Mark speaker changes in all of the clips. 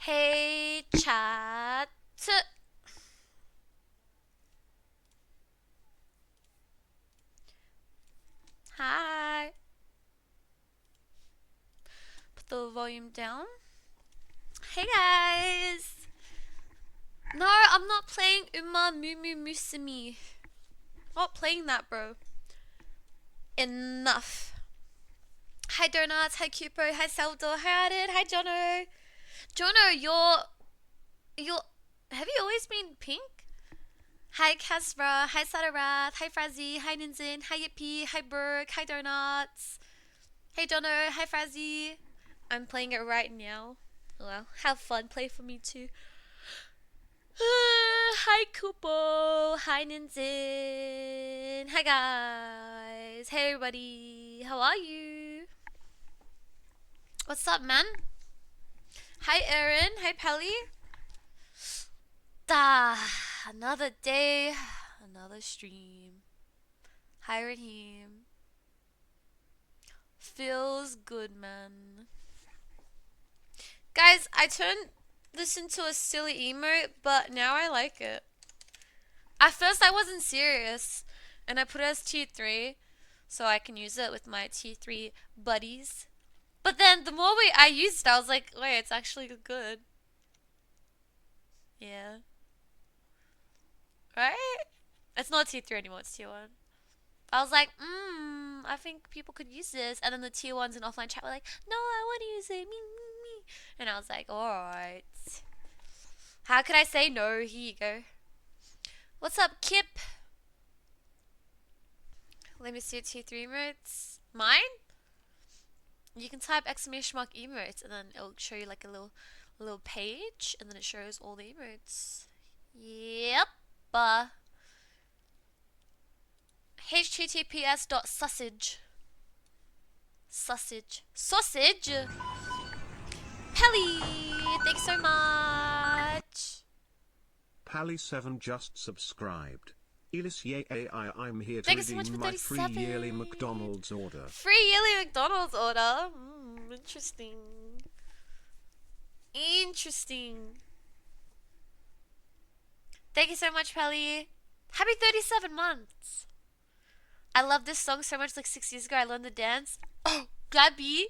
Speaker 1: Hey, chat. Hi. Put the volume down. Hey, guys. No, I'm not playing Uma Mumu Musumi. Not playing that, bro. Enough. Hi, Donuts. Hi, Cupo. Hi, Salvador. Hi, Added. Hi, Jono. Jono, you're. Have you always been pink? Hi, Kasra. Hi, Sadarath. Hi, Frazzy. Hi, Ninzin. Hi, Yippee. Hi, Berg. Hi, Donuts. Hey, Jono. Hi, Frazzy. I'm playing it right now. Well, have fun. Play for me too. Hi, Kupo. Hi, Ninzin. Hi, guys. Hey, everybody. How are you? What's up, man? Hi, Erin. Hi, Pelly. Da. Another day. Another stream. Hi, Raheem. Feels good, man. Guys, I turned this into a silly emote, but now I like it. At first I wasn't serious, and I put it as tier 3, so I can use it with my tier 3 buddies. But then the more I used it, I was like, wait, it's actually good. Yeah. Right? It's not tier 3 anymore, it's tier 1. I was like, I think people could use this. And then the tier 1s in offline chat were like, no, I want to use it, me, me, me. And I was like, alright. How could I say no? Here you go. What's up, Kip? Let me see tier 3 emotes. Mine? You can type exclamation mark emotes and then it'll show you like a little page and then it shows all the emotes. Yep. https.sausage. Sausage. Pelly, thanks so much.
Speaker 2: Pally7 just subscribed. Elis yay AI, I'm here to
Speaker 1: Thank you so much for
Speaker 2: redeem my free
Speaker 1: 37.
Speaker 2: yearly McDonald's order.
Speaker 1: Free yearly McDonald's order. Interesting. Interesting. Thank you so much, Pelly. Happy 37 months. I love this song so much. Like 6 years ago, I learned the dance. Oh, Gabby.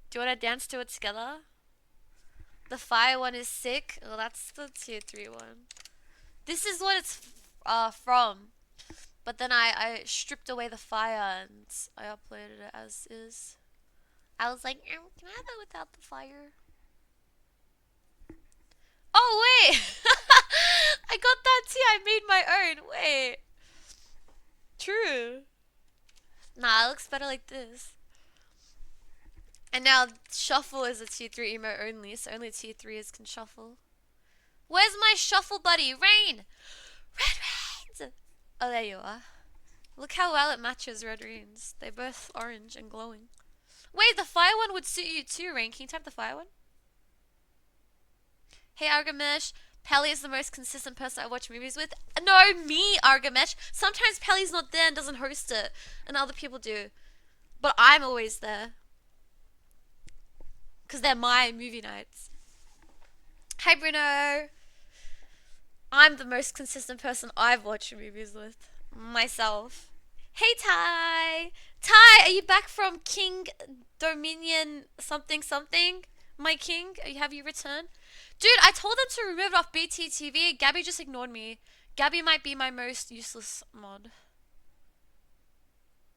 Speaker 1: Do you want to dance to it together? The fire one is sick. Oh, that's the tier 3 one. This is what it's from. But then I stripped away the fire and I uploaded it as is. I was like, can I have it without the fire? Oh, wait! I got that too. I made my own. Wait. True. Nah, it looks better like this. And now shuffle is a tier 3 emo only, so only tier 3s can shuffle. Where's my shuffle buddy? Rain! Red Rains! Oh, there you are. Look how well it matches Red Rains. They're both orange and glowing. Wait, the fire one would suit you too, Rain. Can you type the fire one? Hey, Argamesh. Pelly is the most consistent person I watch movies with. No, me, Argamesh. Sometimes Pelly's not there and doesn't host it, and other people do. But I'm always there. Because they're my movie nights. Hi, Bruno. I'm the most consistent person I've watched movies with. Myself. Hey, Ty. Ty, are you back from King Dominion something something? My king? Have you returned? Dude, I told them to remove it off BTTV. Gabby just ignored me. Gabby might be my most useless mod.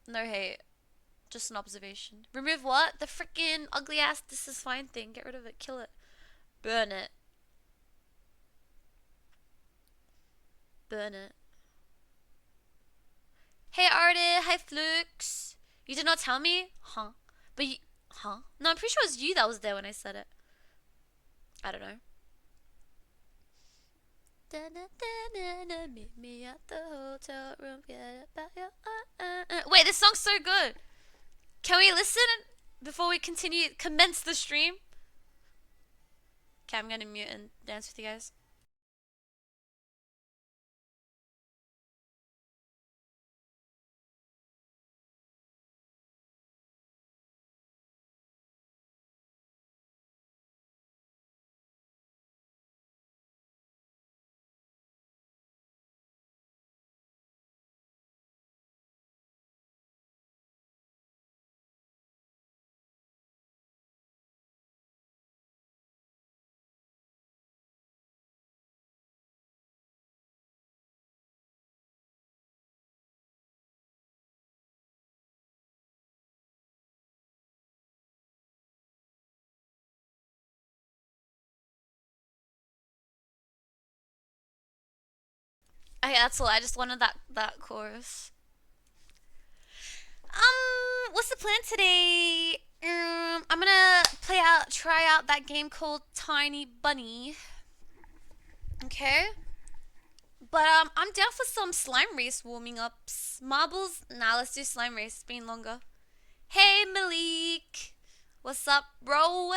Speaker 1: No hate. Just an observation. Remove what? The freaking ugly ass this is fine thing. Get rid of it. Kill it. Burn it. Burn it. Hey Artie, hi Flux. You did not tell me? Huh? But you, huh? No, I'm pretty sure it was you that was there when I said it. I don't know. Meet me at the hotel room. Wait, this song's so good. Can we listen before we continue? Commence the stream. Okay, I'm gonna mute and dance with you guys. Okay, that's all. I just wanted that chorus. What's the plan today? I'm gonna try out that game called Tiny Bunny. Okay. But I'm down for some slime race warming ups. Marbles? Nah, let's do slime race. It's been longer. Hey Malik, what's up, bro?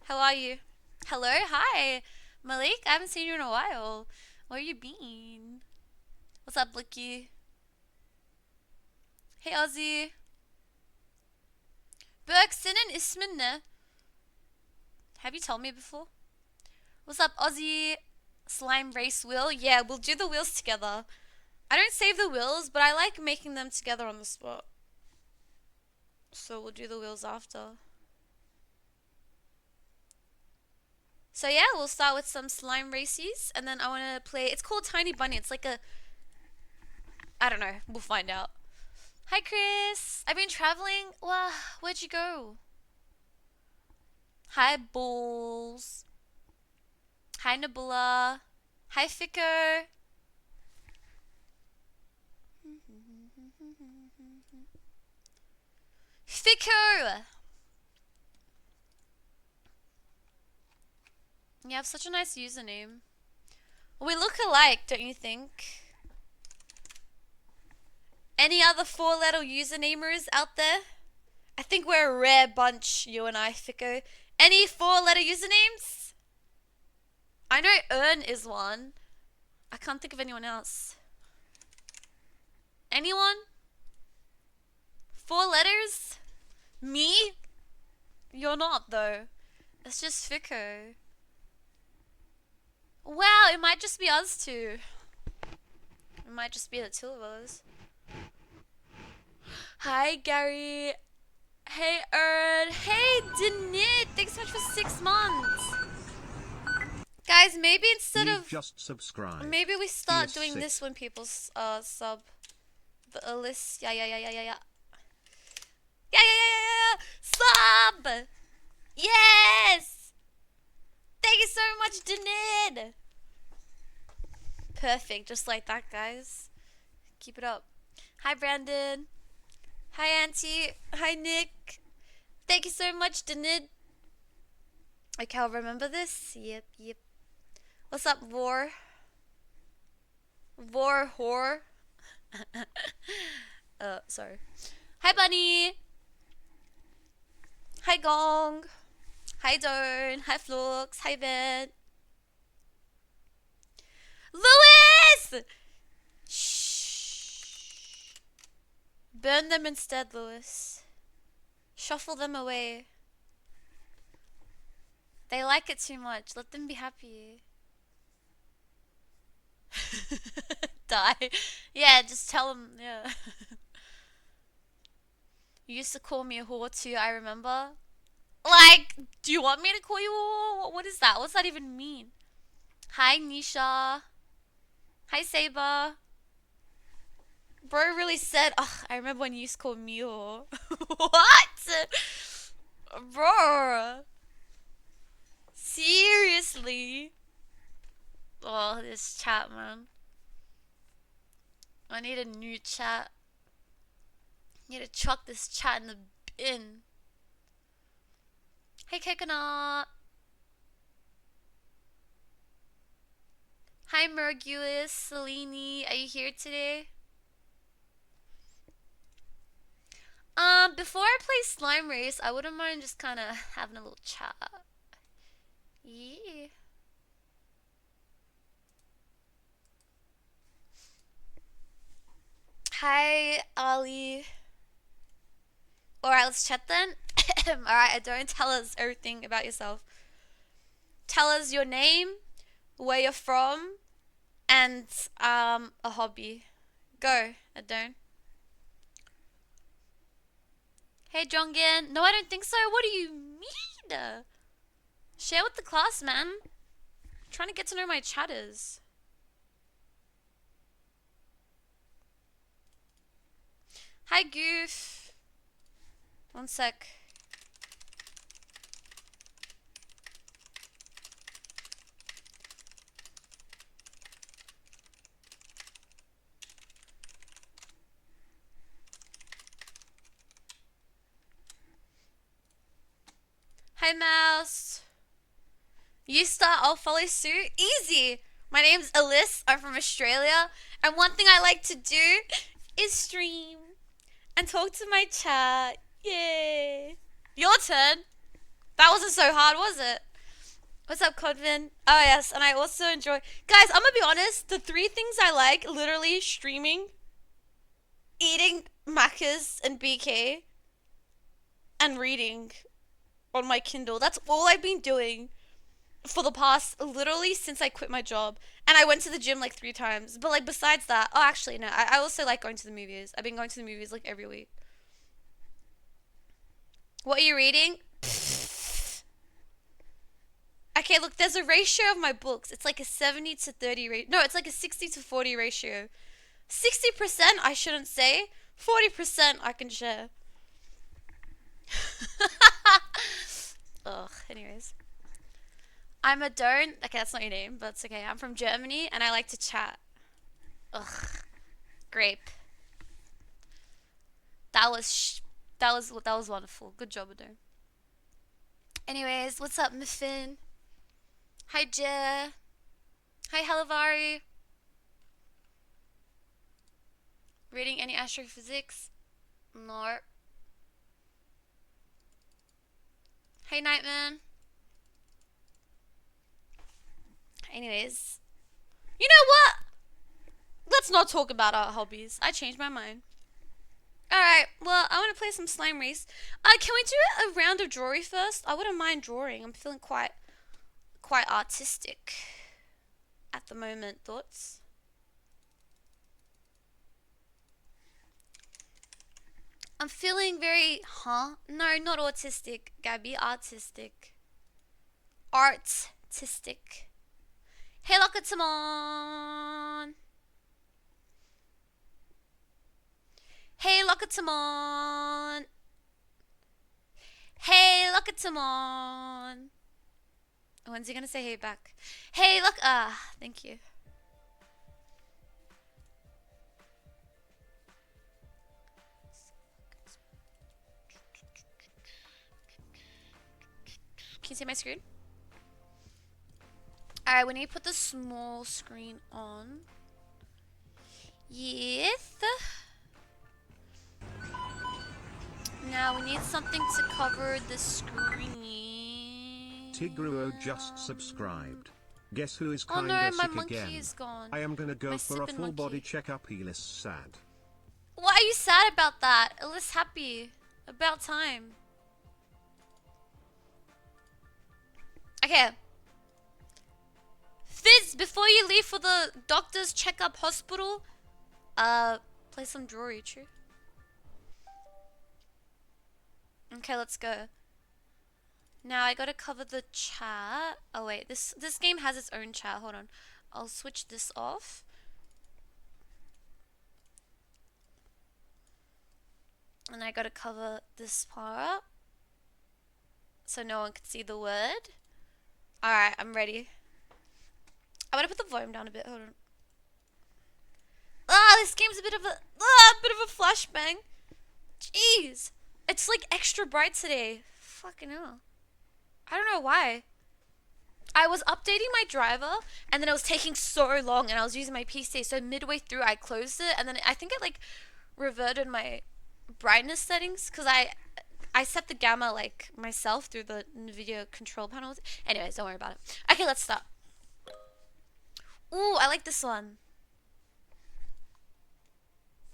Speaker 1: How are you? Hello, hi, Malik. I haven't seen you in a while. Where you been? What's up, Blicky? Hey Ozzy. Berk, senin ismin ne? Have you told me before? What's up, Ozzy? Slime race wheel? Yeah, we'll do the wheels together. I don't save the wheels, but I like making them together on the spot. So we'll do the wheels after. So yeah, we'll start with some slime races, and then I want to play. It's called Tiny Bunny. It's like a. I don't know. We'll find out. Hi, Chris. I've been traveling. Wow, where'd you go? Hi, Bulls. Hi, Nabula. Hi, Ficker. Ficker! You have such a nice username. We look alike, don't you think? Any other 4-letter usernamers out there? I think we're a rare bunch, you and I, Ficker. Any 4-letter usernames? I know Earn is one. I can't think of anyone else. Anyone? 4 letters? Me? You're not, though. It's just Ficker. Wow, it might just be us two. It might just be the two of us. Hi, Gary. Hey, Erd. Hey, Danit. Thanks so much for 6 months. Guys, maybe instead
Speaker 2: You've
Speaker 1: of...
Speaker 2: just subscribed.
Speaker 1: Maybe we start doing
Speaker 2: PS6.
Speaker 1: this when people sub. The elis. Yeah. Yeah. Sub! Yes! Thank you so much, Danid! Perfect, just like that, guys. Keep it up. Hi, Brandon. Hi, Auntie. Hi, Nick. Thank you so much, Danid. Okay, I'll remember this. Yep. What's up, Vor? Vor whore. Sorry. Hi, Bunny. Hi, Gong. Hi, Don. Hi, Flux. Hi, Ben. Lewis! Shh. Burn them instead, Lewis. Shuffle them away. They like it too much. Let them be happy. Die. Yeah, just tell them, yeah. You used to call me a whore too, I remember. Like, do you want me to call you a whore? What is that? What's that even mean? Hi, Nisha. Hi, Saber. Bro really said, ugh, I remember when you used to call me a whore. What? Bro. Seriously? Oh, this chat, man. I need a new chat. Need to chuck this chat in the bin. Hey, Coconut. Hi, Mergulis, Selene. Are you here today? Before I play Slime Race, I wouldn't mind just kind of having a little chat. Yeah. Hi, Ali. Alright, let's chat then. Alright, don't tell us everything about yourself. Tell us your name, where you're from, and a hobby. Go, Adone. Hey, Jongen. No, I don't think so. What do you mean? Share with the class, man. I'm trying to get to know my chatters. Hi, Goof. One sec. Hi, Mouse. You start, I'll follow suit. Easy. My name's Elis. I'm from Australia. And one thing I like to do is stream and talk to my chat. Yay. Your turn. That wasn't so hard, was it? What's up, Codvin? Oh, yes. And I also enjoy... Guys, I'm going to be honest. The 3 things I like, literally streaming, eating Macca's and BK, and reading on my Kindle. That's all I've been doing for the past, literally, since I quit my job. And I went to the gym like 3 times. But like besides that, oh actually no, I also like going to the movies. I've been going to the movies like every week. What are you reading? Okay, look, there's a ratio of my books. It's like a 70 to 30 ratio. No, it's like a 60 to 40 ratio. 60% I shouldn't say. 40% I can share. Ugh, anyways. I'm a don't. Okay, that's not your name, but it's okay. I'm from Germany and I like to chat. Ugh. Grape. That was wonderful. Good job, Ado. Anyways, what's up, Muffin? Hi, Jer. Hi, Halavari. Reading any astrophysics? No. Hey, Nightman. Anyways. You know what? Let's not talk about our hobbies. I changed my mind. Alright, well, I want to play some slime race. Can we do a round of Drawy first? I wouldn't mind drawing. I'm feeling quite artistic at the moment. Thoughts? I'm feeling very, No, not autistic, Gabby. Artistic. Artistic. Hey, Locketamon. Hey, Locketamon. Hey, Locketamon. When's he gonna say hey back? Hey, look. Thank you. Can you see my screen? Alright, we need to put the small screen on. Yes. Now we need something to cover the screen.
Speaker 2: Tigruo just subscribed. Guess who is
Speaker 1: Oh
Speaker 2: kinda
Speaker 1: no, my
Speaker 2: sick
Speaker 1: monkey
Speaker 2: again?
Speaker 1: is gone.
Speaker 2: I am gonna go
Speaker 1: My
Speaker 2: for a
Speaker 1: sippin'
Speaker 2: full body
Speaker 1: monkey.
Speaker 2: checkup. Elis sad.
Speaker 1: Why are you sad about that? Elis happy. About time. Okay. Fizz, before you leave for the doctor's checkup hospital, play some Drawy, true? Okay, let's go. Now I gotta cover the chat. Oh wait, this game has its own chat. Hold on. I'll switch this off. And I gotta cover this part so no one can see the word. Alright, I'm ready. I'm gonna put the volume down a bit. Hold on. This game's a bit of a flashbang. Jeez. It's like extra bright today. Fucking hell. I don't know why. I was updating my driver and then it was taking so long and I was using my PC, so midway through I closed it and then I think it like reverted my brightness settings because I set the gamma like myself through the NVIDIA control panels. Anyways, don't worry about it. Okay, let's start. Ooh, I like this one.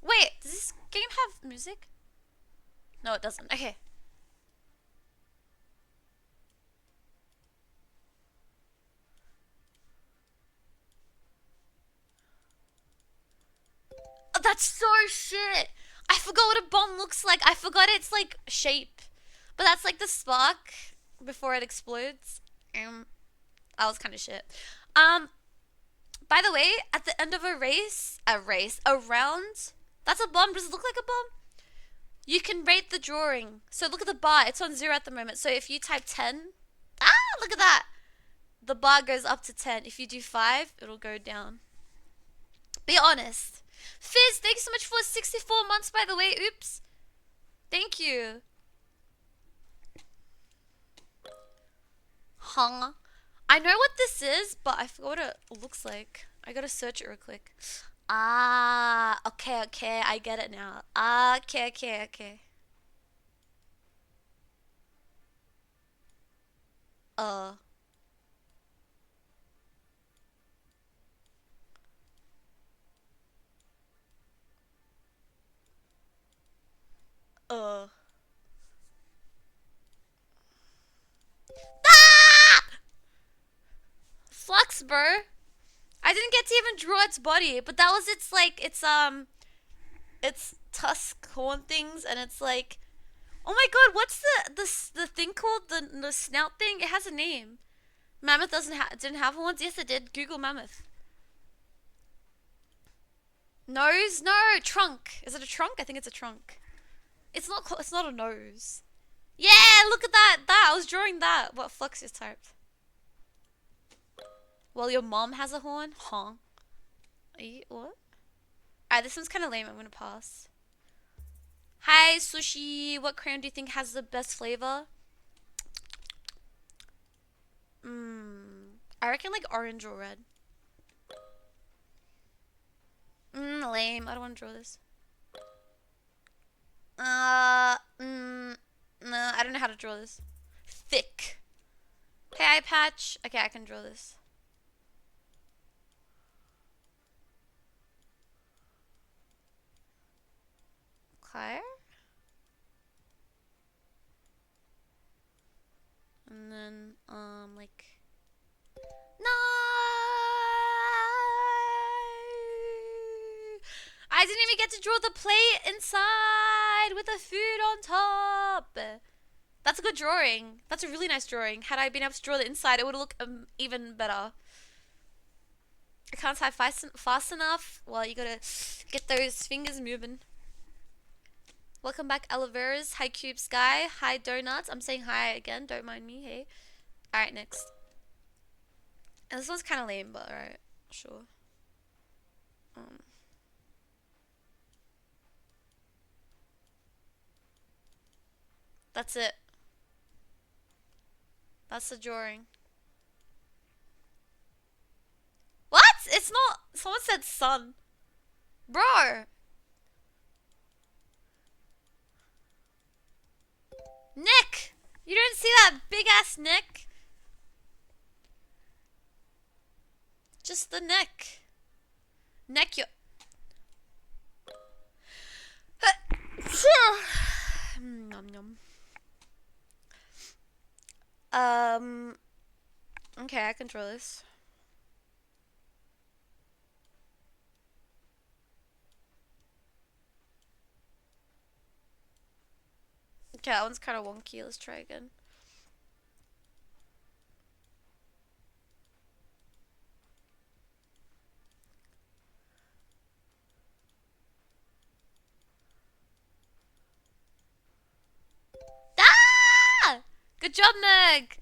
Speaker 1: Wait, does this game have music? No, it doesn't. Okay. Oh, that's so shit. I forgot what a bomb looks like. I forgot its like shape. But that's like the spark before it explodes. That was kind of shit. By the way, at the end of a round, that's a bomb. Does it look like a bomb? You can rate the drawing. So look at the bar. It's on 0 at the moment. So if you type 10, look at that. The bar goes up to 10. If you do 5, it'll go down. Be honest. Fizz, thank you so much for 64 months, by the way. Oops. Thank you. Hung. I know what this is, but I forgot what it looks like. I gotta search it real quick. Ah, okay, okay, I get it now. Ah, okay, okay, okay. Uh, uh. Ah! Flux, bro. I didn't get to even draw its body, but that was its like its tusk horn things, and it's like, oh my god, what's the thing called the snout thing? It has a name. Mammoth didn't have one. Yes, it did. Google mammoth. Nose? No, trunk. Is it a trunk? I think it's a trunk. It's not. It's not a nose. Yeah, look at that. I was drawing that. What Flux is typed? Well, your mom has a horn. Huh? What? Alright, this one's kind of lame. I'm gonna pass. Hi, Sushi. What crayon do you think has the best flavor? I reckon like orange or red. Lame. I don't want to draw this. No, I don't know how to draw this. Thick. Okay, eye patch. Okay, I can draw this. Okay. And then, like... No! I didn't even get to draw the plate inside with the food on top. That's a good drawing. That's a really nice drawing. Had I been able to draw the inside, it would look even better. I can't type fast enough. Well, you gotta get those fingers moving. Welcome back, Oliveras. Hi, Cube Sky. Hi, Donuts. I'm saying hi again. Don't mind me. Hey. Alright, next. And this one's kind of lame, but alright. Sure. That's it. That's the drawing. What? It's not. Someone said sun. Bro. Neck. You didn't see that big ass neck? Just the neck. Neck yo. Nom nom. Okay, I control this. Okay, that one's kind of wonky. Let's try again. Ah! Good job, Meg.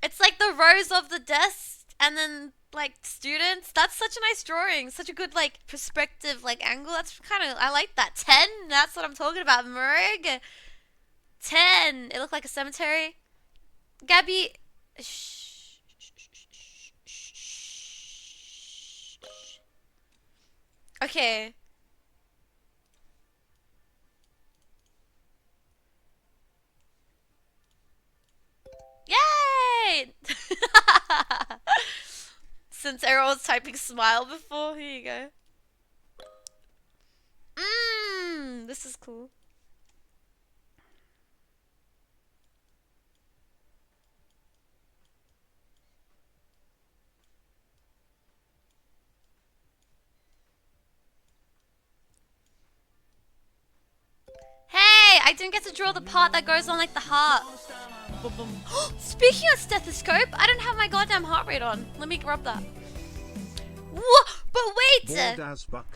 Speaker 1: It's like the rows of the desk and then like students. That's such a nice drawing. Such a good like perspective, like angle. That's kind of, I like that. 10. That's what I'm talking about, Merg. 10. It looked like a cemetery. Gabby. Shh. Okay. Yay! Since everyone was typing smile before, here you go. This is cool. Hey, I didn't get to draw the part that goes on like the heart. Speaking of stethoscope, I don't have my goddamn heart rate on. Let me grab that. What? But wait!
Speaker 2: Bored
Speaker 1: as fuck!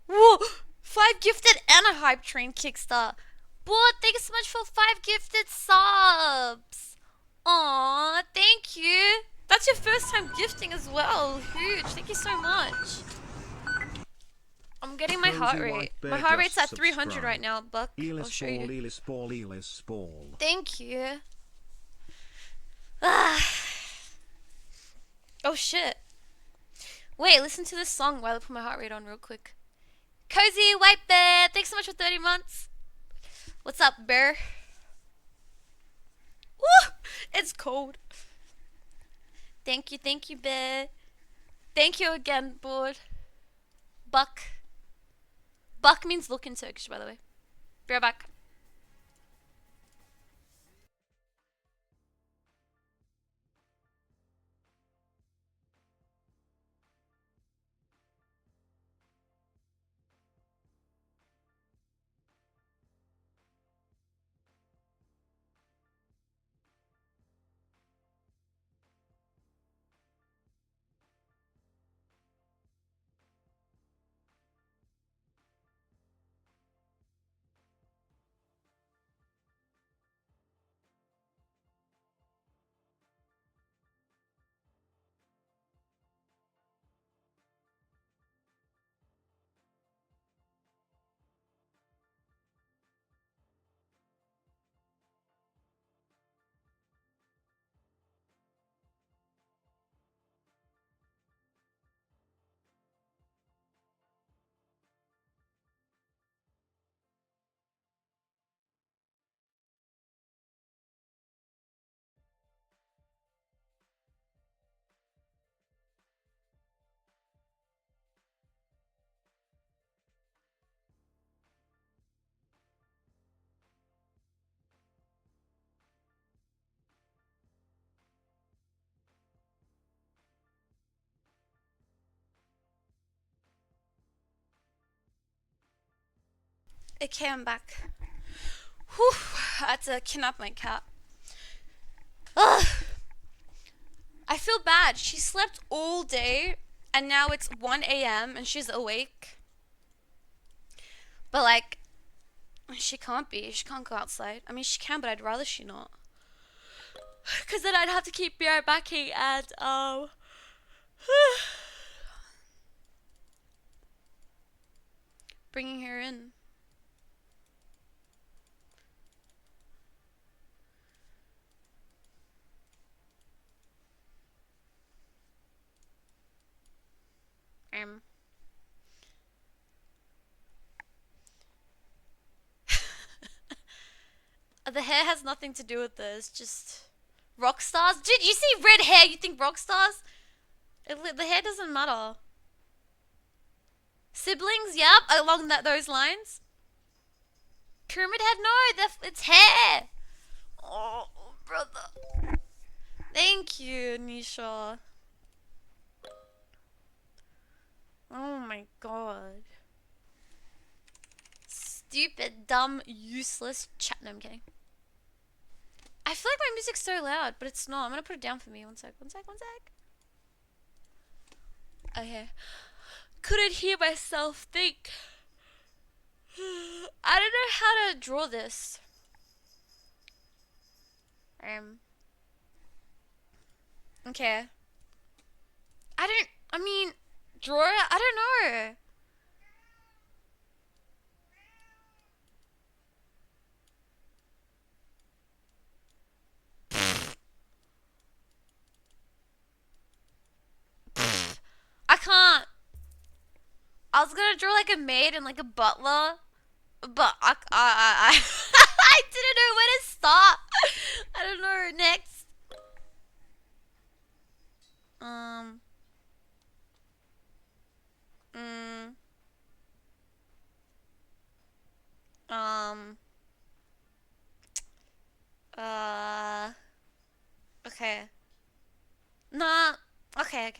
Speaker 1: Whoa! 5 gifted and a hype train kickstart. Bored, thank you so much for 5 gifted subs. Aw, thank you. That's your first time gifting as well. Huge. Thank you so much. I'm getting my heart
Speaker 2: Cozy
Speaker 1: rate.
Speaker 2: White
Speaker 1: My
Speaker 2: Bear
Speaker 1: heart rate's
Speaker 2: just
Speaker 1: at 300 right
Speaker 2: subscribed.
Speaker 1: now, Buck. I'll
Speaker 2: Elis
Speaker 1: show
Speaker 2: ball,
Speaker 1: you.
Speaker 2: Elis ball, Elis ball.
Speaker 1: Thank you. Ah. Oh shit. Wait, listen to this song while I put my heart rate on real quick. Cozy White Bear, thanks so much for 30 months. What's up, bear? Woo! It's cold. Thank you, bear. Thank you again, board. Buck. Buck means look in Turkish, by the way. Be right back. Okay, I'm back. Whew, I had to kidnap my cat. Ugh. I feel bad. She slept all day and now it's 1 a.m. and she's awake. But like, she can't be. She can't go outside. I mean, she can, but I'd rather she not. Because then I'd have to keep BR backing and, bringing her in. Um. The hair has nothing to do with this. Just rock stars. Dude, you see red hair? You think rock stars? The hair doesn't matter. Siblings, yep, along those lines. Pyramid head, no, it's hair. Oh, brother. Thank you, Nisha. Oh my god. Stupid, dumb, useless chat. No, I'm kidding. I feel like my music's so loud, but it's not. I'm gonna put it down for me. One sec. Okay. Couldn't hear myself think. I don't know how to draw this. Okay. I mean, draw it? I don't know. I can't. I was gonna draw like a maid and like a butler, but I didn't know where to start. I don't know. Next. Um. Mm, um. Uh. Okay. Nah. Okay.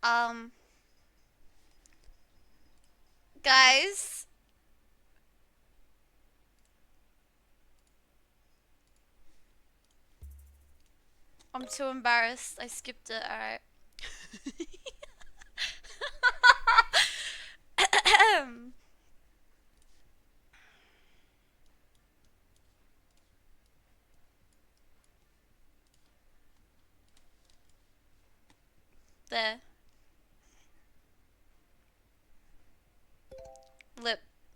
Speaker 1: Um. Guys. I'm too embarrassed. I skipped it. Alright. There.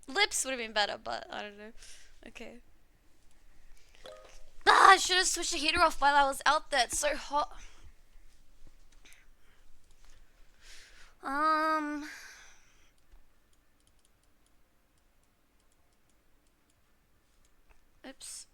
Speaker 1: Lips would have been better, but I don't know. Okay. Ah, I should have switched the heater off while I was out there. It's so hot. Oops.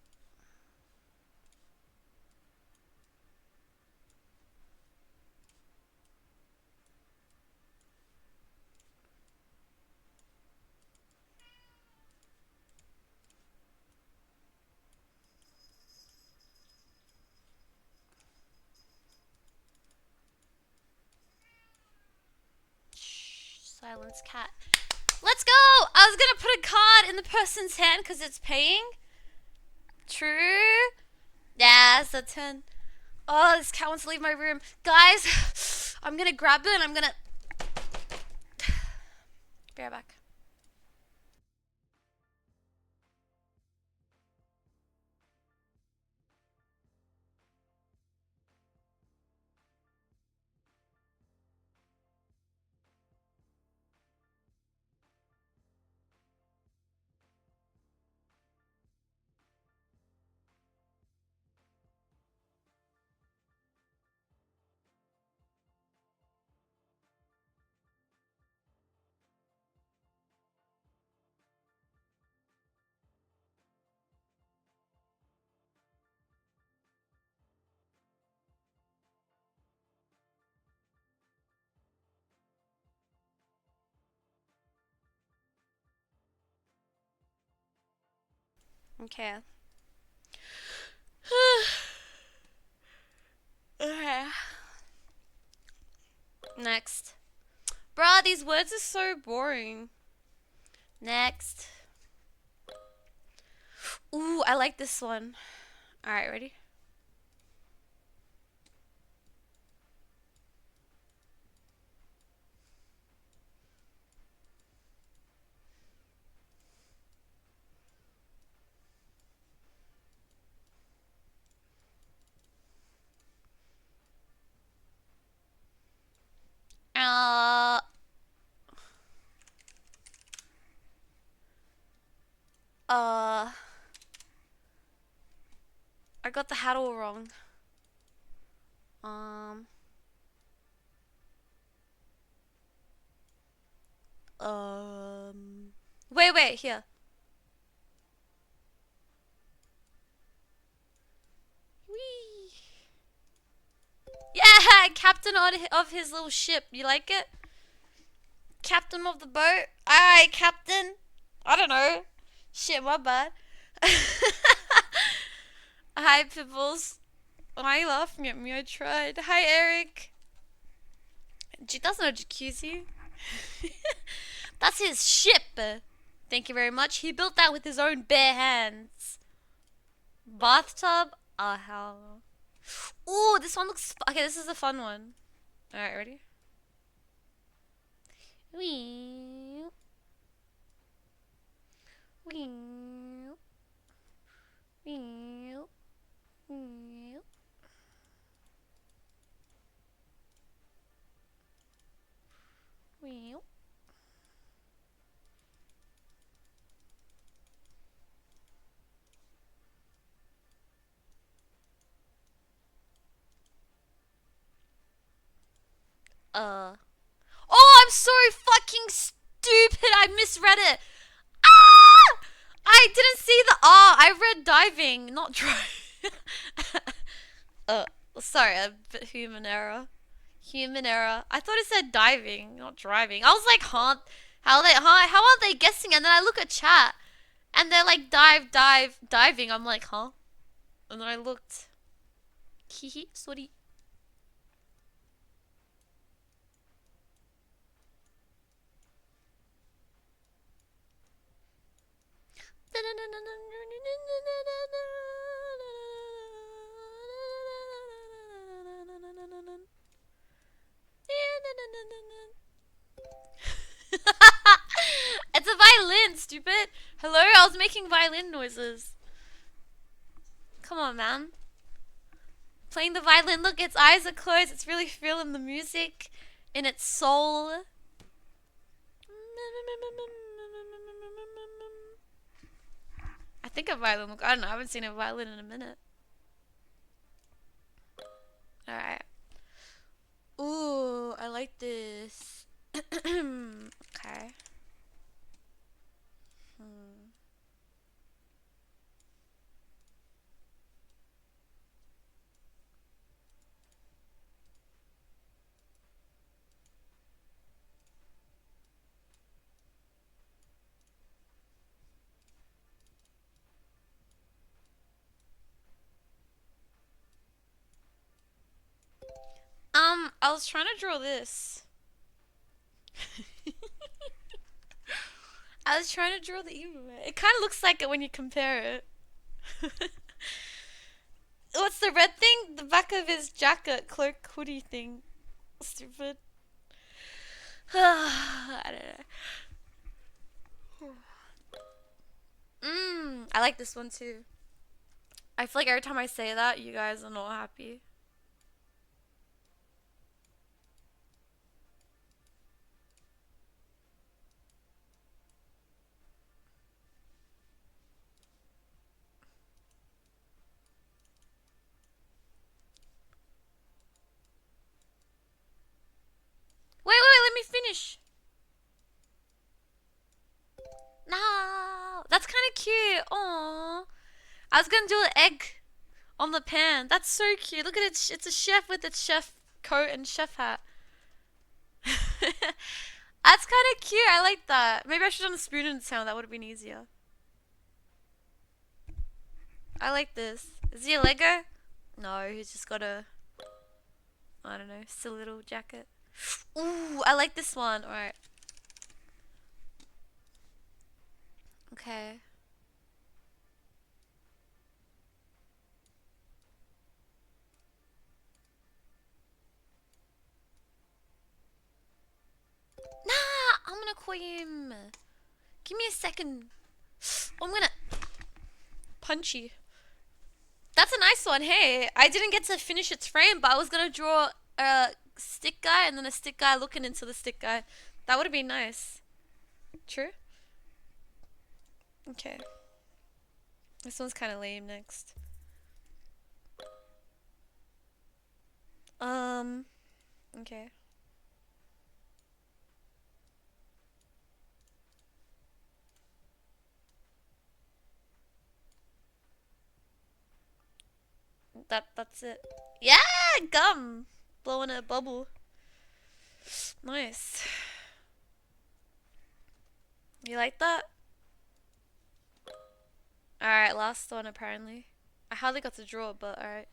Speaker 1: Shh, silence cat. Let's go! I was gonna put a card in the person's hand because it's paying. True. Yeah, it's a 10. Oh, this cat wants to leave my room. Guys, I'm gonna grab it and I'm gonna... Be right back. Okay. Okay. Next. Bruh, these words are so boring. Next. Ooh, I like this one. Alright, ready? Uh... Uh... I got the hat all wrong. Um... Wait, here. Whee! Yeah, captain of his little ship. You like it? Captain of the boat? Aye, captain. I don't know. Shit, my bad. Hi, Pibbles. Why are you laughing at me? I tried. Hi, Eric. That's not a jacuzzi. That's his ship. Thank you very much. He built that with his own bare hands. Bathtub? Oh, hell. Ooh, this one looks... Okay, this is a fun one. Alright, ready? Wee. Wee. Wee. Wee. Wee. Oh, I'm so fucking stupid. I misread it. Ah! I didn't see the R. I read diving, not driving. Sorry, a bit human error. Human error. I thought it said diving, not driving. I was like, huh? How are they guessing? And then I look at chat, and they're like, diving. I'm like, huh? And then I looked. Hehe, sorry. It's a violin, stupid. Hello, I was making violin noises. Come on, man. Playing the violin. Look, its eyes are closed. It's really feeling the music in its soul. I think a violin. Look, I don't know. I haven't seen a violin in a minute. Alright. Ooh, I like this. Okay. I was trying to draw this. I was trying to draw the emu. It kind of looks like it when you compare it. What's the red thing? The back of his jacket, cloak, hoodie thing. Stupid. I don't know. I like this one too. I feel like every time I say that, you guys are not happy. Wait, let me finish. No, that's kind of cute. Aww. I was gonna do an egg on the pan. That's so cute. Look at it. It's a chef with its chef coat and chef hat. That's kind of cute. I like that. Maybe I should have done a spoon and sound. That would have been easier. I like this. Is he a Lego? No, he's just got a, I don't know, still little jacket. Ooh, I like this one. Alright. Okay. Nah, I'm gonna call him. Give me a second. I'm gonna punch you. That's a nice one. Hey, I didn't get to finish its frame, but I was gonna draw a stick guy and then a stick guy looking into the stick guy. That would have been nice. True? Okay. This one's kind of lame next. Okay. That's it. Yeah, gum. Blowing a bubble. Nice. You like that? Alright, last one apparently. I hardly got to draw it, but alright.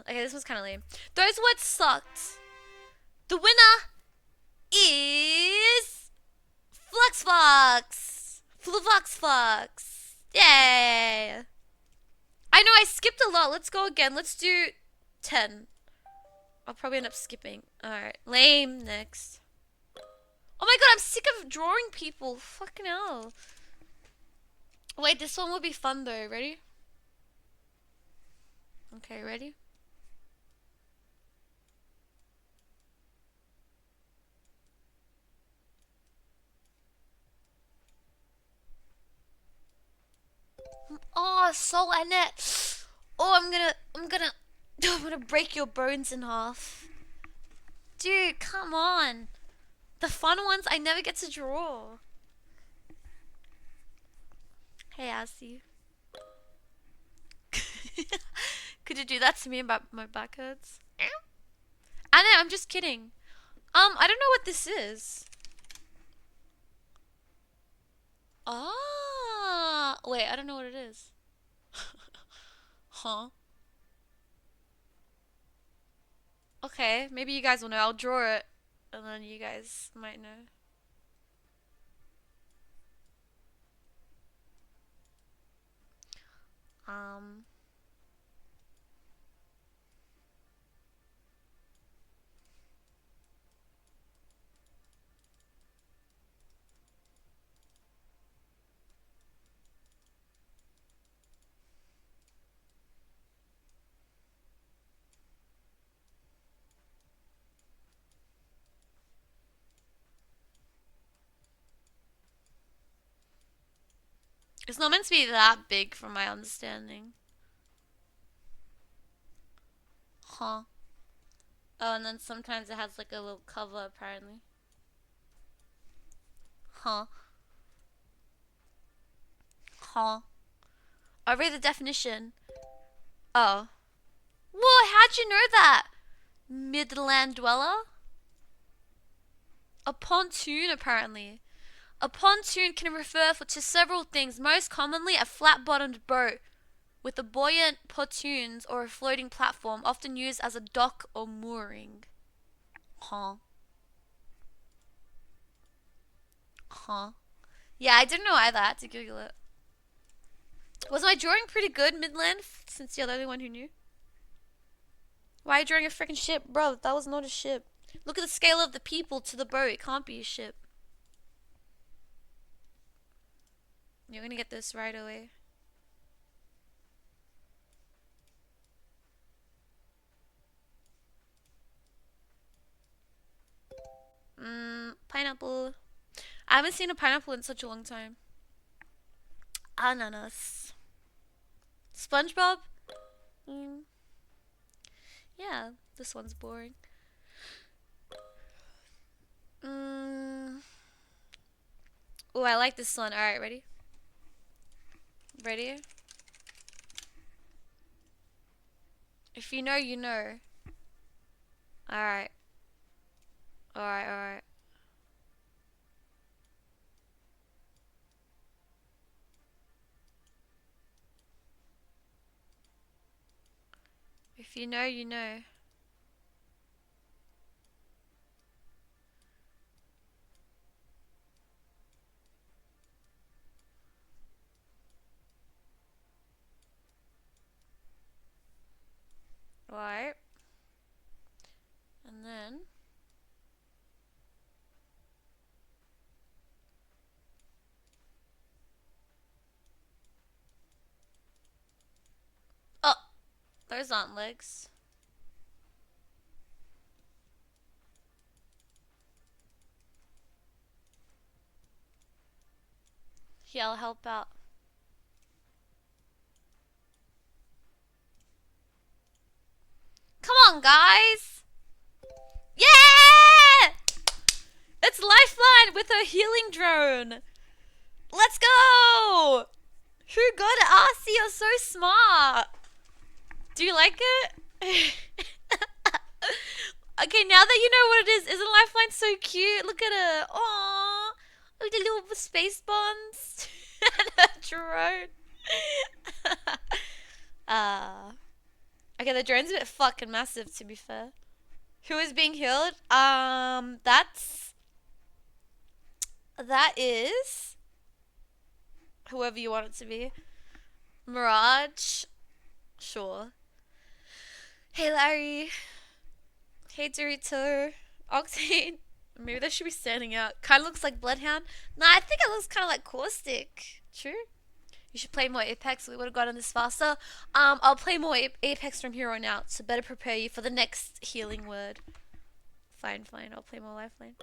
Speaker 1: Okay, this was kind of lame. Those words sucked. The winner is Flux Fox. Flux Fox. Yay. I know I skipped a lot. Let's go again. Let's do 10. I'll probably end up skipping. Alright. Lame next. Oh my god, I'm sick of drawing people. Fucking hell. Wait, this one will be fun though. Ready? Okay, ready? Oh, Soul Annette. Oh, I'm gonna break your bones in half. Dude, come on. The fun ones I never get to draw. Hey, Assy. Could you do that to me about my back hurts? Anna, I'm just kidding. I don't know what this is. Ah, wait, I don't know what it is. Huh? Okay, maybe you guys will know. I'll draw it, and then you guys might know. Um. It's not meant to be that big from my understanding. Huh. Oh, and then sometimes it has like a little cover apparently. Huh. Huh. I'll read the definition. Oh. Whoa, how'd you know that? Midland dweller? A pontoon, apparently. A pontoon can refer to several things, most commonly a flat-bottomed boat with a buoyant pontoons or a floating platform, often used as a dock or mooring. Huh. Huh. Yeah, I didn't know either. I had to Google it. Was my drawing pretty good, Midland, since you're the only one who knew? Why are you drawing a freaking ship? Bro, that was not a ship. Look at the scale of the people to the boat. It can't be a ship. You're gonna get this right away. Pineapple. I haven't seen a pineapple in such a long time. Ananas. SpongeBob? Mm, yeah, this one's boring. Oh, I like this one. Alright, ready? Ready? If you know, you know. Alright. Alright, alright. If you know, you know. Alright. And then... Oh! Those aren't legs. Here, I'll help out. Come on, guys! Yeah! It's Lifeline with her healing drone. Let's go! Who got it? Arcee, you're so smart. Do you like it? Okay, now that you know what it is, isn't Lifeline so cute? Look at her. Aww. Look at the little space buns. And her drone. Okay, the drone's a bit fucking massive, to be fair. Who is being healed? That is whoever you want it to be. Mirage. Sure. Hey, Larry. Hey, Dorito. Octane. Maybe that should be standing out. Kind of looks like Bloodhound. Nah, I think it looks kind of like Caustic. True. You should play more Apex. We would have gotten this faster. I'll play more Apex from here on out to better prepare you for the next healing word. Fine, fine. I'll play more Lifeline.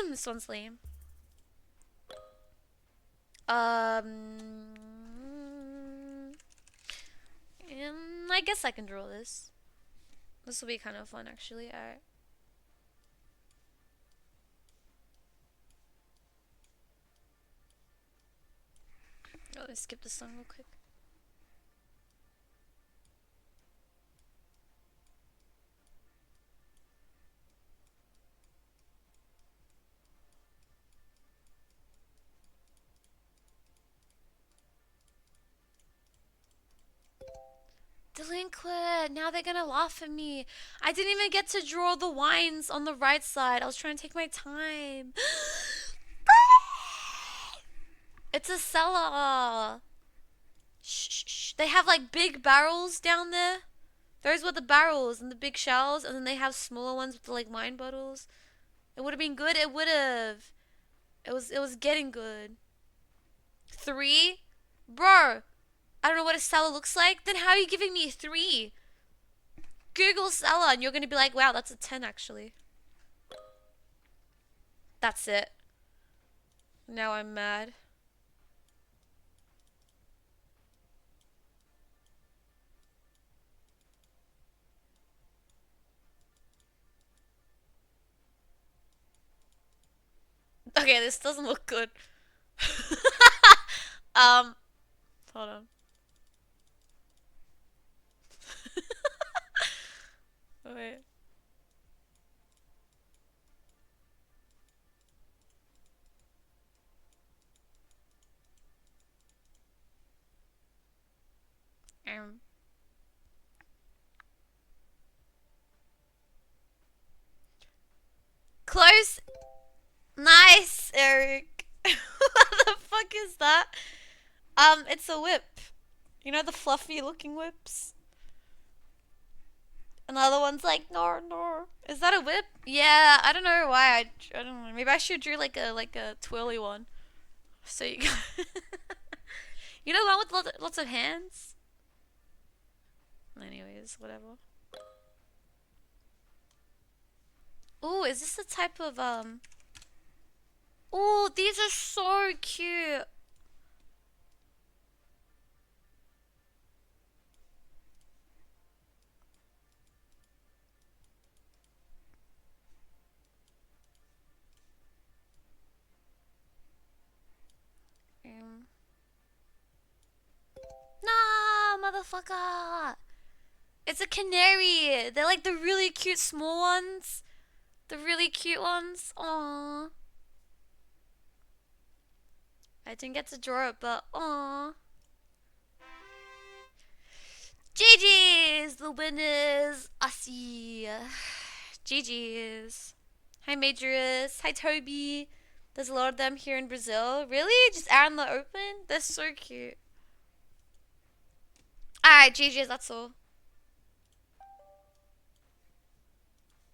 Speaker 1: This one's lame. I guess I can draw this. This will be kind of fun, actually. Alright. Oh, let's skip this song real quick. Delinquent! Now they're gonna laugh at me. I didn't even get to draw the wines on the right side. I was trying to take my time. It's a cellar. Shh, shh, shh. They have like big barrels down there. Those were the barrels and the big shells, and then they have smaller ones with the like wine bottles. It would have been good. It would have. It was getting good. 3, bro. I don't know what a cellar looks like. Then how are you giving me a 3? Google cellar, and you're gonna be like, wow, that's a 10 actually. That's it. Now I'm mad. Okay, this doesn't look good. um, hold on. Wait. Um, Close. Nice, Eric. What the fuck is that? It's a whip. You know the fluffy looking whips? Another one's like no no. Is that a whip? Yeah, I don't know why. I don't know. Maybe I should drew like a twirly one. So you got you know the one with lots of hands. Anyways, whatever. Ooh, is this the type of Ooh, these are so cute. Um, nah, motherfucker. It's a canary. They're like the really cute small ones. The really cute ones. Aww. I didn't get to draw it, but aww. GG's! The winners. Aussie. GG's. Hi, Majorus. Hi, Toby. There's a lot of them here in Brazil. Really? Just out in the open? They're so cute. Alright, GG's. That's all.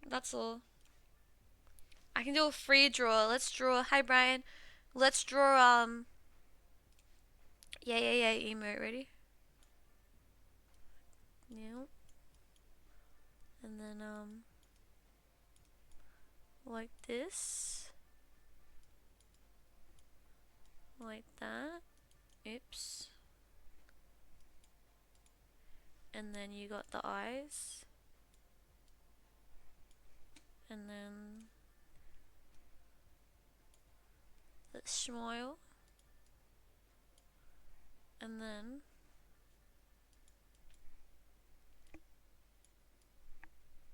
Speaker 1: That's all. I can do a free draw. Let's draw. Hi, Brian. Let's draw, yeah, emote. Ready? Yeah. And then, like this. Like that. Oops. And then you got the eyes. And then the smile. And then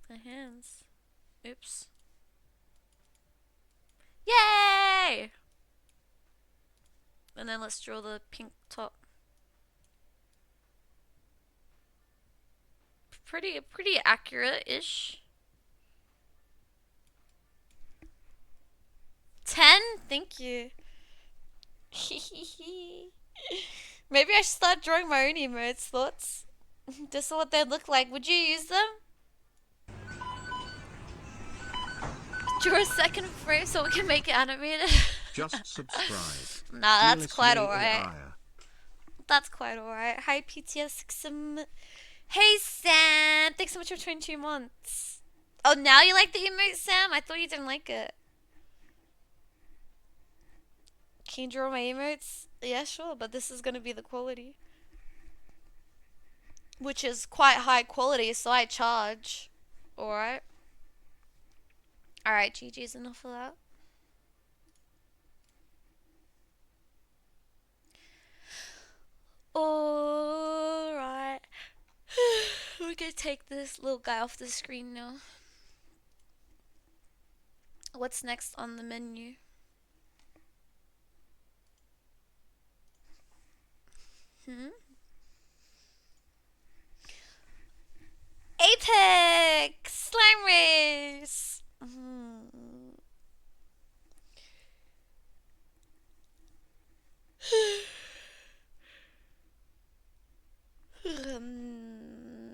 Speaker 1: the hands. Oops. Yay! And then let's draw the pink top. Pretty accurate-ish. 10? Thank you. Maybe I should start drawing my own emotes. Thoughts? Just what they'd look like. Would you use them? Draw a second frame so we can make it animated.
Speaker 2: Just subscribe.
Speaker 1: Nah, that's
Speaker 2: Elis
Speaker 1: quite
Speaker 2: yay
Speaker 1: alright.
Speaker 2: AI.
Speaker 1: That's quite alright. Hi, PTS6. Hey, Sam. Thanks so much for 22 months. Oh, now you like the emote, Sam? I thought you didn't like it. Can you draw my emotes? Yeah, sure, but this is gonna be the quality. Which is quite high quality, so I charge. Alright. Alright, GG's enough of that. Alright. We're gonna take this little guy off the screen now. What's next on the menu? Apex! Slime race!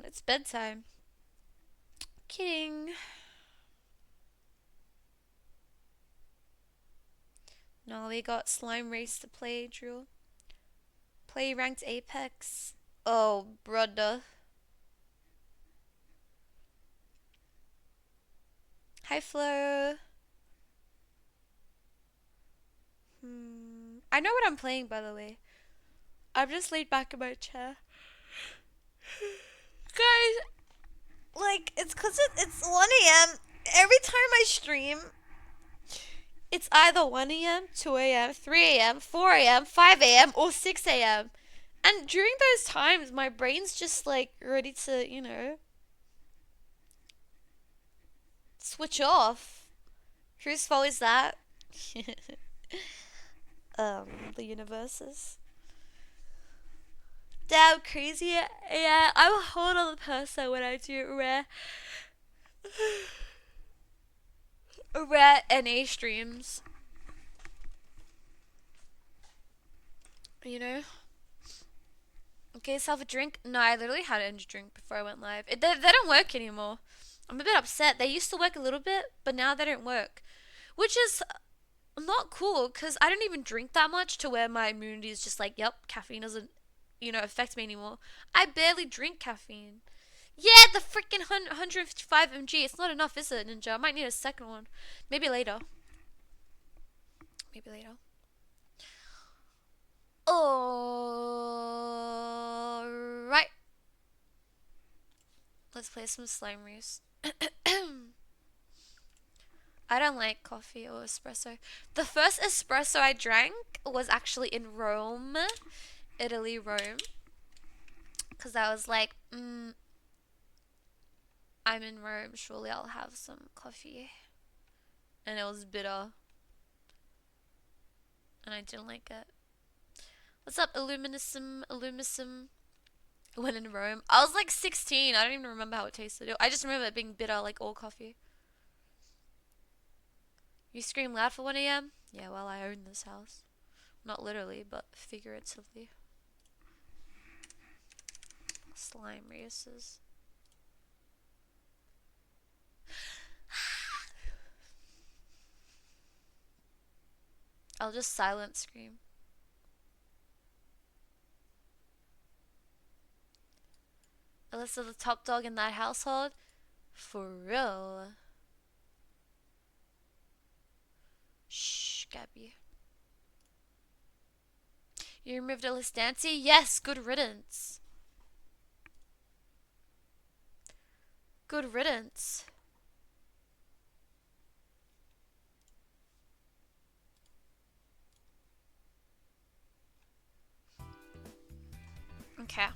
Speaker 1: It's bedtime. Kidding. No, we got slime race to play, Drew. Play ranked Apex. Oh, brother. Hi, Flo. I know what I'm playing, by the way. I'm just laid back in my chair. Guys, like, it's 'cause it's 1 a.m. Every time I stream, it's either 1 a.m., 2 a.m., 3 a.m., 4 a.m., 5 a.m., or 6 a.m. And during those times, my brain's just like ready to, you know, switch off. Whose fault is that? The universe's. Damn crazy. Yeah, I'm a whole other person when I do rare NA streams. You know? Okay, yourself a drink? No, I literally had an energy drink before I went live. They don't work anymore. I'm a bit upset. They used to work a little bit, but now they don't work. Which is not cool, because I don't even drink that much to where my immunity is just like, yep, caffeine doesn't, you know, affect me anymore. I barely drink caffeine. Yeah, the freaking 155 mg. It's not enough, is it, Ninja? I might need a second one. Maybe later. Maybe later. Alright. Let's play some slime race. I don't like coffee or espresso. The first espresso I drank was actually in Rome. Italy, Rome. Because I was like, I'm in Rome, surely I'll have some coffee. And it was bitter. And I didn't like it. What's up, Illumism? When in Rome. I was like 16. I don't even remember how it tasted. I just remember it being bitter like all coffee. You scream loud for 1 a.m.? Yeah, well, I own this house. Not literally, but figuratively. Slime races. I'll just silent scream. Alyssa the top dog in that household? For real. Shh, Gabby. You removed Alice Dancy? Yes, good riddance. Good riddance. Okay.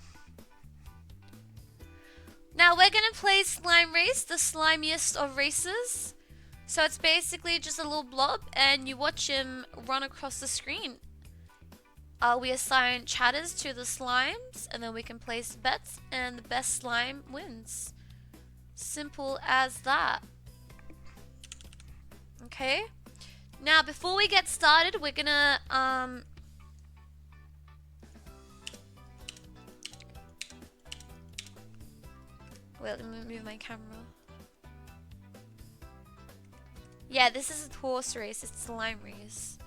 Speaker 1: Now we're gonna play Slime Race, the slimiest of races. So it's basically just a little blob and you watch him run across the screen. We assign chatters to the slimes and then we can place bets and the best slime wins. Simple as that. Okay. Now before we get started, we're gonna wait, let me move my camera. Yeah, this is a horse race, it's a slime race.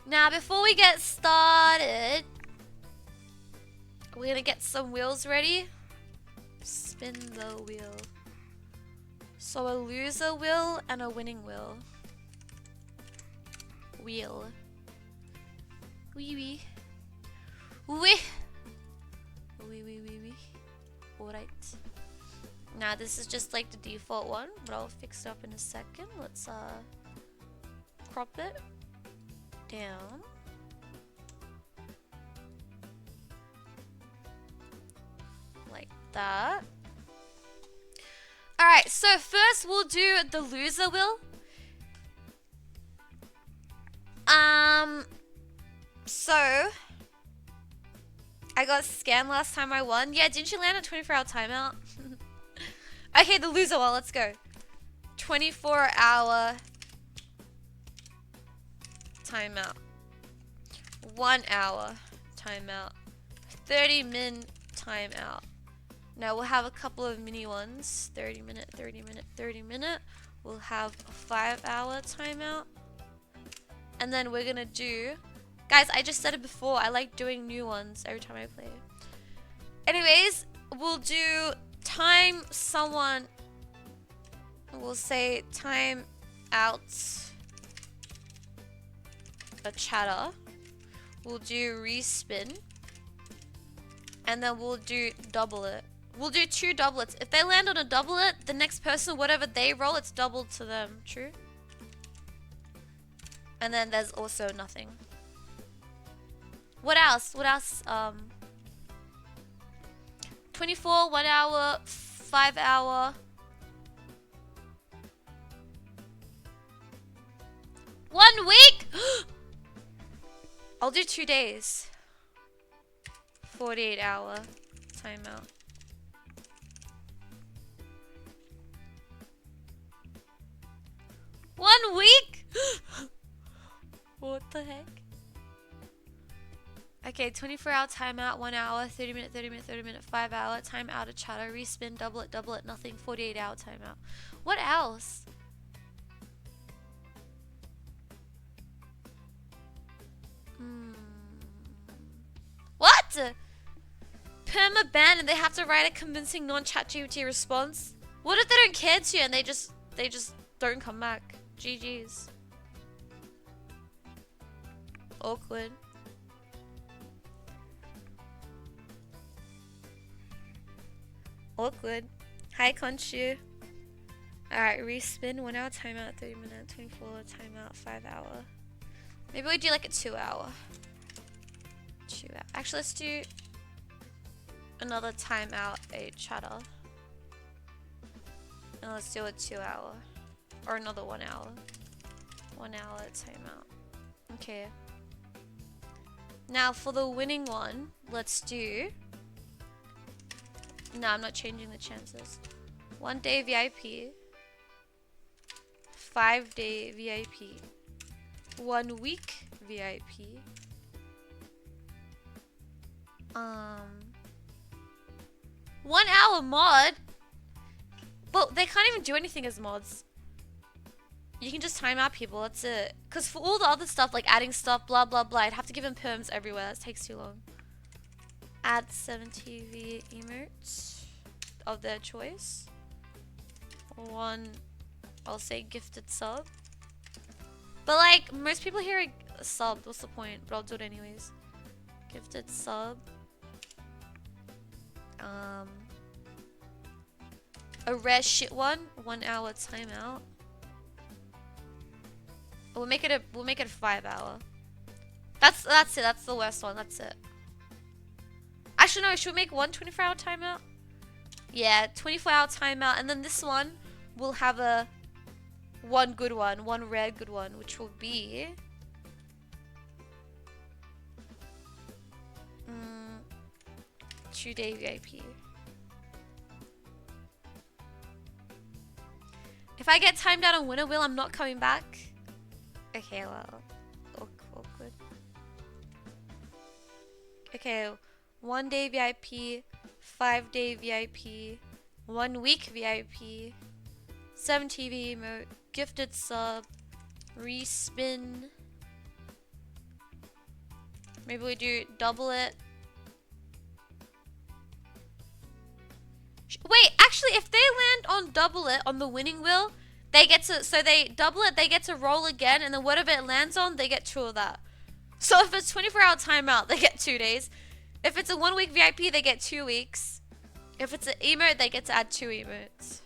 Speaker 1: Now before we get started, we're gonna get some wheels ready. Spin the wheel. So a loser wheel and a winning wheel. Wheel. Wee wee. Wee. Wee wee wee wee. Alright. Now this is just like the default one, but I'll fix it up in a second. Let's crop it down. Like that. Alright, so first we'll do the loser wheel. So I got scammed last time I won. Yeah, didn't you land a 24-hour timeout? Okay, the loser wheel, let's go. 24-hour timeout. 1 hour timeout. 30-minute timeout. Now we'll have a couple of mini ones. 30-minute, 30-minute, 30-minute. We'll have a 5-hour timeout. And then we're gonna do... Guys, I just said it before. I like doing new ones every time I play. Anyways, we'll do time someone. We'll say time out a chatter. We'll do respin. And then we'll do double it. We'll do 2 doublets. If they land on a doublet, the next person, whatever they roll, it's doubled to them. True? And then there's also nothing. What else? What else? 24, 1 hour, 5 hour. 1 week? I'll do 2 days. 48 hour timeout. One week? What the heck? Okay, 24 hour timeout, 1 hour, 30 minute, 30 minute, 30 minute, 5 hour, time out of chatter, respin, double it, nothing, 48 hour timeout. What else? What? Perma ban and they have to write a convincing non-ChatGPT response? What if they don't care to and they just don't come back? GG's. Awkward. Awkward. Hi, Conchu. Alright, respin. 1 hour timeout, 30 minute, 24 timeout, 5 hour. Maybe we do like a 2 hour. 2 hour. Actually, let's do another timeout, a chatter. And let's do a 2 hour. Or another 1 hour. 1 hour timeout. Okay. Now for the winning one, let's do... No, I'm not changing the chances. 1 day VIP. 5 day VIP. 1 week VIP. 1 hour mod? Well, they can't even do anything as mods. You can just time out people, that's it. Because for all the other stuff, like adding stuff, blah blah blah, I'd have to give them perms everywhere. That takes too long. Add 70 emotes of their choice. 1, I'll say gifted sub. But like, most people here are subbed, what's the point? But I'll do it anyways. Gifted sub. A rare shit one, 1 hour timeout. We'll make it a 5 hour. That's it. That's the worst one. That's it. Actually, no. Should we make 1 24 hour timeout? Yeah, 24 hour timeout, and then this one will have a 1 good one, 1 rare good one, which will be 2 day VIP. If I get timed out on winner wheel, I'm not coming back. Okay, well, awkward. Okay, 1 day VIP, 5 day VIP, 1 week VIP, 7 TV emote, gifted sub, respin. Maybe we do double it. Wait, actually, if they land on double it on the winning wheel, they get to, so they double it, they get to roll again, and then whatever it lands on, they get 2 of that. So if it's 24 hour timeout, they get 2 days. If it's a 1 week VIP, they get 2 weeks. If it's an emote, they get to add 2 emotes.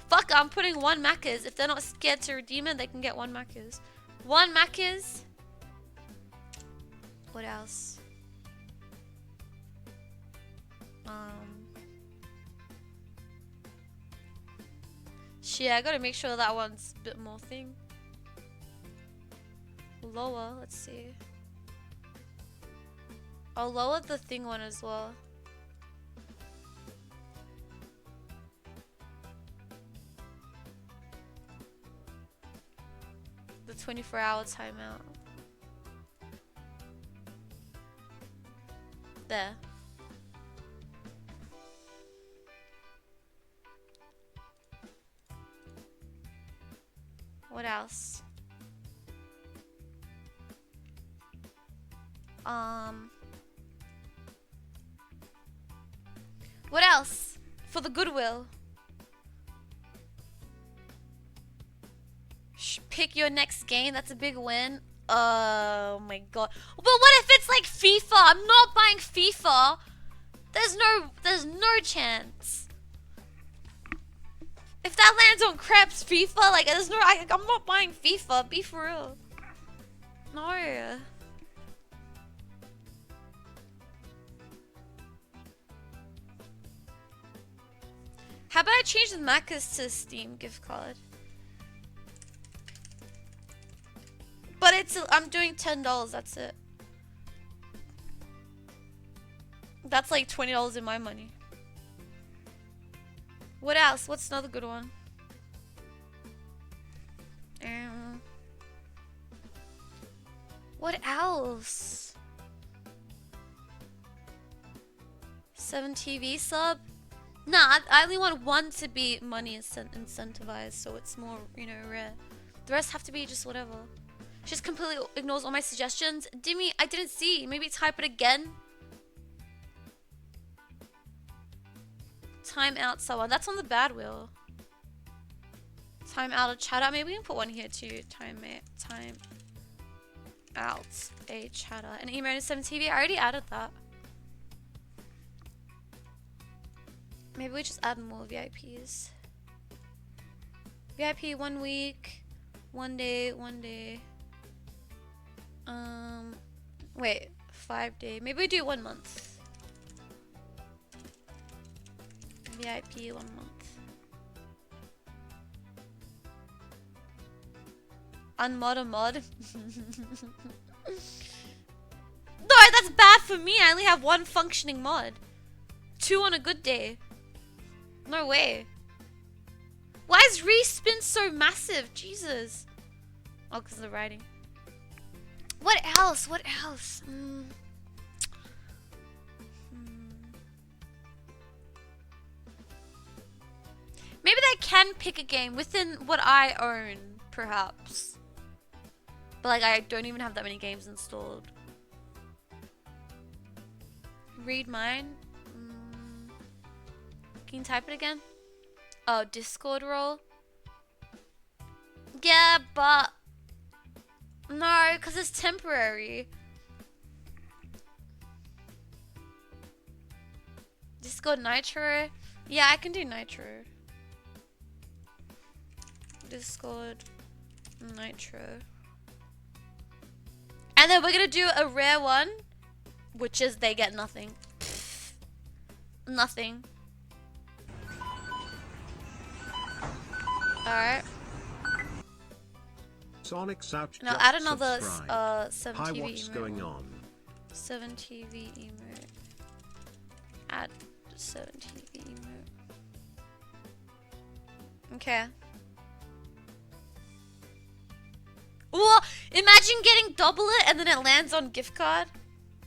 Speaker 1: Fuck, I'm putting 1 Macca's. If they're not scared to redeem it, they can get 1 Macca's. 1 Macca's. What else? Shit, I gotta make sure that one's a bit more thing. Lower, let's see. I'll lower the thing one as well. The 24 hour timeout. There. What else? What else? For the goodwill. Pick your next game. That's a big win. Oh my god. But what if it's like FIFA? I'm not buying FIFA. There's no chance. If that lands on Krebs FIFA, like there's no, I'm not buying FIFA. Be for real. No. How about I change the Macca's to Steam gift card? But I'm doing $10. That's it. That's like $20 in my money. What else? What's another good one? What else? 7 TV sub? Nah, I only want one to be money incentivized, so it's more, you know, rare. The rest have to be just whatever. She just completely ignores all my suggestions. Dimmy, I didn't see. Maybe type it again. Time out someone. That's on the bad wheel. Time out a chatter. Maybe we can put one here too. Time out a chatter. An email to 7 TV. I already added that. Maybe we just add more VIPs. VIP 1 week, 1 day, 1 day. Wait, 5 day. Maybe we do 1 month. VIP 1 month. Unmod a mod. No, that's bad for me. I only have 1 functioning mod. 2 on a good day. No way. Why is respin so massive? Jesus. Oh, because of the writing. What else? What else? Maybe they can pick a game within what I own, perhaps. But like, I don't even have that many games installed. Read mine. Can you type it again? Oh, Discord role. Yeah, but no, because it's temporary. Discord Nitro. Yeah, I can do Nitro. Discord Nitro. And then we're gonna do a rare one, which is they get nothing. Pfft. Nothing. Alright.
Speaker 2: Sonic's out.
Speaker 1: Now add another 7
Speaker 2: Hi,
Speaker 1: TV
Speaker 2: what's
Speaker 1: emote.
Speaker 2: going on?
Speaker 1: 7 TV emote. Add 7 TV emote. Okay. Ooh, imagine getting double it and then it lands on gift card.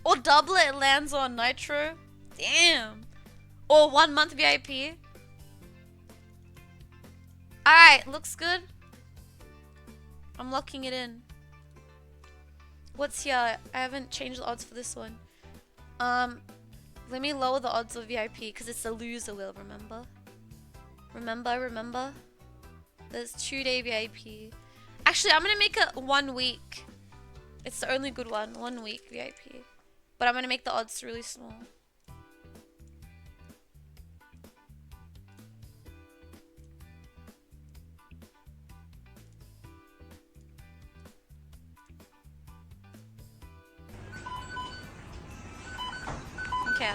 Speaker 1: Or double it lands on Nitro. Damn. Or 1 month VIP. Alright, looks good. I'm locking it in. What's here? I haven't changed the odds for this one. Let me lower the odds of VIP because it's a loser wheel, remember? Remember? There's 2-day VIP. Actually, I'm gonna make it 1 week. It's the only good one. 1 week VIP. But I'm gonna make the odds really small. Okay.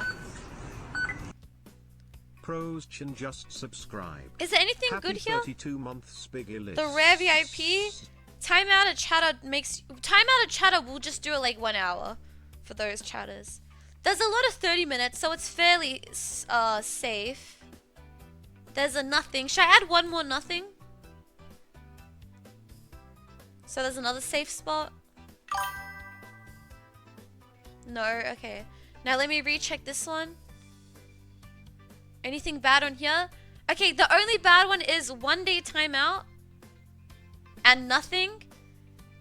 Speaker 2: Pros Chin just subscribed.
Speaker 1: Is there anything
Speaker 2: Happy
Speaker 1: good here?
Speaker 2: 32 months big elis.
Speaker 1: The rare VIP. Timeout a chatter makes. Timeout a chatter will just do it like 1 hour for those chatters. There's a lot of 30 minutes, so it's fairly safe. There's a nothing. Should I add 1 more nothing? So there's another safe spot. No, okay. Now let me recheck this one. Anything bad on here? Okay, the only bad one is 1 day timeout and nothing.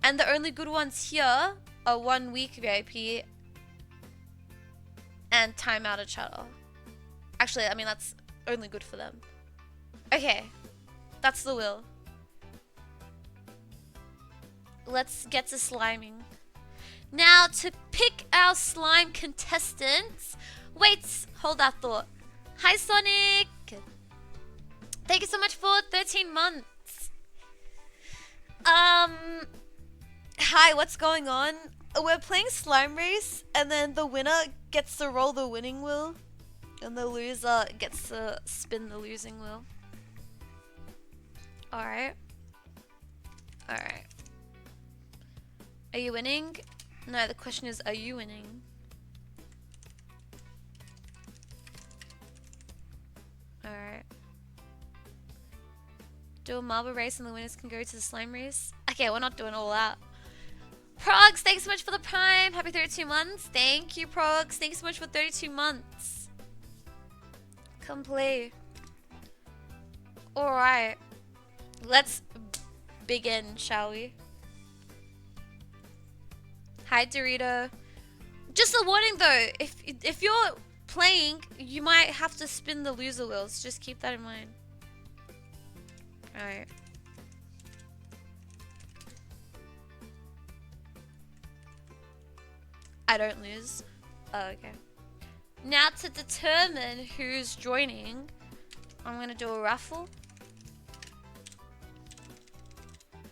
Speaker 1: And the only good ones here are 1 week VIP and timeout a chatter. Actually, I mean, that's only good for them. Okay, that's the will. Let's get to sliming. Now, to pick our slime contestants. Wait, hold that thought. Hi, Sonic. Thank you so much for 13 months. Hi, what's going on? We're playing Slime Race, and then the winner gets to roll the winning wheel, and the loser gets to spin the losing wheel. Alright. Alright. Are you winning? No, the question is, are you winning? Alright. Do a marble race and the winners can go to the slime race. Okay, we're not doing all that. Progs, thanks so much for the prime. Happy 32 months. Thank you, Progs. Thanks so much for 32 months. Come play. Alright. Let's begin, shall we? Hi, Dorito. Just a warning though, if you're playing, you might have to spin the loser wheels. Just keep that in mind. Alright. I don't lose. Oh, okay. Now to determine who's joining, I'm gonna do a raffle.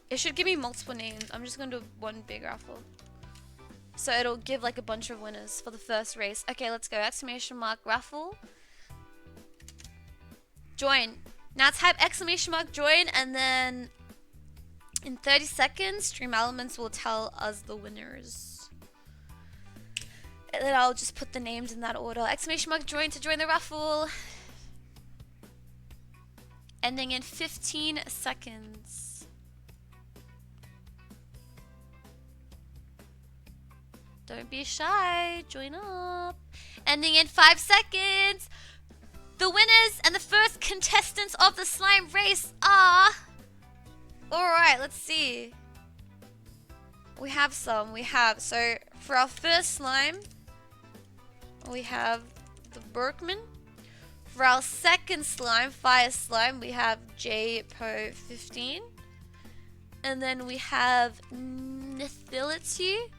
Speaker 1: It should give me multiple names. I'm just gonna do one big raffle. So it'll give like a bunch of winners for the first race. Okay, let's go. Exclamation mark raffle. Join. Now type exclamation mark join, and then in 30 seconds, Stream Elements will tell us the winners. And then I'll just put the names in that order. Exclamation mark join to join the raffle. Ending in 15 seconds. Don't be shy. Join up. Ending in 5 seconds. The winners and the first contestants of the slime race are... Alright, let's see. We have some. So, for our first slime, we have the Berkman. For our second slime, Fire Slime, we have JPO15. And then we have Nithility.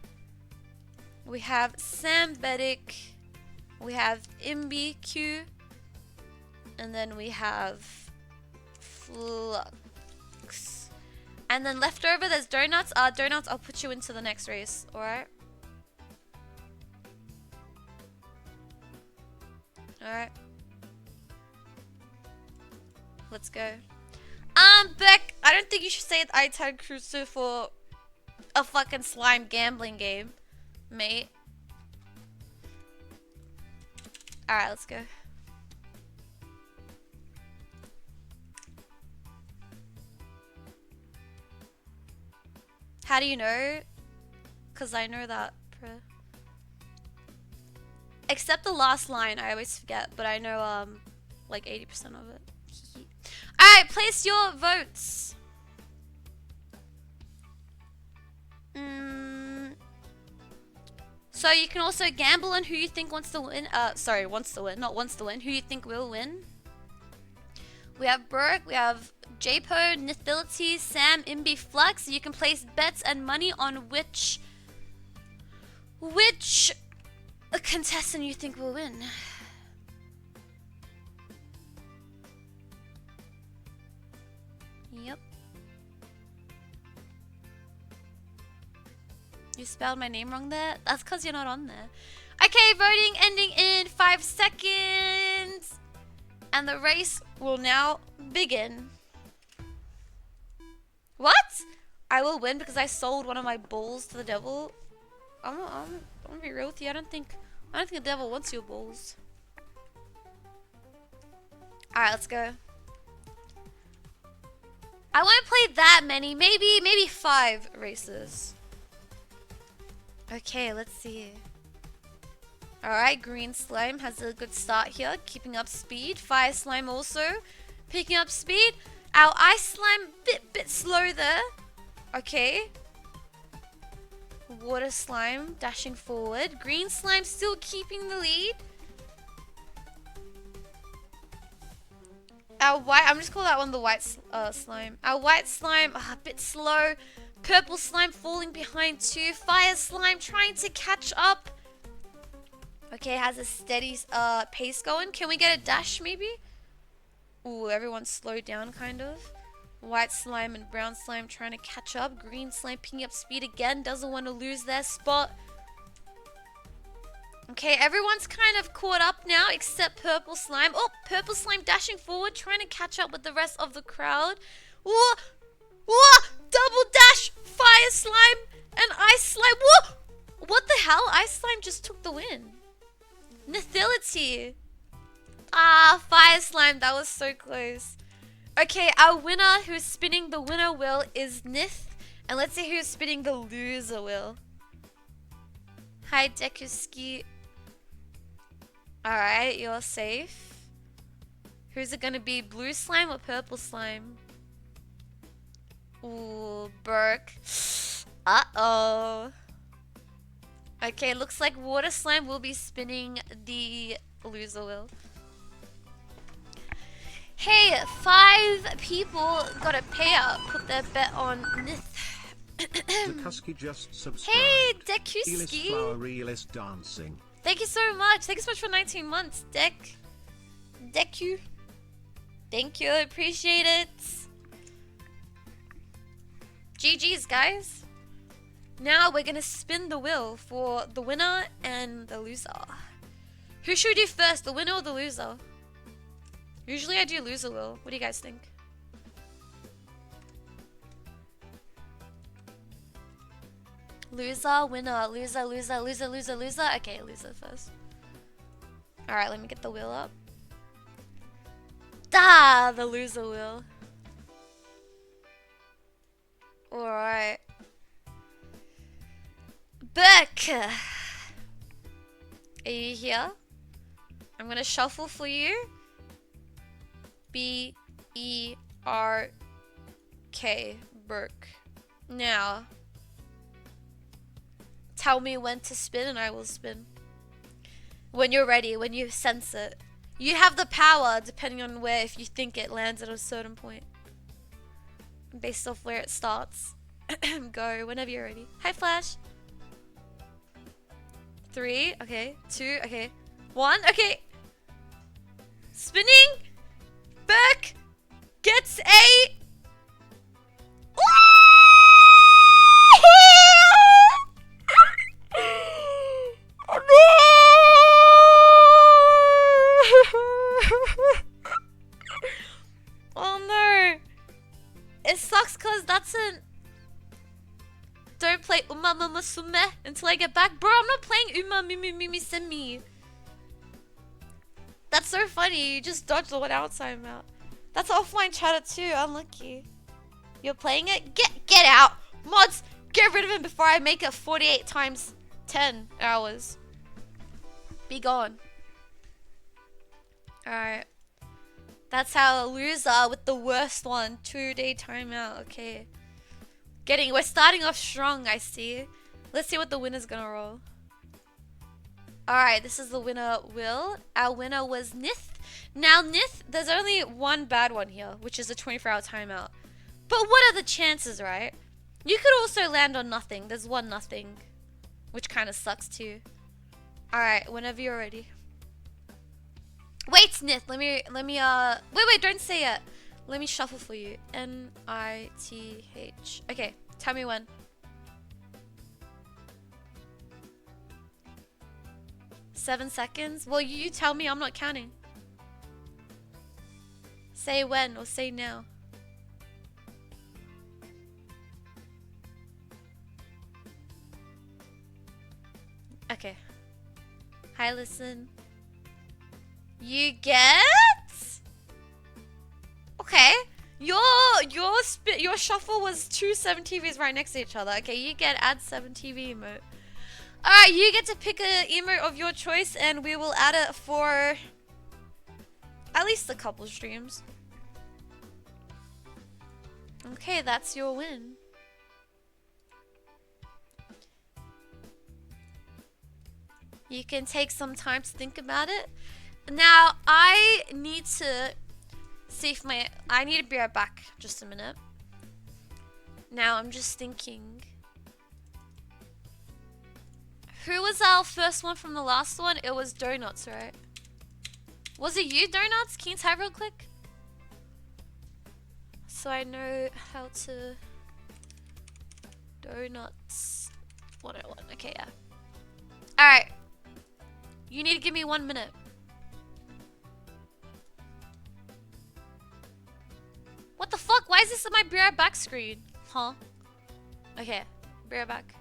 Speaker 1: We have Sambetic. We have MBQ. And then we have Flux. And then left over, there's Donuts. Donuts, I'll put you into the next race, alright? Alright. Let's go. Beck, I don't think you should say iTag Cruiser for a fucking slime gambling game, mate. Alright, let's go. How do you know? Because I know that. Except the last line, I always forget, but I know like 80% of it. Alright, place your votes. So you can also gamble on who you think wants to win. Sorry, wants to win, not wants to win. Who you think will win. We have Burke, we have JPO, Nithility, Sam, Imbi, Flux. You can place bets and money on which contestant you think will win. Yep. You spelled my name wrong there? That's because you're not on there. Okay, voting ending in 5 seconds. And the race will now begin. What? I will win because I sold one of my balls to the devil. I'm gonna be real with you. I don't think the devil wants your balls. Alright, let's go. I won't play that many. Maybe 5 races. Okay, let's see. Alright, Green Slime has a good start here, keeping up speed. Fire Slime also picking up speed. Our Ice Slime bit slow there. Okay. Water Slime dashing forward. Green Slime still keeping the lead. Our white, I'm just calling that one the white slime. Our white slime, a bit slow. Purple slime falling behind too. Fire slime trying to catch up. Okay, has a steady pace going. Can we get a dash maybe? Ooh, everyone slowed down kind of. White slime and brown slime trying to catch up. Green slime picking up speed again. Doesn't want to lose their spot. Okay, everyone's kind of caught up now except purple slime. Oh, purple slime dashing forward, trying to catch up with the rest of the crowd. Whoa! Whoa! Double dash! Fire slime and ice slime. Whoa! What the hell? Ice slime just took the win. Nithility. Ah, fire slime. That was so close. Okay, our winner who's spinning the winner wheel is Nith. And let's see who's spinning the loser wheel. Hi, Dekuski. Alright, you're safe. Who's it gonna be? Blue slime or purple slime? Ooh, Burke. Uh-oh. Okay, looks like water slime will be spinning the loser wheel. Hey, 5 people got a payout. Put their bet on Nith.
Speaker 2: Dekuski just subscribed.
Speaker 1: Hey,
Speaker 2: Elis
Speaker 1: Dekuski.
Speaker 2: flower, Elis dancing.
Speaker 1: Thank you so much. Thank you so much for 19 months, Deku. Thank you. Appreciate it. GG's, guys. Now we're gonna spin the wheel for the winner and the loser. Who should we do first, the winner or the loser? Usually I do loser wheel. What do you guys think? Loser, winner, loser, loser, loser, loser, loser. Okay, loser first. Alright, let me get the wheel up. Ah, the loser wheel. Alright. Burke! Are you here? I'm gonna shuffle for you. B-E-R-K. Burke. Now, tell me when to spin and I will spin. When you're ready, when you sense it. You have the power depending on where, if you think it lands at a certain point. Based off where it starts. Go whenever you're ready. Hi, Flash. 3, okay. 2, okay. 1, okay. Spinning. Burke gets a... Oh no! Oh no! It sucks cause that's an... Don't play Uma Mama Sume until I get back. Bro, I'm not playing Uma Mimi Mimi Semi. That's so funny. You just dodged the one outside out. That's offline chatter too. Unlucky. You're playing it? Get out! Mods, get rid of him before I make it 48 times 10 hours. Be gone. Alright. That's how a loser with the worst one. 2-day timeout. Okay. We're starting off strong, I see. Let's see what the winner's gonna roll. Alright, this is the winner, Will. Our winner was Nith. Now, Nith, there's only one bad one here, which is a 24-hour timeout. But what are the chances, right? You could also land on nothing. There's one nothing, which kind of sucks too. Alright, whenever you're ready. Wait, Nith, let me, wait, don't say it. Let me shuffle for you. N-I-T-H. Okay, tell me when. Seven seconds? Well, you tell me, I'm not counting. Say when or say now. Okay. Hi, listen. You get... Okay. Your shuffle was 2 7 TVs right next to each other. Okay, you get add 7 TV emote. Alright, you get to pick an emote of your choice and we will add it for at least a couple streams. Okay, that's your win. You can take some time to think about it. Now, I need to see if I need to be right back. Just a minute. Now, I'm just thinking. Who was our first one from the last one? It was Donuts, right? Was it you, Donuts? Can you type real quick? so I know how to donuts 101. Okay, yeah. Alright. You need to give me 1 minute. What the fuck? Why is this on my Be Right Back screen? Huh? Okay. Be right back.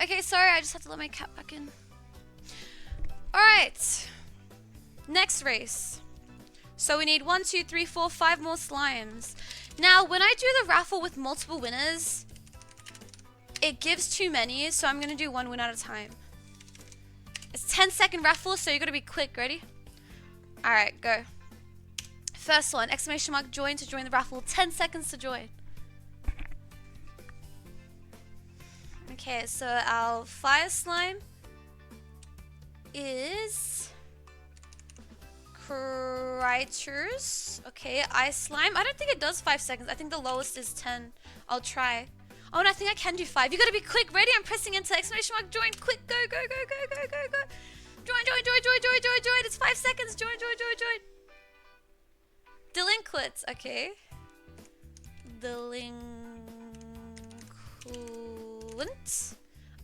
Speaker 1: Okay, sorry, I just had to let my cat back in. Alright. Next race. So we need 1, 2, 3, 4, 5 more slimes. Now, when I do the raffle with multiple winners, it gives too many, so I'm gonna do 1 win at a time. It's 10-second raffle, so you gotta be quick. Ready? Alright, go. First one, exclamation mark join to join the raffle. 10 seconds to join. Okay, so our fire slime is Criters. Okay, ice slime. I don't think it does 5 seconds. I think the lowest is 10. I'll try. Oh, and I think I can do 5. You gotta be quick. Ready? I'm pressing enter. Exclamation mark join. Quick. Go, go, go, go, go, go, go. Join, join, join, join, join, join, join. It's 5 seconds. Join, join, join, join. Delinquents. Okay. Delinquent.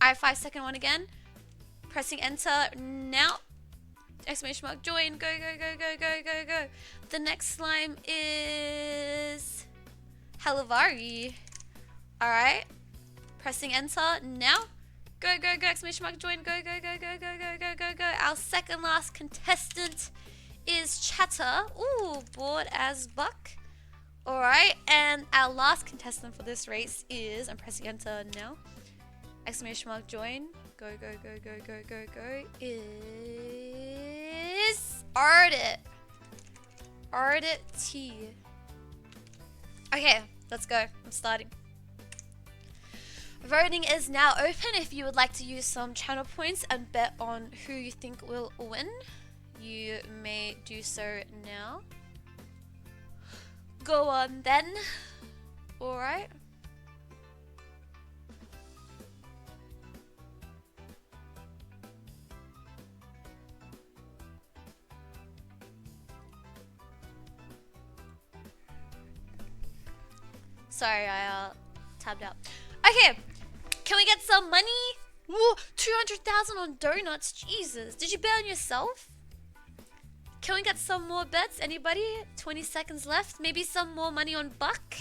Speaker 1: Alright, 5-second one again. Pressing enter now. Exclamation mark join. Go, go, go, go, go, go, go. The next slime is Halavari. Alright. Pressing enter now. Go, go, go. Exclamation mark join. Go, go, go, go, go, go, go, go, go. Our second last contestant is Chatter. Ooh, bored as buck. Alright, and our last contestant for this race is, I'm pressing enter now. Exclamation mark join. Go, go, go, go, go, go, go. Is Ardit. Ardit T. Okay, let's go. I'm starting. Voting is now open. If you would like to use some channel points and bet on who you think will win, you may do so now. Go on then. Alright. Sorry, I tabbed out. Okay, can we get some money? Whoa, 200,000 on donuts. Jesus, did you bet on yourself? Can we get some more bets? Anybody? 20 seconds left. Maybe some more money on Buck.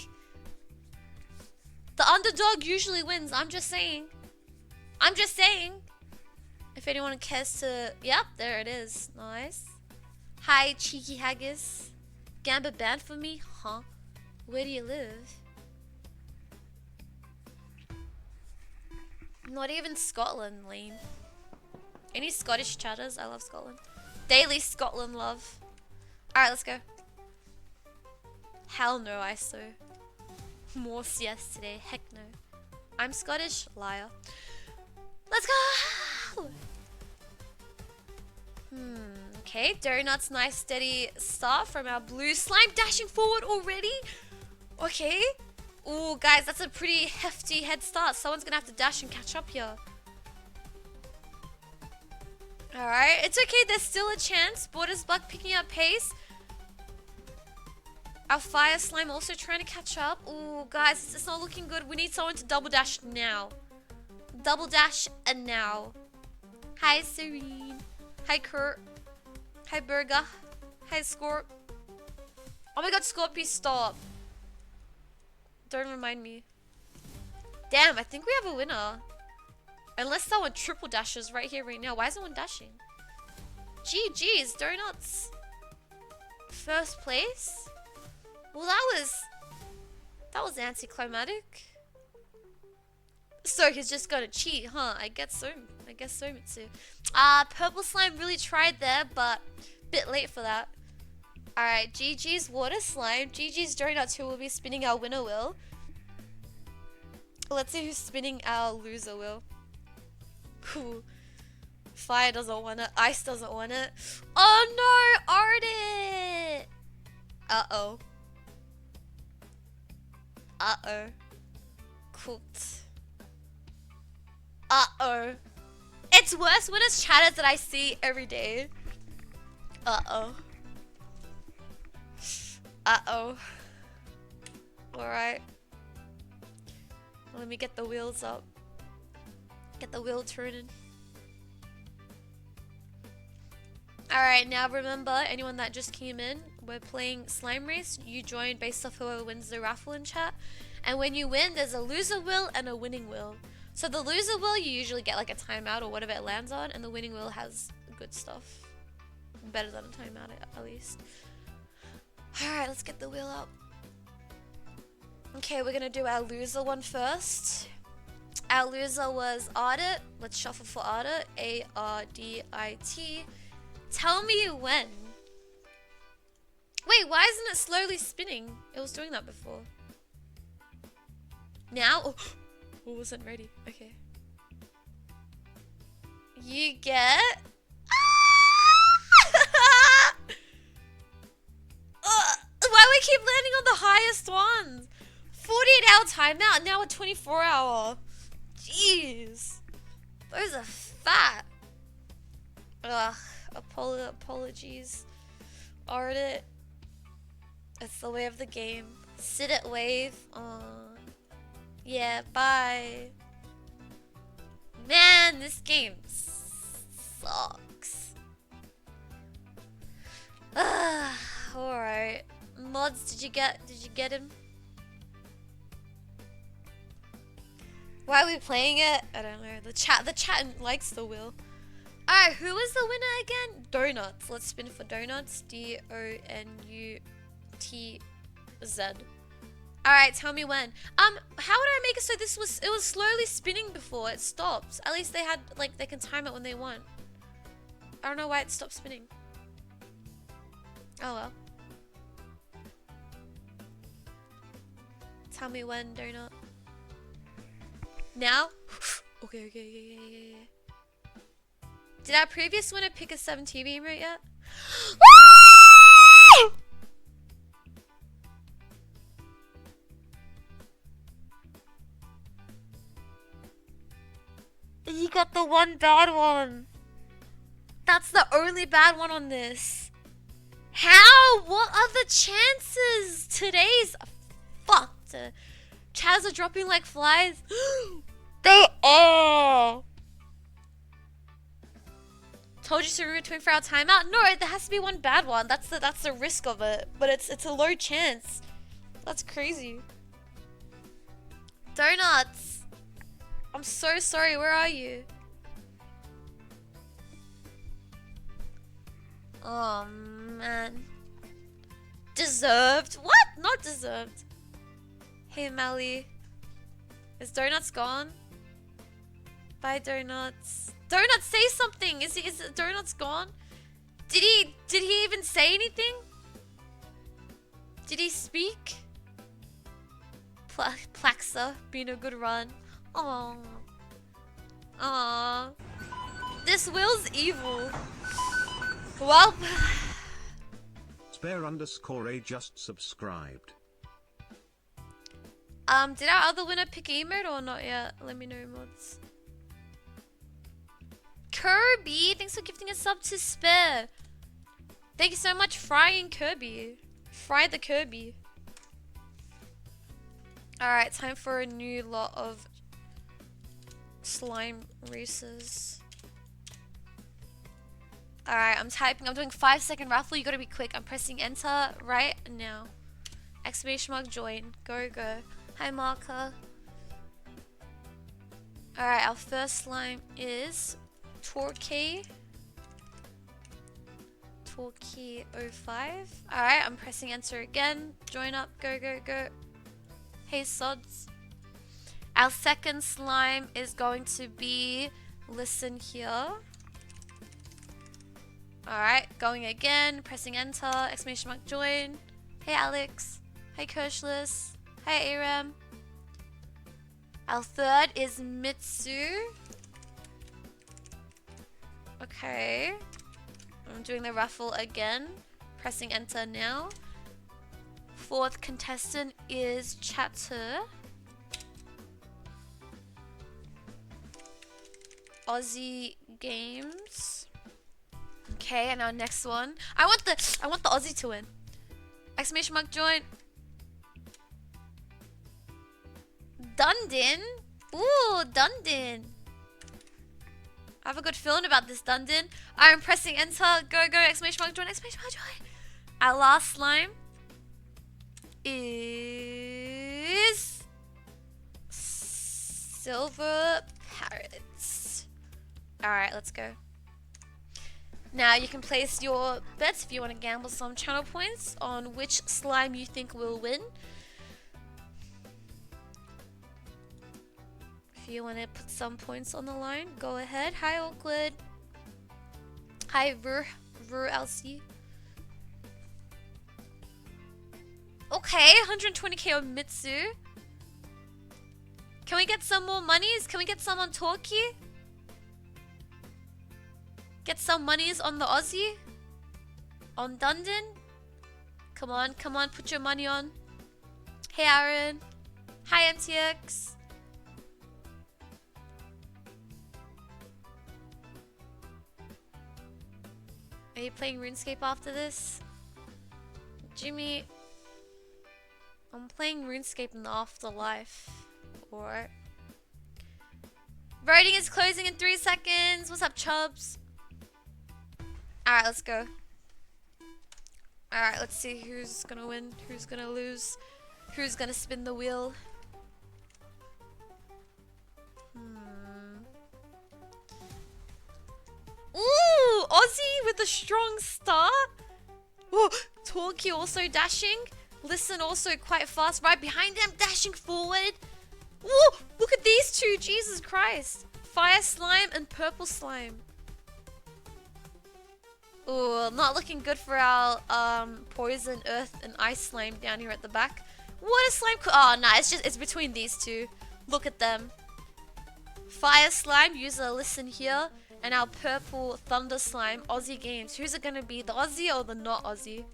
Speaker 1: The underdog usually wins. I'm just saying. I'm just saying. If anyone cares to... Yep, there it is. Nice. Hi, Cheeky Haggis. Gambit banned for me? Huh? Where do you live? Not even Scotland, lame. Any Scottish chatters? I love Scotland. Daily Scotland love. Alright, let's go. Hell no, ISO. More CS today. Heck no. I'm Scottish. Liar. Let's go! Okay, Donut's nice steady start from our blue slime. Dashing forward already? Okay. Ooh, guys, that's a pretty hefty head start. Someone's gonna have to dash and catch up here. Alright, it's okay. There's still a chance. Borders Buck picking up pace. Our fire slime also trying to catch up. Ooh, guys, it's not looking good. We need someone to double dash now. Double dash and now. Hi, Serene. Hi, Kurt. Hi, Burger. Hi, Scorp. Oh my god, Scorpy, stop. Don't remind me. Damn, I think we have a winner. Unless someone triple dashes right here, right now. Why is no one dashing? GG's, Donuts. First place? Well, that was anticlimactic. So he's just gonna cheat, huh? I guess so, Mitsu. Purple slime really tried there, but bit late for that. Alright, GG's water slime. GG's Donuts, who will be spinning our winner wheel. Let's see who's spinning our loser wheel. Ooh. Fire doesn't want it. Ice doesn't want it. Oh no, Ardit! Uh-oh. Uh-oh. Cooked. Uh-oh. It's worse when it's chatters that I see every day. Uh-oh. Uh-oh. Alright. Let me get the wheels up. Get the wheel turning. Alright, now remember, anyone that just came in, we're playing Slime Race. You join based off whoever wins the raffle in chat. And when you win, there's a loser wheel and a winning wheel. So the loser wheel, you usually get like a timeout or whatever it lands on. And the winning wheel has good stuff. Better than a timeout, at least. Alright, let's get the wheel up. Okay, we're gonna do our loser one first. Our loser was Ardit. Let's shuffle for Ardit. A-R-D-I-T. Tell me when. Wait, why isn't it slowly spinning? It was doing that before. Now? Oh, oh, wasn't ready. Okay. You get... Why we keep landing on the highest ones? 48-hour timeout, now a 24-hour. Jeez. Those are fat. Ugh. Apologies. Ardit. It's the way of the game. Sit at wave. Yeah, bye. Man, this game sucks. Alright. Mods, did you get him? Why are we playing it? I don't know. The chat likes the wheel. Alright, who was the winner again? Donuts. Let's spin for Donuts. D-O-N-U-T-Z. Alright, tell me when. How would I make it so it was slowly spinning before it stopped? At least they had, like, they can time it when they want. I don't know why it stopped spinning. Oh well. Tell me when, Donut. Now? Okay. Did our previous winner pick a 7 TV emote yet? You got the one bad one. That's the only bad one on this. How? What are the chances? Today's fucked. Chaz are dropping like flies. They are. Told you to remove 24-hour timeout. No, there has to be one bad one. That's the risk of it. But it's a low chance. That's crazy. Donuts. I'm so sorry. Where are you? Oh man. Deserved? What? Not deserved. Hey Melly. Is Donuts gone? Bye Donuts. Donuts, say something. Is Donuts gone? Did he even say anything? Did he speak? Plaxa being a good run. Aww. Aww. This Will's evil. Well.
Speaker 2: Spare_A just subscribed.
Speaker 1: Did our other winner pick emote or not yet? Let me know, mods. Kirby, thanks for gifting a sub to Spare. Thank you so much, Frying Kirby. Fry the Kirby. Alright, time for a new lot of slime races. Alright, I'm typing. I'm doing 5-second raffle. You gotta be quick. I'm pressing enter right now. Exclamation mark join. Go, go. Hi, Marker. Alright, our first slime is Torquay 05. Alright, I'm pressing enter again. Join up. Go, go, go. Hey, sods. Our second slime is going to be Listen Here. Alright, going again. Pressing enter. Exclamation mark join. Hey, Alex. Hey, Kirshless. Hey, Aram. Our third is Mitsu. Okay. I'm doing the raffle again. Pressing enter now. Fourth contestant is Chatter. Aussie Games. Okay, and our next one. I want the Aussie to win. Exclamation mark join. Dundin. Ooh, Dundin. I have a good feeling about this, Dundin. I'm pressing enter. Go, go. Exclamation mark join. Exclamation mark join. Our last slime is Silver Parrots. Alright, let's go. Now you can place your bets if you want to gamble some channel points on which slime you think will win. If you want to put some points on the line, go ahead. Hi, Awkward. Hi, Rur LC. Okay, 120k on Mitsu. Can we get some more monies? Can we get some on Torquay? Get some monies on the Aussie? On Dundon? Come on, come on, put your money on. Hey, Aaron. Hi, MTX. Are you playing RuneScape after this? Jimmy. I'm playing RuneScape in the afterlife. Or voting is closing in 3 seconds. What's up, Chubbs? Alright, let's go. Alright, let's see who's gonna win, who's gonna lose, who's gonna spin the wheel. Ooh, Aussie with a strong start. Oh, Torquay also dashing. Listen also quite fast. Right behind them, dashing forward. Ooh, look at these two. Jesus Christ. Fire slime and purple slime. Ooh, not looking good for our poison, earth, and ice slime down here at the back. What a slime! Oh, nah, it's between these two. Look at them. Fire slime, user listen here, and our purple thunder slime, Aussie Games. Who's it gonna be, the Aussie or the not Aussie?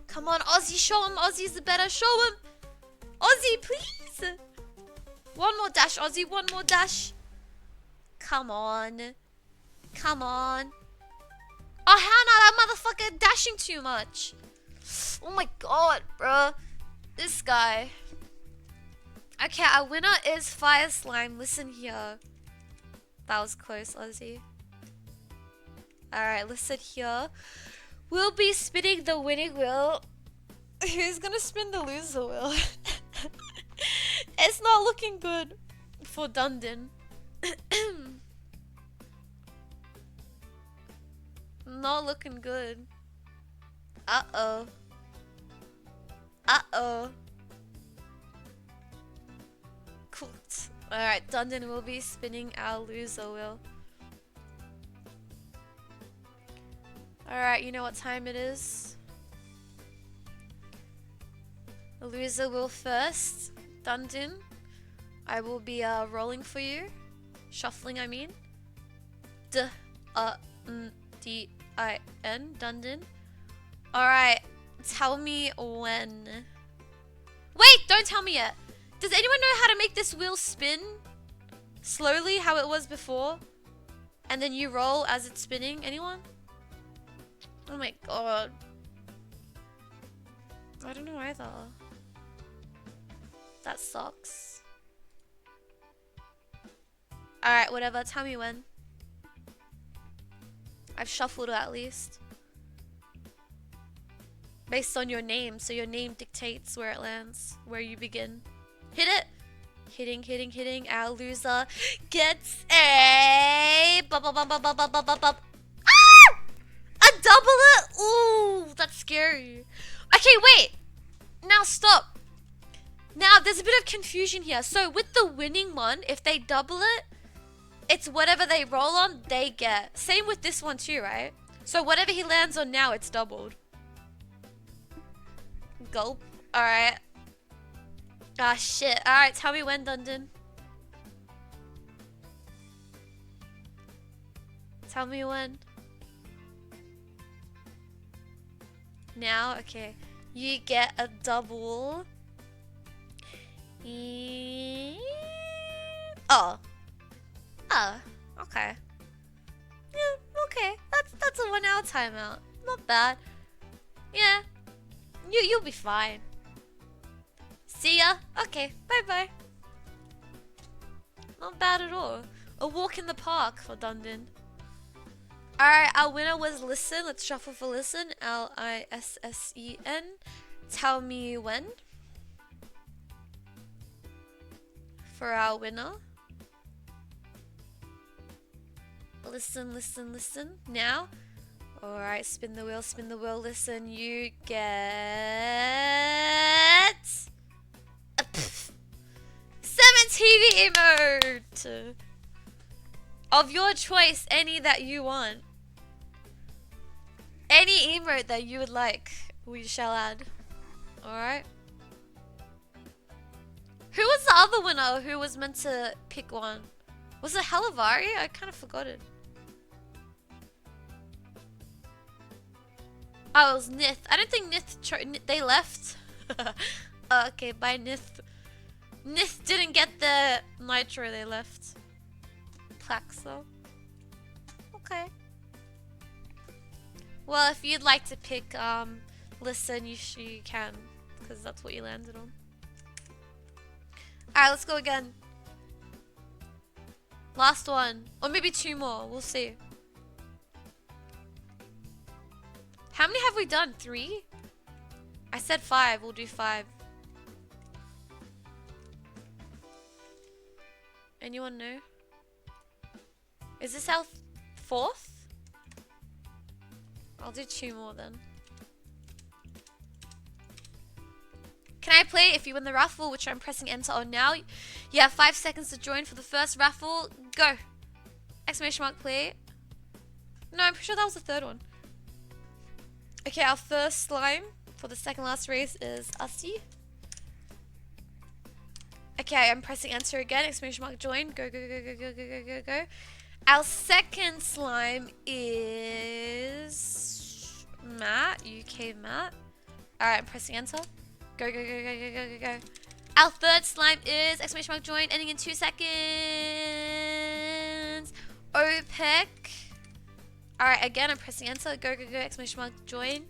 Speaker 1: Come on, Aussie, show him. Aussie's the better. Show him. Aussie, please. One more dash, Aussie. One more dash. Come on. Come on. Oh, hell no, that motherfucker dashing too much. Oh my god, bruh. This guy. Okay, our winner is Fire Slime. Listen here. That was close, Ozzy. Alright, listen here. We'll be spinning the winning wheel. Who's gonna spin the loser wheel? It's not looking good for Dundon. Not looking good. Uh-oh. Uh-oh. Cooked. Alright, Dundon will be spinning our loser wheel. Alright, you know what time it is? The loser will first. Dundon. I will be rolling for you. Shuffling, I mean. D-D-I-N. Dundon. Alright, tell me when. Wait, don't tell me yet. Does anyone know how to make this wheel spin slowly, how it was before? And then you roll as it's spinning? Anyone? Oh my god. I don't know either. That sucks. Alright, whatever. Tell me when. I've shuffled it at least. Based on your name, so your name dictates where it lands, where you begin. Hit it! Hitting, hitting, hitting. Our loser gets a... Ah! A double it? Ooh, that's scary. Okay, wait. Now stop. Now, there's a bit of confusion here. So, with the winning one, if they double it, it's whatever they roll on, they get. Same with this one too, right? So, whatever he lands on now, it's doubled. Gulp. Alright. Ah, shit. Alright, tell me when, Dundon. Tell me when. Now? Okay. You get a double. Oh. Oh. Okay. Yeah, okay. That's a 1 hour timeout. Not bad. Yeah. You'll be fine. See ya. Okay. Bye-bye. Not bad at all. A walk in the park for Dundon. Alright, our winner was Listen. Let's shuffle for Listen. L-I-S-S-E-N. Tell me when. For our winner. Listen, listen, listen. Now. Alright, spin the wheel, spin the wheel. Listen, you get... 7 TV emote! Of your choice, any that you want. Any emote that you would like, we shall add. Alright? Who was the other winner who was meant to pick one? Was it Halavari? I kind of forgot it. Oh, it was Nith. I don't think Nith they left. Okay, bye Nith. Nith didn't get the nitro, they left. Plaxo. Okay. Well, if you'd like to pick Listen, you can. Because that's what you landed on. Alright, let's go again. Last one. Or maybe 2 more. We'll see. How many have we done? 3? I said 5. We'll do 5. Anyone know? Is this our 4th? I'll do 2 more then. Can I play if you win the raffle, which I'm pressing enter on now? You have 5 seconds to join for the first raffle. Go! Exclamation mark play. No, I'm pretty sure that was the 3rd one. Okay, our first slime for the second last race is Usty. Okay, I'm pressing enter again. Exclamation mark join. Go, go, go, go, go, go, go, go, go. Our second slime is Matt. UK Matt. Alright, I'm pressing enter. Go, go, go, go, go, go, go, go. Our third slime is exclamation mark join, ending in 2 seconds. OPEC. Alright, again, I'm pressing enter. Go, go, go, exclamation mark join.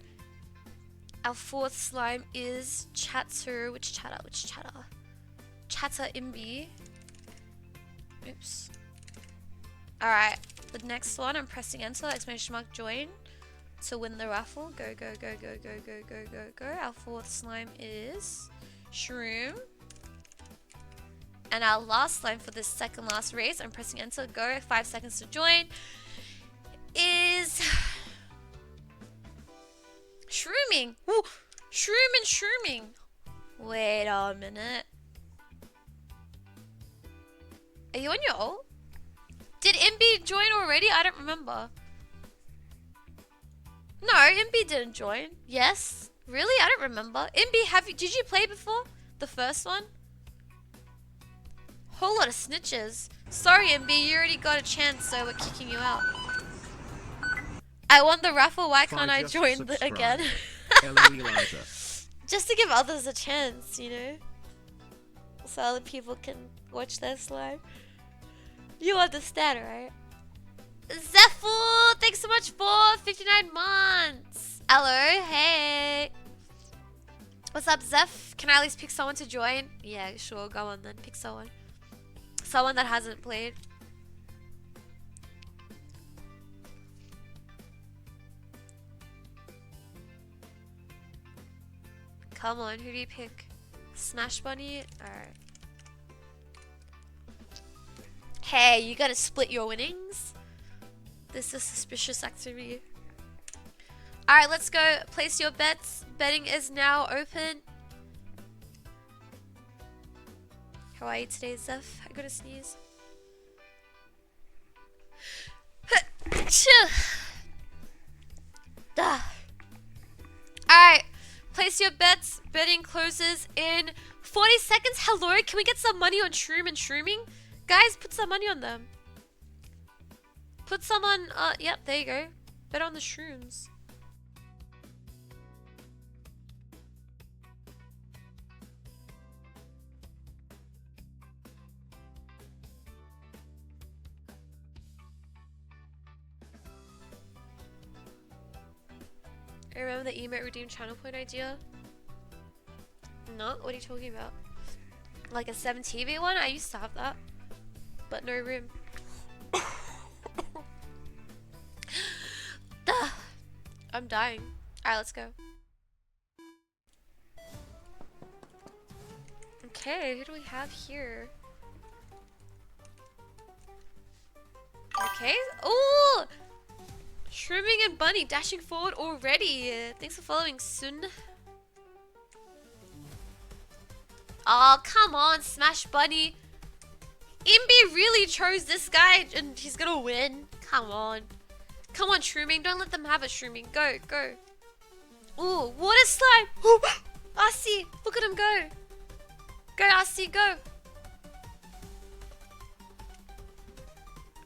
Speaker 1: Our fourth slime is Chatter. Which chatter? Which chatter? Chatter Imbi. Oops. Alright, the next one, I'm pressing enter, exclamation mark join to win the raffle. Go, go, go, go, go, go, go, go, go. Our fourth slime is Shroom. And our last slime for this second last race, I'm pressing enter, go, 5 seconds to join, is Shrooming. Ooh, Shrooming. Wait a minute. Are you on your ult? Did Imbi join already? I don't remember. No, Imbi didn't join. Yes? Really? I don't remember. Imbi, did you play before? The first one? Whole lot of snitches. Sorry, Imbi, you already got a chance, so we're kicking you out. I won the raffle, why can't I join again? Just to give others a chance, you know? So other people can watch their slime. You understand, right? Zephyr, thanks so much for 59 months. Hello, hey. What's up, Zeph? Can I at least pick someone to join? Yeah, sure, go on then. Pick someone. Someone that hasn't played. Come on, who do you pick? Smash Bunny? Alright. Hey, you gotta split your winnings? This is suspicious activity. Alright, let's go. Place your bets. Betting is now open. How are you today, Zeph? I gotta sneeze. Alright, place your bets. Betting closes in 40 seconds. Hello, can we get some money on Shroom and Shrooming? Guys, put some money on them. Put some on, yep, there you go. Bet on the Shrooms. I remember the emote redeem channel point idea. No, what are you talking about? Like a 7TV one? I used to have that. But no room. I'm dying. Alright, let's go. Okay, who do we have here? Okay. Oh! Shrooming and Bunny dashing forward already. Thanks for following, Sun. Oh, come on, Smash Bunny. Imbi really chose this guy and he's gonna win. Come on. Come on, Shrooming. Don't let them have it, Shrooming. Go, go. Ooh, water slime. Ooh, RC, look at him go. Go, RC, go.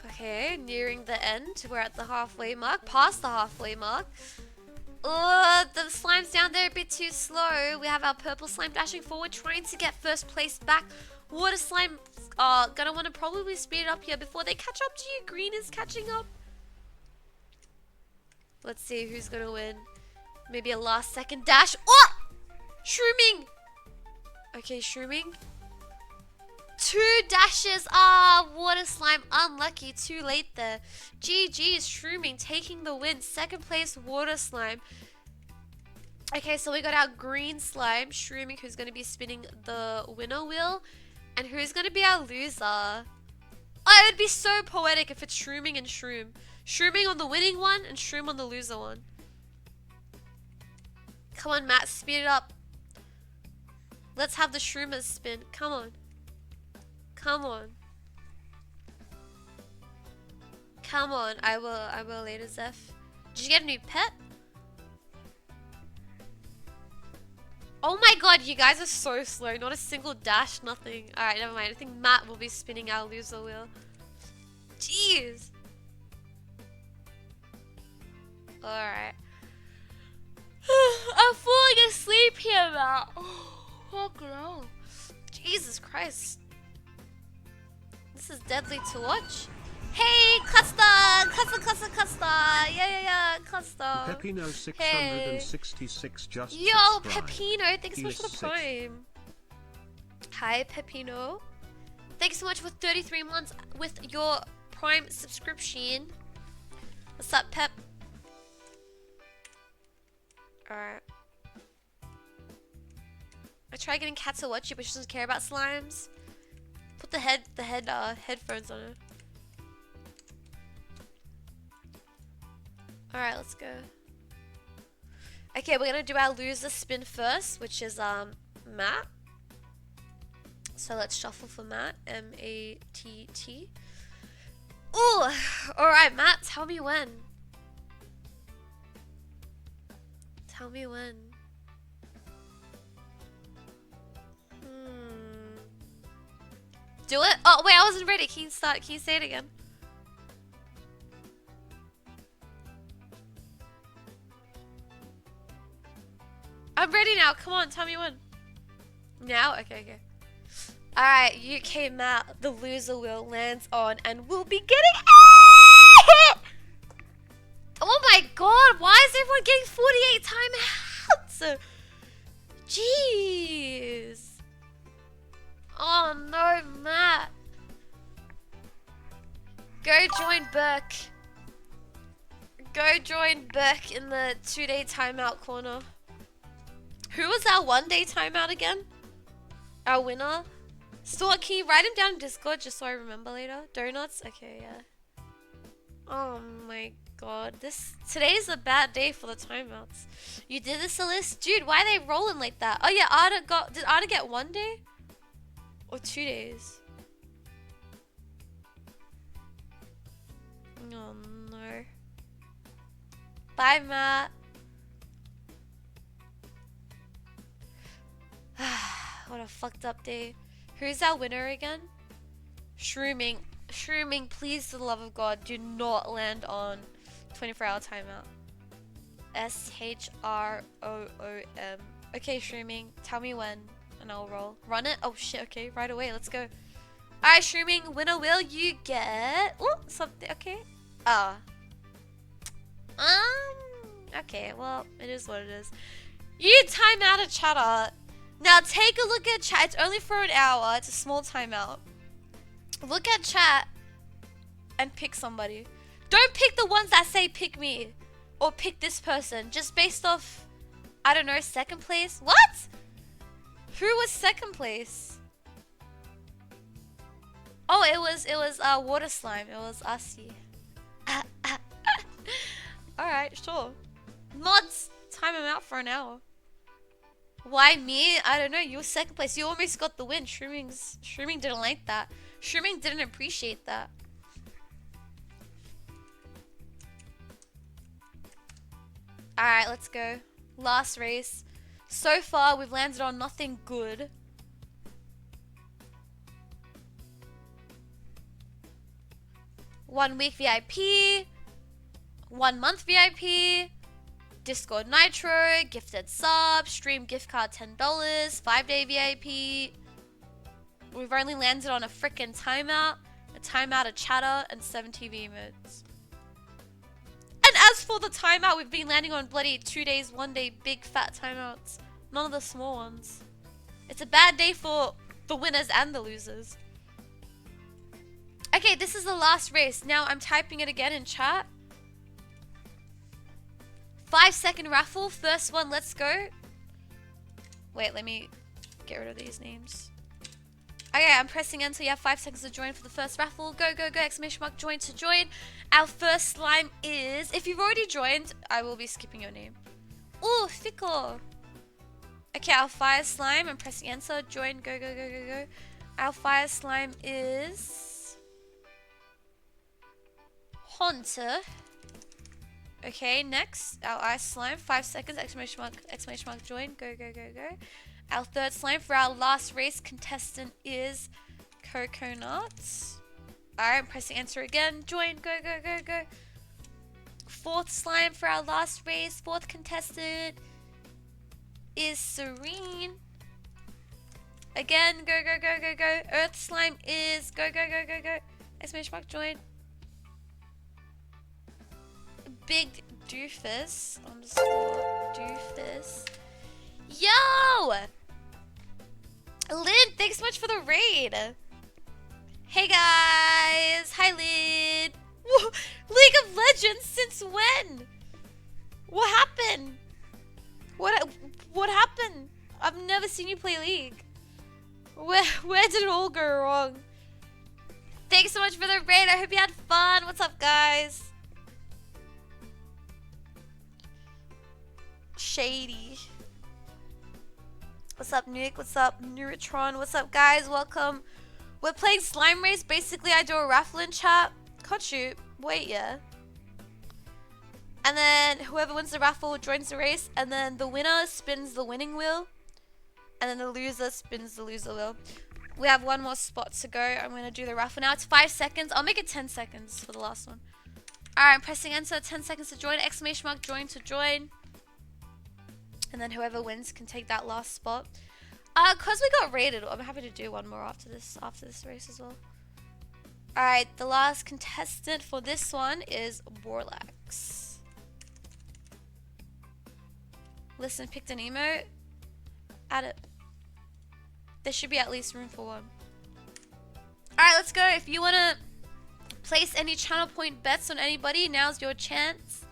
Speaker 1: Okay, nearing the end. We're at the halfway mark. Past the halfway mark. Oh, the slime's down there a bit too slow. We have our purple slime dashing forward, trying to get first place back. Water slime, gonna want to probably speed it up here before they catch up to you. Green is catching up. Let's see who's gonna win. Maybe a last second dash. Oh! Shrooming! Okay, Shrooming. 2 dashes. Ah, water slime unlucky. Too late there. GG's Shrooming taking the win. Second place, water slime. Okay, so we got our green slime, Shrooming, who's going to be spinning the winner wheel. And who's going to be our loser? Oh, it would be so poetic if it's Shrooming and Shroom. Shrooming on the winning one and Shroom on the loser one. Come on, Matt, speed it up. Let's have the Shroomers spin. Come on. Come on. Come on. I will later, Zeph. Did you get a new pet? Oh my god, you guys are so slow. Not a single dash, nothing. Alright, never mind. I think Matt will be spinning our loser wheel. Jeez. Alright. I'm falling asleep here, Matt. Oh, no. Jesus Christ. This is deadly to watch. Hey, Cluster! Yeah, Cluster.
Speaker 2: Pepino 666 just
Speaker 1: Yo,
Speaker 2: subscribed.
Speaker 1: Pepino, thanks so much for the prime. Hi, Pepino. Thank you so much for 33 months with your Prime subscription. What's up, Pep? Alright. I tried getting Kat to watch you, but she doesn't care about slimes. Put the headphones on her. Alright, let's go. Okay, we're gonna do our loser spin first, which is Matt. So let's shuffle for Matt. M-A-T-T. Ooh! Alright, Matt, tell me when. Tell me when. Do it? Oh, wait, I wasn't ready. Can you start? Can you say it again? I'm ready now. Come on, tell me when. Now? Okay, okay. Alright, UK Matt, the loser wheel lands on and we'll be getting it! Oh my god, why is everyone getting 48 timeouts? Jeez. Oh no, Matt. Go join Burke. Go join Burke in the 2-day timeout corner. Who was our 1-day timeout again? Our winner? So can you write him down in Discord just so I remember later? Donuts? Okay, yeah. Oh my god. Today's a bad day for the timeouts. You did this, Elis? Dude, why are they rolling like that? Oh yeah, did Ada get 1 day? Or 2 days? Oh no. Bye, Matt. What a fucked up day. Who's our winner again? Shrooming. Shrooming, please, for the love of God, do not land on 24-hour timeout. S-H-R-O-O-M. Okay, Shrooming, tell me when, and I'll roll. Run it? Oh shit, okay, right away, let's go. Alright, Shrooming, winner will you get... Oh, something, okay. Okay, well, it is what it is. You time out a chatter. Now take a look at chat. It's only for an hour. It's a small timeout. Look at chat and pick somebody. Don't pick the ones that say pick me or pick this person. Just based off, I don't know, second place. What? Who was second place? Oh, it was water slime. It was Asi. Alright, sure. Mods, time him out for an hour. Why me? I don't know. You were second place. You almost got the win. Shrooming didn't like that. Shrooming didn't appreciate that. Alright, let's go. Last race. So far, we've landed on nothing good. One week VIP. 1 month VIP. Discord Nitro, gifted sub, stream gift card $10, 5-day VIP. We've only landed on a frickin' timeout, a timeout, a chatter, and 7 TV modes. And as for the timeout, we've been landing on bloody 2 days, 1 day, big fat timeouts. None of the small ones. It's a bad day for the winners and the losers. Okay, this is the last race. Now I'm typing it again in chat. 5-second raffle, first one, let's go. Wait, let me get rid of these names. Okay, I'm pressing enter. You have 5 seconds to join for the first raffle. Go, go, go, exclamation mark, join to join. Our first slime is, if you've already joined, I will be skipping your name. Ooh, Fickle. Okay, our fire slime, I'm pressing enter, join, go, go, go, go, go. Our fire slime is Haunter. Okay, next, our ice slime, 5 seconds, exclamation mark, join, go, go, go, go. Our third slime for our last race contestant is Coconut. Alright, I'm pressing enter again, join, go, go, go, go. Fourth slime for our last race, fourth contestant is Serene. Again, go, go, go, go, go. Earth slime is go, go, go, go, go. Exclamation mark, join. Big doofus _ doofus. Yo! Lynn, thanks so much for the raid. Hey guys. Hi Lynn. Whoa, League of Legends since when? What happened? What happened? I've never seen you play League. Where did it all go wrong? Thanks so much for the raid. I hope you had fun. What's up, guys? Shady. What's up, Nick? What's up, Neurotron? What's up, guys? Welcome. We're playing Slime Race. Basically, I do a raffle in chat. Can't shoot. Wait, yeah. And then whoever wins the raffle joins the race. And then the winner spins the winning wheel. And then the loser spins the loser wheel. We have one more spot to go. I'm going to do the raffle now. It's 5 seconds. I'll make it 10 seconds for the last one. Alright, I'm pressing enter. 10 seconds to join. Exclamation mark join to join. And then whoever wins can take that last spot. Cause we got raided, I'm happy to do one more after this race as well. Alright, the last contestant for this one is Borlax. Listen, picked an emote. Add it. There should be at least room for one. Alright, let's go. If you want to place any channel point bets on anybody, now's your chance.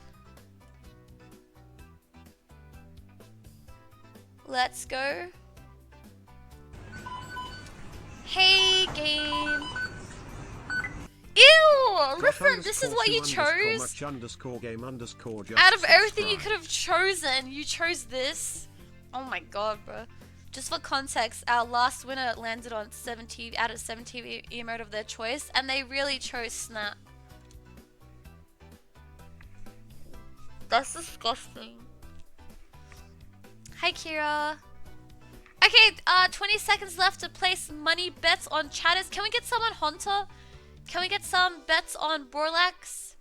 Speaker 1: Let's go. Hey, game. Ew! Listen, this is what you chose. Out of everything you could have chosen, you chose this. Oh my god, bro. Just for context, our last winner landed on 70 out of 70 emote of their choice, and they really chose Snap. That's disgusting. Hi, Kira. Okay, 20 seconds left to place money bets on chatters. Can we get some on Hunter? Can we get some bets on Borlax?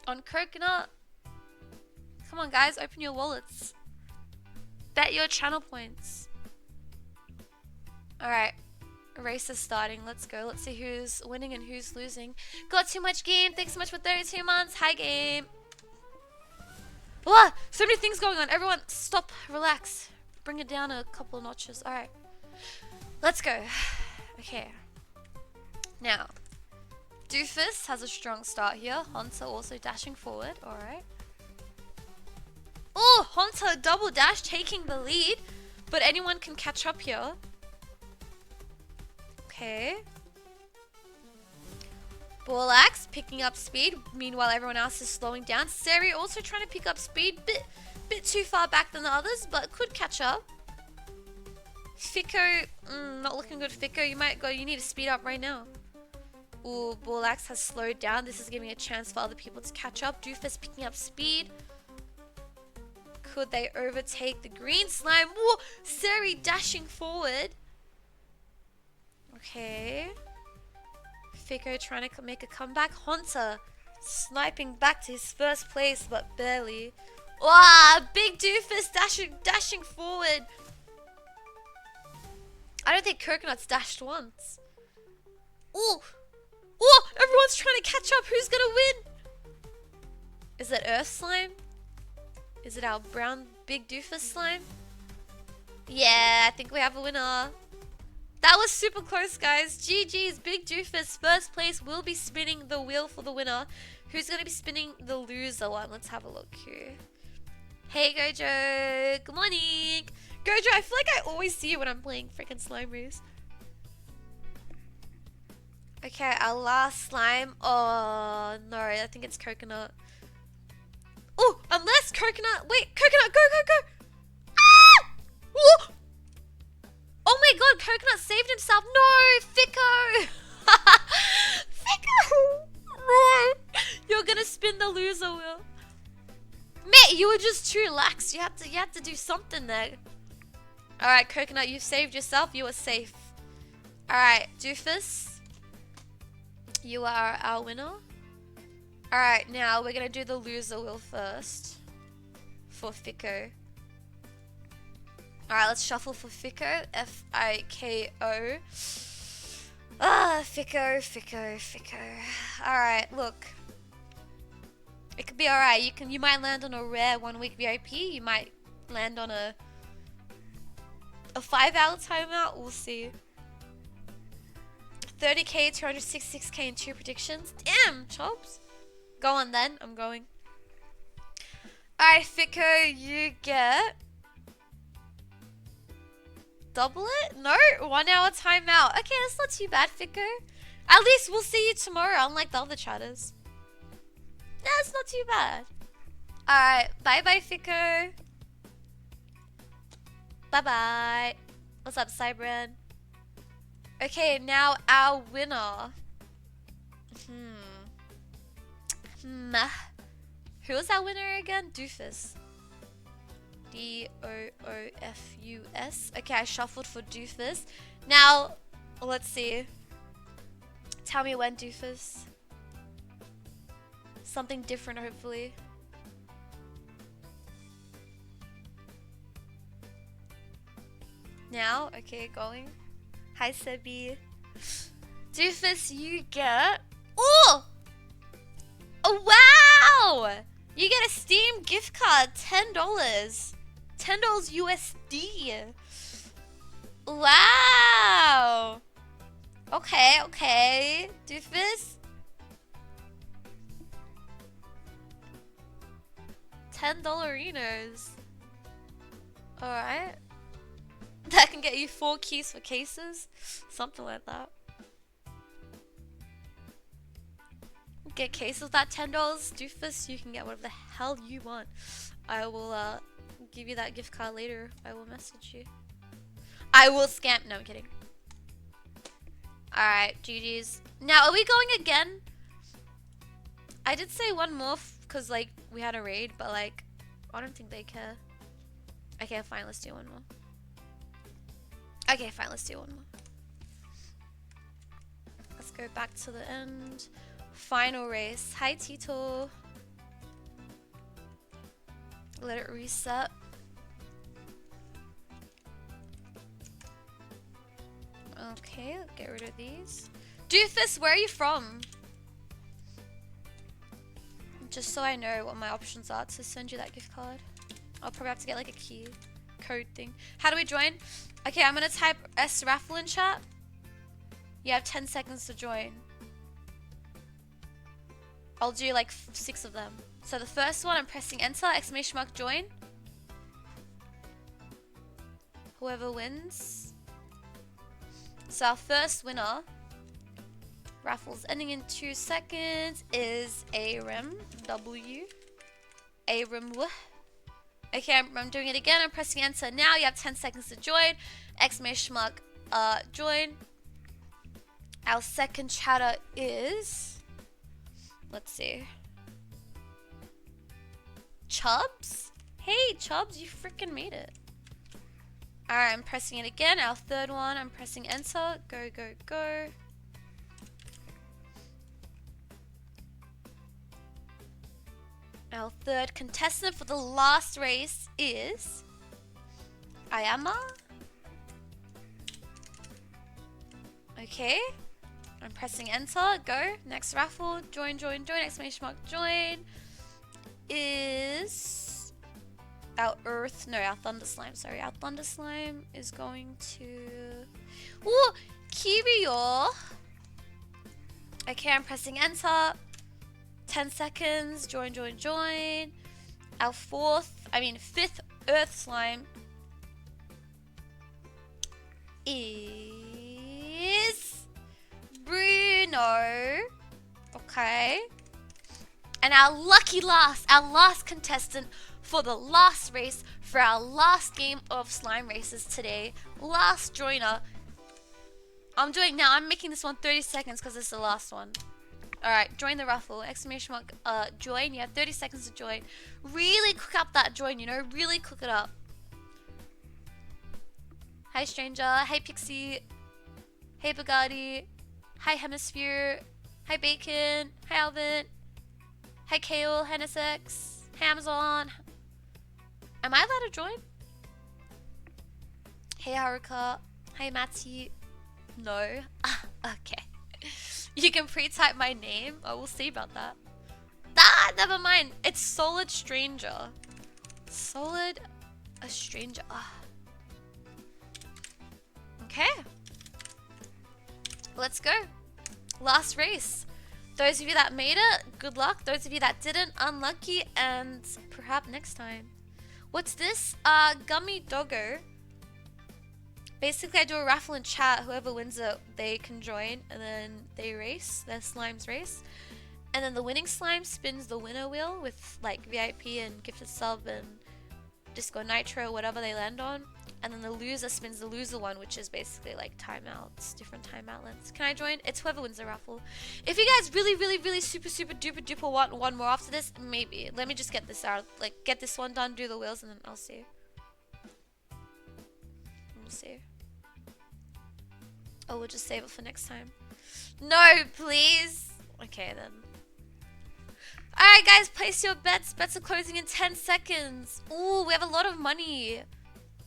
Speaker 1: On Coconut? Come on, guys, open your wallets. Bet your channel points. Alright, race is starting. Let's go. Let's see who's winning and who's losing. Got too much game. Thanks so much for 32 months. Hi, game. Whoa, so many things going on. Everyone, stop. Relax. Bring it down a couple of notches. Alright. Let's go. Okay. Now, Doofus has a strong start here. Hunter also dashing forward. Alright. Oh, Hunter double dash taking the lead. But anyone can catch up here. Okay. Borlax picking up speed. Meanwhile, everyone else is slowing down. Seri also trying to pick up speed. Bit too far back than the others, but could catch up. Fico, not looking good. Fico, you might go. You need to speed up right now. Ooh, Borlax has slowed down. This is giving a chance for other people to catch up. Doofus picking up speed. Could they overtake the green slime? Whoa, Seri dashing forward. Okay. Fico trying to make a comeback. Hunter sniping back to his first place, but barely. Wow, big Doofus dashing forward. I don't think Coconut's dashed once. Ooh. Ooh, everyone's trying to catch up. Who's gonna win? Is it Earth Slime? Is it our brown big Doofus slime? Yeah, I think we have a winner. That was super close, guys. GG's, Big Doofus, first place, will be spinning the wheel for the winner. Who's going to be spinning the loser one? Let's have a look here. Hey, Gojo. Good morning. Gojo, I feel like I always see you when I'm playing freaking Slime Race. Okay, our last slime. Oh, no, I think it's Coconut. Oh, unless Coconut. Wait, Coconut, go, go, go. Ah! Whoa! Oh my god, Coconut saved himself. No, Fico. Fico. No. You're gonna spin the loser wheel. Mate, you were just too lax. You had to do something there. Alright, Coconut, you've saved yourself. You are safe. Alright, Doofus. You are our winner. Alright, now we're gonna do the loser wheel first. For Fico. Alright, let's shuffle for Fico. F-I-K-O. Ah, Fico, Fico, Fico. Alright, look. It could be alright. You might land on a rare 1 week VIP. You might land on a A 5-hour timeout? We'll see. 30k, 266k, and 2 predictions. Damn, Chops. Go on then. I'm going. Alright, Fico, you get... double it? No, 1 hour timeout. Okay, that's not too bad, Fico. At least we'll see you tomorrow, unlike the other chatters. That's not too bad. Alright, bye-bye, Fico. Bye-bye. What's up, Cybran? Okay, now our winner. Who was our winner again? Doofus. D-O-O-F-U-S. Okay, I shuffled for Doofus. Now, let's see. Tell me when, Doofus. Something different, hopefully. Now? Okay, going. Hi, Sebi. Doofus, you get... Oh! Oh, wow! You get a Steam gift card, $10. $10 USD. Wow! Okay, okay. Doofus. $10. Alright. That can get you 4 keys for cases. Something like that. Get cases with that $10. Doofus, you can get whatever the hell you want. I will give you that gift card later. I will message you. I will scam. No, I'm kidding. Alright, GG's. Now, are we going again? I did say one more because, like, we had a raid, but, like, I don't think they care. Okay, fine, let's do one more. Okay, fine, let's do one more. Let's go back to the end. Final race. Hi, Tito. Let it reset. Okay, get rid of these. Doofus, where are you from? Just so I know what my options are to send you that gift card. I'll probably have to get like a key code thing. How do we join? Okay, I'm gonna type S raffle in chat. You have 10 seconds to join. I'll do like 6 of them. So the first one, I'm pressing enter, exclamation mark join. Whoever wins. So our first winner, raffles ending in 2 seconds, is Arim W. Arim W. Okay, I'm doing it again. I'm pressing enter now. You have 10 seconds to join. Exclamation mark join. Our second chatter is... Let's see. Chubbs? Hey, Chubbs, you freaking made it. Alright, I'm pressing it again. Our third one, I'm pressing enter. Go, go, go. Our third contestant for the last race is... Ayama. Okay. I'm pressing enter. Go. Next raffle. Join, join, join. Exclamation mark join. Is... Our Earth... No, our Thunder Slime. Sorry. Our Thunder Slime is going to... Ooh! Kiryu! Okay, I'm pressing enter. 10 seconds. Join, join, join. Our fifth Earth Slime is Bruno. Okay. And our last contestant for the last race, for our last game of slime races today, last joiner. I'm making this one 30 seconds because it's the last one. Alright, join the raffle. Exclamation mark join. You have 30 seconds to join. Really cook up that join, you know? Really cook it up. Hi, stranger. Hi, Pixie. Hey, Bugatti. Hi, Hemisphere. Hi, Bacon. Hi, Alvin. Hi, Kale. Hi, NSX. Hi, Amazon. Am I allowed to join? Hey, Haruka. Hi, Matty. No. Ah, okay. You can pre-type my name. Oh, we'll see about that. Ah, never mind. It's Solid Stranger. Solid a Stranger. Ah. Okay. Let's go. Last race. Those of you that made it, good luck. Those of you that didn't, unlucky, and perhaps next time. What's this? Gummy Doggo. Basically, I do a raffle in chat. Whoever wins it, they can join, and then they race. Their slimes race. And then the winning slime spins the winner wheel with like VIP and gifted sub and Disco Nitro, whatever they land on. And then the loser spins the loser one, which is basically like timeouts, different timeout lengths. Can I join? It's whoever wins the raffle. If you guys really super duper duper want one more after this, maybe. Let me just get this out. Like, get this one done, do the wheels, and then I'll see. We'll see. Oh, we'll just save it for next time. No, please. Okay, then. Alright, guys, place your bets. Bets are closing in 10 seconds. Ooh, we have a lot of money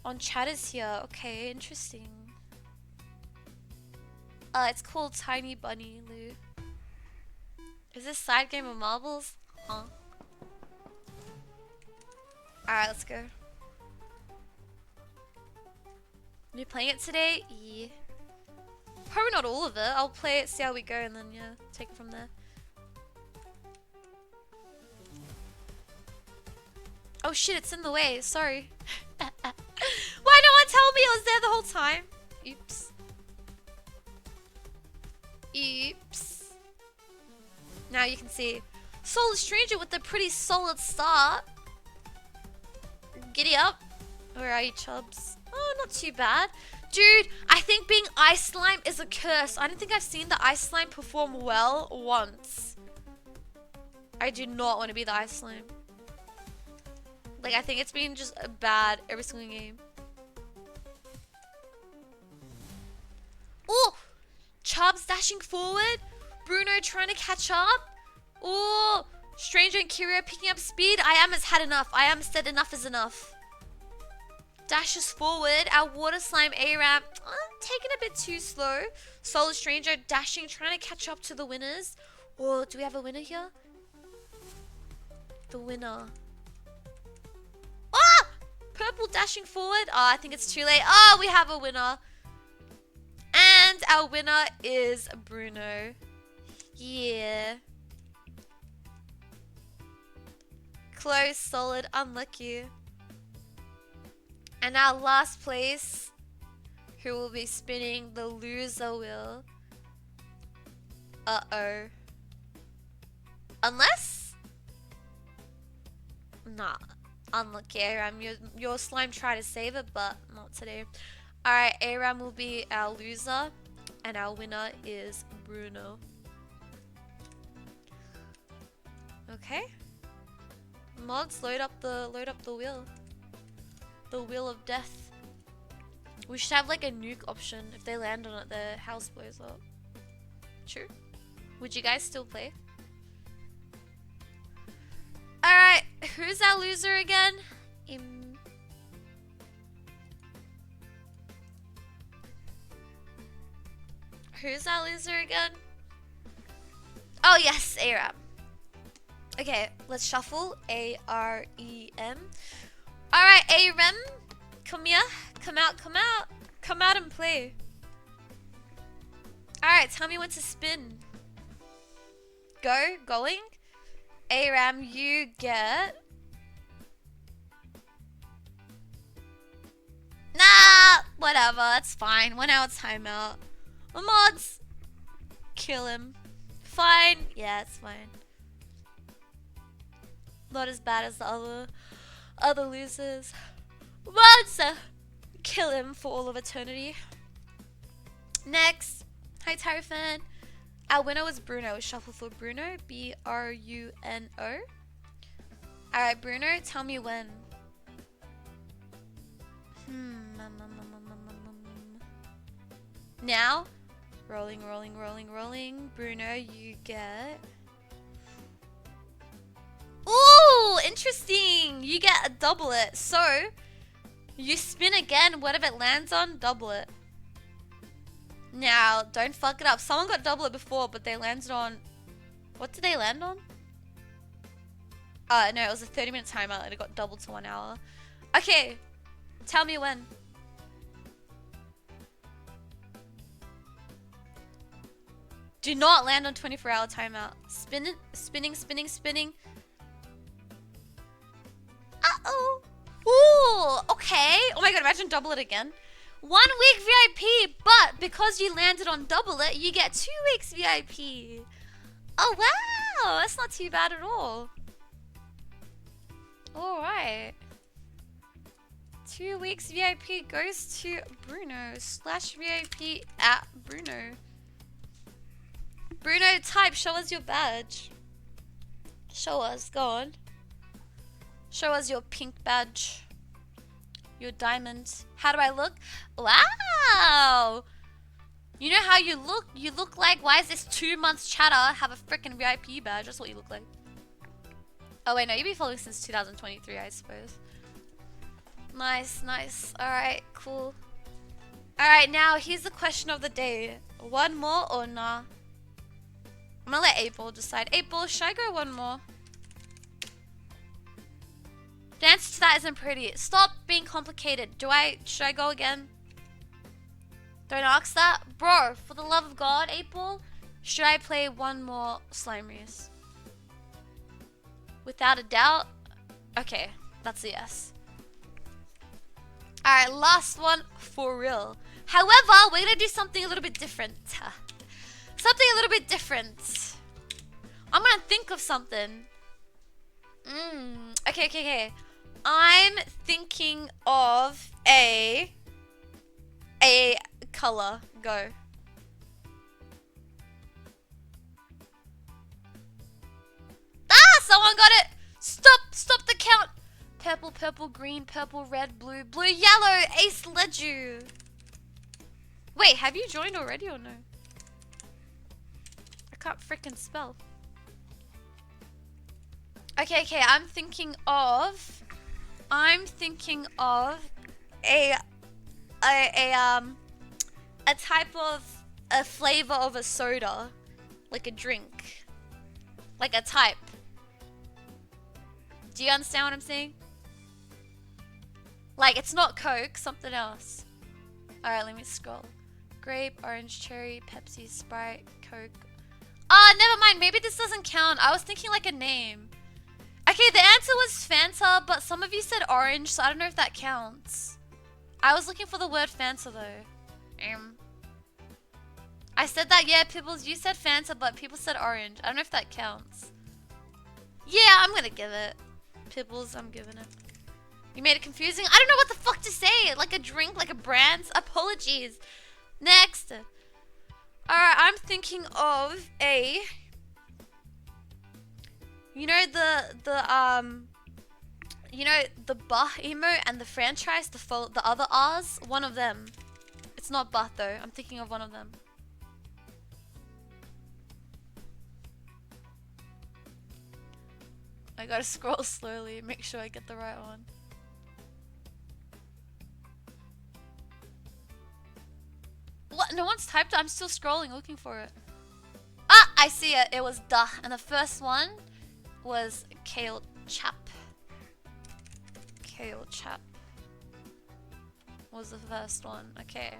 Speaker 1: on chatters here. Okay, interesting. It's called Tiny Bunny Loot. Is this side game of marbles? Huh? Alright, let's go. Are you playing it today? Yeah. Probably not all of it. I'll play it, see how we go, and then, yeah, take it from there. Oh shit, it's in the way. Sorry. Why no one tell me I was there the whole time? Oops. Oops. Now you can see. Solid Stranger with a pretty solid start. Giddy up. Where are you, chubs? Oh, not too bad. Dude, I think being Ice Slime is a curse. I don't think I've seen the Ice Slime perform well once. I do not want to be the Ice Slime. Like, I think it's been just bad every single game. Oh! Chubbs dashing forward. Bruno trying to catch up. Oh! Stranger and Curio picking up speed. I am has had enough. I am said enough is enough. Dashes forward. Our water slime A-Ramp taking a bit too slow. Solid Stranger dashing, trying to catch up to the winners. Oh, do we have a winner here? The winner. Ah! Purple dashing forward. Oh, I think it's too late. Oh, we have a winner. And our winner is Bruno. Yeah. Close, solid, unlucky. And our last place, who will be spinning the loser wheel. Uh-oh. Unless? Nah. Unlucky, Aram. Your slime tried to save it, but not today. Alright, Aram will be our loser. And our winner is Bruno. Okay. Mods, load up the wheel. The wheel of death. We should have like a nuke option. If they land on it, the house blows up. True. Would you guys still play? Alright, who's our loser again? Who's our loser again? Oh yes, Aram. Okay, let's shuffle. A-R-E-M. Alright, Aram. Come here. Come out, come out. Come out and play. Alright, tell me when to spin. Go, going. Aram, you get... Nah, whatever, it's fine. 1 hour timeout. Mods, kill him. Fine, yeah, it's fine. Not as bad as the other losers. Mods, kill him for all of eternity. Next, hi Tyrophan. Our winner was Bruno. Shuffle for Bruno. B-R-U-N-O. Alright, Bruno, tell me when. Now? Rolling, rolling, rolling, rolling. Bruno, you get... Ooh, interesting. You get a double it. So, you spin again. Whatever it lands on, double it. Now, don't fuck it up. Someone got double it before, but they landed on... What did they land on? No, it was a 30-minute timer and it got doubled to 1 hour. Okay, tell me when. Do not land on 24-hour timeout. Spinning, spinning, spinning, spinning. Uh-oh. Ooh, okay. Oh my god, imagine double it again. 1 week VIP, but because you landed on double it, you get 2 weeks VIP. Oh wow, that's not too bad at all. Alright. 2 weeks VIP goes to Bruno / VIP at Bruno. Bruno, type, show us your badge. Show us, go on. Show us your pink badge. Your diamond. How do I look? Wow! You know how you look? You look like, why is this 2 months chatter have a freaking VIP badge? That's what you look like. Oh wait, no, you've been following since 2023, I suppose. Nice, nice. Alright, cool. Alright, now here's the question of the day. One more or nah? I'm gonna let April decide. April, should I go one more? The answer to that isn't pretty. Stop being complicated. Should I go again? Don't ask that. Bro, for the love of God, April, should I play one more slime race? Without a doubt. Okay, that's a yes. Alright, last one for real. However, we're gonna do something a little bit different. Something a little bit different. I'm gonna think of something. Okay. I'm thinking of a color. Go. Ah, someone got it. Stop the count. Purple, purple, green, purple, red, blue, blue, yellow. Ace led you. Wait, have you joined already or no? I can't freaking spell. Okay, I'm thinking of a type of a flavor of a soda, like a drink, like a type. Do you understand what I'm saying? Like, it's not Coke, something else. Alright, let me scroll. Grape, orange, cherry, Pepsi, Sprite, Coke. Ah, never mind. Maybe this doesn't count. I was thinking like a name. Okay, the answer was Fanta, but some of you said orange, so I don't know if that counts. I was looking for the word Fanta though. I said that, yeah, people, you said Fanta, but people said orange. I don't know if that counts. Yeah, I'm gonna give it. Pibbles, I'm giving it. You made it confusing? I don't know what the fuck to say. Like a drink, like a brand? Apologies. Next. Alright, I'm thinking of a... You know you know the Bah emote and the franchise, the other R's? One of them. It's not Bah though. I'm thinking of one of them. I gotta scroll slowly, make sure I get the right one. What? No one's typed it? I'm still scrolling, looking for it. Ah! I see it. It was duh. And the first one was Kale Chap. Kale Chap was the first one. Okay.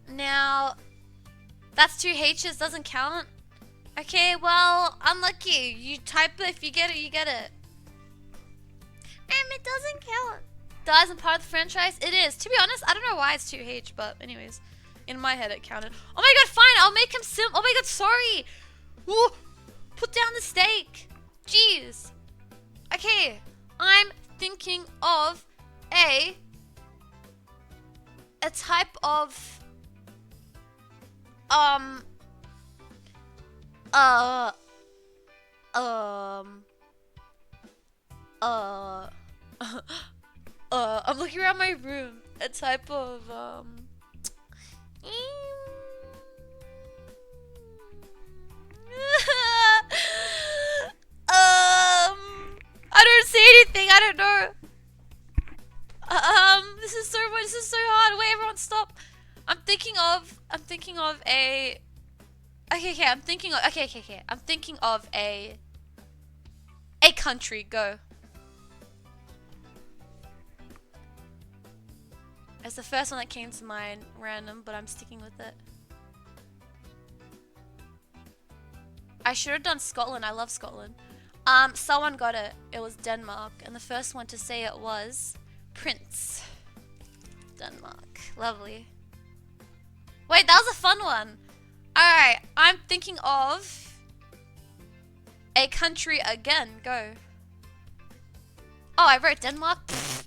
Speaker 1: Now, that's 2 H's, doesn't count. Okay, well, unlucky. You type it, if you get it, you get it. It doesn't count. That isn't part of the franchise? It is. To be honest, I don't know why it's 2H, but anyways. In my head, it counted. Oh my god, fine, I'll make him sim. Oh my god, sorry. Ooh, put down the steak. Jeez. Okay, I'm thinking of a type of I'm looking around my room. A type of I don't see anything. I don't know. This is so hard. Wait, everyone, stop. I'm thinking of a. Okay. I'm thinking of a country. Go. It's the first one that came to mind, random, but I'm sticking with it. I should have done Scotland. I love Scotland. Someone got it. It was Denmark, and the first one to say it was Prince. Denmark. Lovely. Wait, that was a fun one. Alright, I'm thinking of a country again. Go. Oh, I wrote Denmark. Pfft.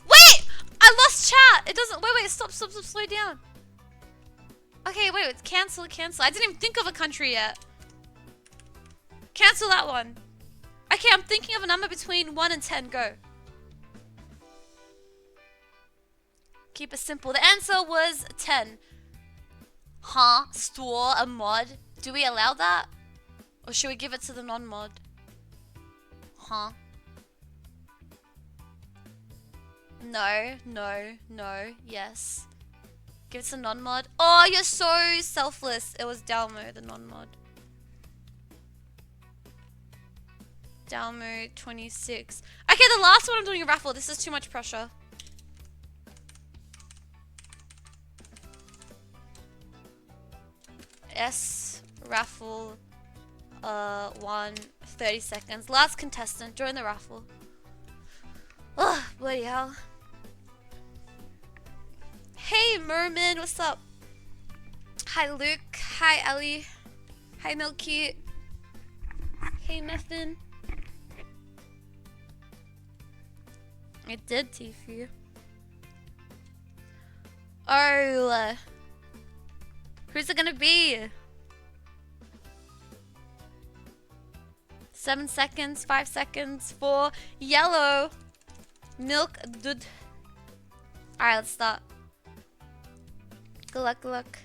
Speaker 1: Wait! I lost chat! It doesn't... Wait, stop, slow down. Okay, wait, cancel. I didn't even think of a country yet. Cancel that one. Okay, I'm thinking of a number between 1 and 10. Go. Keep it simple. The answer was 10. Huh? Store a mod? Do we allow that? Or should we give it to the non-mod? Huh? No. Yes. Give it to non-mod. Oh, you're so selfless. It was Dalmo, the non-mod. Dalmo 26. Okay, the last one I'm doing a raffle. This is too much pressure. S raffle 30 seconds. Last contestant, join the raffle. Oh, bloody hell. Hey Merman, what's up? Hi Luke, hi Ellie, hi Milky, hey Muffin. It did, Tifu. Oh, who's it gonna be? 7 seconds, 5 seconds, 4, yellow, milk, dude. Alright, let's start. Good luck.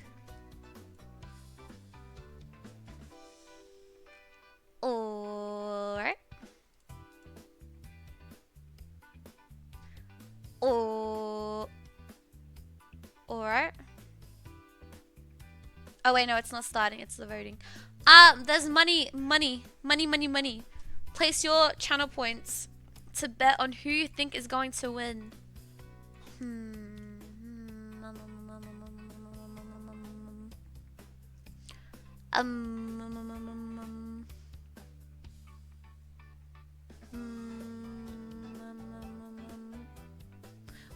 Speaker 1: Alright. Alright. Oh wait, no, it's not starting, it's the voting. There's money. Place your channel points to bet on who you think is going to win.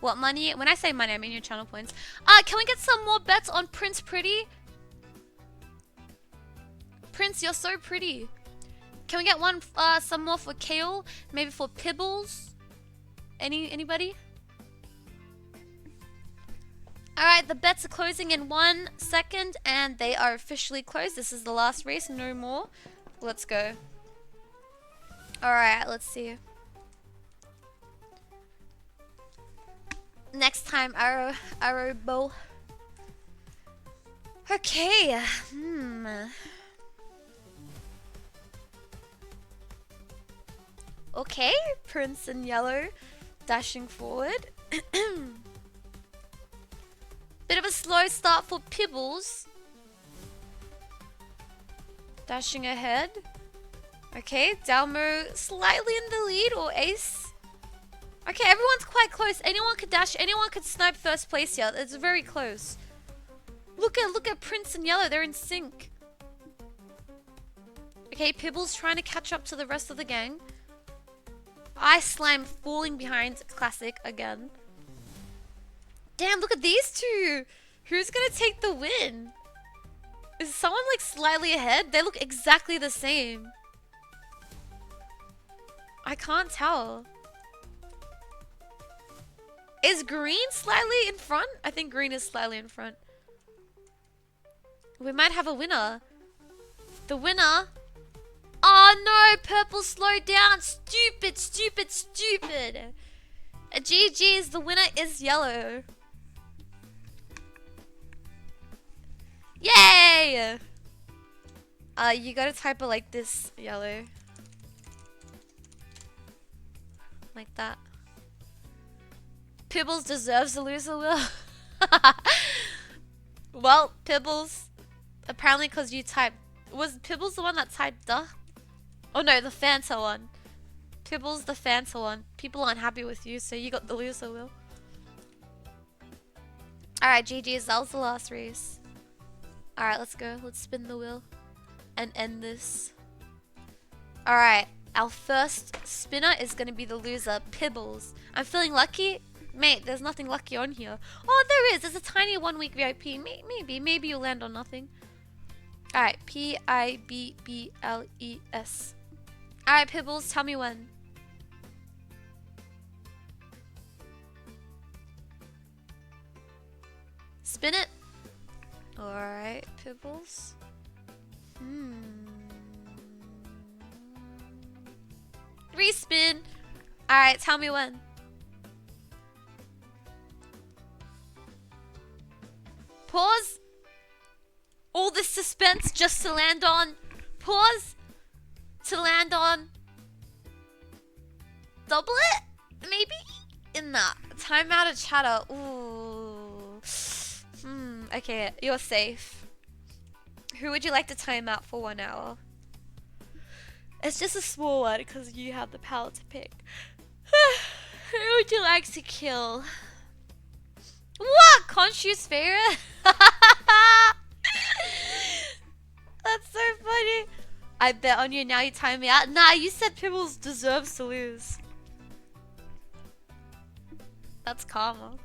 Speaker 1: What money? When I say money, I mean your channel points. Can we get some more bets on Prince Pretty? Prince, you're so pretty. Can we get one, some more for Kale? Maybe for Pibbles? Anybody? Alright, the bets are closing in 1 second, and they are officially closed. This is the last race, no more. Let's go. Alright, let's see. Next time, arrow bow. Okay. Okay, Prince in yellow, dashing forward. Bit of a slow start for Pibbles. Dashing ahead. Okay, Dalmo slightly in the lead, or Ace. Okay, everyone's quite close. Anyone could dash, anyone could snipe first place here. It's very close. Look at Prince and Yellow, they're in sync. Okay, Pibbles trying to catch up to the rest of the gang. Ice Slime falling behind, classic again. Damn, look at these two. Who's gonna take the win? Is someone like slightly ahead? They look exactly the same. I can't tell. Is green slightly in front? I think green is slightly in front. We might have a winner. The winner. Oh no, purple slowed down. Stupid. GG's, the winner is yellow. Yay! You gotta type it like this, yellow. Like that. Pibbles deserves a loser, Will. Well, Pibbles, apparently because you typed... Was Pibbles the one that typed duh? Oh no, the Fanta one. Pibble's the Fanta one. People aren't happy with you, so you got the loser wheel. Alright, GG's. That was the last race. Alright, let's go. Let's spin the wheel and end this. Alright, our first spinner is going to be the loser, Pibbles. I'm feeling lucky. Mate, there's nothing lucky on here. Oh, there is. There's a tiny 1 week VIP. Maybe you'll land on nothing. Alright, Pibbles. Alright, Pibbles, tell me when. Spin it. Alright, Pibbles. Respin. Alright, tell me when. Pause. All this suspense just to land on. Pause. To land on. Double it? Maybe? In that. Time out of chatter. Ooh. Okay, you're safe. Who would you like to time out for 1 hour? It's just a small one because you have the power to pick. Who would you like to kill? What? Conscious favorite? That's so funny. I bet on you now you time me out. Nah, you said Pibbles deserves to lose. That's karma.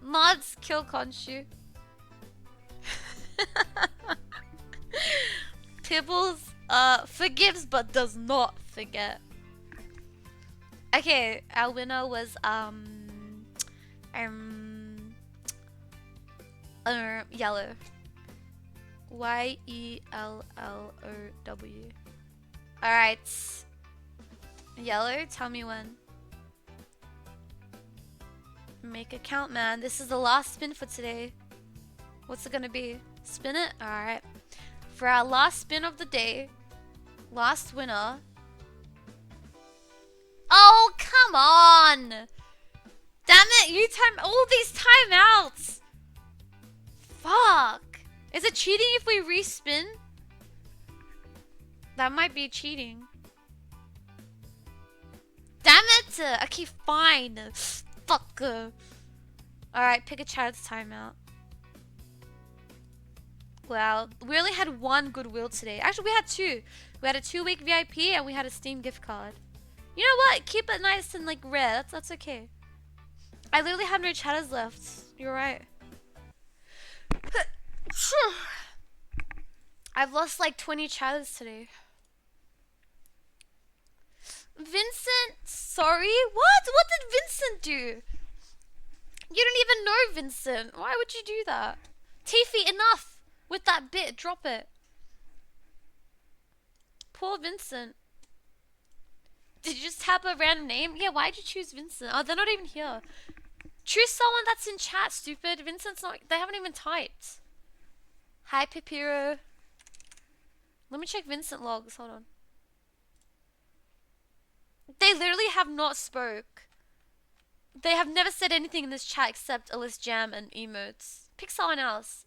Speaker 1: Mods kill Khonshu. Pibbles forgives but does not forget. Okay, our winner was yellow. YELLOW. Alright. Yellow, tell me when. Make a count, man. This is the last spin for today. What's it gonna be? Spin it? Alright. For our last spin of the day, last winner. Oh, come on! Damn it, you time all these timeouts! Fuck! Is it cheating if we respin? That might be cheating. Damn it! Okay, fine. Fuck. Alright, pick a child's timeout. Wow, we only had 1 good wheel today. Actually, we had 2. We had a 2-week VIP and we had a Steam gift card. You know what? Keep it nice and like rare. That's okay. I literally have no chatters left. You're right. I've lost like 20 chatters today. Vincent, sorry? What? What did Vincent do? You don't even know Vincent. Why would you do that? Tiffy, enough with that bit. Drop it. Poor Vincent. Did you just tap a random name? Yeah, why'd you choose Vincent? Oh, they're not even here. Choose someone that's in chat, stupid. Vincent's not. They haven't even typed. Hi, Pipiro. Let me check Vincent logs. Hold on. They literally have not spoke. They have never said anything in this chat except Elis Jam and emotes. Pick someone else.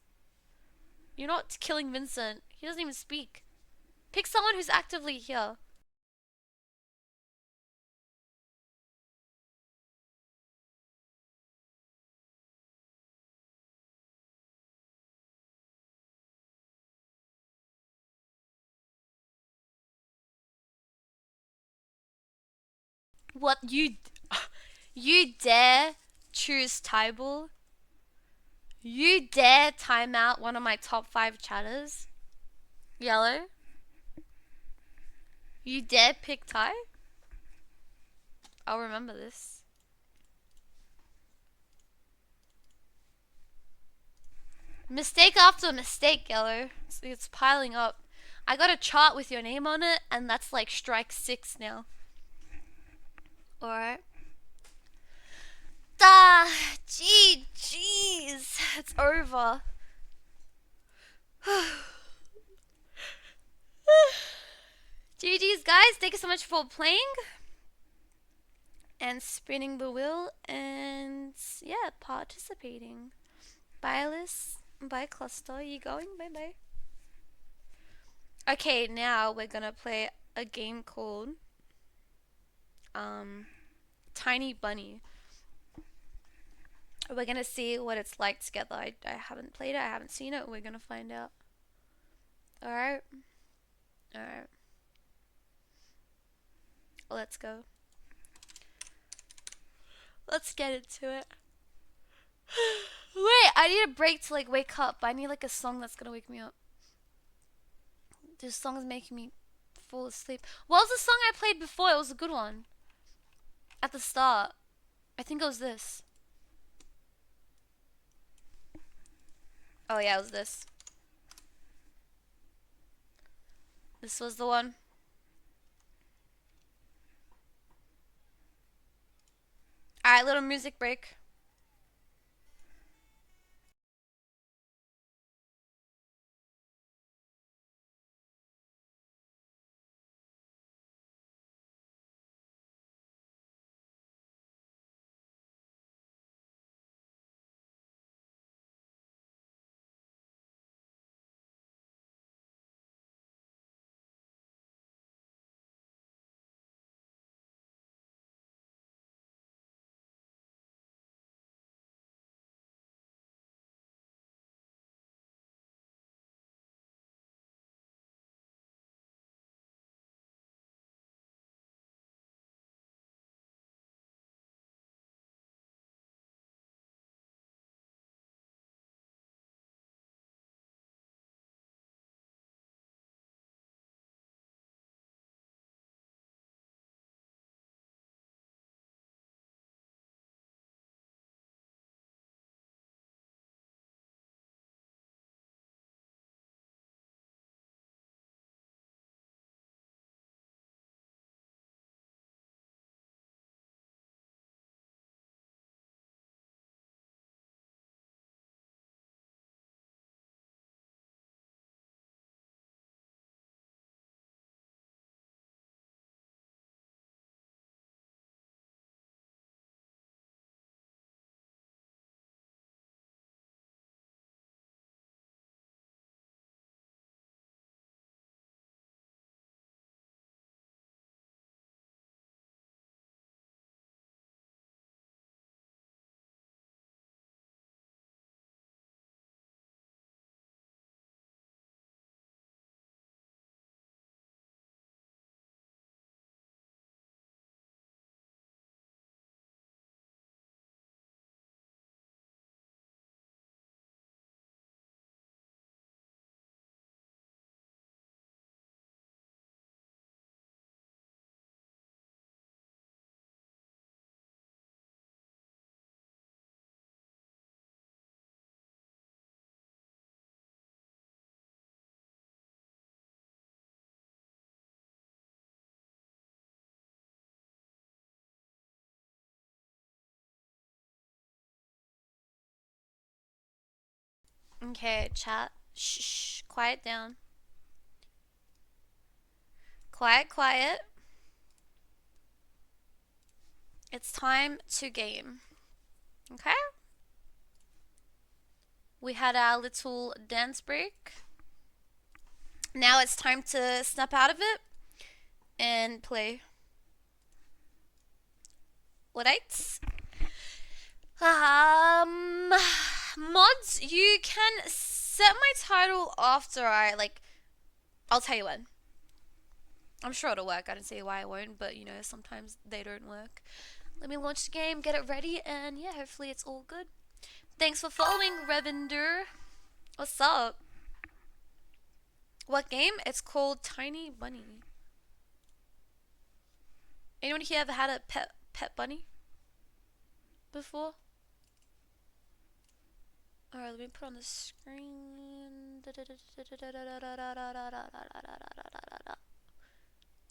Speaker 1: You're not killing Vincent. He doesn't even speak. Pick someone who's actively here. What you dare choose Tybal? You dare time out one of my top 5 chatters? Yellow? You dare pick Ty? I'll remember this. Mistake after mistake, Yellow. It's piling up. I got a chart with your name on it, and that's like strike 6 now. Alright. GG's. It's over. GG's, guys. Thank you so much for playing. And spinning the wheel. And yeah, participating. Bye, Alice. Bye, Cluster. You going? Bye-bye. Okay, now we're gonna play a game called Tiny Bunny. We're gonna see what it's like together. I haven't played it, I haven't seen it. We're gonna find out. Alright. Alright. Let's go. Let's get into it. Wait, I need a break to like wake up. I need like a song that's gonna wake me up. This song is making me fall asleep. What was the song I played before? It was a good one. At the start. I think it was this. Oh yeah, it was this. This was the one. Alright, little music break. Okay, chat. Shh, quiet down. Quiet, quiet. It's time to game. Okay? We had our little dance break. Now it's time to snap out of it and play. Alright. Mods, you can set my title after I'll tell you when. I'm sure it'll work. I don't see why it won't, but you know, sometimes they don't work. Let me launch the game, get it ready, and yeah, hopefully it's all good. Thanks for following, Revender. What's up? What game? It's called Tiny Bunny. Anyone here ever had a pet bunny before? Alright, let me put on the screen.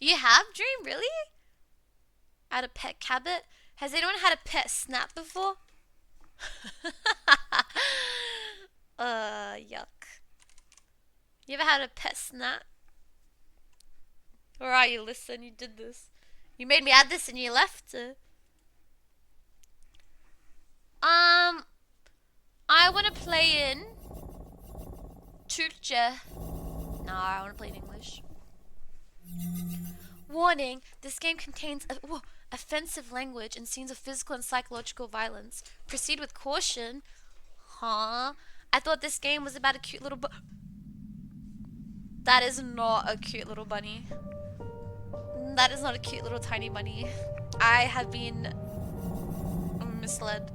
Speaker 1: You have, Dream? Really? I had a pet cabbit. Has anyone had a pet snap before? Yuck. You ever had a pet snap? Where are you? Listen, you did this. You made me add this and you left it. I want to play in Turkce. No, I want to play in English. Warning, this game contains offensive language, and scenes of physical and psychological violence. Proceed with caution. Huh? I thought this game was about a cute little That is not a cute little bunny. That is not a cute little tiny bunny. I have been misled.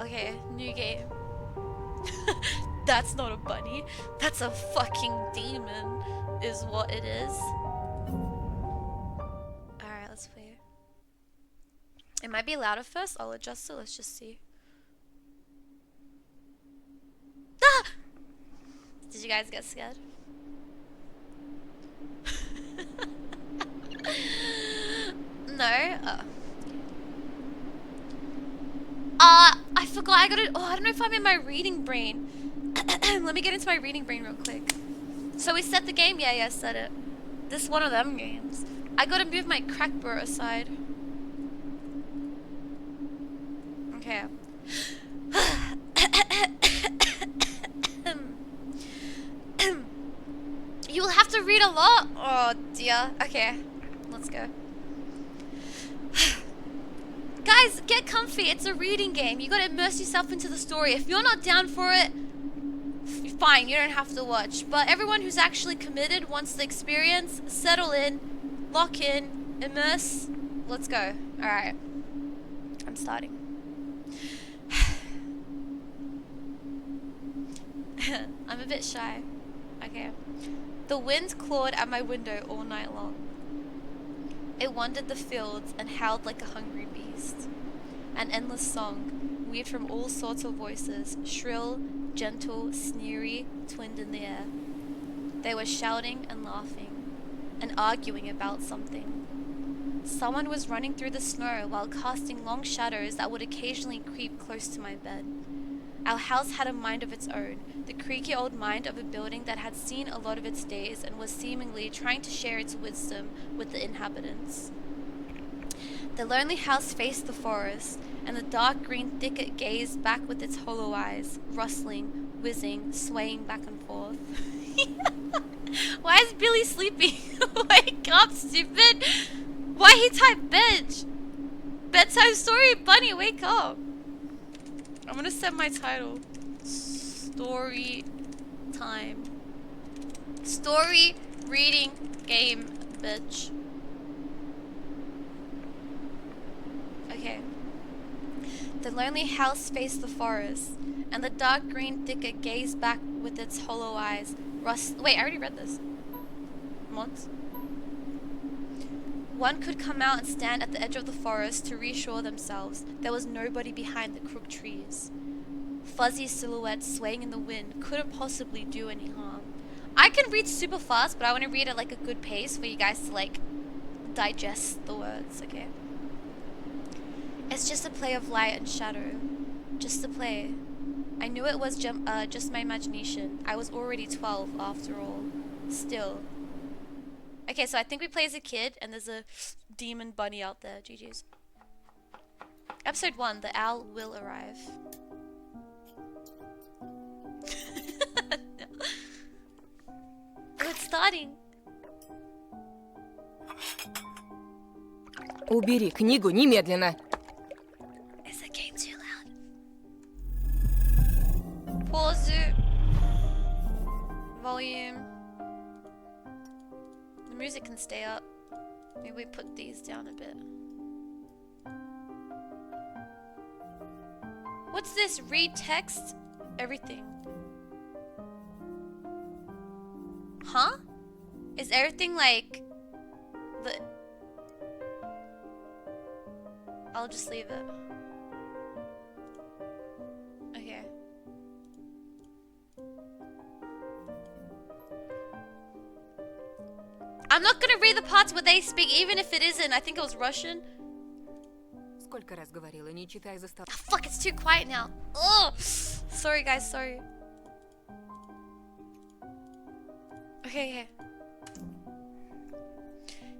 Speaker 1: Okay, new game. That's not a bunny. That's a fucking demon, is what it is. Alright, let's play. It might be louder first. I'll adjust it. Let's just see. Ah! Did you guys get scared? No? I forgot. I don't know if I'm in my reading brain. Let me get into my reading brain real quick. So we set the game? Yeah, I set it. This is one of them games. I gotta move my crack bro aside. Okay. You will have to read a lot? Oh dear. Okay. Let's go. Guys, get comfy. It's a reading game. You gotta immerse yourself into the story. If you're not down for it, fine, you don't have to watch. But everyone who's actually committed wants the experience, settle in, lock in, immerse. Let's go. Alright. I'm starting. I'm a bit shy. Okay. The wind clawed at my window all night long. It wandered the fields and howled like a hungry beast. An endless song, weird from all sorts of voices, shrill, gentle, sneery, twinned in the air. They were shouting and laughing, and arguing about something. Someone was running through the snow while casting long shadows that would occasionally creep close to my bed. Our house had a mind of its own, the creaky old mind of a building that had seen a lot of its days and was seemingly trying to share its wisdom with the inhabitants. The lonely house faced the forest, and the dark green thicket gazed back with its hollow eyes, rustling, whizzing, swaying back and forth. Why is Billy sleeping? Wake up, stupid! Why he typed Bedge? Bedtime story, bunny, wake up! I'm gonna set my title. Story time. Story reading game, bitch. Okay. The lonely house faced the forest, and the dark green thicket gazed back with its hollow eyes. Wait, I already read this. Once. One could come out and stand at the edge of the forest to reassure themselves there was nobody behind the crooked trees. Fuzzy silhouettes swaying in the wind couldn't possibly do any harm. I can read super fast, but I want to read at like a good pace for you guys to like digest the words, okay? It's just a play of light and shadow. Just a play. I knew it was just my imagination. I was already 12 after all. Still. Okay, so I think we play as a kid, and there's a demon bunny out there. GG's. Episode 1, the owl will arrive. Oh, it's starting.
Speaker 3: Убери книгу немедленно.
Speaker 1: Is the game too loud? Pause it. Volume. The music can stay up. Maybe we put these down a bit. What's this? Read text? Everything. Huh? Is everything like the... I'll just leave it. Okay. I'm not gonna read the parts where they speak, even if it isn't. I think it was Russian.
Speaker 3: Сколько раз говорила, не читай за стол.
Speaker 1: Oh, fuck, it's too quiet now. Oh, sorry guys, sorry. Okay.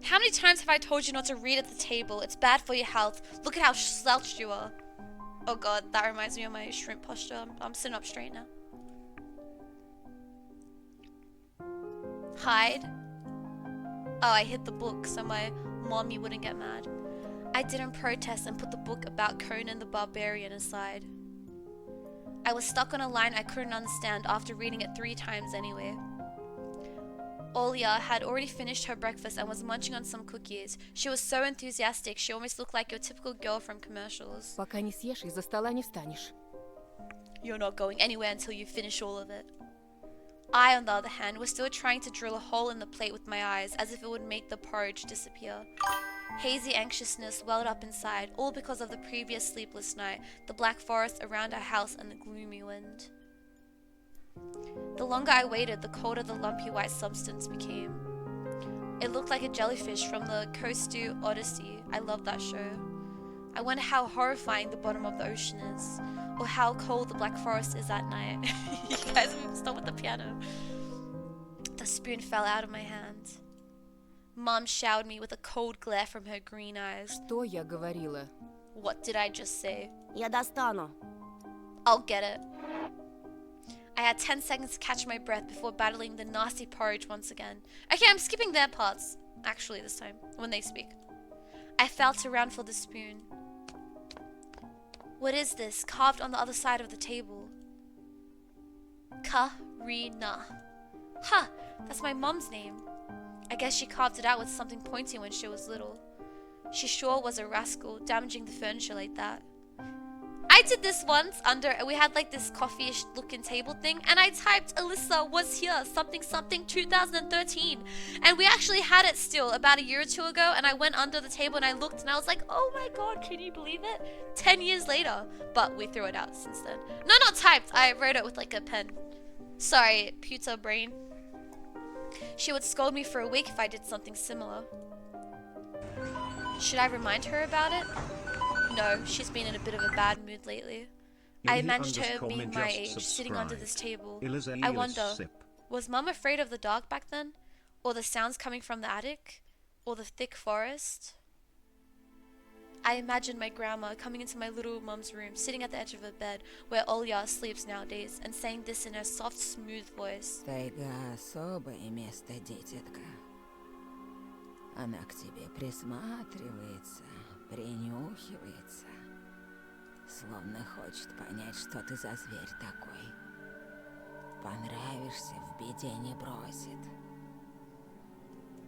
Speaker 1: How many times have I told you not to read at the table? It's bad for your health. Look at how slouched you are. Oh god, that reminds me of my shrimp posture. I'm sitting up straight now. Hide. Oh, I hid the book so my mommy wouldn't get mad. I didn't protest and put the book about Conan the Barbarian aside. I was stuck on a line I couldn't understand after reading it 3 times anyway. Olia had already finished her breakfast and was munching on some cookies. She was so enthusiastic, she almost looked like your typical girl from commercials.
Speaker 3: Пока не съешь, из-за стола не встанешь.
Speaker 1: You're not going anywhere until you finish all of it. I, on the other hand, was still trying to drill a hole in the plate with my eyes, as if it would make the porridge disappear. Hazy anxiousness welled up inside, all because of the previous sleepless night, the black forest around our house, and the gloomy wind. The longer I waited, the colder the lumpy white substance became. It looked like a jellyfish from the Coastal Odyssey. I love that show. I wonder how horrifying the bottom of the ocean is, or how cold the black forest is at night. You guys, stop with the piano. The spoon fell out of my hand. Mom showered me with a cold glare from her green eyes.
Speaker 3: Что я говорила?
Speaker 1: What did I just say?
Speaker 4: Я достану.
Speaker 1: I'll get it. I had 10 seconds to catch my breath before battling the nasty porridge once again. Okay, I'm skipping their parts, actually, this time, when they speak. I felt around for the spoon. What is this, carved on the other side of the table? Karina. Huh, that's my mom's name. I guess she carved it out with something pointy when she was little. She sure was a rascal, damaging the furniture like that. I did this once we had like this coffee-ish looking table thing, and I typed Alyssa was here, something something 2013. And we actually had it still about a year or 2 ago, and I went under the table and I looked and I was like, oh my god, can you believe it? 10 years later. But we threw it out since then. No, not typed. I wrote it with like a pen. Sorry, pewter brain. She would scold me for a week if I did something similar. Should I remind her about it? No, she's been in a bit of a bad mood lately. I imagined her being my age, sitting under this table. I wonder, was Mum afraid of the dark back then? Or the sounds coming from the attic? Or the thick forest? I imagined my grandma coming into my little mum's room, sitting at the edge of her bed, where Olya sleeps nowadays, and saying this in her soft, smooth voice.
Speaker 5: Тайга особое место, дитятка. Она к тебе присматривается, принюхивается, словно хочет понять, что ты за зверь такой. Понравишься, в беде не бросит.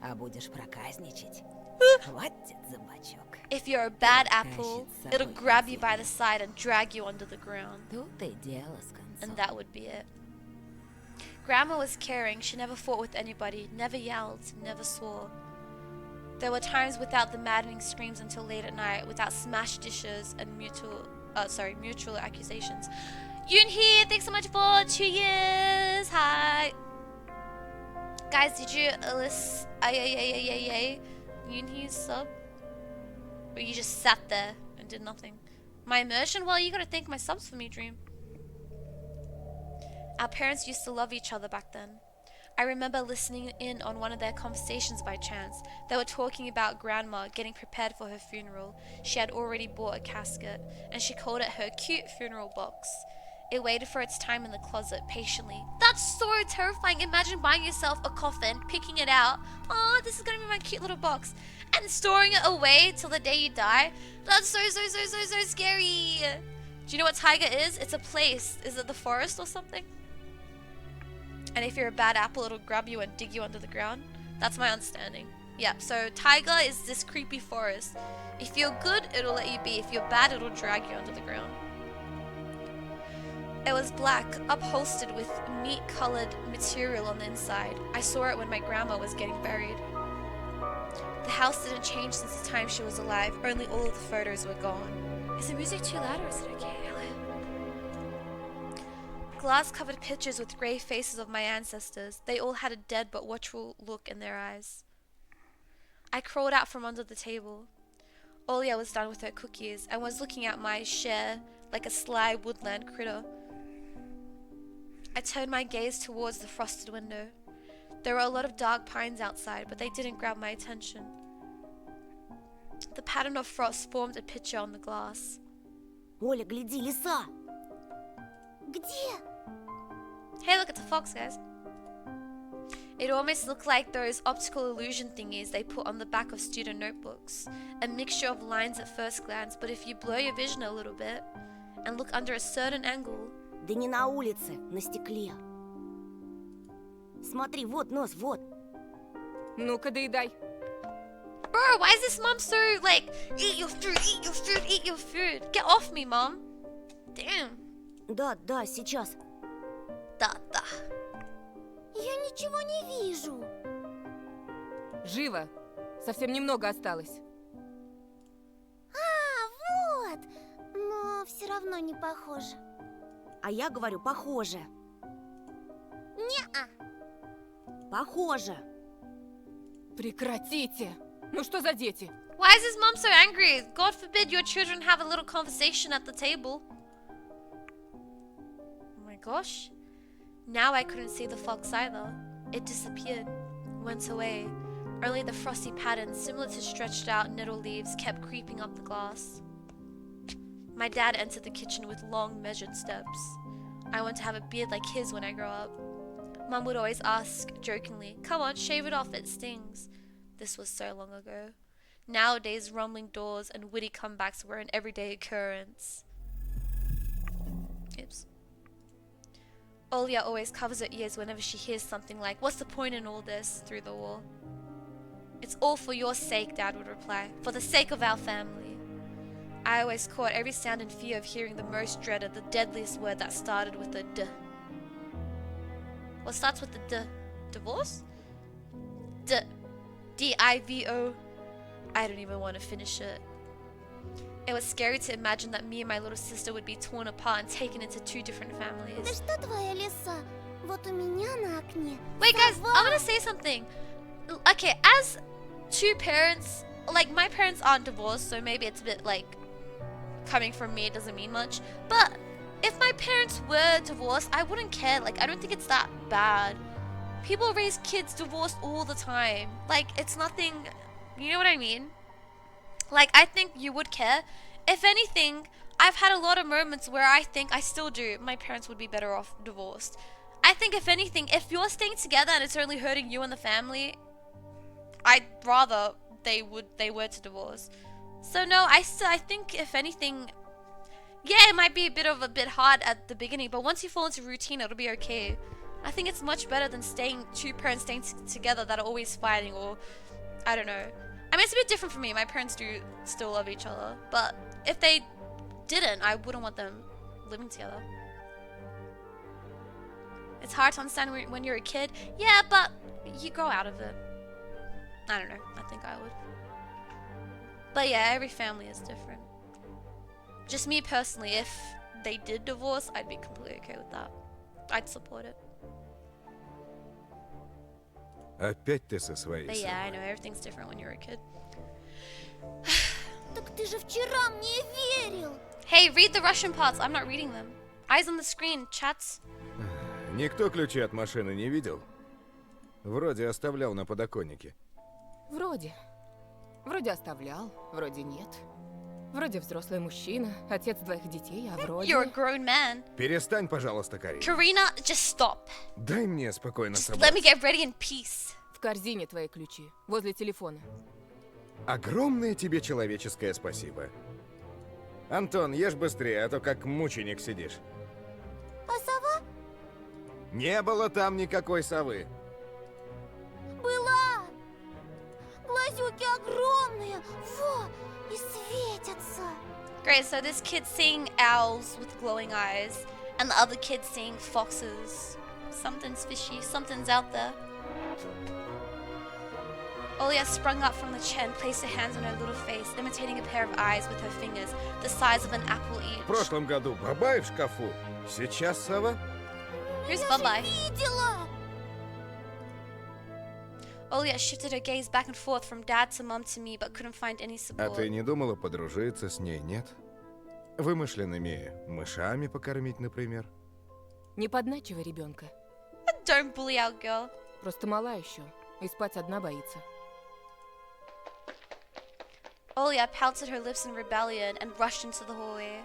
Speaker 5: А будешь проказничать, хватит за бочок.
Speaker 1: If you're a bad apple, it'll grab you by the side and drag you under the ground.
Speaker 5: Тут и дело с концом.
Speaker 1: And that would be it. Grandma was caring. She never fought with anybody, never yelled, never swore. There were times without the maddening screams until late at night, without smashed dishes and mutual accusations. Yoonhee, thanks so much for 2 years. Hi. Guys, did you list Yoonhee's sub? Or you just sat there and did nothing? My immersion? Well, you gotta thank my subs for me, Dream. Our parents used to love each other back then. I remember listening in on one of their conversations by chance. They were talking about Grandma getting prepared for her funeral. She had already bought a casket, and she called it her cute funeral box. It waited for its time in the closet patiently. That's so terrifying. Imagine buying yourself a coffin, picking it out. Oh, this is gonna be my cute little box. And storing it away till the day you die. That's so scary. Do you know what taiga is? It's a place. Is it the forest or something? And if you're a bad apple, it'll grab you and dig you under the ground. That's my understanding. Yeah, so taiga is this creepy forest. If you're good, it'll let you be. If you're bad, it'll drag you under the ground. It was black, upholstered with meat-colored material on the inside. I saw it when my grandma was getting buried. The house didn't change since the time she was alive, only all of the photos were gone. Is the music too loud or is it okay? Glass-covered pictures with grey faces of my ancestors. They all had a dead but watchful look in their eyes. I crawled out from under the table. Olya was done with her cookies and was looking at my share like a sly woodland critter. I turned my gaze towards the frosted window. There were a lot of dark pines outside, but they didn't grab my attention. The pattern of frost formed a picture on the glass.
Speaker 4: Оля, гляди, лиса! Где?
Speaker 1: Hey, look, it's a fox, guys. It almost looked like those optical illusion thingies they put on the back of student notebooks. A mixture of lines at first glance, but if you blur your vision a little bit and look under a certain angle...
Speaker 4: Да не на улице, на стекле. Смотри, вот нос, вот.
Speaker 3: Ну-ка, доедай.
Speaker 1: Bro, why is this mom so like, eat your food, eat your food, eat your food? Get off me, mom. Damn.
Speaker 4: Да, да, сейчас.
Speaker 1: Да.
Speaker 4: Я ничего не вижу.
Speaker 3: Живо. Совсем немного осталось.
Speaker 4: А, вот. Но все равно не похоже. А я говорю, похоже. Не-а. Похоже.
Speaker 3: Прекратите. Ну что за дети?
Speaker 1: Why is this mom so angry? God forbid your children have a little conversation at the table. Oh my gosh. Now I couldn't see the fox either. It disappeared, went away. Only the frosty pattern, similar to stretched out nettle leaves, kept creeping up the glass. My dad entered the kitchen with long, measured steps. I want to have a beard like his when I grow up. Mum would always ask, jokingly, "Come on, shave it off, it stings." This was so long ago. Nowadays, rumbling doors and witty comebacks were an everyday occurrence. Oops. Olia always covers her ears whenever she hears something like, "What's the point in all this?" through the wall. "It's all for your sake," Dad would reply. "For the sake of our family." I always caught every sound in fear of hearing the most dreaded, the deadliest word that started with a D. What starts with the D? Divorce? D-I-V-O. I don't even want to finish it. It was scary to imagine that me and my little sister would be torn apart and taken into two different
Speaker 4: Да
Speaker 1: families.
Speaker 4: что твоя лиса? Вот у меня на окне.
Speaker 1: Wait guys,
Speaker 4: сова.
Speaker 1: I'm gonna say something. Okay, as two parents, like my parents aren't divorced, so maybe it's a bit like coming from me, it doesn't mean much. But if my parents were divorced, I wouldn't care. Like, I don't think it's that bad. People raise kids divorced all the time. Like, it's nothing, you know what I mean? Like, I think you would care. If anything, I've had a lot of moments where I think, I still do, my parents would be better off divorced. I think if anything, if you're staying together and it's only hurting you and the family, I'd rather they were to divorce. So no, I think if anything, yeah, it might be a bit hard at the beginning, but once you fall into routine, it'll be okay. I think it's much better than two parents staying together that are always fighting, or I don't know. I mean, it's a bit different for me. My parents do still love each other, but if they didn't, I wouldn't want them living together. It's hard to understand when you're a kid. Yeah, but you grow out of it. I don't know. I think I would. But yeah, every family is different. Just me personally, if they did divorce, I'd be completely okay with that. I'd support it.
Speaker 6: Опять ты со своей
Speaker 1: But yeah, I
Speaker 6: самой.
Speaker 1: know everything's different when you're a kid.
Speaker 4: Так ты же вчера мне верил.
Speaker 1: Hey, read the Russian parts. I'm not reading them. Eyes on the screen, chats.
Speaker 6: Никто ключи от машины не видел? Вроде оставлял на подоконнике.
Speaker 3: Вроде. Вроде оставлял, вроде нет. Вроде взрослый мужчина, отец двоих детей, а вроде...
Speaker 1: You're a grown man.
Speaker 6: Перестань, пожалуйста, Карина.
Speaker 1: Karina, just stop.
Speaker 6: Дай мне спокойно
Speaker 1: Just let
Speaker 6: собраться.
Speaker 1: me get ready in peace.
Speaker 3: В корзине твои ключи, возле телефона.
Speaker 6: Огромное тебе человеческое спасибо. Антон, ешь быстрее, а то как мученик сидишь.
Speaker 4: А сова?
Speaker 6: Не было там никакой совы.
Speaker 4: Была. Глазюки огромные. Во, и светятся.
Speaker 1: Great, so this kid's seeing owls with glowing eyes, and the other kid's seeing foxes. Something's fishy, something's out there. Olia sprung up from the chair and placed her hands on her little face, imitating a pair of eyes with her fingers, the size of an apple
Speaker 6: В
Speaker 1: each.
Speaker 6: прошлом году бабай в шкафу. Сейчас сова.
Speaker 1: Who's
Speaker 4: Я же
Speaker 1: Bye-Bye?
Speaker 4: видела.
Speaker 1: Olia shifted her gaze back and forth from dad to mum to me, but couldn't find any
Speaker 6: А
Speaker 1: support.
Speaker 6: ты не думала подружиться с ней, нет? Вымышленными мышами покормить, например?
Speaker 3: Не подначивай ребенка.
Speaker 1: Don't bully our girl.
Speaker 3: Просто мала еще, и спать одна боится.
Speaker 1: Olia pouted her lips in rebellion and rushed into the hallway.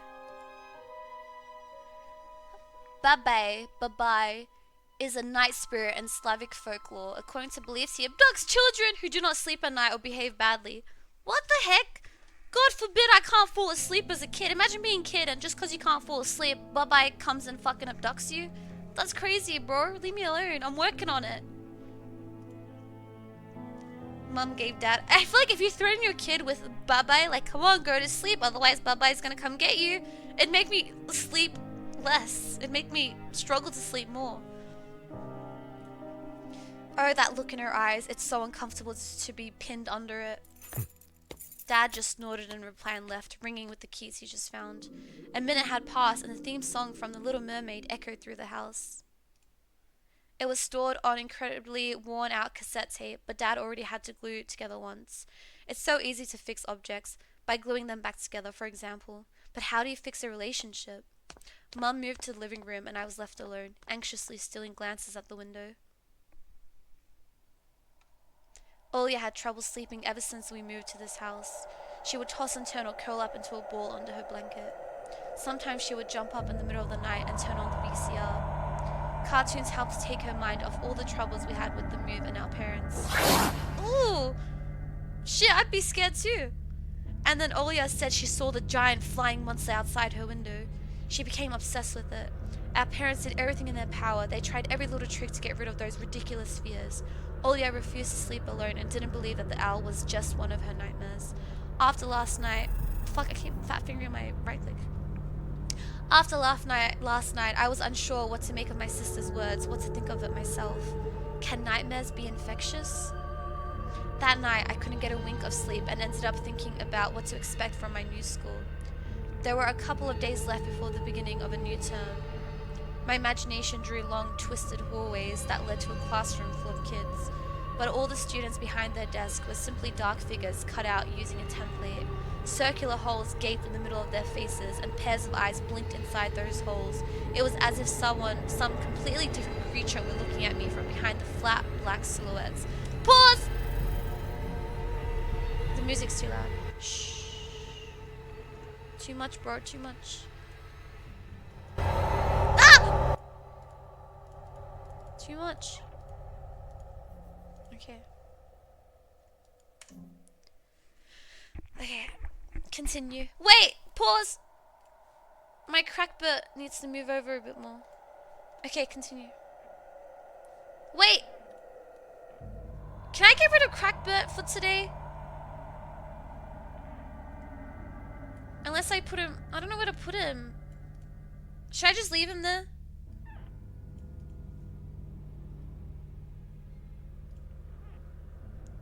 Speaker 1: Bye-bye, bye-bye. is a night spirit in Slavic folklore. According to beliefs, he abducts children who do not sleep at night or behave badly. What the heck? God forbid I can't fall asleep as a kid. Imagine being a kid and just because you can't fall asleep, Bye-Bye comes and fucking abducts you. That's crazy, bro. Leave me alone. I'm working on it. Mum gave Dad. I feel like if you threaten your kid with Bye-Bye, like, come on, go to sleep, otherwise Bye-Bye's gonna come get you, it'd make me sleep less. It'd make me struggle to sleep more. Oh, that look in her eyes. It's so uncomfortable to be pinned under it. Dad just snorted in reply and left, ringing with the keys he just found. A minute had passed, and the theme song from The Little Mermaid echoed through the house. It was stored on incredibly worn-out cassette tape, but Dad already had to glue it together once. It's so easy to fix objects, by gluing them back together, for example. But how do you fix a relationship? Mum moved to the living room, and I was left alone, anxiously stealing glances at the window. Olia had trouble sleeping ever since we moved to this house. She would toss and turn or curl up into a ball under her blanket. Sometimes she would jump up in the middle of the night and turn on the VCR. Cartoons helped take her mind off all the troubles we had with the move and our parents. Ooh! Shit, I'd be scared too. And then Olia said she saw the giant flying monster outside her window. She became obsessed with it. Our parents did everything in their power. They tried every little trick to get rid of those ridiculous fears. Olia refused to sleep alone and didn't believe that the owl was just one of her nightmares. After last night... Fuck, I keep fat fingering my right click. After last night, I was unsure what to make of my sister's words, what to think of it myself. Can nightmares be infectious? That night, I couldn't get a wink of sleep and ended up thinking about what to expect from my new school. There were a couple of days left before the beginning of a new term. My imagination drew long, twisted hallways that led to a classroom full of kids, but all the students behind their desk were simply dark figures cut out using a template. Circular holes gaped in the middle of their faces, and pairs of eyes blinked inside those holes. It was as if some completely different creature were looking at me from behind the flat, black silhouettes. Pause! The music's too loud. Shh. Too much, bro, too much. Ah! Too much. Okay. Okay. Continue. Wait! Pause! My crackbit needs to move over a bit more. Okay, continue. Wait! Can I get rid of crackbit for today? Unless I put him... I don't know where to put him. Should I just leave him there?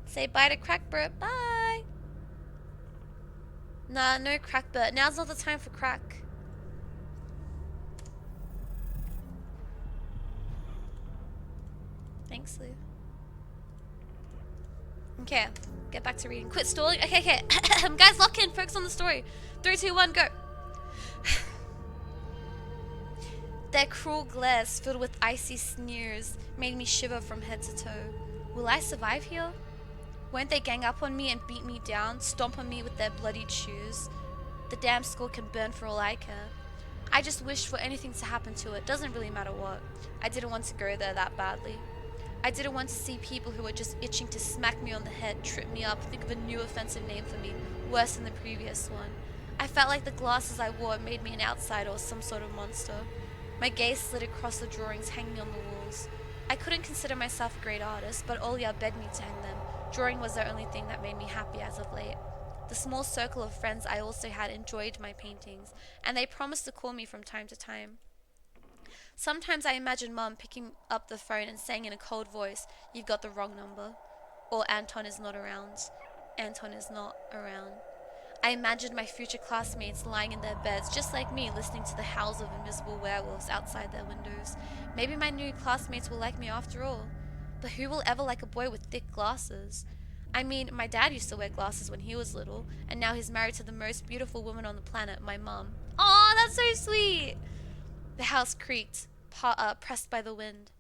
Speaker 1: Say bye to Crackbert. Bye! Nah, no Crackbert. Now's not the time for crack. Thanks, Lou. Okay, get back to reading. Quit stalling. Okay. Guys, lock in. Focus on the story. 3, 2, 1, go. Their cruel glares, filled with icy sneers, made me shiver from head to toe. Will I survive here? Won't they gang up on me and beat me down, stomp on me with their bloodied shoes? The damn school can burn for all I care. I just wished for anything to happen to it, doesn't really matter what. I didn't want to go there that badly. I didn't want to see people who were just itching to smack me on the head, trip me up, think of a new offensive name for me, worse than the previous one. I felt like the glasses I wore made me an outsider or some sort of monster. My gaze slid across the drawings hanging on the walls. I couldn't consider myself a great artist, but Olia begged me to hang them. Drawing was the only thing that made me happy as of late. The small circle of friends I also had enjoyed my paintings, and they promised to call me from time to time. Sometimes I imagine Mum picking up the phone and saying in a cold voice, "You've got the wrong number," or "Anton is not around." Anton is not around. I imagined my future classmates lying in their beds, just like me, listening to the howls of invisible werewolves outside their windows. Maybe my new classmates will like me after all. But who will ever like a boy with thick glasses? I mean, my dad used to wear glasses when he was little, and now he's married to the most beautiful woman on the planet, my mum. Aw, that's so sweet! The house creaked, pressed by the wind.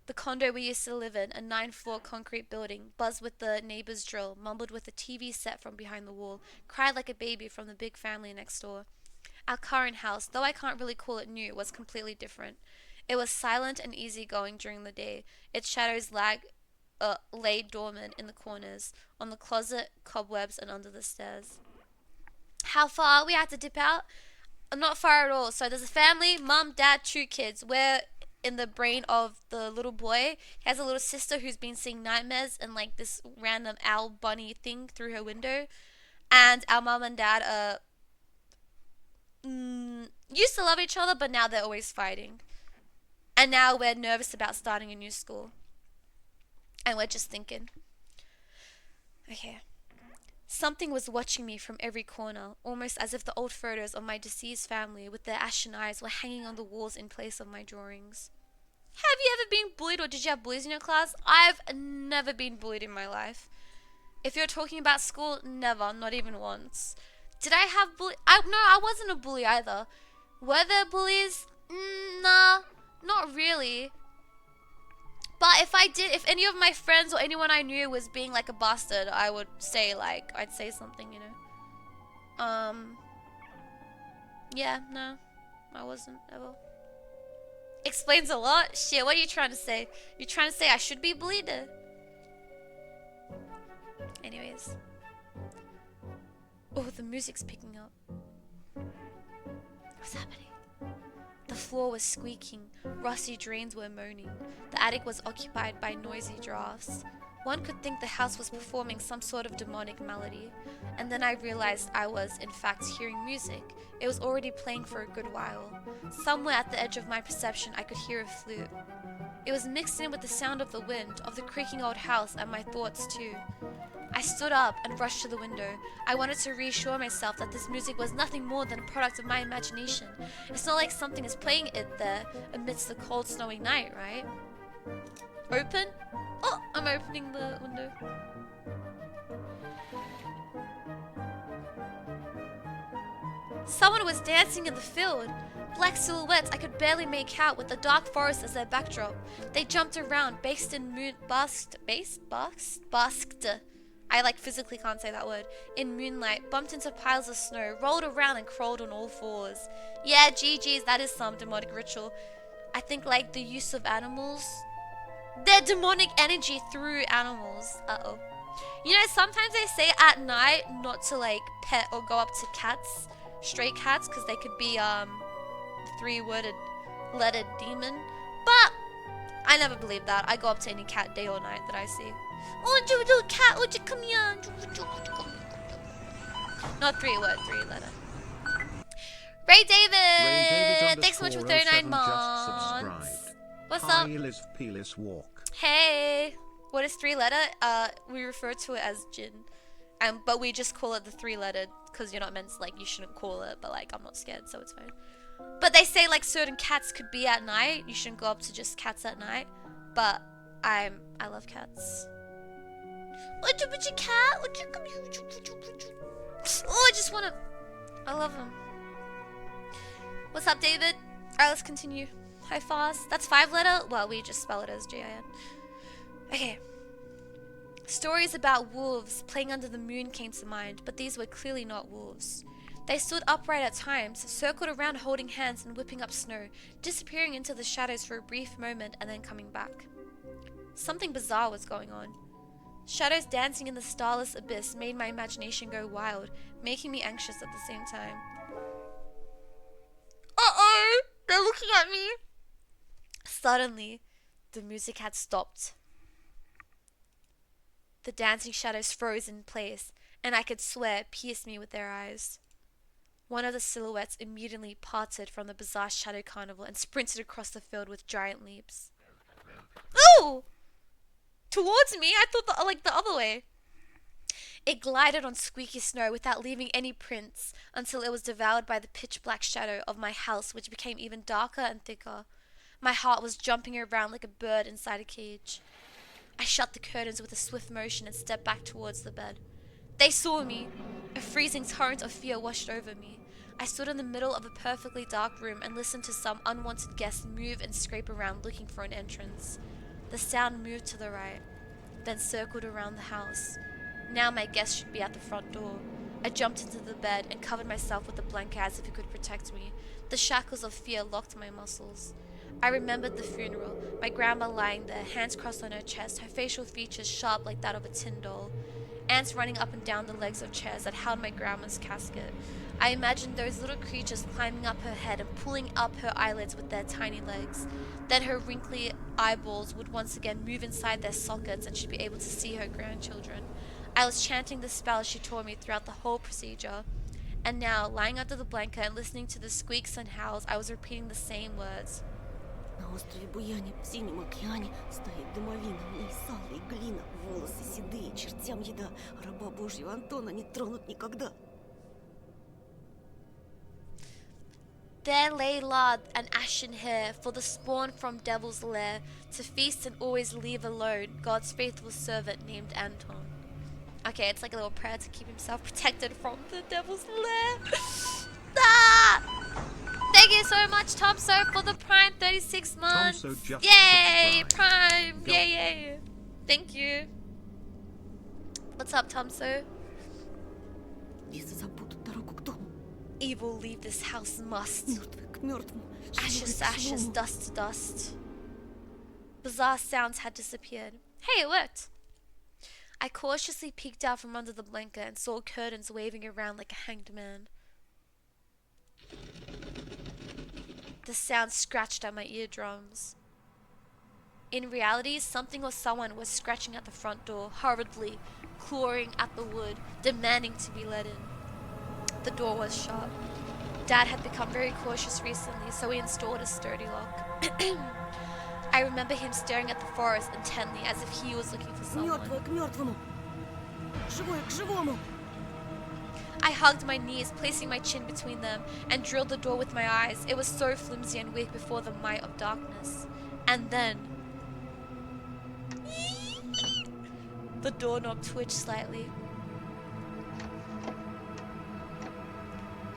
Speaker 1: The condo we used to live in, a 9-floor concrete building, buzzed with the neighbor's drill, mumbled with a TV set from behind the wall, cried like a baby from the big family next door. Our current house, though I can't really call it new, was completely different. It was silent and easygoing during the day. Its shadows lay dormant in the corners, on the closet, cobwebs, and under the stairs. How far? We had to dip out? Not far at all. So there's a family, mum, dad, 2 kids. We're in the brain of the little boy. He has a little sister who's been seeing nightmares and like this random owl bunny thing through her window. And our mum and dad are used to love each other, but now they're always fighting. And now we're nervous about starting a new school. And we're just thinking, okay. Something was watching me from every corner, almost as if the old photos of my deceased family with their ashen eyes were hanging on the walls in place of my drawings. Have you ever been bullied, or did you have bullies in your class? I've never been bullied in my life. If you're talking about school, never, not even once. Did I have bullies? No, I wasn't a bully either. Were there bullies? Nah, not really. But if any of my friends or anyone I knew was being like a bastard, I would say I'd say something, you know. Yeah, no, I wasn't ever. Explains a lot. Shit, what are you trying to say? You trying to say I should be bullied? Anyways. Oh, the music's picking up. What's happening? The floor was squeaking, rusty drains were moaning. The attic was occupied by noisy drafts. One could think the house was performing some sort of demonic melody. And then I realized I was, in fact, hearing music. It was already playing for a good while. Somewhere at the edge of my perception, I could hear a flute. It was mixed in with the sound of the wind, of the creaking old house, and my thoughts too. I stood up and rushed to the window. I wanted to reassure myself that this music was nothing more than a product of my imagination. It's not like something is playing it there amidst the cold, snowy night, right? Open? Oh, I'm opening the window. Someone was dancing in the field. Black silhouettes I could barely make out with the dark forest as their backdrop. They jumped around, basked. I physically can't say that word. In moonlight, bumped into piles of snow, rolled around and crawled on all fours. Yeah, GG's, that is some demonic ritual. I think the use of animals. Their demonic energy through animals. Uh-oh. You know, sometimes they say at night not to pet or go up to cats, stray cats, because they could be 3-worded lettered demon. But I never believe that. I go up to any cat day or night that I see. Oh, little cat, would you come here? Not 3-word, 3-letter. Ray David! Thanks so much for 39 months. What's up?
Speaker 2: Pelis walk.
Speaker 1: Hey! What is 3-letter? We refer to it as Jin. But we just call it the 3-lettered, because you're not meant to, you shouldn't call it, but I'm not scared, so it's fine. But they say certain cats could be at night. You shouldn't go up to just cats at night. But I love cats. Would you cat? Would you come here? Oh, I just wanna. I love them. What's up, David? Alright, let's continue. Hi, Foss. That's 5-letter? Well, we just spell it as J-I-N. Okay. Stories about wolves playing under the moon came to mind, but these were clearly not wolves. They stood upright at times, circled around holding hands and whipping up snow, disappearing into the shadows for a brief moment and then coming back. Something bizarre was going on. Shadows dancing in the starless abyss made my imagination go wild, making me anxious at the same time. Uh-oh! They're looking at me! Suddenly, the music had stopped. The dancing shadows froze in place, and I could swear pierced me with their eyes. One of the silhouettes immediately parted from the bizarre shadow carnival and sprinted across the field with giant leaps. Ooh! Towards me? I thought the other way. It glided on squeaky snow without leaving any prints until it was devoured by the pitch black shadow of my house, which became even darker and thicker. My heart was jumping around like a bird inside a cage. I shut the curtains with a swift motion and stepped back towards the bed. They saw me. A freezing torrent of fear washed over me. I stood in the middle of a perfectly dark room and listened to some unwanted guest move and scrape around looking for an entrance. The sound moved to the right, then circled around the house. Now my guest should be at the front door. I jumped into the bed and covered myself with a blanket as if it could protect me. The shackles of fear locked my muscles. I remembered the funeral, my grandma lying there, hands crossed on her chest, her facial features sharp like that of a tin doll. Ants running up and down the legs of chairs that held my grandma's casket. I imagined those little creatures climbing up her head and pulling up her eyelids with their tiny legs. Then her wrinkly eyeballs would once again move inside their sockets and she'd be able to see her grandchildren. I was chanting the spell she taught me throughout the whole procedure. And now, lying under the blanket and listening to the squeaks and howls, I was repeating the same words.
Speaker 7: На острове Буяне, в синем океане, стоит домовина, в ней сало и глина, волосы седые, чертям еда, раба Божьего Антона не тронут никогда.
Speaker 1: There lay lard and ashen hair for the spawn from devil's lair, to feast and always leave alone God's faithful servant named Anton. Okay, it's like a little prayer to keep himself protected from the devil's lair. Ah! Thank you so much, Tomso, for the Prime 36 months.
Speaker 2: Tomso just
Speaker 1: Yay,
Speaker 2: subscribed.
Speaker 1: Prime.
Speaker 2: Go.
Speaker 1: Yay. Thank you. What's up, Tomso?
Speaker 7: Бесы забудут дорогу к дому,
Speaker 1: Evil leave this house must.
Speaker 7: мертвые к мертвому,
Speaker 1: Ashes
Speaker 7: живые
Speaker 1: to
Speaker 7: к
Speaker 1: ashes,
Speaker 7: живому.
Speaker 1: dust to dust. Bizarre sounds had disappeared. Hey, it worked. I cautiously peeked out from under the blanket and saw curtains waving around like a hanged man. The sound scratched at my eardrums. In reality, something or someone was scratching at the front door, hurriedly, clawing at the wood, demanding to be let in. The door was shut. Dad had become very cautious recently, so he installed a sturdy lock. I remember him staring at the forest intently as if he was looking for someone.
Speaker 7: Мертвое к мертвому, живое к живому.
Speaker 1: I hugged my knees, placing my chin between them, and drilled the door with my eyes. It was so flimsy and weak before the might of darkness. And then... the doorknob twitched slightly.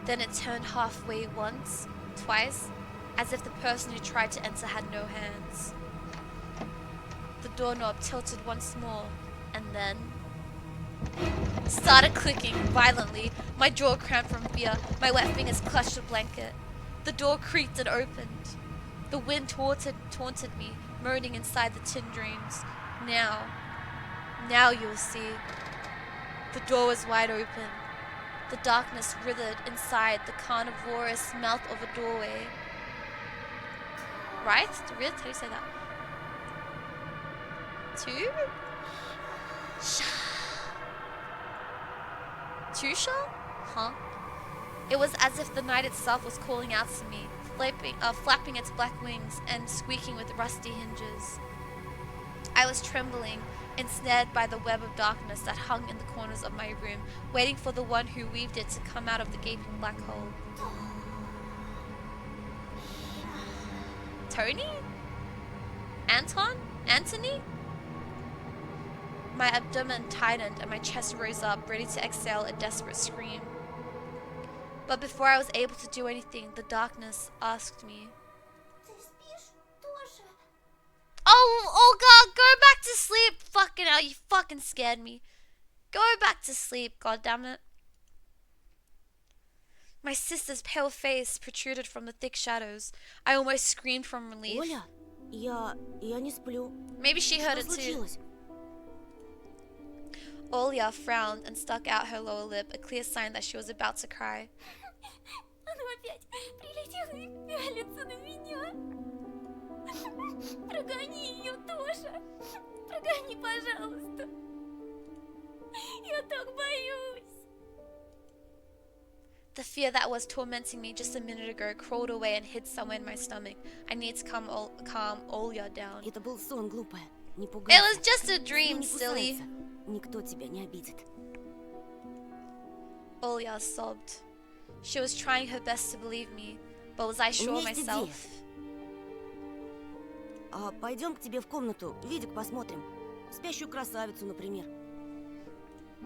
Speaker 1: Then it turned halfway once, twice, as if the person who tried to enter had no hands. The doorknob tilted once more, and then... started clicking violently. My jaw cramped from fear. My wet fingers clutched the blanket. The door creaked and opened. The wind taunted me, moaning inside the tin dreams. Now you'll see. The door was wide open. The darkness writhed inside the carnivorous mouth of a doorway. Right? Really? How do you say that? Two? Tusha? Huh? It was as if the night itself was calling out to me, flapping its black wings and squeaking with rusty hinges. I was trembling, ensnared by the web of darkness that hung in the corners of my room, waiting for the one who weaved it to come out of the gaping black hole. Tony? Anton? Anthony? My abdomen tightened and my chest rose up, ready to exhale a desperate scream. But before I was able to do anything, the darkness asked me,
Speaker 4: Ты спишь тоже?
Speaker 1: Oh God, go back to sleep! Fucking hell, you fucking scared me. Go back to sleep, goddammit. My sister's pale face protruded from the thick shadows. I almost screamed from relief.
Speaker 7: Оля, я не сплю.
Speaker 1: Maybe she heard
Speaker 7: Что
Speaker 1: it too.
Speaker 7: случилось?
Speaker 1: Olya frowned and stuck out her lower lip, a clear sign that she was about to cry.
Speaker 4: Оно опять прилетело и пялится на меня. Прогони ее, Тоша. Прогони, пожалуйста. Я так боюсь.
Speaker 1: The fear that was tormenting me just a minute ago crawled away and hid somewhere in my stomach. I need to calm Olya down.
Speaker 7: Это был сон, глупая. Не
Speaker 1: It
Speaker 7: пугайся.
Speaker 1: was just a
Speaker 7: Сны
Speaker 1: dream,
Speaker 7: не
Speaker 1: silly.
Speaker 7: кусаются. Никто тебя не обидит.
Speaker 1: Olya sobbed. She was trying her best to believe me, but was I sure
Speaker 7: У меня есть идея.
Speaker 1: myself?
Speaker 7: Пойдем к тебе в комнату, видик посмотрим. Спящую красавицу, например.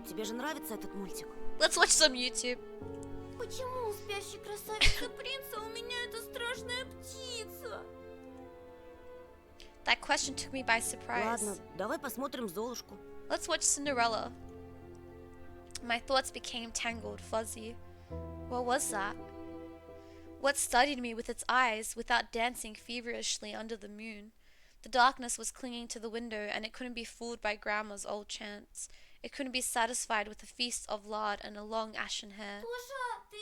Speaker 7: Тебе же нравится этот мультик?
Speaker 1: Let's watch some YouTube.
Speaker 4: Почему у спящей красавицы принца у меня эта страшная птица?
Speaker 1: That question took me by surprise.
Speaker 7: Ладно, давай посмотрим Золушку.
Speaker 1: Let's watch Cinderella. My thoughts became tangled, fuzzy. What was that? What studied me with its eyes without dancing feverishly under the moon? The darkness was clinging to the window, and it couldn't be fooled by grandma's old chants. It couldn't be satisfied with a feast of lard and a long ashen hair.
Speaker 4: Тоша, ты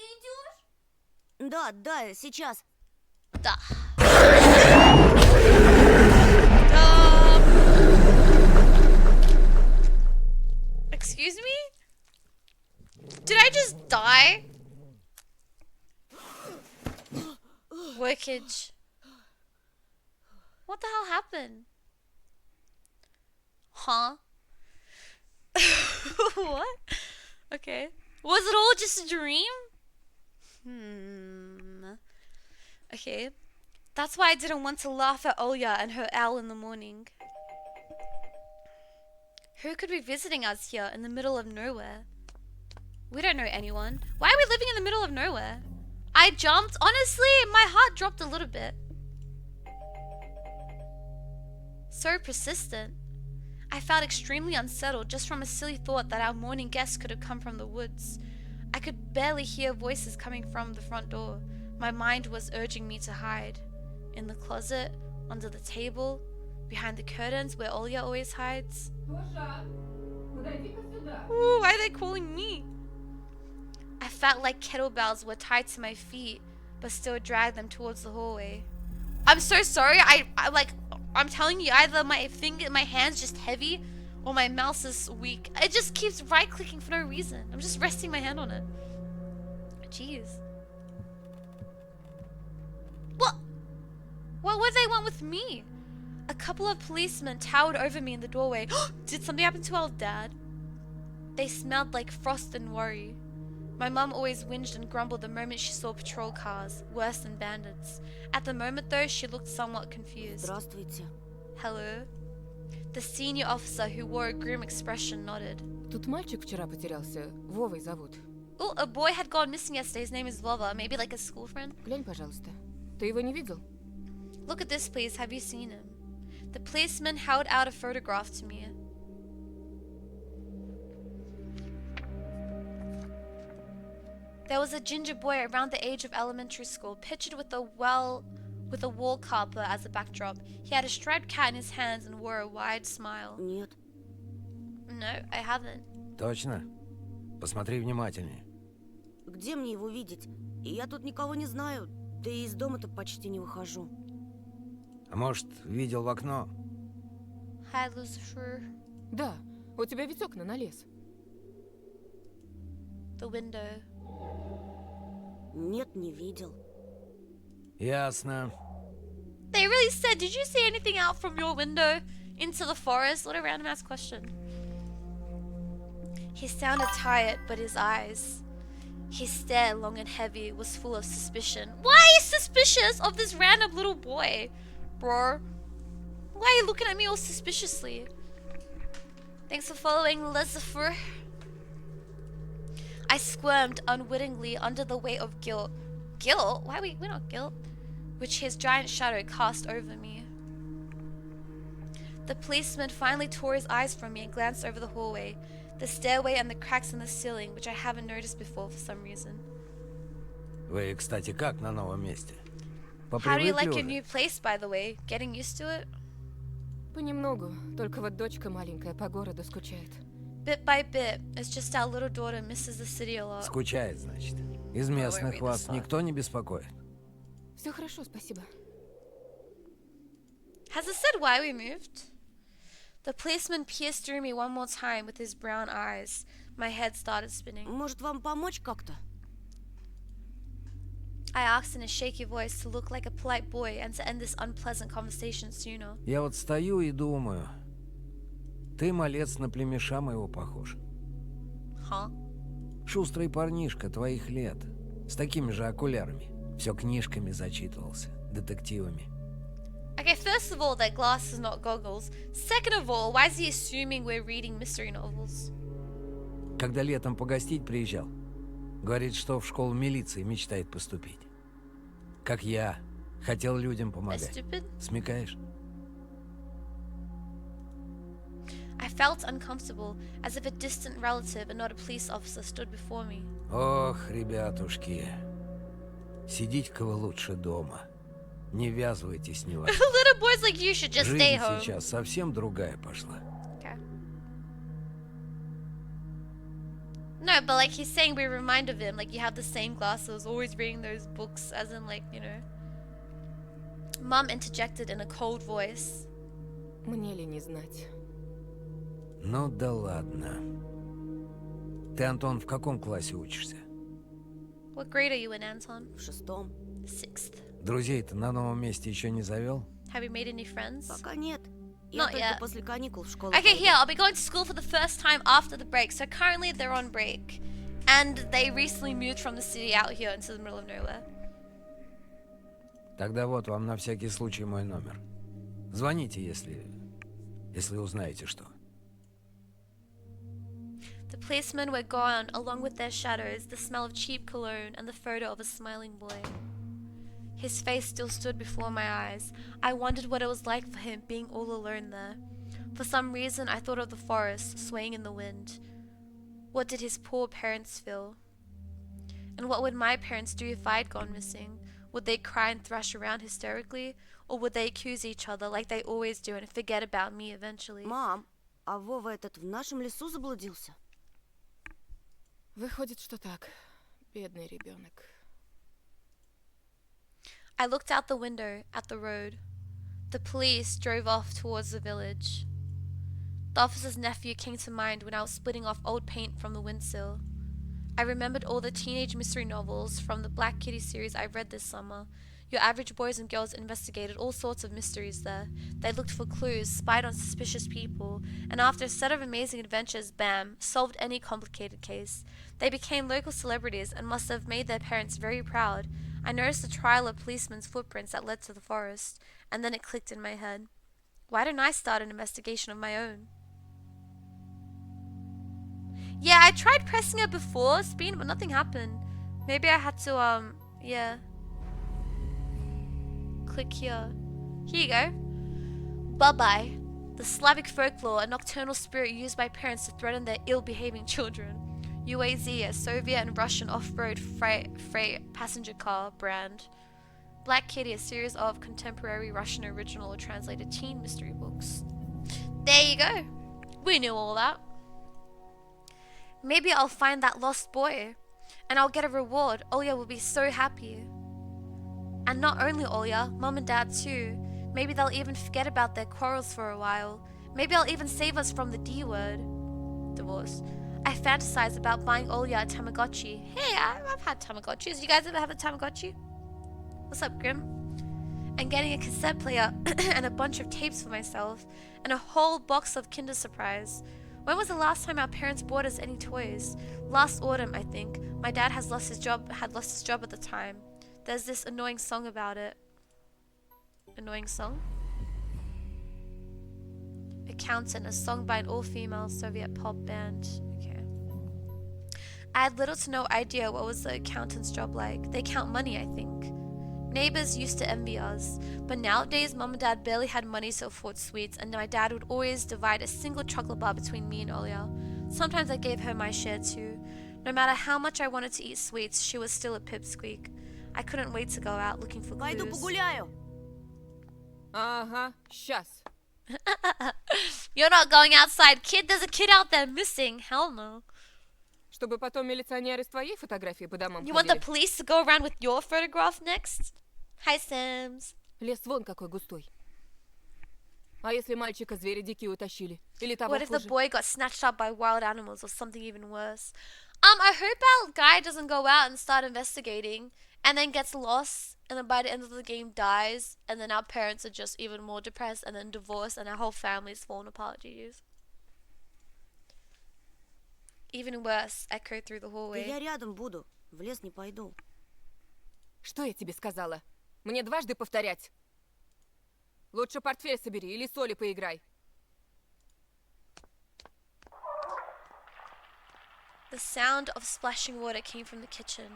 Speaker 4: идешь?
Speaker 7: Да, да, сейчас.
Speaker 1: Da. Excuse me? Did I just die? Workage. What the hell happened? Huh? What? Okay. Was it all just a dream? Okay. That's why I didn't want to laugh at Olya and her owl in the morning. Who could be visiting us here in the middle of nowhere? We don't know anyone. Why are we living in the middle of nowhere? I jumped. Honestly, my heart dropped a little bit. So persistent. I felt extremely unsettled just from a silly thought that our morning guest could have come from the woods. I could barely hear voices coming from the front door. My mind was urging me to hide. In the closet, under the table, behind the curtains where Olya always hides. Ooh, why are they calling me? I felt like kettlebells were tied to my feet, but still dragged them towards the hallway. I'm so sorry. I'm telling you, either my hand's just heavy, or my mouse is weak. It just keeps right-clicking for no reason. I'm just resting my hand on it. Jeez. What would they want with me? A couple of policemen towered over me in the doorway. Did something happen to our dad? They smelled like frost and worry. My mum always whinged and grumbled the moment she saw patrol cars, worse than bandits. At the moment, though, she looked somewhat confused.
Speaker 7: Здравствуйте.
Speaker 1: Hello? The senior officer, who wore a grim expression, nodded.
Speaker 3: Тут мальчик вчера потерялся. Вовой зовут.
Speaker 1: Oh, a boy had gone missing yesterday. His name is Vova. Maybe like a school friend?
Speaker 3: Глянь, пожалуйста. Ты его не видел?
Speaker 1: Look at this, please. Have you seen him? The policeman held out a photograph to me. There was a ginger boy around the age of elementary school, pictured with a wall carper as a backdrop. He had a striped cat in his hands and wore a wide smile.
Speaker 7: Нет.
Speaker 1: No, I haven't.
Speaker 8: Точно? Посмотри внимательнее.
Speaker 7: Где мне его видеть? Я тут никого не знаю. Да и из дома-то почти не выхожу.
Speaker 8: А может, видел в окно?
Speaker 1: Hi, Lucifer.
Speaker 3: Да, у тебя ведь окна на лес.
Speaker 1: The window.
Speaker 7: Нет, не видел.
Speaker 8: Ясно.
Speaker 1: They really said, did you see anything out from your window into the forest? What a random ass question. He sounded tired, but his eyes, his stare, long and heavy, was full of suspicion. Why are you suspicious of this random little boy, bro? Why are you looking at me all suspiciously? Thanks for following, Lucifer. I squirmed unwittingly under the weight of guilt. Guilt? Why we're not guilt? Which his giant shadow cast over me. The policeman finally tore his eyes from me and glanced over the hallway, the stairway and the cracks in the ceiling, which I haven't noticed before for some reason.
Speaker 8: Вы, кстати, как на новом месте?
Speaker 1: How do you like
Speaker 8: Попривыкли
Speaker 1: your
Speaker 8: уже?
Speaker 1: new place, by the way? Getting used to it?
Speaker 3: Понемногу. Только вот дочка маленькая по городу скучает.
Speaker 1: Bit by bit, it's just our little daughter misses the city a lot.
Speaker 8: Скучает, значит. Из
Speaker 1: read
Speaker 8: местных
Speaker 1: this
Speaker 8: вас
Speaker 1: one.
Speaker 8: никто не беспокоит?
Speaker 3: Все хорошо, спасибо.
Speaker 1: Has it said why we moved? The policeman pierced through me one more time with his brown eyes. My head started spinning.
Speaker 7: Может, вам помочь как-то?
Speaker 1: I asked in a shaky voice to look like a polite boy and to end this unpleasant conversation sooner.
Speaker 8: Я вот стою и думаю. Ты, малец, на племеша моего похож.
Speaker 1: Huh?
Speaker 8: Шустрый парнишка твоих лет. С такими же окулярами. Все книжками зачитывался. Детективами.
Speaker 1: Okay, first of all, that glass is not goggles. Second of all, why is he assuming we're reading mystery novels?
Speaker 8: Когда летом погостить приезжал, говорит, что в школу милиции мечтает поступить. Как я. Хотел людям
Speaker 1: That's
Speaker 8: помогать.
Speaker 1: stupid.
Speaker 8: Смекаешь?
Speaker 1: I felt uncomfortable, as if a distant relative and not a police officer stood before me.
Speaker 8: Ох, ребятушки. Сидите-ка вы лучше дома. Не ввязывайтесь ни во что.
Speaker 1: Little boys like you should just stay
Speaker 8: Жизнь
Speaker 1: home.
Speaker 8: сейчас совсем другая пошла.
Speaker 1: Okay. No, but like he's saying, we remind of him. Like you have the same glasses, always reading those books, as in like, you know. Mom interjected in a cold voice.
Speaker 3: Мне ли не знать?
Speaker 8: Ну да ладно. Ты, Антон, в каком классе учишься?
Speaker 1: What grade are you in, Anton?
Speaker 7: В 6-м.
Speaker 1: 6th.
Speaker 8: Друзей-то на новом месте еще не завел?
Speaker 1: Have you made any friends?
Speaker 7: Пока нет. Я
Speaker 1: Not
Speaker 7: только
Speaker 1: yet.
Speaker 7: после каникул в школу
Speaker 1: Okay,
Speaker 7: пойду.
Speaker 1: here, I'll be going to school for the first time after the break. So currently they're on break. And they recently moved from the city out here into the middle of nowhere.
Speaker 8: Тогда вот вам на всякий случай мой номер. Звоните, если узнаете что.
Speaker 1: The policemen were gone, along with their shadows, the smell of cheap cologne, and the photo of a smiling boy. His face still stood before my eyes. I wondered what it was like for him being all alone there. For some reason, I thought of the forest swaying in the wind. What did his poor parents feel? And what would my parents do if I'd gone missing? Would they cry and thrash around hysterically? Or would they accuse each other like they always do and forget about me eventually?
Speaker 7: Мам, а Вова этот в нашем лесу заблудился?
Speaker 3: Выходит, что так. Бедный ребенок.
Speaker 1: I looked out the window at the road. The police drove off towards the village. The officer's nephew came to mind when I was splitting off old paint from the windsill. I remembered all the teenage mystery novels from the Black Kitty series I read this summer. Your average boys and girls investigated all sorts of mysteries there. They looked for clues, spied on suspicious people, and after a set of amazing adventures, bam, solved any complicated case. They became local celebrities and must have made their parents very proud. I noticed the trail of policemen's footprints that led to the forest, and then it clicked in my head. Why didn't I start an investigation of my own? Yeah, I tried pressing it before, Spin, but nothing happened. Maybe I had to, yeah. Click here. Here you go. Bye-bye. The Slavic folklore, a nocturnal spirit used by parents to threaten their ill-behaving children. UAZ, a Soviet and Russian off-road freight passenger car brand. Black Kitty, a series of contemporary Russian original or translated teen mystery books. There you go. We knew all that. Maybe I'll find that lost boy, and I'll get a reward. Olya will be so happy. And not only Olya, Mum and Dad too. Maybe they'll even forget about their quarrels for a while. Maybe I'll even save us from the D word. Divorce. I fantasize about buying Olya a Tamagotchi. Hey, I've had Tamagotchis. You guys ever have a Tamagotchi? What's up, Grim? And getting a cassette player and a bunch of tapes for myself. And a whole box of Kinder Surprise. When was the last time our parents bought us any toys? Last autumn, I think. My dad had lost his job at the time. There's this annoying song about it. Annoying song? Accountant, a song by an all-female Soviet pop band. Okay. I had little to no idea what was the accountant's job like. They count money, I think. Neighbors used to envy us, but nowadays Mum and Dad barely had money to afford sweets, and my dad would always divide a single chocolate bar between me and Olya. Sometimes I gave her my share too. No matter how much I wanted to eat sweets, she was still a pipsqueak. I couldn't wait to go out looking for
Speaker 7: Пойду
Speaker 1: clues.
Speaker 7: погуляю.
Speaker 3: Ага, сейчас.
Speaker 1: You're not going outside, kid. There's a kid out there missing. Hell no.
Speaker 3: Чтобы потом милиционеры с твоей фотографией по домам
Speaker 1: You want the
Speaker 3: ходили.
Speaker 1: police to go around with your photograph next? Hi, Sams.
Speaker 3: Лес вон какой густой. А если мальчика звери дикие утащили? Или того
Speaker 1: What if the
Speaker 3: хуже?
Speaker 1: boy got snatched up by wild animals or something even worse? I hope our guy doesn't go out and start investigating and then gets lost and then by the end of the game dies and then our parents are just even more depressed and then divorced and our whole family's fallen apart. GG's. Even worse, echoed through the
Speaker 7: Да
Speaker 1: hallway.
Speaker 7: я рядом буду. В лес не пойду.
Speaker 3: Что я тебе сказала? Мне дважды повторять. Лучше портфель собери или соли поиграй.
Speaker 1: The sound of splashing water came from the kitchen.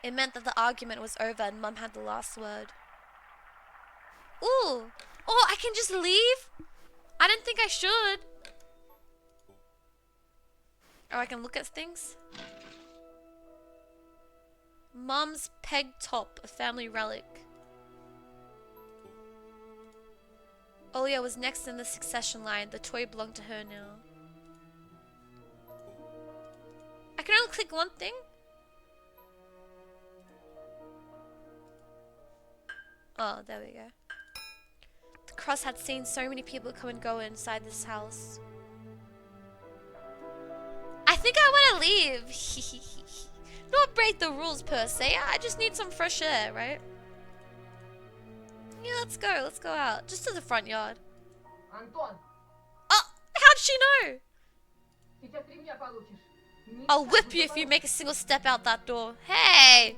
Speaker 1: It meant that the argument was over and Mum had the last word. Ooh! Oh, I can just leave? I didn't think I should. Oh, I can look at things? Mom's peg top, a family relic. Olia was next in the succession line. The toy belonged to her now. I can only click one thing? Oh, there we go. The cross had seen so many people come and go inside this house. I think I want to leave. Not break the rules per se. I just need some fresh air, right? Yeah, let's go. Let's go out. Just to the front yard.
Speaker 3: Антон,
Speaker 1: Oh, how'd she know?
Speaker 3: сейчас ремня получишь.
Speaker 1: I'll whip you if you make a single step out that door. Hey!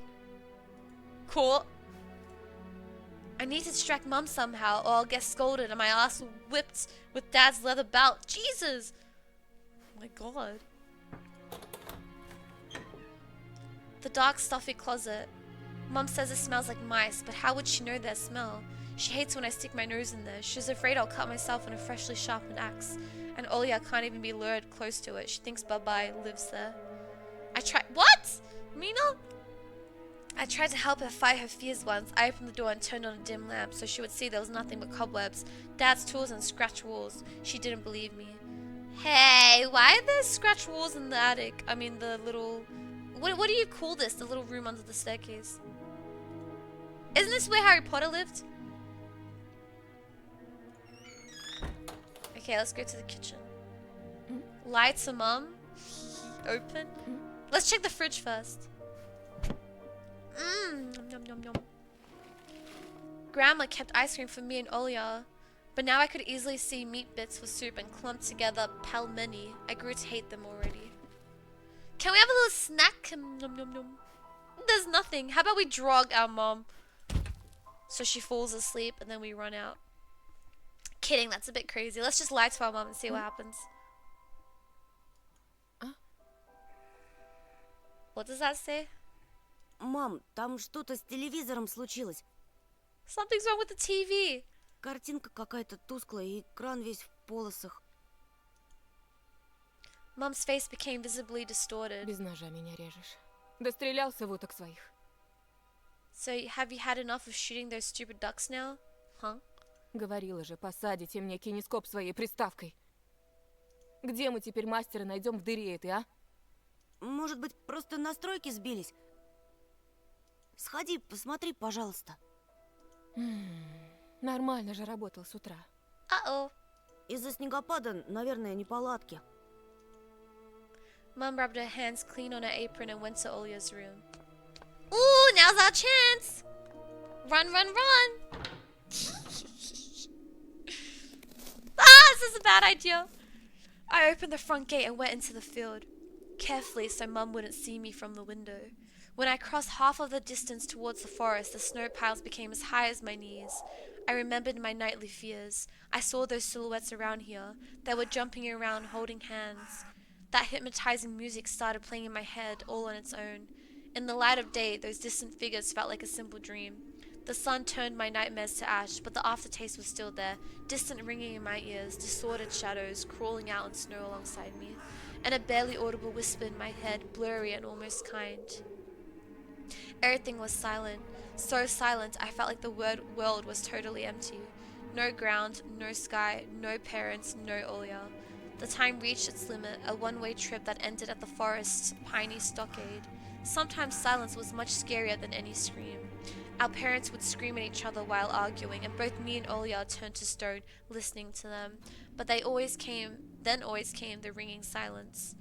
Speaker 1: Cool. I need to distract Mum somehow, or I'll get scolded and my ass whipped with Dad's leather belt. Jesus! Oh my god. The dark, stuffy closet. Mum says it smells like mice, but how would she know their smell? She hates when I stick my nose in there. She's afraid I'll cut myself with a freshly sharpened axe. And Olia can't even be lured close to it. She thinks Bye-Bye lives there. I tried— What? Mina? I tried to help her fight her fears once. I opened the door and turned on a dim lamp so she would see there was nothing but cobwebs, Dad's tools, and scratch walls. She didn't believe me. Hey, why are there scratch walls in the attic? I mean, the little... What do you call this? The little room under the staircase. Isn't this where Harry Potter lived? Okay, let's go to the kitchen. Lights are Mum. Open. Let's check the fridge first. Yum, yum, yum. Grandma kept ice cream for me and Olia, but now I could easily see meat bits for soup and clumped together pelmeni. I grew to hate them already. Can we have a little snack? Yum, yum, yum. There's nothing. How about we drug our mom so she falls asleep and then we run out? Kidding, that's a bit crazy. Let's just lie to our mom and see what happens. What does that say?
Speaker 7: Мам, там что-то с телевизором случилось.
Speaker 1: Something's wrong with the TV.
Speaker 7: Картинка какая-то тусклая, и экран весь в полосах.
Speaker 1: Mom's face became visibly distorted.
Speaker 3: Без ножа меня режешь. Дострелялся в уток своих.
Speaker 1: So, have you had enough of shooting those stupid ducks now? Huh?
Speaker 3: Говорила же, посадите мне кинескоп своей приставкой. Где мы теперь мастера найдем в дыре этой, а?
Speaker 7: Может быть, просто настройки сбились? Сходи, посмотри, пожалуйста.
Speaker 3: Нормально же работал с утра.
Speaker 1: Uh-oh.
Speaker 7: Из-за снегопада, наверное, неполадки.
Speaker 1: Mom rubbed her hands clean on her apron and went to Olia's room. Ooh, now's our chance! Run, run, run! This is a bad idea. I opened the front gate and went into the field, carefully so Mum wouldn't see me from the window. When I crossed half of the distance towards the forest, the snow piles became as high as my knees. I remembered my nightly fears. I saw those silhouettes around here. They were jumping around, holding hands. That hypnotizing music started playing in my head all on its own. In the light of day, those distant figures felt like a simple dream. The sun turned my nightmares to ash, but the aftertaste was still there, distant ringing in my ears, distorted shadows crawling out in snow alongside me, and a barely audible whisper in my head, blurry and almost kind. Everything was silent, so silent I felt like the world was totally empty. No ground, no sky, no parents, no Olia. The time reached its limit, a one-way trip that ended at the forest's piney stockade. Sometimes silence was much scarier than any scream. Our parents would scream at each other while arguing, and both me and Olia turned to stone, listening to them. But then always came the ringing silence.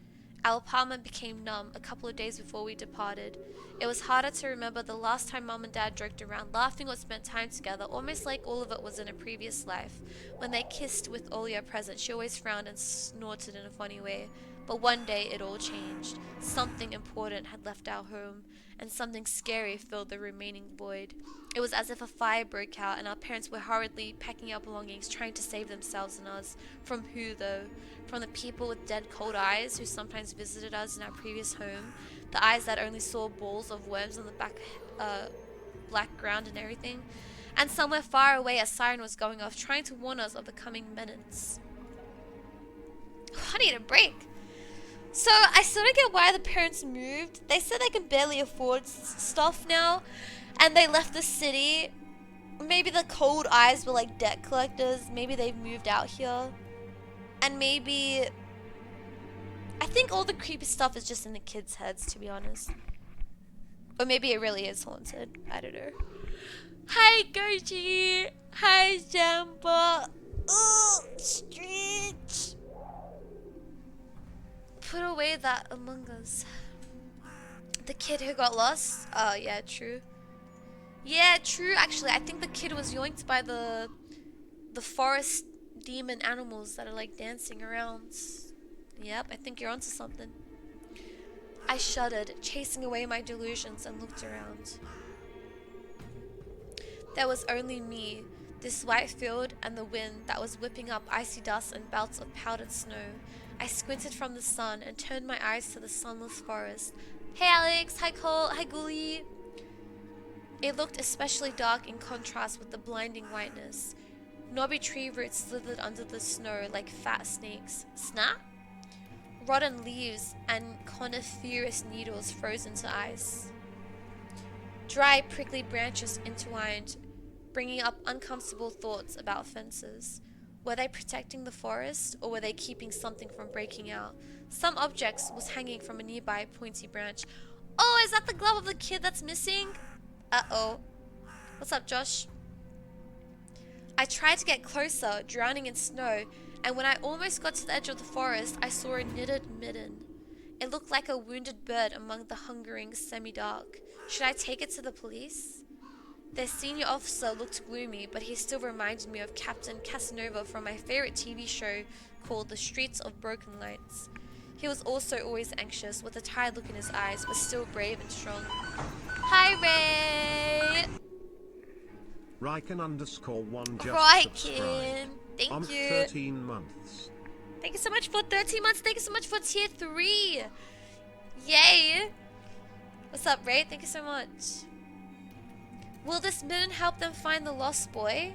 Speaker 1: Our apartment became numb a couple of days before we departed. It was harder to remember the last time Mum and Dad joked around, laughing or spent time together, almost like all of it was in a previous life. When they kissed with Olia present, she always frowned and snorted in a funny way. But one day it all changed. Something important had left our home, and something scary filled the remaining void. It was as if a fire broke out, and our parents were hurriedly packing our belongings, trying to save themselves and us. From who, though? From the people with dead cold eyes who sometimes visited us in our previous home, the eyes that only saw balls of worms on the black ground and everything. And somewhere far away a siren was going off, trying to warn us of the coming menace. I need a break. So I sort of get why the parents moved. They said they can barely afford stuff now, and they left the city. Maybe the cold eyes were like debt collectors. Maybe they've moved out here, and maybe I think all the creepy stuff is just in the kids' heads, to be honest. Or maybe it really is haunted. I don't know. Hi, Goji. Hi, Jamba. Oh, Stretch. Put away that Among Us. The kid who got lost? Oh, yeah, true. Yeah, true. Actually, I think the kid was yoinked by the forest demon animals that are like dancing around. Yep, I think you're onto something. I shuddered, chasing away my delusions, and looked around. There was only me, this white field, and the wind that was whipping up icy dust and belts of powdered snow. I squinted from the sun and turned my eyes to the sunless forest. Hey Alex, hi Cole, hi Ghoulie. It looked especially dark in contrast with the blinding whiteness. Knobby tree roots slithered under the snow like fat snakes. Snap? Rotten leaves and coniferous needles frozen to ice. Dry, prickly branches intertwined, bringing up uncomfortable thoughts about fences. Were they protecting the forest, or were they keeping something from breaking out? Some object was hanging from a nearby pointy branch. Oh, is that the glove of the kid that's missing? Uh-oh. What's up, Josh? I tried to get closer, drowning in snow, and when I almost got to the edge of the forest, I saw a knitted midden. It looked like a wounded bird among the hungering semi-dark. Should I take it to the police? Their senior officer looked gloomy, but he still reminded me of Captain Casanova from my favorite TV show called The Streets of Broken Lights. He was also always anxious, with a tired look in his eyes, but still brave and strong. Hi, Ray!
Speaker 2: Ryken_1 just
Speaker 1: Ryken!
Speaker 2: subscribed.
Speaker 1: Thank you.
Speaker 2: 13 months.
Speaker 1: Thank you so much for 13 months. Thank you so much for tier 3. Yay! What's up, Ray? Thank you so much. Will this midden help them find the lost boy?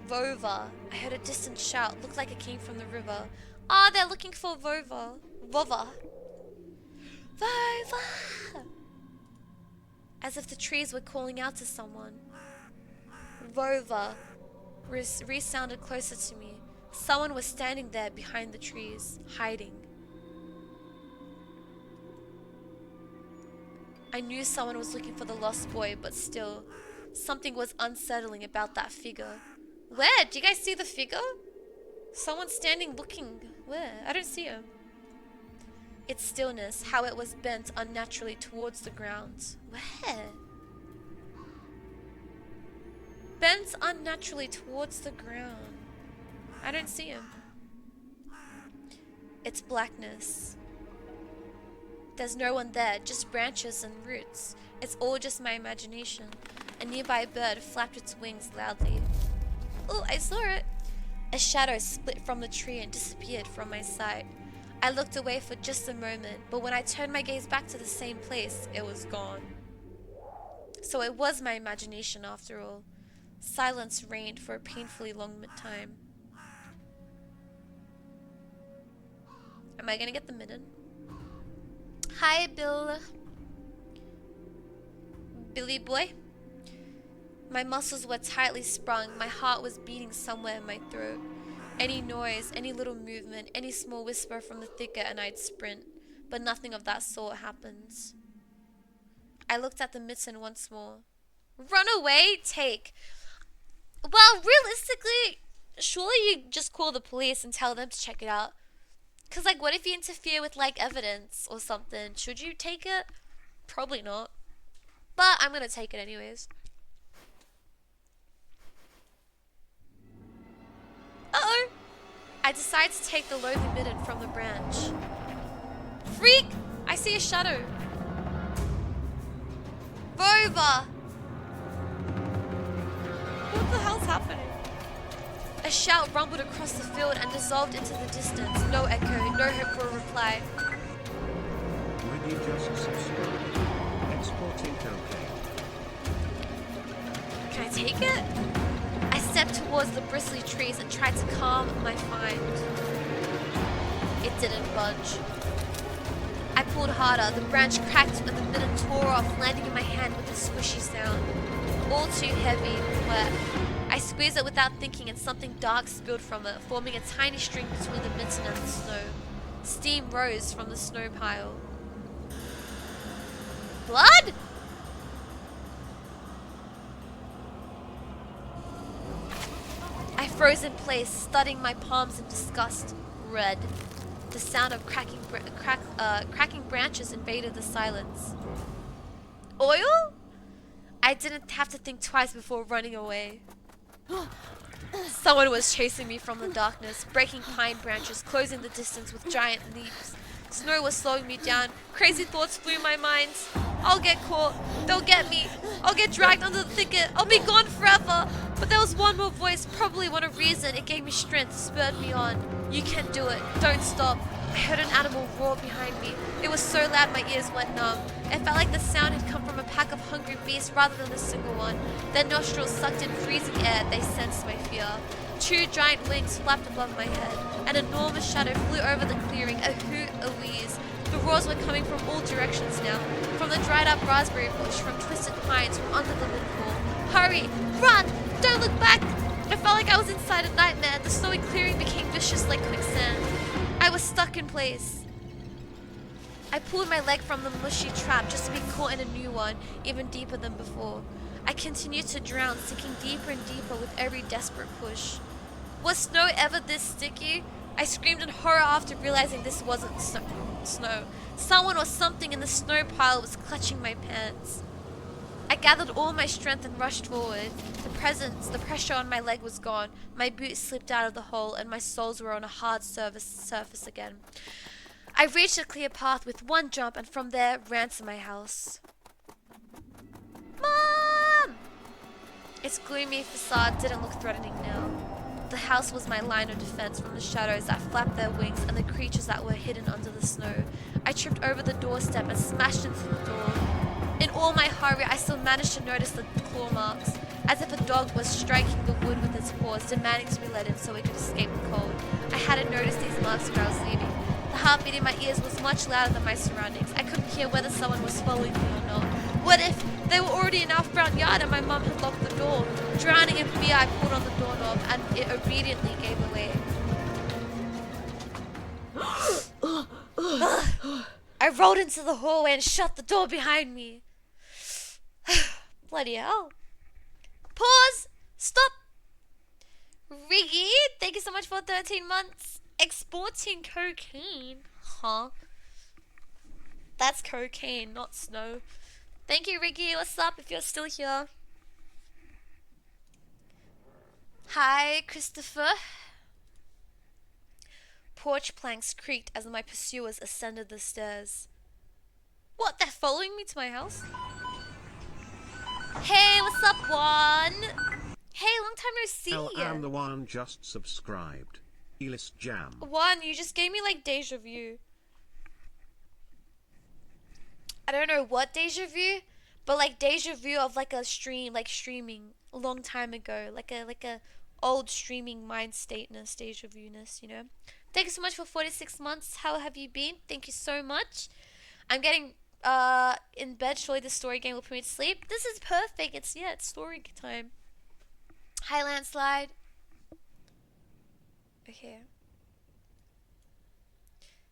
Speaker 1: Vova. I heard a distant shout. Looked like it came from the river. Ah, they're looking for Vova. Vova. Vova! As if the trees were calling out to someone. Vova resounded closer to me. Someone was standing there behind the trees, hiding. I knew someone was looking for the lost boy, but still, something was unsettling about that figure. Where? Do you guys see the figure? Someone's standing looking. Where? I don't see him. Its stillness, how it was bent unnaturally towards the ground. Where? Bent unnaturally towards the ground. I don't see him. It's blackness. There's no one there, just branches and roots. It's all just my imagination. A nearby bird flapped its wings loudly. Oh, I saw it. A shadow split from the tree and disappeared from my sight. I looked away for just a moment, but when I turned my gaze back to the same place, it was gone. So it was my imagination after all. Silence reigned for a painfully long time. Am I gonna get the midden? Hi, Bill. Billy boy. My muscles were tightly sprung. My heart was beating somewhere in my throat. Any noise, any little movement, any small whisper from the thicket and I'd sprint. But nothing of that sort happens. I looked at the mitten once more. Run away? Take. Well, realistically, surely you just call the police and tell them to check it out. Because, like, what if you interfere with, like, evidence or something? Should you take it? Probably not. But I'm going to take it anyways. Uh-oh. I decide to take the lowly midden from the branch. Freak! I see a shadow. Vova! What the hell's happening? A shout rumbled across the field and dissolved into the distance. No echo, no hope for a reply.
Speaker 2: Really just subscribed. Exporting cocaine.
Speaker 1: Can I take it? I stepped towards the bristly trees and tried to calm my find. It didn't budge. I pulled harder. The branch cracked and the middle tore off, landing in my hand with a squishy sound. All too heavy and wet. I squeezed it without thinking and something dark spilled from it, forming a tiny string between the mitten and the snow. Steam rose from the snow pile. Blood? I froze in place, studying my palms in disgust. Red. The sound of cracking branches invaded the silence. Oil? I didn't have to think twice before running away. Someone was chasing me from the darkness, breaking pine branches, closing the distance with giant leaps. Snow was slowing me down. Crazy thoughts flew my mind. I'll get caught. They'll get me. I'll get dragged under the thicket. I'll be gone forever. But there was one more voice, probably one of reason. It gave me strength, spurred me on. You can do it. Don't stop. I heard an animal roar behind me. It was so loud my ears went numb. It felt like the sound had come from a pack of hungry beasts rather than a single one. Their nostrils sucked in freezing air. They sensed my fear. Two giant wings flapped above my head. An enormous shadow flew over the clearing, a hoot, a wheeze. The roars were coming from all directions now. From the dried up raspberry bush, from twisted pines, from under the lindfall. Hurry! Run! Don't look back! I felt like I was inside a nightmare. The snowy clearing became vicious like quicksand. I was stuck in place. I pulled my leg from the mushy trap just to be caught in a new one, even deeper than before. I continued to drown, sinking deeper and deeper with every desperate push. Was snow ever this sticky? I screamed in horror after realizing this wasn't snow. Someone or something in the snow pile was clutching my pants. I gathered all my strength and rushed forward. The pressure on my leg was gone. My boots slipped out of the hole and my soles were on a hard surface again. I reached a clear path with one jump and from there ran to my house. Mom! Its gloomy facade didn't look threatening now. The house was my line of defense from the shadows that flapped their wings and the creatures that were hidden under the snow. I tripped over the doorstep and smashed into the door. In all my hurry, I still managed to notice the claw marks, as if a dog was striking the wood with its paws, demanding to be let in so it could escape the cold. I hadn't noticed these marks when I was leaving. The heartbeat in my ears was much louder than my surroundings. I couldn't hear whether someone was following me or not. What if they were already in our front yard and my mum had locked the door? Drowning in fear, I pulled on the doorknob and it obediently gave away. I rolled into the hallway and shut the door behind me. Bloody hell. Pause! Stop! Riggy, thank you so much for 13 months. Exporting cocaine. Huh? That's cocaine, not snow. Thank you, Riggy. What's up if you're still here? Hi, Christopher. Porch planks creaked as my pursuers ascended the stairs. What? They're following me to my house? Hey, what's up, Juan? Hey, long time no see.
Speaker 2: I'm the one just subscribed. Elis Jam.
Speaker 1: Juan, you just gave me like deja vu. I don't know what deja vu, but like deja vu of like a stream, like streaming a long time ago, like a old streaming mind stateness, deja vu-ness, you know. Thank you so much for 46 months. How have you been? Thank you so much. I'm getting in bed. Surely the story game will put me to sleep. This is perfect. It's story time. Hi, Landslide. Okay.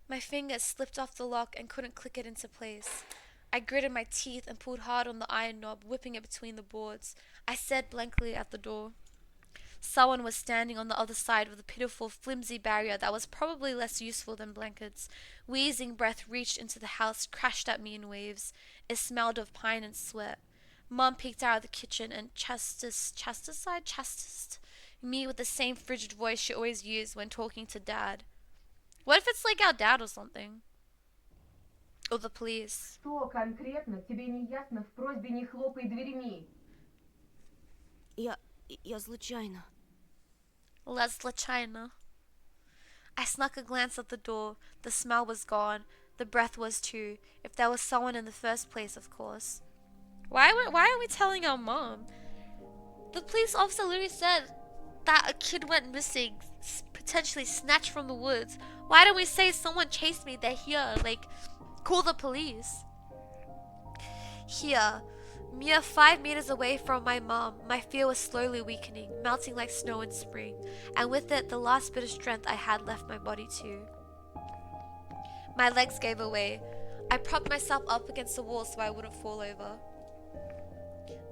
Speaker 1: My fingers slipped off the lock and couldn't click it into place. I gritted my teeth and pulled hard on the iron knob, whipping it between the boards. I stared blankly at the door. Someone was standing on the other side of the pitiful, flimsy barrier that was probably less useful than blankets. Wheezing breath reached into the house, crashed at me in waves. It smelled of pine and sweat. Mum peeked out of the kitchen and chastised me with the same frigid voice she always used when talking to Dad. What if it's like our dad or something? Or the police?
Speaker 3: Что конкретно тебе не ясно в просьбе не хлопай дверьми?
Speaker 7: Я случайно.
Speaker 1: Leslie China. I snuck a glance at the door. The smell was gone. The breath was too. If there was someone in the first place, of course. Why aren't we telling our mom? The police officer literally said that a kid went missing potentially snatched from the woods. Why don't we say someone chased me? They're here. Like, call the police. Here, mere 5 meters away from my mom, my fear was slowly weakening, melting like snow in spring, and with it, the last bit of strength I had left my body too. My legs gave away. I propped myself up against the wall so I wouldn't fall over.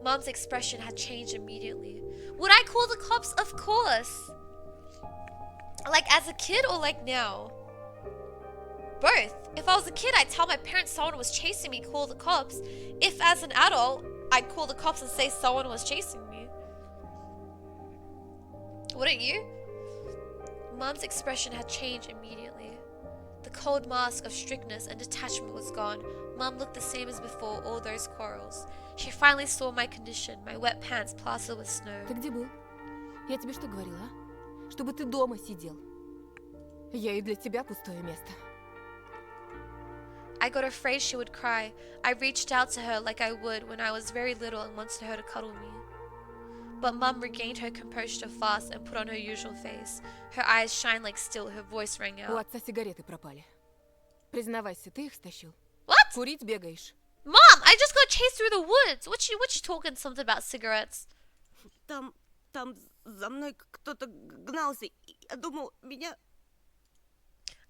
Speaker 1: Mom's expression had changed immediately. Would I call the cops? Of course. Like as a kid or like now? Both. If I was a kid, I'd tell my parents someone was chasing me, call the cops. If as an adult, I'd call the cops and say someone was chasing me. Wouldn't you? Mom's expression had changed immediately. The cold mask of strictness and detachment was gone. Mom looked the same as before all those quarrels. She finally saw my condition, my wet pants plastered with snow.
Speaker 3: Ты где был? Я тебе что говорила, а? Чтобы ты дома сидел. Я и для тебя пустое место.
Speaker 1: I got afraid she would cry. I reached out to her like I would when I was very little and wanted her to cuddle me. But Mum regained her composure fast and put on her usual face. Her eyes shined like steel, her voice rang
Speaker 3: У
Speaker 1: out.
Speaker 3: отца сигареты пропали. Признавайся, ты их стащил?
Speaker 1: What?
Speaker 3: Курить бегаешь?
Speaker 1: Mom, I just got chased through the woods. What you talking something about cigarettes?
Speaker 7: Там за мной кто-то гнался. Я думал, меня...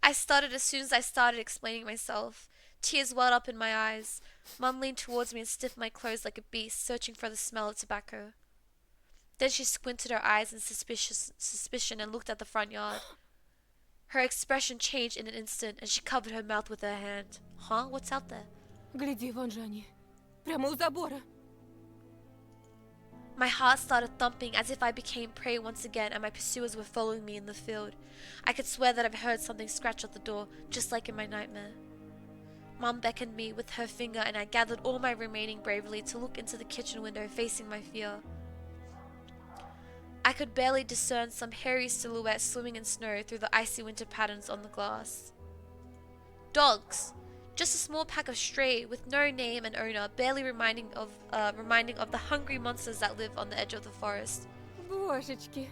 Speaker 1: I stuttered as soon as I started explaining myself. Tears welled up in my eyes. Mum leaned towards me and sniffed my clothes like a beast, searching for the smell of tobacco. Then she squinted her eyes in suspicion and looked at the front yard. Her expression changed in an instant, and she covered her mouth with her hand. Huh? What's out there?
Speaker 3: Гляди, вон же они. Прямо у забора.
Speaker 1: My heart started thumping as if I became prey once again and my pursuers were following me in the field. I could swear that I've heard something scratch at the door, just like in my nightmare. Mom beckoned me with her finger and I gathered all my remaining bravery to look into the kitchen window facing my fear. I could barely discern some hairy silhouette swimming in snow through the icy winter patterns on the glass. Dogs! Just a small pack of stray with no name and owner, barely reminding of the hungry monsters that live on the edge of the forest.
Speaker 3: Божечки,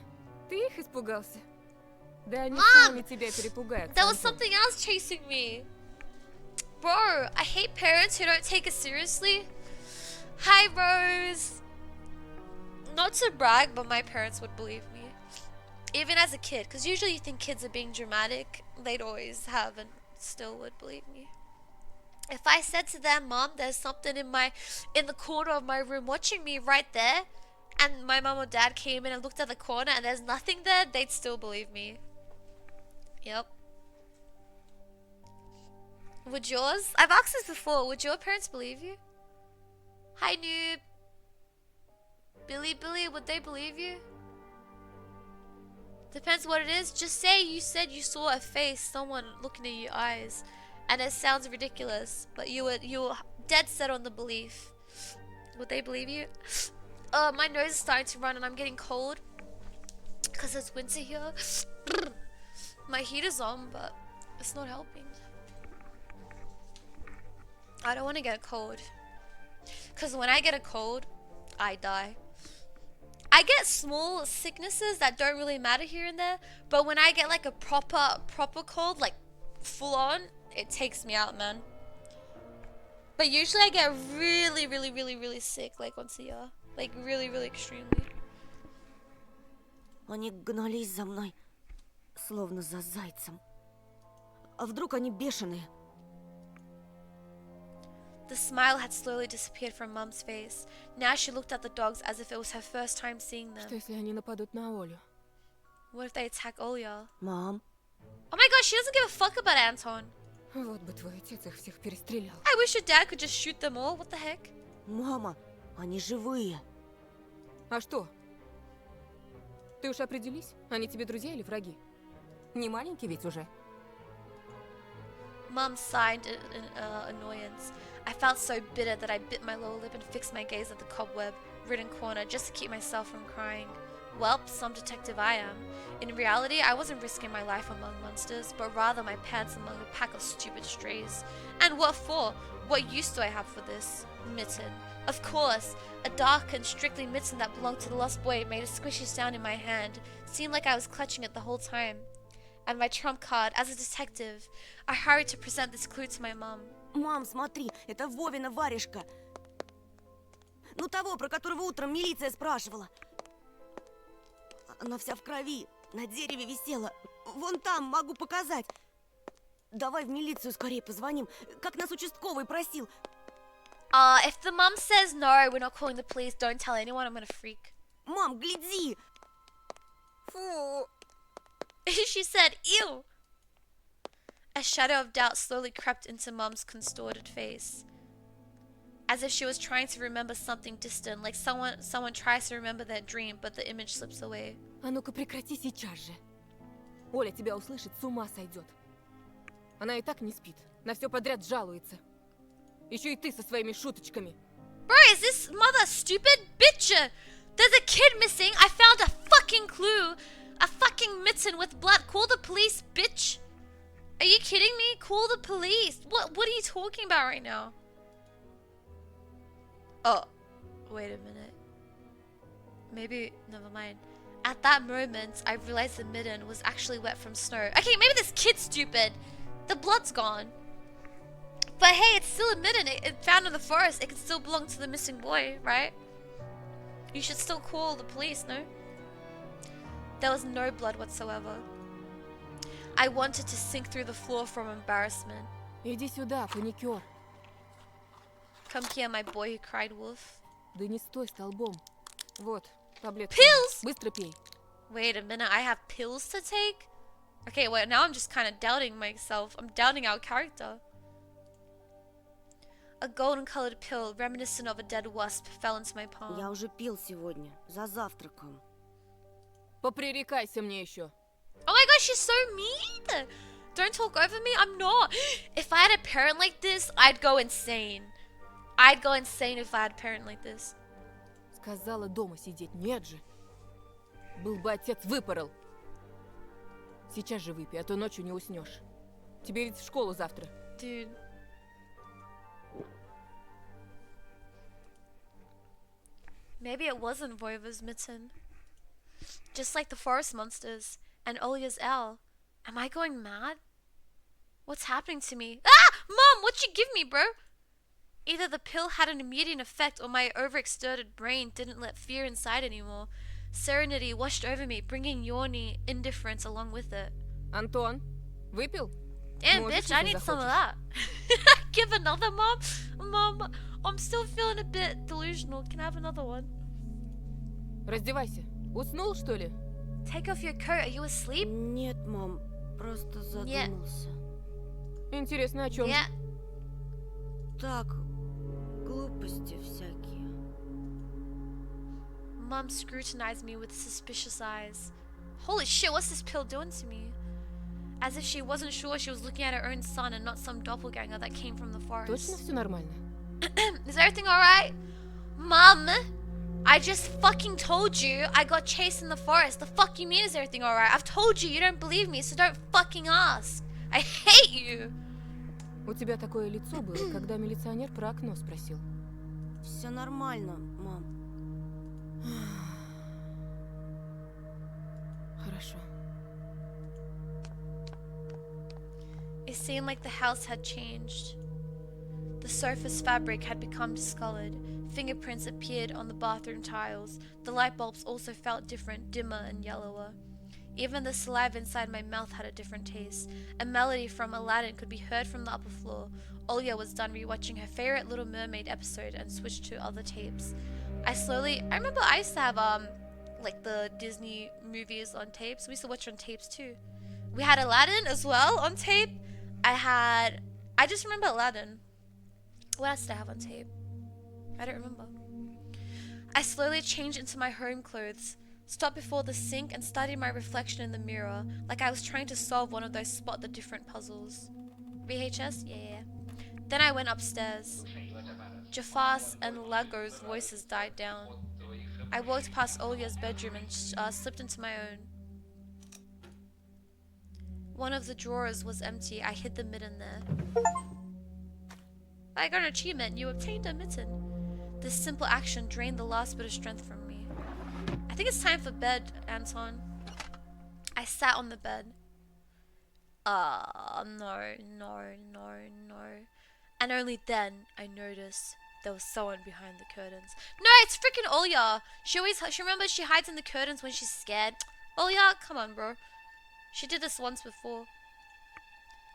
Speaker 3: ты их испугался? Да они
Speaker 1: Mom!
Speaker 3: сами тебя перепугают.
Speaker 1: There was
Speaker 3: Антон.
Speaker 1: something else chasing me. Bro, I hate parents who don't take it seriously. Hi, Rose. Not to brag, but my parents would believe me. Even as a kid, because usually you think kids are being dramatic. They'd always have and still would believe me. If I said to them, Mom, there's something in the corner of my room watching me right there, and my mom or dad came in and looked at the corner and there's nothing there, they'd still believe me. Yep. Would yours? I've asked this before. Would your parents believe you? Hi, noob. Billy, would they believe you? Depends what it is. Just say you said you saw a face, someone looking in your eyes. And it sounds ridiculous, but you were dead set on the belief. Would they believe you? My nose is starting to run and I'm getting cold. Because it's winter here. My heat is on, but it's not helping. I don't want to get a cold. Because when I get a cold, I die. I get small sicknesses that don't really matter here and there. But when I get like a proper cold, like full on, it takes me out, man. But usually I get really sick like once a year. Like really extremely.
Speaker 7: Они гнались за мной, словно за зайцем. А вдруг они бешеные?
Speaker 1: The smile had slowly disappeared from Mum's face. Now she looked at the dogs as if it was her first time seeing
Speaker 3: Что
Speaker 1: them.
Speaker 3: если они нападут на Олю?
Speaker 1: What if they attack Olya?
Speaker 7: Мам,
Speaker 1: Oh my gosh, she doesn't give a fuck about Anton.
Speaker 3: Вот бы твой отец их всех перестрелял.
Speaker 1: I wish your dad could just shoot them all. What the heck?
Speaker 7: мама, они живые.
Speaker 3: А что? Ты уж определись, они тебе друзья или враги? Не маленький ведь уже.
Speaker 1: Mum sighed in annoyance. I felt so bitter that I bit my lower lip and fixed my gaze at the cobweb-ridden corner just to keep myself from crying. Welp, some detective I am. In reality, I wasn't risking my life among monsters, but rather my pants among a pack of stupid strays. And what for? What use do I have for this? Mitten. Of course! A dark and strictly mitten that belonged to the lost boy made a squishy sound in my hand. It seemed like I was clutching it the whole time. and my trump card. As a detective, I hurried to present this clue to my mom.
Speaker 7: Мам, смотри, это Вовина варежка. Ну того, про которого утром милиция спрашивала. Она вся в крови, на дереве висела. Вон там, могу показать. Давай в милицию скорее позвоним, как нас участковый просил.
Speaker 1: If the mom says no, we're not calling the police, don't tell anyone, I'm gonna freak.
Speaker 7: Мам, гляди! Фу!
Speaker 1: She said, ew! A shadow of doubt slowly crept into Mom's contorted face. As if she was trying to remember something distant, like someone tries to remember their dream, but the image slips away.
Speaker 3: А ну-ка прекрати сейчас же. Оля тебя услышит, с ума сойдет. Она и так не спит, на все подряд жалуется. Еще и ты со своими шуточками.
Speaker 1: Bro, is this mother stupid? Bitch! There's a kid missing. I found a fucking clue. A fucking mitten with blood. Call the police, bitch. Are you kidding me? Call the police. What are you talking about right now? Oh, wait a minute. Maybe, never mind. At that moment, I realized the mitten was actually wet from snow. Okay, maybe this kid's stupid. The blood's gone. But hey, it's still a mitten. It found in the forest. It could still belong to the missing boy, right? You should still call the police, no? There was no blood whatsoever. I wanted to sink through the floor from embarrassment.
Speaker 3: Иди сюда, паникер.
Speaker 1: Come here, my boy, cried Wolf.
Speaker 3: Да не стой столбом. Вот, таблетки.
Speaker 1: Pills!
Speaker 3: Быстро пей.
Speaker 1: Wait a minute, I have pills to take? Okay, wait, now I'm just kind of doubting myself. I'm doubting our character. A golden-colored pill, reminiscent of a dead wasp, fell into my palm.
Speaker 7: Я уже пил сегодня, за завтраком.
Speaker 3: Попререкайся мне еще.
Speaker 1: Oh my gosh, she's so mean! Don't talk over me, I'm not. If I had a parent like this, I'd go insane. I'd go insane if I had a parent like this.
Speaker 3: Сказала дома сидеть, нет же. Был бы отец, выпорол. Сейчас же выпей, а то ночью не уснешь. Тебе ведь в школу завтра.
Speaker 1: Dude. Maybe it wasn't Voiva's mitten. Just like the forest monsters and Olya's owl. Am I going mad? What's happening to me? Ah! Mom, what'd you give me, bro? Either the pill had an immediate effect or my overexerted brain didn't let fear inside anymore. Serenity washed over me, bringing yawning indifference along with it.
Speaker 3: Антон, выпил?
Speaker 1: Damn,
Speaker 3: Можешь,
Speaker 1: bitch, I
Speaker 3: если
Speaker 1: need some of
Speaker 3: захочешь.
Speaker 1: that. Give another, Mom? Mom, I'm still feeling a bit delusional. Can I have another one?
Speaker 3: Раздевайся. Уснул, что ли?
Speaker 1: Take off your coat. Are you asleep?
Speaker 7: Нет, мам, просто задумался.
Speaker 3: Интересно, о чем?
Speaker 1: Yeah.
Speaker 7: Так, глупости всякие.
Speaker 1: Mom scrutinized me with suspicious eyes. Holy shit, what's this pill doing to me? As if she wasn't sure she was looking at her own son and not some doppelganger that came from the
Speaker 3: Точно
Speaker 1: forest.
Speaker 3: все нормально?
Speaker 1: Is everything alright? Mom, I just fucking told you I got chased in the forest. The fuck you mean is everything alright? I've told you, you don't believe me, so don't fucking ask. I hate you.
Speaker 3: У тебя такое лицо было, когда милиционер про окно спросил.
Speaker 7: Все нормально, мам.
Speaker 3: Хорошо.
Speaker 1: It seemed like the house had changed. The sofa's fabric had become discolored. Fingerprints appeared on the bathroom tiles. The light bulbs also felt different, dimmer and yellower. Even the saliva inside my mouth had a different taste. A melody from Aladdin could be heard from the upper floor. Olya was done rewatching her favorite Little Mermaid episode and switched to other tapes. I remember I used to have like the Disney movies on tapes. We used to watch on tapes too. We had Aladdin as well on tape. I just remember Aladdin. What else did I have on tape? I don't remember. I slowly changed into my home clothes, stopped before the sink and studied my reflection in the mirror, like I was trying to solve one of those spot the different puzzles. VHS? Yeah. Then I went upstairs. Jafar's and Lago's voices died down. I walked past Olya's bedroom and slipped into my own. One of the drawers was empty. I hid the mitten there. I got an achievement. You obtained a mitten. This simple action drained the last bit of strength from me. I think it's time for bed, Anton. I sat on the bed. No, no, no, no. And only then I noticed there was someone behind the curtains. No, it's freaking Olya. She remembers she hides in the curtains when she's scared. Olya, come on, bro. She did this once before.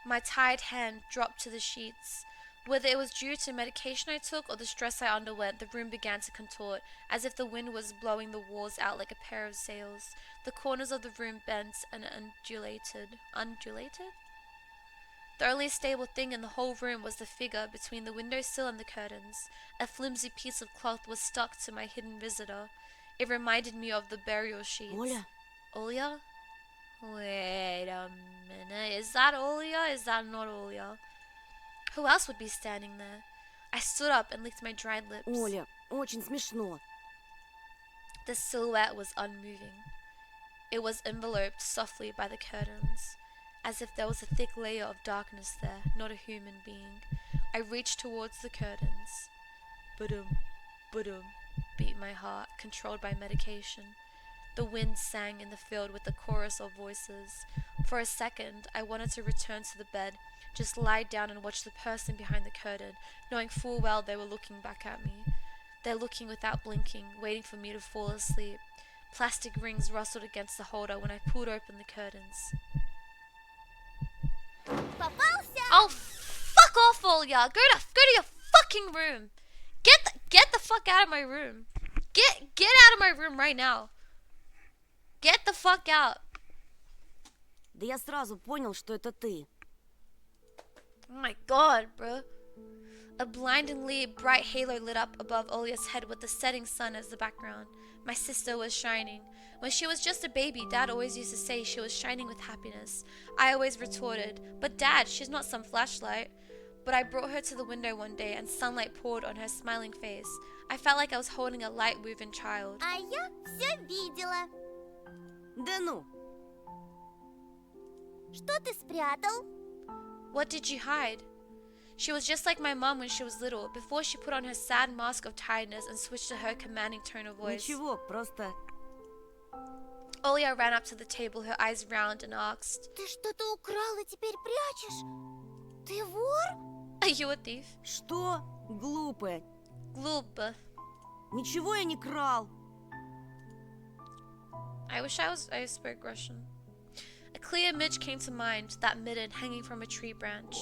Speaker 1: My tired hand dropped to the sheets. Whether it was due to medication I took or the stress I underwent, the room began to contort, as if the wind was blowing the walls out like a pair of sails. The corners of the room bent and undulated. Undulated? The only stable thing in the whole room was the figure between the windowsill and the curtains. A flimsy piece of cloth was stuck to my hidden visitor. It reminded me of the burial sheets.
Speaker 7: Оля,
Speaker 1: Olya? Wait a minute. Is that Olya? Is that not Olya? Who else would be standing there? I stood up and licked my dried lips.
Speaker 7: Оля, очень смешно.
Speaker 1: The silhouette was unmoving. It was enveloped softly by the curtains, as if there was a thick layer of darkness there, not a human being. I reached towards the curtains. Ba-dum, ba-dum, beat my heart, controlled by medication. The wind sang in the field with a chorus of voices. For a second, I wanted to return to the bed, just lie down and watch the person behind the curtain, knowing full well they were looking back at me. They're looking without blinking, waiting for me to fall asleep. Plastic rings rustled against the holder when I pulled open the curtains.
Speaker 4: Попался?
Speaker 1: Oh, fuck off, Olya! Go to your fucking room! Get the fuck out of my room! Get out of my room right now! Get the fuck out!
Speaker 7: Да я сразу понял, что это ты.
Speaker 1: Oh my god, bro. A blindingly bright halo lit up above Olya's head with the setting sun as the background. My sister was shining. When she was just a baby, Dad always used to say she was shining with happiness. I always retorted, "But Dad, she's not some flashlight." But I brought her to the window one day and sunlight poured on her smiling face. I felt like I was holding a light moving child.
Speaker 4: А я все видела.
Speaker 7: Да ну,
Speaker 4: Что ты спрятал?
Speaker 1: What did you hide? She was just like my mom when she was little, before she put on her sad mask of tiredness and switched to her commanding tone of voice.
Speaker 7: ничего, просто...
Speaker 1: Olya ran up to the table, her eyes round, and asked,
Speaker 4: Ты что-то украл и теперь прячешь? Ты вор?
Speaker 1: "Are you a thief?"
Speaker 7: Что? Глупая.
Speaker 1: Glub.
Speaker 7: Ничего я не крал.
Speaker 1: I spoke Russian. A clear image came to mind, that midden hanging from a tree branch.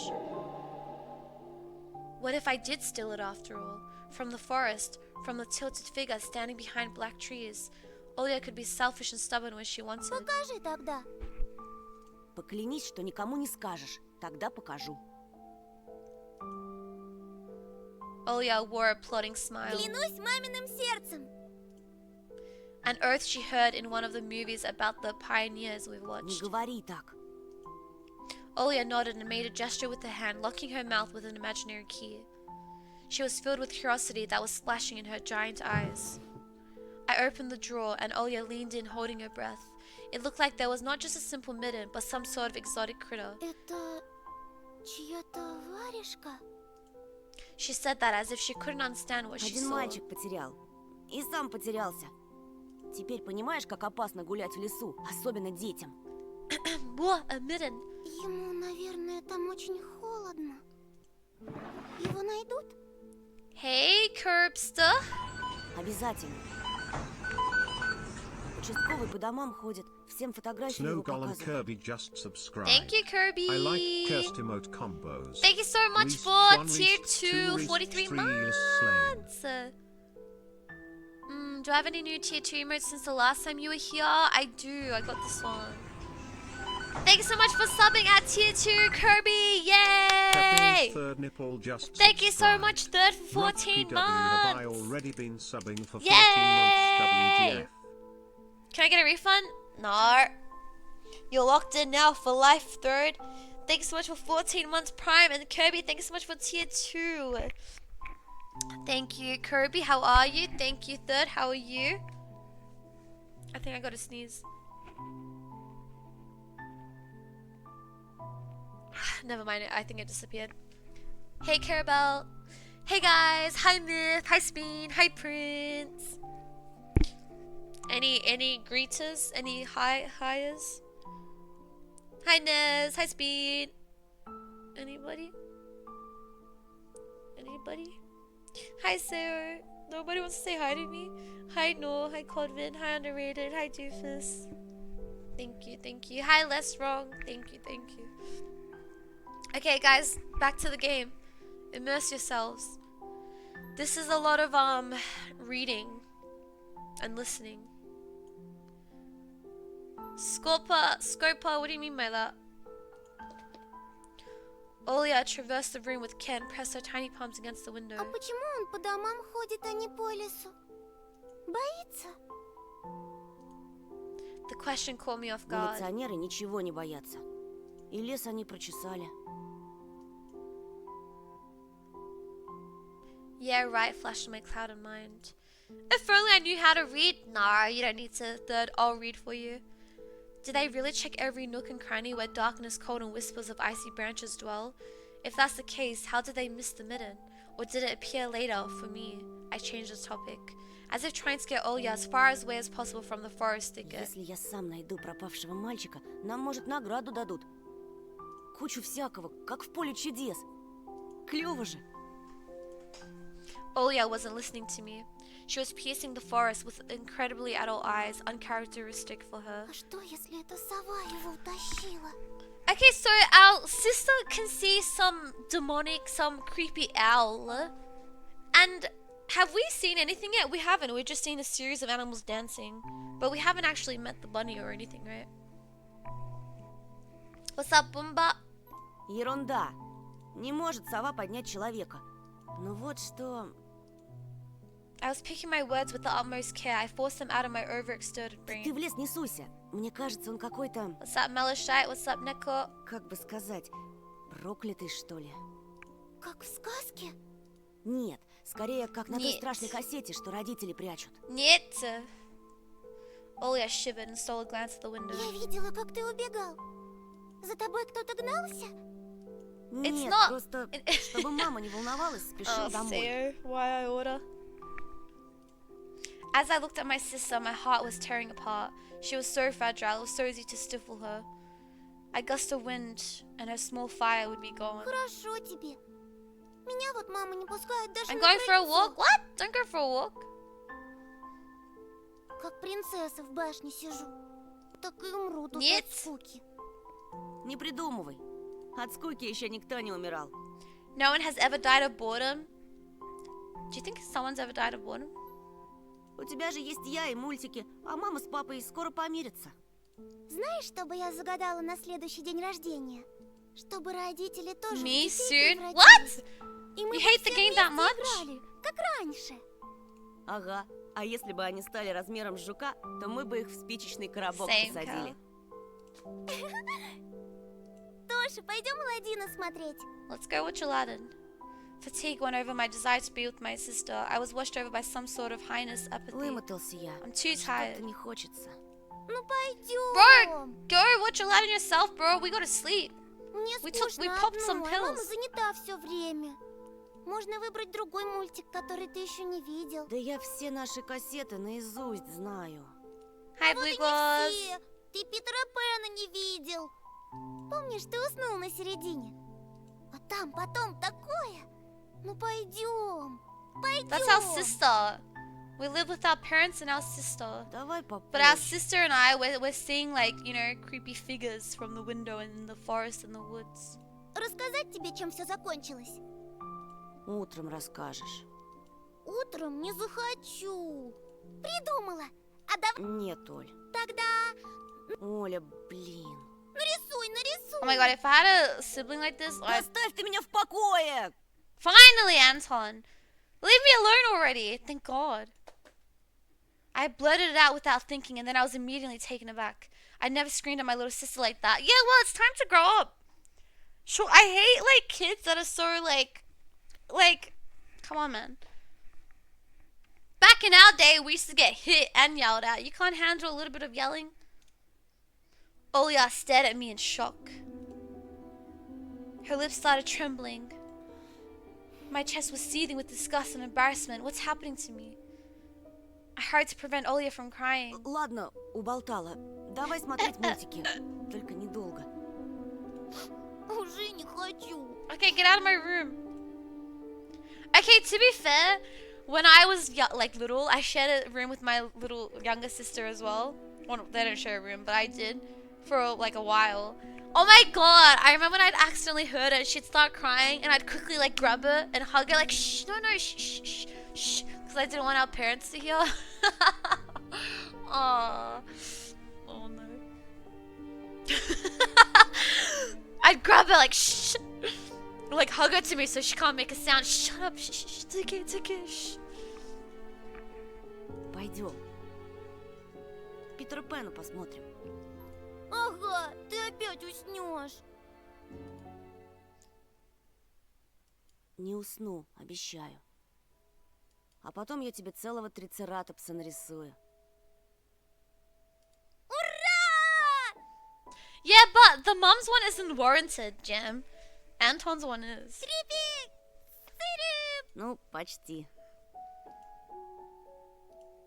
Speaker 1: What if I did steal it after all? From the forest, from the tilted figure standing behind black trees. Olya could be selfish and stubborn when she wanted.
Speaker 4: Покажи тогда.
Speaker 7: Поклянись, что никому не скажешь. Тогда покажу.
Speaker 1: Olya wore a plotting smile.
Speaker 4: Клянусь маминым сердцем.
Speaker 1: An oath she heard in one of the movies about the pioneers we've
Speaker 7: Не
Speaker 1: watched.
Speaker 7: говори так.
Speaker 1: Olya nodded and made a gesture with her hand, locking her mouth with an imaginary key. She was filled with curiosity that was splashing in her giant eyes. I opened the drawer and Olya leaned in, holding her breath. It looked like there was not just a simple midden, but some sort of exotic critter.
Speaker 4: Это чья-то варежка?
Speaker 1: She said that as if she couldn't understand what she
Speaker 7: Один
Speaker 1: saw.
Speaker 7: мальчик потерял. И сам потерялся. Теперь понимаешь, как опасно гулять в лесу, особенно детям.
Speaker 1: What? A midden?
Speaker 4: Ему, наверное, там очень холодно. Его найдут?
Speaker 1: Hey, Curbster.
Speaker 7: Обязательно. Участковый по домам ходит, всем фотографии его
Speaker 2: Snowgall and
Speaker 7: показывает.
Speaker 2: Kirby just subscribed.
Speaker 1: Thank you, Kirby.
Speaker 2: I like cursed emote combos.
Speaker 1: Thank you so much
Speaker 2: Reese
Speaker 1: for
Speaker 2: one,
Speaker 1: tier
Speaker 2: Reese
Speaker 1: 2,
Speaker 2: two, Reese
Speaker 1: 43
Speaker 2: three, Reese slain.
Speaker 1: months. Do I have any new tier 2 emotes since the last time you were here? I do. I got this one. Thank you so much for subbing at tier 2, Kirby. Yay!
Speaker 2: Pepper's third nipple just
Speaker 1: Thank you so
Speaker 2: subscribed.
Speaker 1: much, Third, for
Speaker 2: Rock
Speaker 1: 14
Speaker 2: PW, have I
Speaker 1: months.
Speaker 2: already been subbing for 14
Speaker 1: Yay!
Speaker 2: months? WGF.
Speaker 1: Can I get a refund? No. You're locked in now for life, Third. Thank you so much for 14 months Prime. And Kirby, thank you so much for tier 2. Thank you, Kirby. How are you? Thank you, Third. How are you? I think I got a sneeze. Never mind. I think it disappeared. Hey, Carabelle. Hey, guys. Hi, Myth. Hi, Speen. Hi, Prince. Any greeters? Any highers? Hi Nez. Hi Speed. Anybody? Anybody? Hi Sarah. Nobody wants to say hi to me. Hi Noah. Hi Codvin. Hi Underrated. Hi Doofus. Thank you. Thank you. Hi Less Wrong. Thank you. Thank you. Okay guys, back to the game. Immerse yourselves. This is a lot of reading and listening. Scopa, what do you mean by that? Olia traversed the room with Ken, pressed her tiny palms against the window.
Speaker 4: А почему он по домам ходит, а не по лесу? Боится?
Speaker 1: The question caught me off guard.
Speaker 7: Милиционеры ничего не боятся. И лес они прочесали.
Speaker 1: Yeah, right, flashed in my clouded mind. If only I knew how to read. Nah, you don't need to. Third, I'll read for you. Did they really check every nook and cranny where darkness, cold, and whispers of icy branches dwell? If that's the case, how did they miss the midden? Or did it appear later for me? I changed the topic. As if trying to get Olya as far away as possible from the forest thicket.
Speaker 7: Если я сам найду пропавшего мальчика, нам, может, награду дадут. Кучу всякого, как в поле чудес. Клёво же.
Speaker 1: Olya wasn't listening to me. She was piercing the forest with incredibly adult eyes, uncharacteristic for her.
Speaker 4: А что, если эта сова его утащила?
Speaker 1: Okay, so our sister can see some demonic, some creepy owl. And have we seen anything yet? We haven't. We're just seeing a series of animals dancing. But we haven't actually met the bunny or anything, right? What's up, Boomba?
Speaker 7: Ерунда. Не может сова поднять человека. Но вот что...
Speaker 1: I was picking my words with the utmost care. I forced them out of my overexerted
Speaker 7: Ты
Speaker 1: brain.
Speaker 7: в лес не суйся. Мне кажется, он какой-то,
Speaker 1: What's up, Malashite? What's up, Neko?
Speaker 7: как бы сказать, проклятый, что ли.
Speaker 4: Как в сказке?
Speaker 7: Нет, скорее, как на той
Speaker 1: Нет.
Speaker 7: страшной кассете, что родители прячут.
Speaker 1: Нет. Olya shivered and stole a glance at the window.
Speaker 4: Я видела, как ты убегал. За тобой кто-то гнался?
Speaker 7: Нет,
Speaker 1: not-
Speaker 7: просто, чтобы мама не волновалась, спешил домой.
Speaker 1: Theo, why I order? As I looked at my sister, my heart was tearing apart. She was so fragile, it was so easy to stifle her. A gust of wind and her small fire would be gone.
Speaker 4: Хорошо тебе. Меня вот мама не пускает даже
Speaker 1: I'm
Speaker 4: на
Speaker 1: going for a
Speaker 4: крыльцо.
Speaker 1: walk? What? Don't go for a walk.
Speaker 4: Как принцесса в башне сижу. Так и умру тут
Speaker 1: Нет.
Speaker 4: от скуки.
Speaker 7: Не придумывай. От скуки еще никто не умирал.
Speaker 1: No one has ever died of boredom. Do you think someone's ever died of boredom?
Speaker 7: У тебя же есть я и мультики, а мама с папой скоро помирятся.
Speaker 4: Знаешь, что бы я загадала на следующий день рождения? Чтобы родители тоже в
Speaker 1: Me
Speaker 4: детей
Speaker 1: soon?
Speaker 4: превратились.
Speaker 1: What?
Speaker 4: И мы
Speaker 1: You
Speaker 4: бы
Speaker 1: hate
Speaker 4: все
Speaker 1: the game that
Speaker 4: вместе
Speaker 1: much?
Speaker 4: играли, как раньше.
Speaker 7: Ага. А если бы они стали размером с жука, то мы бы их в спичечный коробок
Speaker 1: Same,
Speaker 7: посадили.
Speaker 4: Тоша, пойдем Аладдина смотреть.
Speaker 1: Let's go watch Aladdin. Fatigue went over my desire to be with my sister. I was washed over by some sort of highness apathy.
Speaker 7: Вымотался я.
Speaker 1: I'm too tired.
Speaker 7: Что-то не хочется.
Speaker 4: Ну пойдем.
Speaker 1: Bro, go watch Aladdin yourself, bro. We gotta sleep.
Speaker 4: Мне
Speaker 1: we took- we
Speaker 4: скучно
Speaker 1: popped some
Speaker 4: одной, а мама
Speaker 1: pills.
Speaker 4: занята все время. Можно выбрать другой мультик, который ты еще не видел.
Speaker 7: Да я все наши кассеты наизусть знаю.
Speaker 1: Hi,
Speaker 4: Вот и
Speaker 1: Blue Gloss.
Speaker 4: не все. Ты Питера Пэна не видел. Помнишь, ты уснул на середине? А там потом такое. Ну пойдем. Пойдем.
Speaker 1: That's our sister. We live with our parents and our sister.
Speaker 7: Давай
Speaker 1: But our
Speaker 7: попозже.
Speaker 1: sister and I, we're seeing like, you know, creepy figures from the window in the forest and the woods.
Speaker 4: Рассказать тебе, чем все закончилось?
Speaker 7: Утром расскажешь.
Speaker 4: Утром не захочу. Придумала. А давай
Speaker 7: Нет, Оль.
Speaker 4: тогда
Speaker 7: Оля, блин.
Speaker 4: нарисуй, нарисуй.
Speaker 1: Oh my god, if I had a sibling like this,
Speaker 7: Да оставь ты меня в покое!
Speaker 1: Finally, Anton! Leave me alone already! Thank God. I blurted it out without thinking, and then I was immediately taken aback. I never screamed at my little sister like that. Yeah, well, it's time to grow up. Sure, I hate, like, kids that are so, like, come on, man. Back in our day, we used to get hit and yelled at. You can't handle a little bit of yelling? Olya stared at me in shock. Her lips started trembling. My chest was seething with disgust and embarrassment. What's happening to me? I hurried to prevent Olya from crying.
Speaker 7: Ладно, уболтала. Давай смотреть мультики. Только недолго.
Speaker 4: Уже не хочу.
Speaker 1: Okay, get out of my room. Okay, to be fair, when I was like little, I shared a room with my little younger sister as well. Well, they don't share a room, but I did for like a while. Oh my god, I remember when I'd accidentally hurt her, she'd start crying, and I'd quickly like grab her and hug her like, shh, no, shh, shh, shh, shh, because I didn't want our parents to hear. Aww. Oh no. I'd grab her like, shh, like hug her to me so she can't make a sound. Shut up, shh, shh, shh, it's okay, shh.
Speaker 7: Пойдем. Питера Пэна посмотрим.
Speaker 4: Ага, ты опять уснешь.
Speaker 7: Не усну, обещаю. А потом я тебе целого трицератопса нарисую.
Speaker 1: Yeah, but the mom's one isn't warranted, Jam. Anton's one is.
Speaker 7: Ну, почти.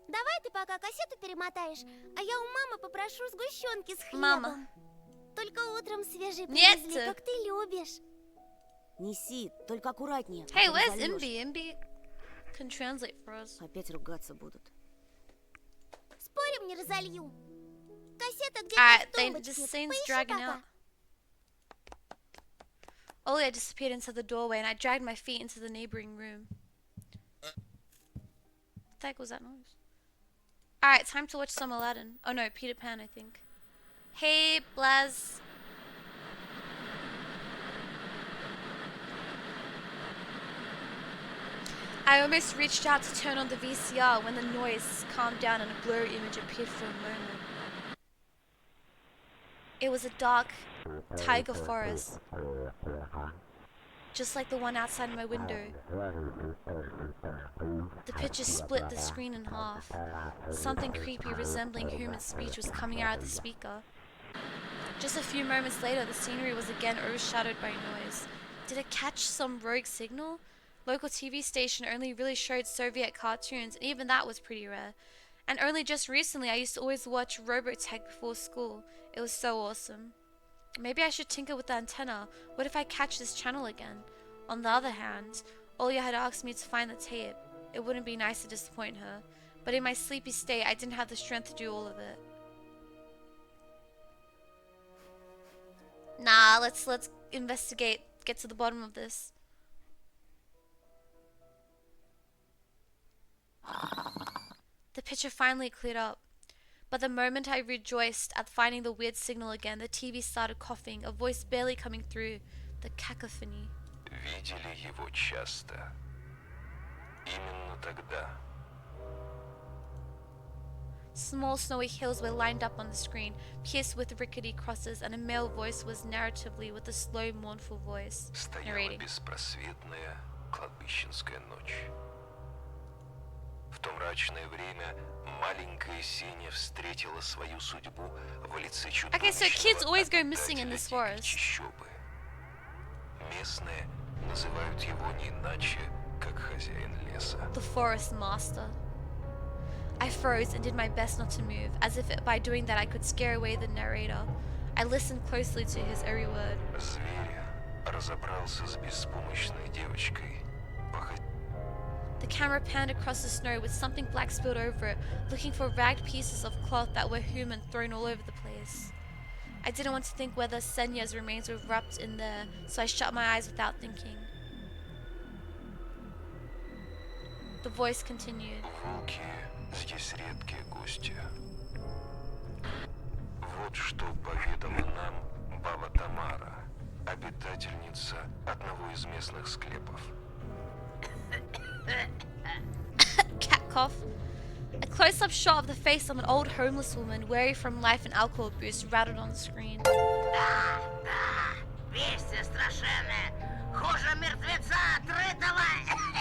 Speaker 4: Давай ты пока кассету перемотаешь, а я у мамы попрошу сгущенки с хлебом.
Speaker 1: Мама.
Speaker 4: Только утром свежий
Speaker 1: Нет.
Speaker 4: привезли, как ты любишь.
Speaker 7: Неси, только аккуратнее.
Speaker 1: Hey,
Speaker 7: а то
Speaker 1: where's
Speaker 7: разольёшь.
Speaker 1: Imbi? Imbi can translate for us.
Speaker 7: Опять ругаться будут.
Speaker 4: Спорим, не разолью. Кассета где-то
Speaker 1: Alright,
Speaker 4: в
Speaker 1: the
Speaker 4: тумбочке.
Speaker 1: scene's
Speaker 4: Поищи
Speaker 1: dragging
Speaker 4: пока.
Speaker 1: out. Olia disappeared into the doorway, and I dragged my feet into the neighboring room. What the heck was that noise? Alright, time to watch some Aladdin. Oh no, Peter Pan, I think. Hey, Blaz. I almost reached out to turn on the VCR when the noise calmed down and a blurry image appeared for a moment. It was a dark tiger forest, just like the one outside my window. The picture split the screen in half. Something creepy resembling human speech was coming out of the speaker. Just a few moments later, the scenery was again overshadowed by noise. Did it catch some rogue signal? Local TV station only really showed Soviet cartoons, and even that was pretty rare. And only just recently, I used to always watch Robotech before school. It was so awesome. Maybe I should tinker with the antenna. What if I catch this channel again? On the other hand, Olya had asked me to find the tape. It wouldn't be nice to disappoint her. But in my sleepy state, I didn't have the strength to do all of it. Nah, let's investigate, get to the bottom of this. The picture finally cleared up. But the moment I rejoiced at finding the weird signal again, the TV started coughing, a voice barely coming through. The cacophony.
Speaker 9: Видели его часто. Именно тогда.
Speaker 1: Small snowy hills were lined up on the screen, pierced with rickety crosses, and a male voice was narratively with a slow, mournful voice,
Speaker 9: Стояла
Speaker 1: narrating.
Speaker 9: беспросветная кладбищенская ночь. В то мрачное время маленькая Сеня встретила свою судьбу в лице
Speaker 1: Okay, so kids
Speaker 9: чудовищного
Speaker 1: always go missing in
Speaker 9: обитателя
Speaker 1: this
Speaker 9: дикой
Speaker 1: forest.
Speaker 9: чащобы. Местные называют его не иначе, как хозяин леса.
Speaker 1: The forest master. I froze and did my best not to move, as if by doing that I could scare away the narrator. I listened closely to his every word.
Speaker 9: Зверь разобрался с беспомощной девочкой.
Speaker 1: The camera panned across the snow with something black spilled over it, looking for ragged pieces of cloth that were human thrown all over the place. I didn't want to think whether Senya's remains were wrapped in there, so I shut my eyes without thinking. The voice continued.
Speaker 9: Волки здесь редкие гости. Вот что поведала нам баба Тамара, обитательница одного из местных склепов.
Speaker 1: Cat cough. A close-up shot of the face of an old homeless woman, weary from life and alcohol abuse, rattled on the screen.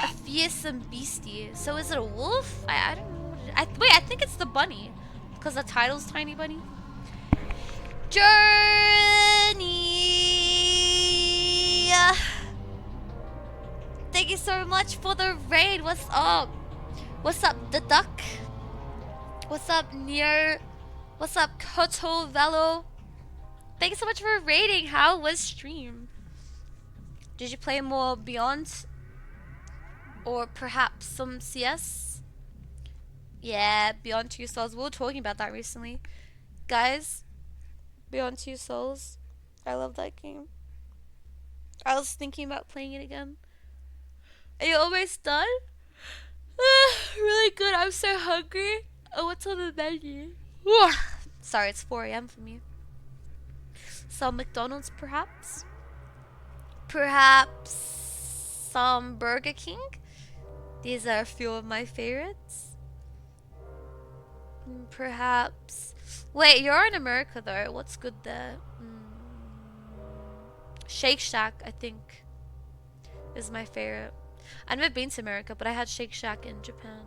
Speaker 1: A fearsome beastie. So is it a wolf? I don't know. Wait, I think it's the bunny, because the title's Tiny Bunny. Journey. Thank you so much for the raid. What's up? What's up, the duck? What's up, Neo? What's up, Koto Velo? Thank you so much for raiding. How was stream? Did you play more Beyond? Or perhaps some CS? Yeah, Beyond Two Souls. We were talking about that recently. Guys, Beyond Two Souls. I love that game. I was thinking about playing it again. Are you almost done? Really good. I'm so hungry. Oh, what's on the menu? Sorry, it's 4 a.m. for me. Some McDonald's, perhaps? Perhaps some Burger King? These are a few of my favorites. Perhaps... Wait, you're in America though. What's good there? Shake Shack, I think, is my favorite. I've never been to America, but I had Shake Shack in Japan.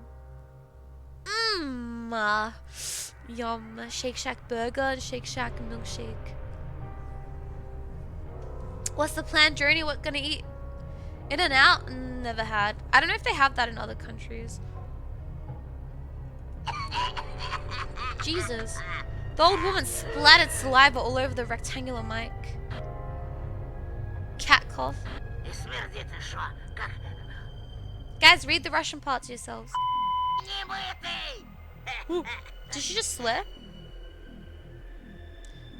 Speaker 1: Yum. Shake Shack burger and Shake Shack milkshake. What's the plan, Journey? What gonna eat? In and Out? Never had. I don't know if they have that in other countries. Jesus. The old woman splattered saliva all over the rectangular mic. Cat cough. Guys, read the Russian parts yourselves. Ooh, did she just swear?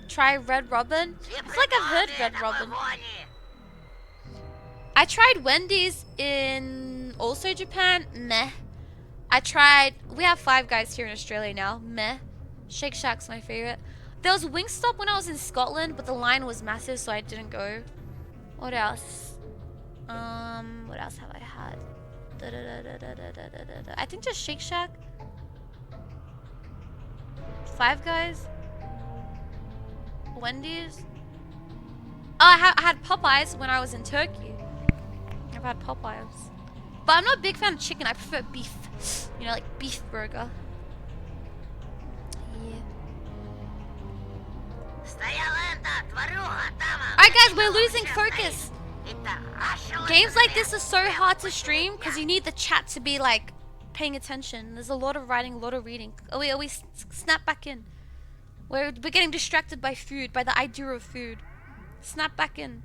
Speaker 1: Try Red Robin? I feel like I've heard Red Robin. I tried Wendy's in also Japan. Meh. I tried... We have Five Guys here in Australia now. Meh. Shake Shack's my favorite. There was Wingstop when I was in Scotland, but the line was massive, so I didn't go. What else? What else have I had? I think just Shake Shack. Five Guys. Wendy's. Oh, I had Popeyes when I was in Turkey. I've had Popeyes. But I'm not a big fan of chicken. I prefer beef. You know, like beef burger. Yeah. Alright guys, we're losing focus. Games like this are so hard to stream because you need the chat to be like paying attention. There's a lot of writing, a lot of reading. Are we snap back in. We're getting distracted by food, by the idea of food. Snap back in.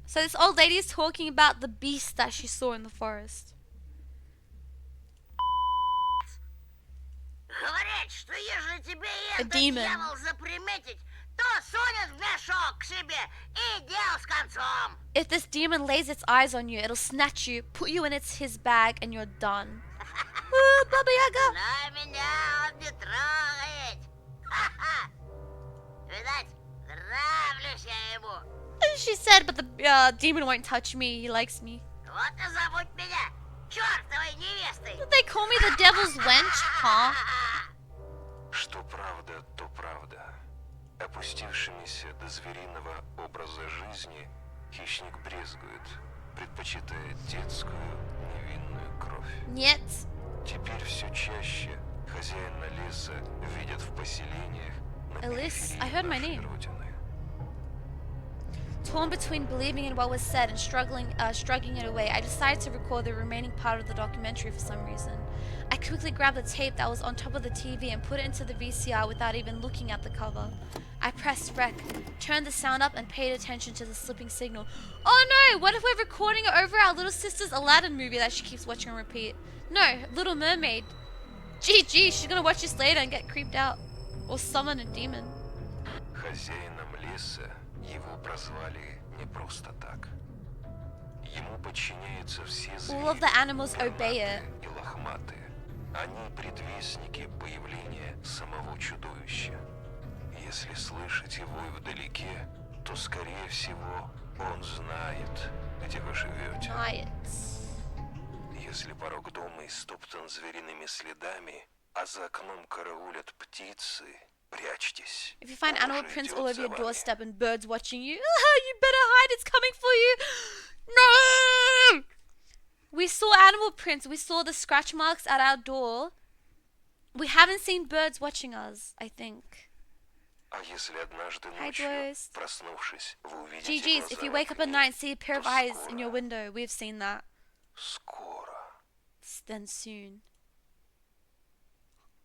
Speaker 1: So this old lady is talking about the beast that she saw in the forest. A demon. If this demon lays its eyes on you, it'll snatch you, put you in his bag, and you're done. Ooh, Baba Yaga! She said, but the demon won't touch me. He likes me. Did they call me the devil's wench? Huh?
Speaker 9: Что правда, то правда. Опустившимися до звериного образа жизни хищник брезгует, предпочитая детскую невинную кровь.
Speaker 1: Нет.
Speaker 9: Теперь все чаще хозяина леса видят в поселениях на
Speaker 1: Elis, I
Speaker 9: периферии
Speaker 1: heard my
Speaker 9: нашей
Speaker 1: name.
Speaker 9: родины.
Speaker 1: Torn between believing in what was said and shrugging it away, I decided to record the remaining part of the documentary for some reason. I quickly grabbed the tape that was on top of the TV and put it into the VCR without even looking at the cover. I pressed rec, turned the sound up and paid attention to the slipping signal. Oh no! What if we're recording it over our little sister's Aladdin movie that she keeps watching on repeat? No, Little Mermaid. GG, she's gonna watch this later and get creeped out. Or summon a demon.
Speaker 9: Хозяином леса его прозвали не просто так. Ему подчиняются все
Speaker 1: All of
Speaker 9: звери,
Speaker 1: the animals obey it.
Speaker 9: пернатые и лохматые. Они предвестники появления самого чудовища. Если слышать его вдалеке, то, скорее всего, он знает, где вы живете. Если порог дома истоптан звериными следами, а за окном караулят птицы, прячьтесь.
Speaker 1: If you find
Speaker 9: Он
Speaker 1: animal
Speaker 9: уже
Speaker 1: prints
Speaker 9: идет
Speaker 1: all over
Speaker 9: за
Speaker 1: your
Speaker 9: вами.
Speaker 1: doorstep and birds watching you, you better hide, it's coming for you. No! We saw animal prints, we saw the scratch marks at our door. We haven't seen birds watching us, I think.
Speaker 9: А если однажды
Speaker 1: Hi,
Speaker 9: ночью,
Speaker 1: Joyce.
Speaker 9: проснувшись, вы увидите
Speaker 1: GG's, if
Speaker 9: глаза
Speaker 1: you
Speaker 9: в
Speaker 1: wake up at
Speaker 9: окне,
Speaker 1: night and see a pair of
Speaker 9: то
Speaker 1: eyes in
Speaker 9: скоро,
Speaker 1: your window, we've seen that.
Speaker 9: скоро.
Speaker 1: Then soon.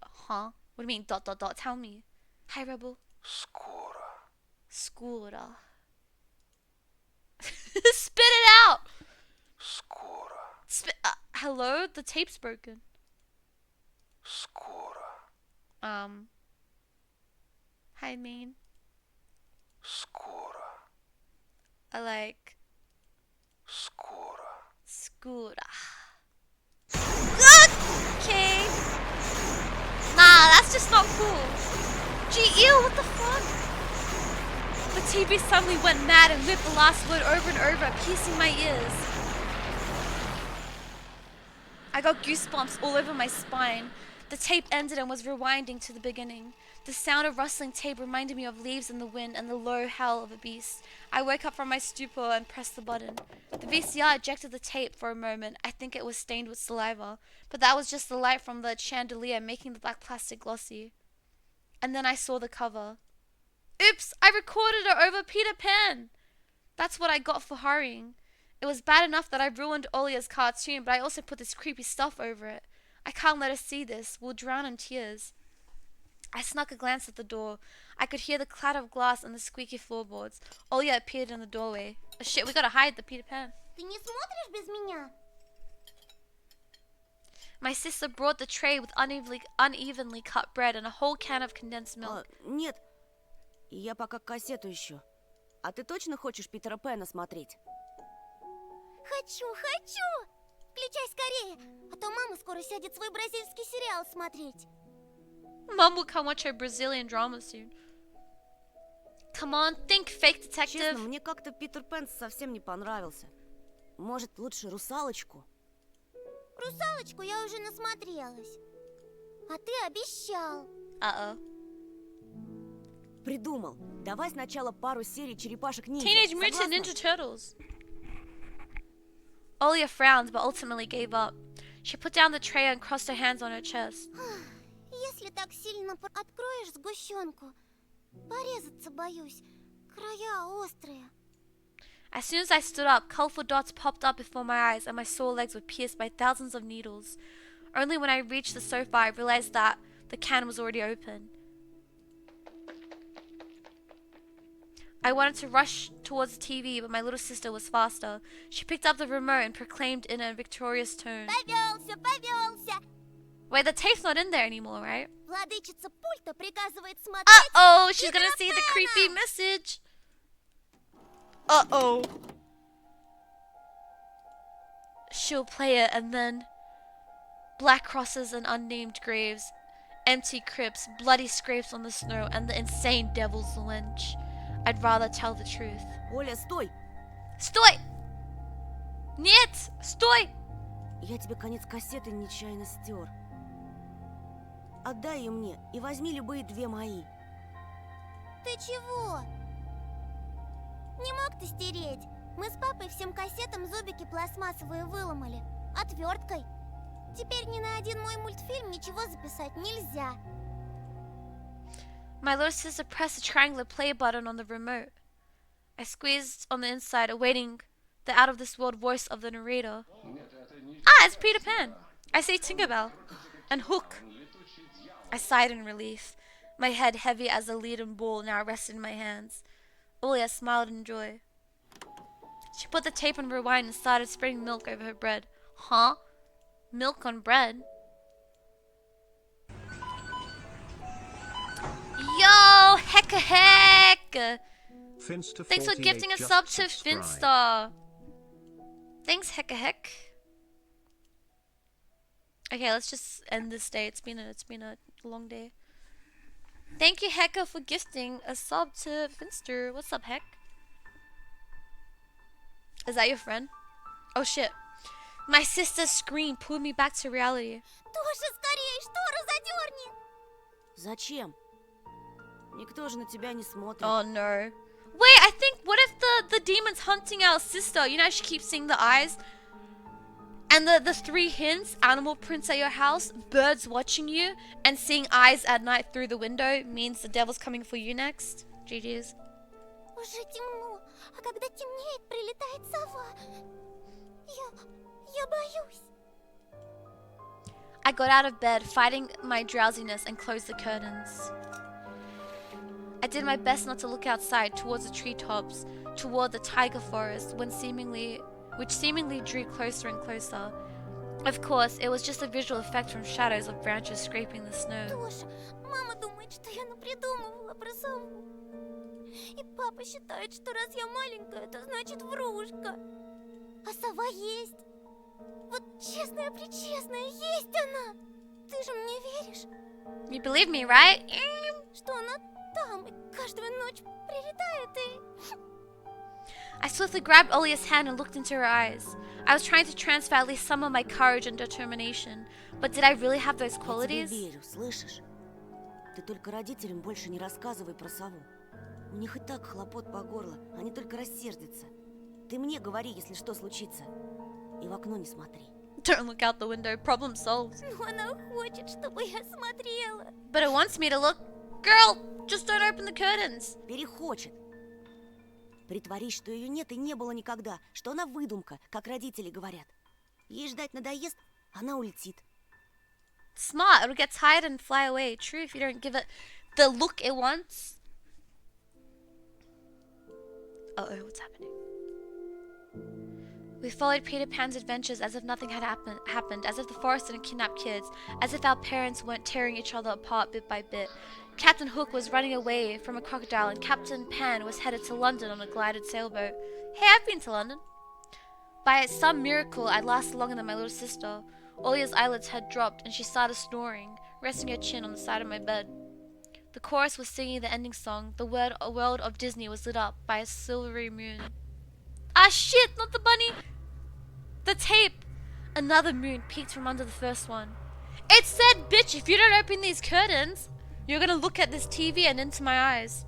Speaker 1: Huh? What do you mean, ... Tell me. Hi, Rebel.
Speaker 9: Скоро.
Speaker 1: Skura. Spit it out!
Speaker 9: Скоро.
Speaker 1: Hello? The tape's broken.
Speaker 9: Скоро.
Speaker 1: Hi, mean.
Speaker 9: Скоро.
Speaker 1: I like
Speaker 9: Скоро.
Speaker 1: Skura. Okay. Nah, that's just not cool. Gee, ew, what the fuck? The TV suddenly went mad and whipped the last word over and over, piercing my ears. I got goosebumps all over my spine. The tape ended and was rewinding to the beginning. The sound of rustling tape reminded me of leaves in the wind and the low howl of a beast. I woke up from my stupor and pressed the button. The VCR ejected the tape for a moment. I think it was stained with saliva, but that was just the light from the chandelier making the black plastic glossy. And then I saw the cover. Oops, I recorded it over Peter Pan. That's what I got for hurrying. It was bad enough that I ruined Olia's cartoon, but I also put this creepy stuff over it. I can't let her see this. We'll drown in tears. I snuck a glance at the door. I could hear the clatter of glass and the squeaky floorboards. Olia appeared in the doorway. Oh shit, we gotta hide the Peter Pan.
Speaker 4: Ты не смотришь без меня?
Speaker 1: My sister brought the tray with unevenly cut bread and a whole can of condensed milk.
Speaker 7: Нет, я пока кассету ищу. А ты точно хочешь Питера Пэна смотреть?
Speaker 4: Хочу, хочу! Включай скорее, а то мама скоро сядет свой бразильский сериал смотреть.
Speaker 1: Mom will come watch her Brazilian drama soon. Come on, think, fake detective.
Speaker 7: Честно, мне как-то Питер Пэн совсем не понравился. Может, лучше «Русалочку»?
Speaker 4: Русалочку я уже насмотрелась. А ты обещал.
Speaker 1: Uh-oh.
Speaker 7: Придумал. Давай сначала пару серий «Черепашек-ниндзя».
Speaker 1: Teenage Mutant Ninja Turtles. Olia frowned, but ultimately gave up. She put down the tray and crossed her hands on her chest.
Speaker 4: Если так сильно откроешь сгущенку, порезаться боюсь. Края острые.
Speaker 1: As soon as I stood up, colorful dots popped up before my eyes and my sore legs were pierced by thousands of needles. Only when I reached the sofa I realized that the can was already open. I wanted to rush towards the TV, but my little sister was faster. She picked up the remote and proclaimed in a victorious tone.
Speaker 4: Повелся, повелся.
Speaker 1: Wait, the tape's not in there anymore, right?
Speaker 4: Владычица пульта приказывает смотреть.
Speaker 1: Uh-oh, she's gonna see the creepy message. Uh-oh. She'll play it and then... Black crosses and unnamed graves, empty crypts, bloody scrapes on the snow, and the insane devil's lynch. I'd rather tell the truth.
Speaker 7: Оля, стой!
Speaker 1: Стой! Нет! Стой!
Speaker 7: Я тебе конец кассеты нечаянно стер. Отдай ее мне и возьми любые две мои.
Speaker 4: Ты чего? Не мог ты стереть? Мы с папой всем кассетам зубики пластмассовые выломали. Отверткой. Теперь ни на один мой мультфильм ничего записать нельзя.
Speaker 1: My little sister pressed the triangular play button on the remote. I squeezed on the inside, awaiting the out-of-this-world voice of the narrator. Ah, it's Peter Pan! I say Tinkerbell. And Hook. I sighed in relief. My head, heavy as a leaden ball, now rested in my hands. Olia smiled in joy. She put the tape on rewind and started spreading milk over her bread. Huh? Milk on bread? Yo, hecka heck!
Speaker 2: Finster
Speaker 1: Thanks for
Speaker 2: 48
Speaker 1: gifting a
Speaker 2: just
Speaker 1: sub to
Speaker 2: subscribed.
Speaker 1: Finsta. Thanks, hecka heck. Okay, let's just end this day. It's been a long day. Thank you, Hecka, for gifting a sub to Finster. What's up, Heck? Is that your friend? Oh shit. My sister's scream pulled me back to reality.
Speaker 4: Тоже скорее, штору задерни!
Speaker 7: Зачем? Никто же на тебя не смотрит.
Speaker 1: Oh no. Wait, I think, what if the demon's hunting our sister? You know how she keeps seeing the eyes? And the three hints, animal prints at your house, birds watching you, and seeing eyes at night through the window means the devil's coming for you next. GG's.
Speaker 4: Уже темно, а когда темнеет, прилетает сова. Я боюсь.
Speaker 1: I got out of bed, fighting my drowsiness, and closed the curtains. I did my best not to look outside towards the treetops, toward the tiger forest, which seemingly drew closer and closer. Of course, it was just a visual effect from shadows of branches scraping the snow.
Speaker 4: Тоша, мама думает, что я напридумывала про сову. И папа считает, что раз я маленькая, это значит врушка. А сова есть. Вот честная-пречестная, есть она. Ты же мне веришь,
Speaker 1: You believe me, right?
Speaker 4: что она там и каждую ночь прилетает и...
Speaker 1: I swiftly grabbed Olia's hand and looked into her eyes. I was trying to transfer at least some of my courage and determination, but did I really have those
Speaker 7: Я тебе
Speaker 1: qualities?
Speaker 7: верю, слышишь? Ты только родителям больше не рассказывай про сову. У них и так хлопот по горло, они только рассердятся. Ты мне говори, если что случится. И в окно не смотри.
Speaker 1: Don't look out the window, problem solved.
Speaker 4: Но она хочет, чтобы я смотрела.
Speaker 1: But it wants me to look. Girl, just don't open the curtains.
Speaker 7: Перехочет. Притворись, что ее нет и не было никогда, что она выдумка, как родители говорят. Ей ждать надоест, она улетит.
Speaker 1: Smart, it'll get tired and fly away. True if you don't give it the look it wants. Uh-oh, what's happening? We followed Peter Pan's adventures as if nothing had happened, as if the forest didn't kidnap kids, as if our parents weren't tearing each other apart bit by bit. Captain Hook was running away from a crocodile, and Captain Pan was headed to London on a glided sailboat. Hey, I've been to London. By some miracle, I lasted longer than my little sister. Olia's eyelids had dropped, and she started snoring, resting her chin on the side of my bed. The chorus was singing the ending song. The world of Disney was lit up by a silvery moon. Ah, shit, not the bunny! The tape! Another moon peeked from under the first one. It said, bitch, if you don't open these curtains, you're gonna look at this TV and into my eyes.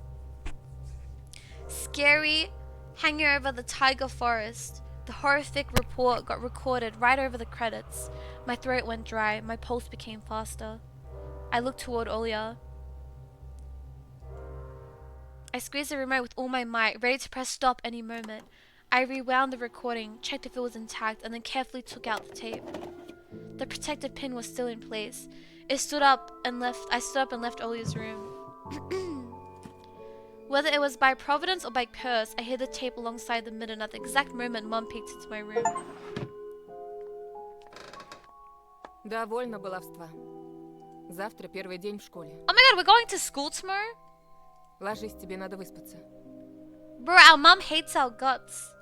Speaker 1: Scary, hanging over the tiger forest. The horrific report got recorded right over the credits. My throat went dry, my pulse became faster. I looked toward Olia. I squeezed the remote with all my might, ready to press stop any moment. I rewound the recording, checked if it was intact, and then carefully took out the tape. The protective pin was still in place. I stood up and left Olia's room. Whether it was by providence or by curse, I hid the tape alongside the midden at the exact moment Mom peeked into my room.
Speaker 3: Довольно баловства. Завтра первый день в школе.
Speaker 1: Oh my god, we're going to school tomorrow?
Speaker 3: Ложись, тебе надо выспаться.
Speaker 1: Bro, our mom hates our guts.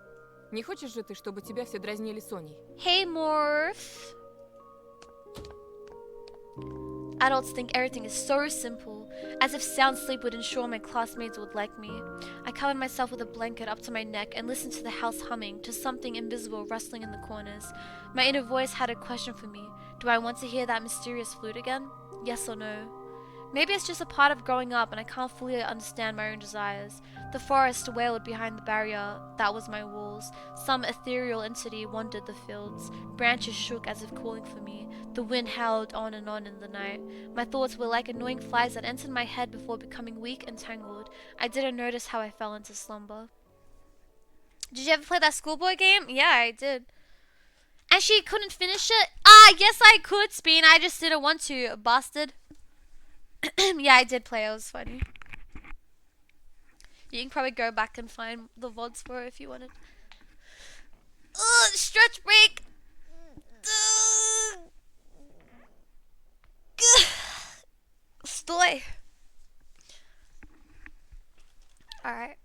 Speaker 3: Не хочешь же ты, чтобы тебя все дразнили Соней?
Speaker 1: Hey, Morph. Adults think everything is so simple, as if sound sleep would ensure my classmates would like me. I covered myself with a blanket up to my neck and listened to the house humming, to something invisible rustling in the corners. My inner voice had a question for me. Do I want to hear that mysterious flute again? Yes or no? Maybe it's just a part of growing up and I can't fully understand my own desires. The forest wailed behind the barrier that was my walls. Some ethereal entity wandered the fields. Branches shook as if calling for me. The wind howled on and on in the night. My thoughts were like annoying flies that entered my head before becoming weak and tangled. I didn't notice how I fell into slumber. Did you ever play that schoolboy game? Yeah, I did. And she couldn't finish it? Ah, yes I could, Spin. I just didn't want to, bastard. Yeah, I did play. It was funny. You can probably go back and find the VODs for it if you wanted. Ugh, stretch break. Stoy. Alright.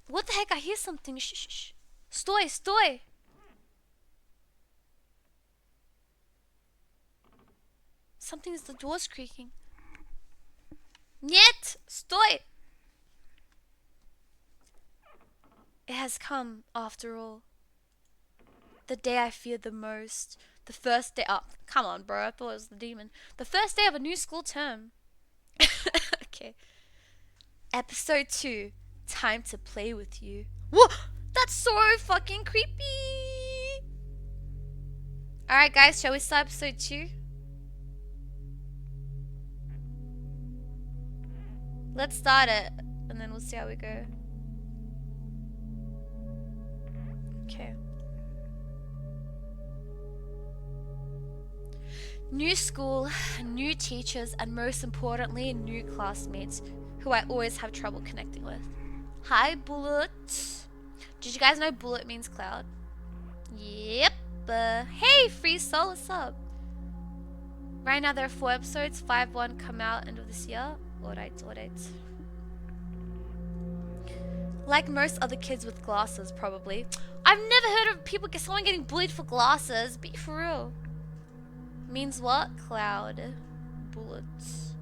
Speaker 1: What the heck? I hear something. Shh, shh, shh. Stoy, stoy. Something's, the door's creaking. Нет! Стой! It has come, after all. The day I feared the most. The first day... Oh, come on, bro. I thought it was the demon. The first day of a new school term. Okay. Episode 2. Time to play with you. Whoa! That's so fucking creepy! Alright, guys. Shall we start episode 2? Let's start it, and then we'll see how we go. Okay. New school, new teachers, and most importantly, new classmates. who I always have trouble connecting with. Hi, Bullet. Did you guys know Bullet means cloud? Yep. Hey, Free Soul, what's up? Right now there are 4 episodes. 5-1 come out end of this year. Alright. Like most other kids with glasses, probably. I've never heard of someone getting bullied for glasses. Be for real. Means what? Cloud. Bullets.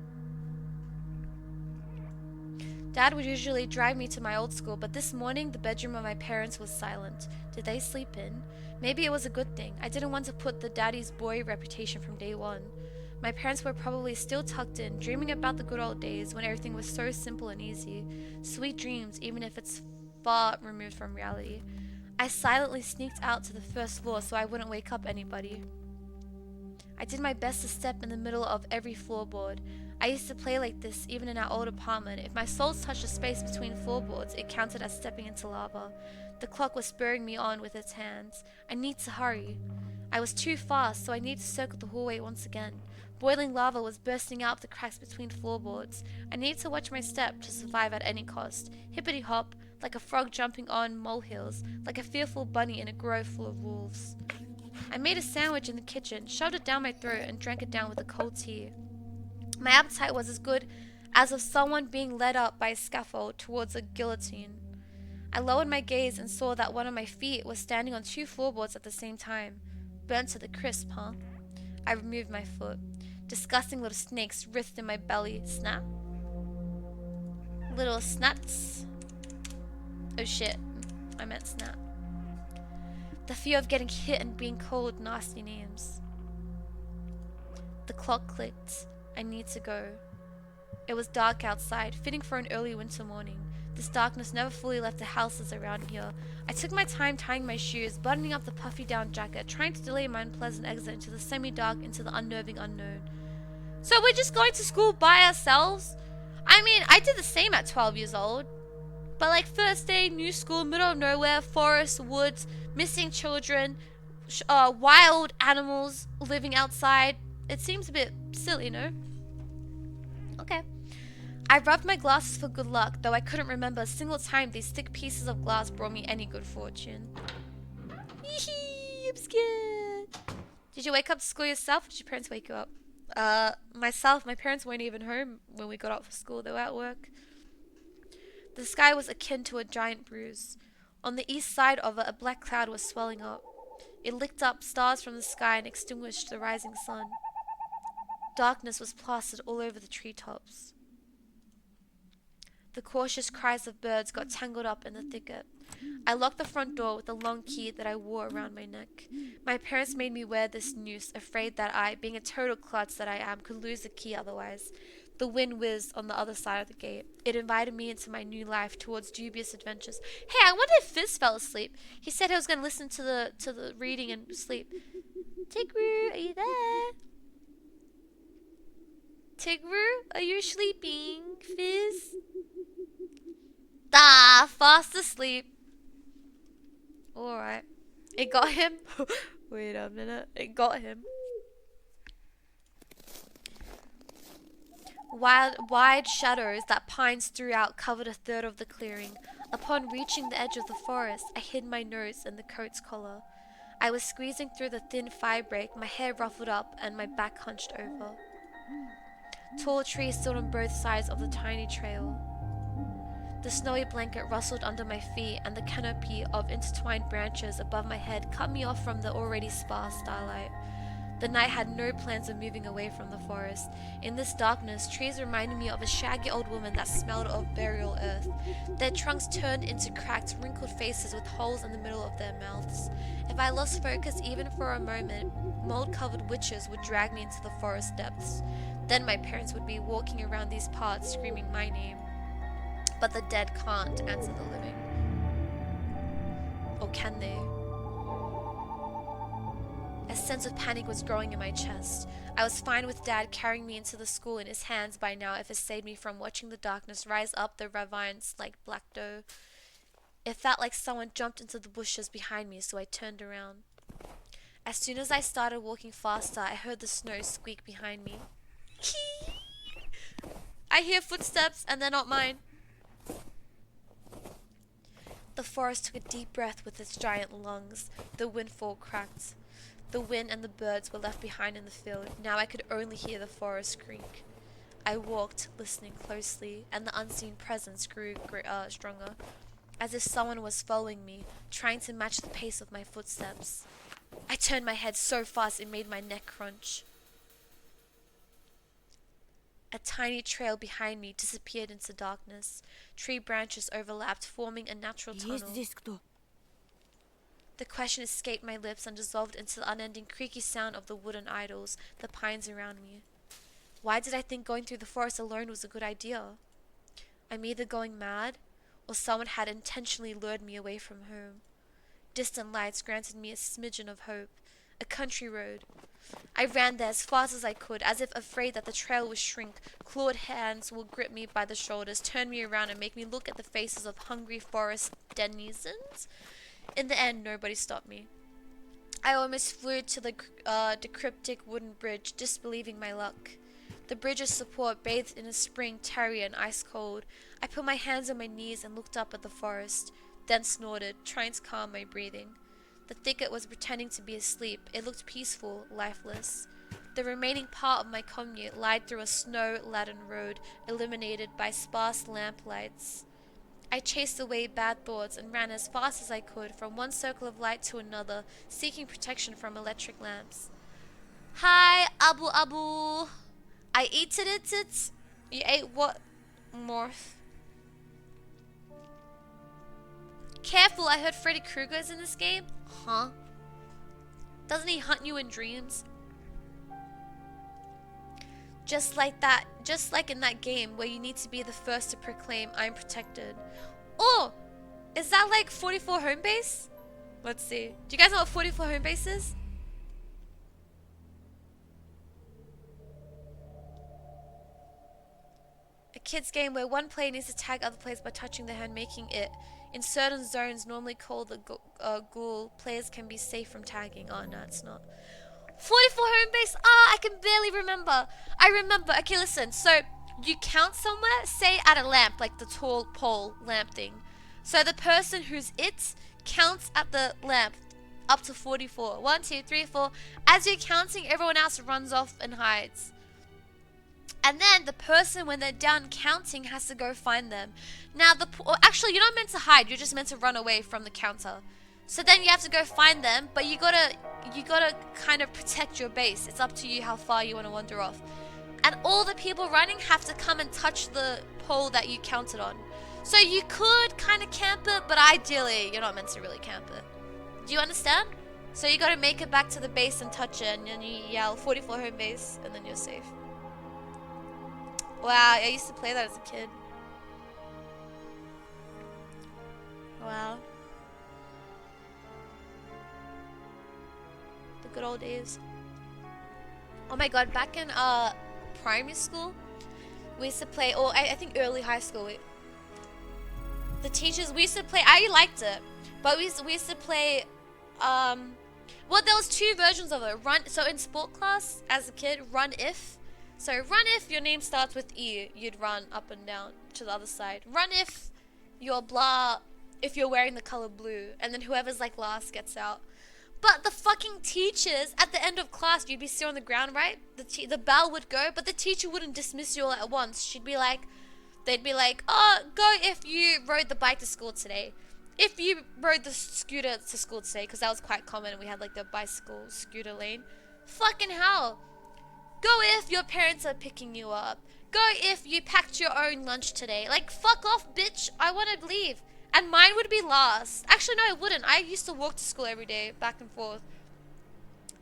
Speaker 1: Dad would usually drive me to my old school, but this morning the bedroom of my parents was silent. Did they sleep in? Maybe it was a good thing. I didn't want to put the daddy's boy reputation from day one. My parents were probably still tucked in, dreaming about the good old days when everything was so simple and easy. Sweet dreams, even if it's far removed from reality. I silently sneaked out to the first floor so I wouldn't wake up anybody. I did my best to step in the middle of every floorboard. I used to play like this even in our old apartment. If my soles touched the space between floorboards, it counted as stepping into lava. The clock was spurring me on with its hands. I need to hurry. I was too fast, so I needed to circle the hallway once again. Boiling lava was bursting out of the cracks between floorboards. I needed to watch my step to survive at any cost. Hippity hop, like a frog jumping on molehills, like a fearful bunny in a grove full of wolves. I made a sandwich in the kitchen, shoved it down my throat, and drank it down with a cold tea. My appetite was as good as of someone being led up by a scaffold towards a guillotine. I lowered my gaze and saw that one of my feet was standing on 2 floorboards at the same time. Burnt to the crisp, huh? I removed my foot. Disgusting little snakes writhed in my belly. Snap. Little snaps. Oh shit. I meant snap. The fear of getting hit and being called nasty names. The clock clicked. I need to go. It was dark outside, fitting for an early winter morning. This darkness never fully left the houses around here. I took my time tying my shoes, buttoning up the puffy down jacket, trying to delay my unpleasant exit into the semi-dark, into the unnerving unknown. So we're just going to school by ourselves? I mean, I did the same at 12 years old. But like first day, new school, middle of nowhere, forest, woods, missing children, wild animals living outside. It seems a bit silly, no? Okay. I rubbed my glasses for good luck, though I couldn't remember a single time these thick pieces of glass brought me any good fortune. I'm scared. Did you wake up to school yourself, or did your parents wake you up? Myself. My parents weren't even home when we got up for school. They were at work. The sky was akin to a giant bruise. On the east side of it, a black cloud was swelling up. It licked up stars from the sky and extinguished the rising sun. Darkness was plastered all over the treetops. The cautious cries of birds got tangled up in the thicket. I locked the front door with a long key that I wore around my neck. My parents made me wear this noose, afraid that I, being a total klutz that I am, could lose the key otherwise. The wind whizzed on the other side of the gate. It invited me into my new life towards dubious adventures. Hey, I wonder if Fizz fell asleep. He said he was going to listen to the reading and sleep. Tigru, are you there? Tigru, are you sleeping? Fizz? Fast asleep. Alright. It got him. Wait a minute. It got him. Wide shadows that pines threw out covered a third of the clearing. Upon reaching the edge of the forest, I hid my nose in the coat's collar. I was squeezing through the thin firebrake, my hair ruffled up and my back hunched over. Tall trees stood on both sides of the tiny trail. The snowy blanket rustled under my feet, and the canopy of intertwined branches above my head cut me off from the already sparse starlight. The night had no plans of moving away from the forest. In this darkness, trees reminded me of a shaggy old woman that smelled of burial earth. Their trunks turned into cracked, wrinkled faces with holes in the middle of their mouths. If I lost focus even for a moment, mold-covered witches would drag me into the forest depths. Then my parents would be walking around these parts screaming my name. But the dead can't answer the living. Or can they? A sense of panic was growing in my chest. I was fine with Dad carrying me into the school in his hands by now if it saved me from watching the darkness rise up the ravines like black dough. It felt like someone jumped into the bushes behind me, so I turned around. As soon as I started walking faster, I heard the snow squeak behind me. I hear footsteps and they're not mine. The forest took a deep breath with its giant lungs. The windfall cracked. The wind and the birds were left behind in the field. Now I could only hear the forest creak. I walked, listening closely, and the unseen presence grew stronger, as if someone was following me, trying to match the pace of my footsteps. I turned my head so fast it made my neck crunch. A tiny trail behind me disappeared into darkness. Tree branches overlapped, forming a natural tunnel.
Speaker 7: Есть здесь кто?
Speaker 1: The question escaped my lips and dissolved into the unending creaky sound of the wooden idols, the pines around me. Why did I think going through the forest alone was a good idea? I'm either going mad, or someone had intentionally lured me away from home. Distant lights granted me a smidgen of hope. A country road. I ran there as fast as I could, as if afraid that the trail would shrink. Clawed hands would grip me by the shoulders, turn me around and make me look at the faces of hungry forest denizens. In the end, nobody stopped me. I almost flew to the decryptic wooden bridge, disbelieving my luck. The bridge's support bathed in a spring, tarry and ice cold. I put my hands on my knees and looked up at the forest, then snorted, trying to calm my breathing. The thicket was pretending to be asleep. It looked peaceful, lifeless. The remaining part of my commute lied through a snow-laden road, illuminated by sparse lamplights. I chased away bad thoughts and ran as fast as I could from one circle of light to another, seeking protection from electric lamps. Hi, Abu Abu. I eated it. You ate what, Morph? Careful, I heard Freddy Krueger's in this game. Huh? Doesn't he hunt you in dreams? Just like in that game where you need to be the first to proclaim, I'm protected. Oh! Is that like 44 home base? Let's see. Do you guys know what 44 home base is? A kid's game where one player needs to tag other players by touching their hand, making it. In certain zones, normally called the ghoul, players can be safe from tagging. Oh, no, it's not. 44 home base. I can barely remember. I remember. Okay, listen. So you count somewhere, say at a lamp, like the tall pole lamp thing. So the person who's it counts at the lamp up to 44. 1, 2, 3, 4. As you're counting, everyone else runs off and hides. And then the person, when they're done counting, has to go find them. Now, actually, you're not meant to hide. You're just meant to run away from the counter. So then you have to go find them, but you gotta kind of protect your base. It's up to you how far you want to wander off. And all the people running have to come and touch the pole that you counted on. So you could kind of camp it, but ideally, you're not meant to really camp it. Do you understand? So you gotta make it back to the base and touch it, and then you yell 44 home base, and then you're safe. Wow, I used to play that as a kid. Wow. The good old days. Oh my god, back in primary school, we used to play, or I think early high school, the teachers, we used to play, I liked it, but we used to play, well, there was two versions of it. So in sport class, as a kid, run if. So run if your name starts with E, you'd run up and down to the other side. Run if you're blah, if you're wearing the color blue, and then whoever's like last gets out. But the fucking teachers, at the end of class, you'd be still on the ground, right? The bell would go, but the teacher wouldn't dismiss you all at once. They'd be like, oh, go if you rode the bike to school today. If you rode the scooter to school today, because that was quite common, and we had like the bicycle scooter lane. Fucking hell. Go if your parents are picking you up. Go if you packed your own lunch today. Like, fuck off, bitch. I want to leave. And mine would be last. Actually, no, I wouldn't. I used to walk to school every day, back and forth.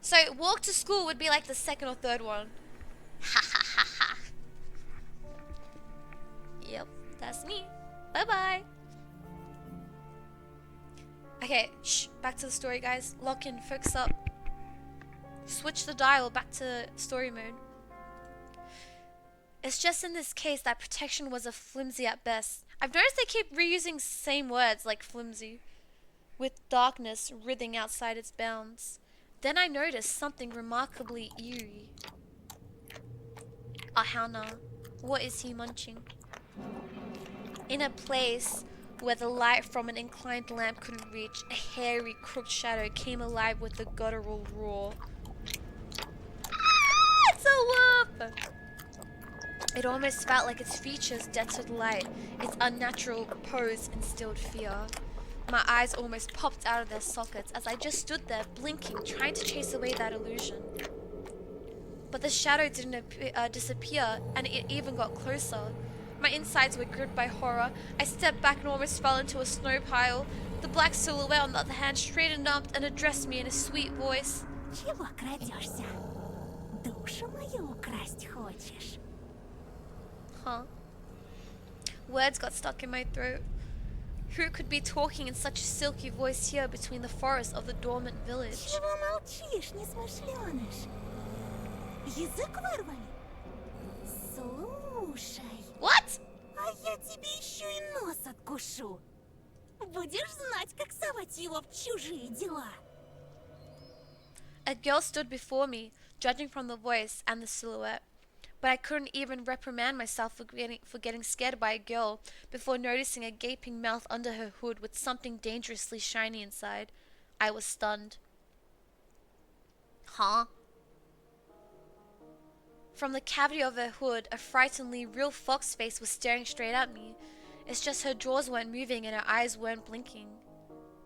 Speaker 1: So, walk to school would be like the second or third one. Ha ha ha ha. Yep, that's me. Bye-bye. Okay, shh. Back to the story, guys. Lock in, focus up. Switch the dial back to story mode. It's just in this case that protection was a flimsy at best. I've noticed they keep reusing same words like flimsy, with darkness writhing outside its bounds. Then I noticed something remarkably eerie. Ahana. What is he munching? In a place where the light from an inclined lamp couldn't reach, a hairy, crooked shadow came alive with a guttural roar. Ah, it's a whoop! It almost felt like its features dented light. Its unnatural pose instilled fear. My eyes almost popped out of their sockets as I just stood there, blinking, trying to chase away that illusion. But the shadow didn't disappear, and it even got closer. My insides were gripped by horror. I stepped back and almost fell into a snow pile. The black silhouette, on the other hand, straightened up and addressed me in a sweet voice.
Speaker 4: Чего крадешься? Душу мою украсть хочешь?
Speaker 1: Huh? Words got stuck in my throat. Who could be talking in such a silky voice here between the forests of the dormant village?
Speaker 4: Чего молчишь, несмышленыш? Язык вырвали? Слушай.
Speaker 1: What?
Speaker 4: А я тебе еще и нос откушу. Будешь знать, как совать его в чужие дела.
Speaker 1: A girl stood before me, judging from the voice and the silhouette. But I couldn't even reprimand myself for getting scared by a girl before noticing a gaping mouth under her hood with something dangerously shiny inside. I was stunned. Huh? From the cavity of her hood, a frighteningly real fox face was staring straight at me. It's just her jaws weren't moving and her eyes weren't blinking.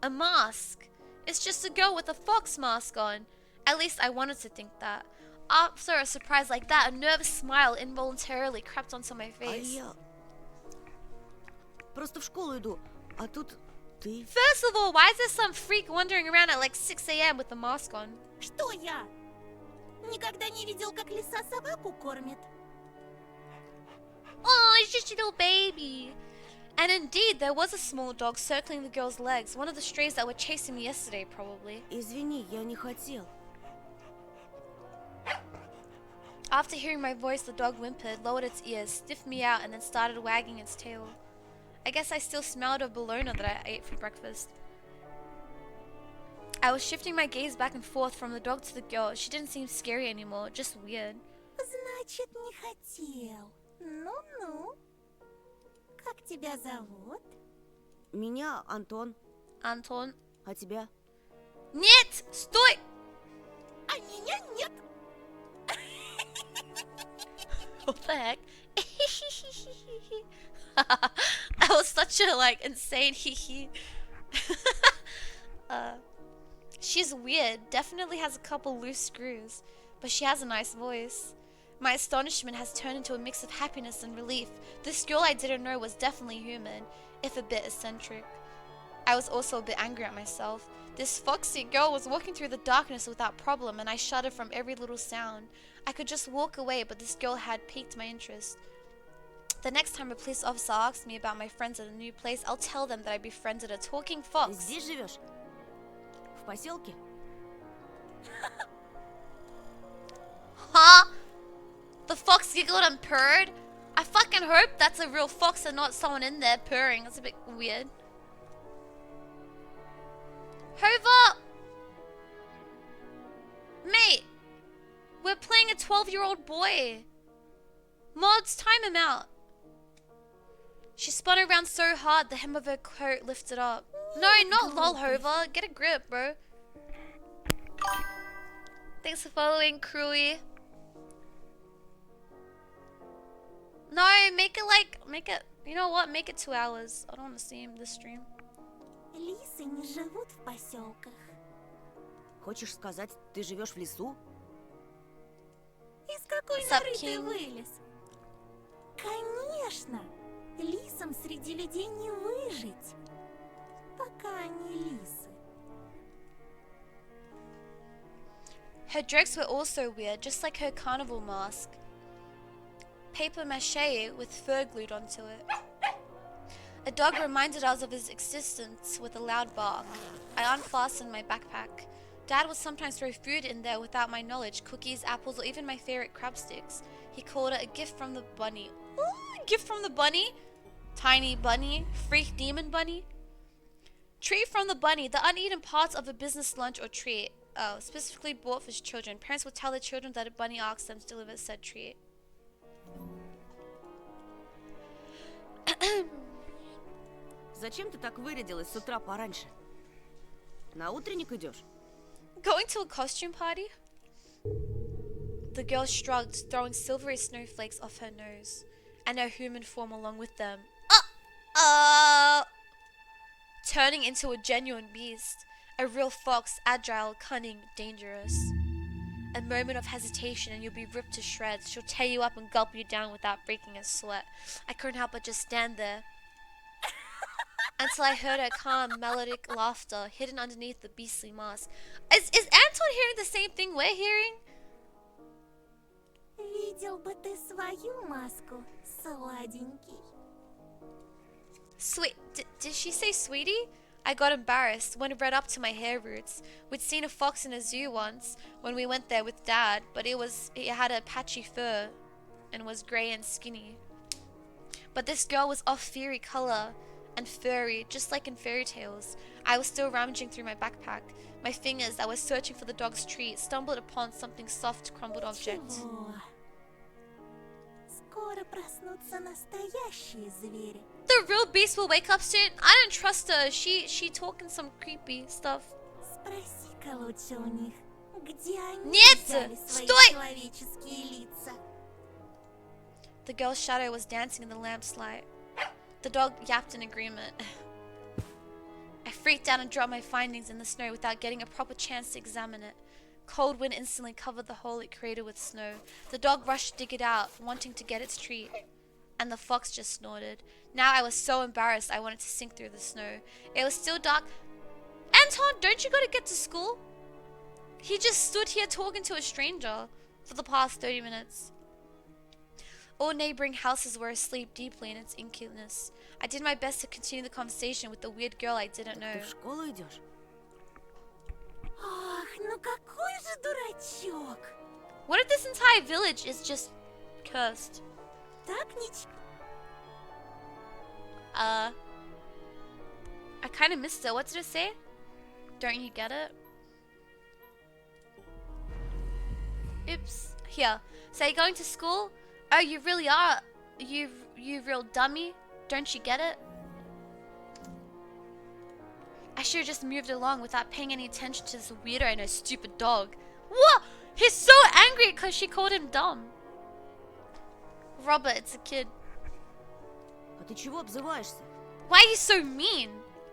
Speaker 1: A mask! It's just a girl with a fox mask on. At least I wanted to think that. After a surprise like that, a nervous smile involuntarily crept onto my
Speaker 7: А
Speaker 1: face.
Speaker 7: я... Просто в школу иду, а тут ты...
Speaker 1: First of all, why is there some freak wandering around at like 6 a.m. with a mask on?
Speaker 4: Что я? Никогда не видел, как лиса собаку кормит.
Speaker 1: Oh, it's just a little baby. And indeed, there was a small dog circling the girl's legs. One of the strays that were chasing me yesterday, probably.
Speaker 7: Извини, я не хотел.
Speaker 1: After hearing my voice, the dog whimpered, lowered its ears, sniffed me out, and then started wagging its tail. I guess I still smelled of bologna that I ate for breakfast. I was shifting my gaze back and forth from the dog to the girl. She didn't seem scary anymore, just weird.
Speaker 4: Значит, не хотел. Ну-ну. Как тебя зовут?
Speaker 7: Меня Антон,
Speaker 1: Anton.
Speaker 7: а тебя?
Speaker 1: Нет! Стой!
Speaker 4: А меня нет.
Speaker 1: What the heck? That was such a like insane hee She's weird, definitely has a couple loose screws, but she has a nice voice. My astonishment has turned into a mix of happiness and relief. This girl I didn't know was definitely human, if a bit eccentric. I was also a bit angry at myself. This foxy girl was walking through the darkness without problem, and I shuddered from every little sound. I could just walk away, but this girl had piqued my interest. The next time a police officer asks me about my friends at a new place, I'll tell them that I befriended a talking
Speaker 7: Ты
Speaker 1: fox.
Speaker 7: здесь живешь? В поселке?
Speaker 1: Huh? The fox giggled and purred? I fucking hope that's a real fox and not someone in there purring. That's a bit weird. Hova! Mate! We're playing a 12-year-old boy. Mods, time him out. She spun around so hard the hem of her coat lifted up. No, not lol, Hova. Get a grip, bro. Thanks for following, Crewy. No, make it, you know what? Make it 2 hours. I don't want to see him this stream.
Speaker 4: Лисы не живут в поселках.
Speaker 7: Хочешь сказать, ты живешь в лесу?
Speaker 4: Из какой
Speaker 1: What's up,
Speaker 4: норы ты
Speaker 1: King?
Speaker 4: вылез? Конечно, лисам среди людей не выжить, пока они лисы.
Speaker 1: Her dress were also weird, just like her carnival mask. Paper mache with fur glued onto it. A dog reminded us of his existence with a loud bark. I unfastened my backpack. Dad would sometimes throw food in there without my knowledge, cookies, apples, or even my favorite crab sticks. He called it a gift from the bunny. Ooh, gift from the bunny? Tiny bunny? Freak demon bunny? Treat from the bunny, the uneaten parts of a business lunch or treat. Oh, specifically bought for children. Parents would tell their children that a bunny asked them to deliver said treat.
Speaker 7: зачем ты так вырядилась с утра пораньше? На утренник идешь?
Speaker 1: Going to a costume party? The girl shrugged, throwing silvery snowflakes off her nose, and her human form along with them. Turning into a genuine beast, a real fox, agile, cunning, dangerous. A moment of hesitation and you'll be ripped to shreds. She'll tear you up and gulp you down without breaking a sweat. I couldn't help but just stand there until I heard her calm, melodic laughter hidden underneath the beastly mask. Is Anton hearing the same thing we're hearing?
Speaker 4: Видел бы ты свою маску, сладенький.
Speaker 1: Sweet. Did she say sweetie? I got embarrassed when it read up to my hair roots. We'd seen a fox in a zoo once when we went there with Dad, but it had a patchy fur and was grey and skinny. But this girl was of fiery color and furry, just like in fairy tales. I was still rummaging through my backpack. My fingers that were searching for the dog's treat stumbled upon something soft, crumbled object.
Speaker 4: Чего? Скоро проснутся настоящие звери.
Speaker 1: The real beast will wake up soon. I don't trust her. She talking some creepy stuff.
Speaker 4: Спроси-ка лучше у них, где они
Speaker 1: Нет!
Speaker 4: взяли свои
Speaker 1: Стой!
Speaker 4: человеческие лица.
Speaker 1: The girl's shadow was dancing in the lamp's light. The dog yapped in agreement. I freaked out and dropped my findings in the snow without getting a proper chance to examine it. Cold wind instantly covered the hole it created with snow. The dog rushed to dig it out, wanting to get its treat. And the fox just snorted. Now I was so embarrassed I wanted to sink through the snow. It was still dark. Anton, don't you gotta get to school? He just stood here talking to a stranger for the past 30 minutes. All neighboring houses were asleep deeply in its inkiness. I did my best to continue the conversation with the weird girl I didn't know.
Speaker 7: Ты в школу идешь?
Speaker 4: Ах, ну какой же дурачок.
Speaker 1: What if this entire village is just cursed?
Speaker 4: Так ничего.
Speaker 1: I kind of missed it. What did it say? Don't you get it? Oops. Here. So you're going to school? Oh, you really are. You real dummy. Don't you get it? I should have just moved along without paying any attention to this weirdo and her stupid dog. What? He's so angry because she called him dumb. Robert, it's a kid.
Speaker 7: А ты чего обзываешься?
Speaker 1: Why are you so mean?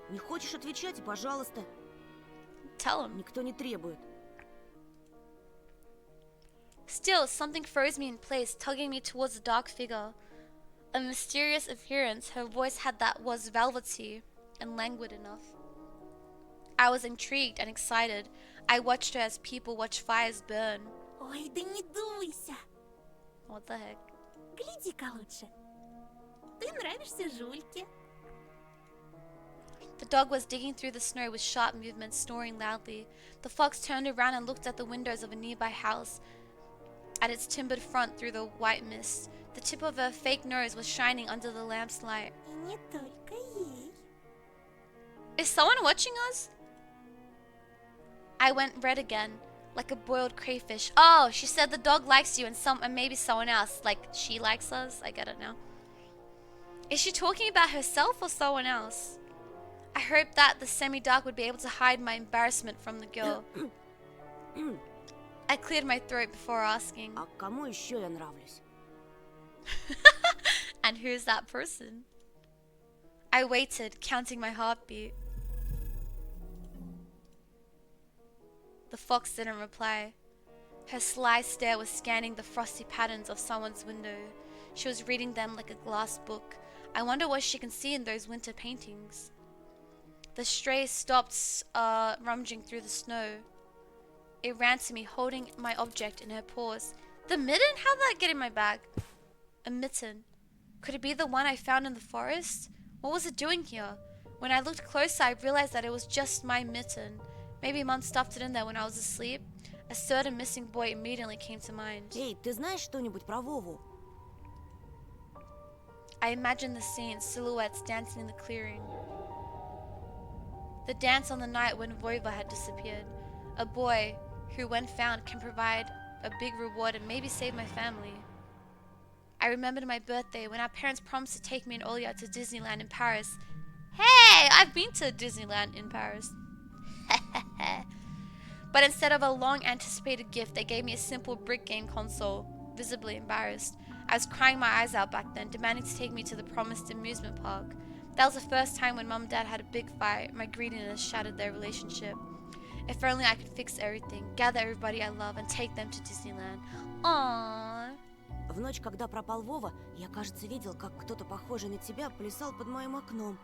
Speaker 7: Не хочешь отвечать, и пожалуйста.
Speaker 1: Tell him.
Speaker 7: Никто не требует.
Speaker 1: Still, something froze me in place, tugging me towards the dark figure. A mysterious appearance, her voice had that was velvety and languid enough. I was intrigued and excited. I watched her as people watch fires burn.
Speaker 4: Ой, да не дуйся.
Speaker 1: What the heck?
Speaker 4: Гляди-ка лучше. Ты нравишься Жульке.
Speaker 1: The dog was digging through the snow with sharp movements, snoring loudly. The fox turned around and looked at the windows of a nearby house, at its timbered front through the white mist. The tip of her fake nose was shining under the lamp's light.
Speaker 4: И не только ей.
Speaker 1: Is someone watching us? I went red again, like a boiled crayfish. Oh, she said the dog likes you and maybe someone else. Like, she likes us? I get it now. Is she talking about herself or someone else? I hoped that the semi-dark would be able to hide my embarrassment from the girl. I cleared my throat before asking.
Speaker 7: А кому еще я нравлюсь?
Speaker 1: And who's that person? I waited, counting my heartbeat. The fox didn't reply. Her sly stare was scanning the frosty patterns of someone's window. She was reading them like a glass book. I wonder what she can see in those winter paintings. The stray stopped rummaging through the snow. It ran to me, holding my object in her paws. The mitten? How did that get in my bag? A mitten. Could it be the one I found in the forest? What was it doing here? When I looked closer, I realized that it was just my mitten. Maybe Mom stuffed it in there when I was asleep. A certain missing boy immediately came to mind.
Speaker 7: Эй, ты знаешь что-нибудь про Вову?
Speaker 1: I imagined the scene, silhouettes dancing in the clearing. The dance on the night when Voiva had disappeared. A boy who, when found, can provide a big reward and maybe save my family. I remembered my birthday when our parents promised to take me and Olya to Disneyland in Paris. Hey, I've been to Disneyland in Paris. But instead of a long anticipated gift, they gave me a simple brick game console. Visibly embarrassed. I was crying my eyes out back then, demanding to take me to the promised amusement park. That was the first time when Mum and Dad had a big fight. My greediness shattered their relationship. If only I could fix everything, gather everybody I love, and take them to Disneyland. Aww.
Speaker 7: В ночь, когда пропал Вова, я, кажется, видел, как кто-то похожий на тебя плясал под моим окном.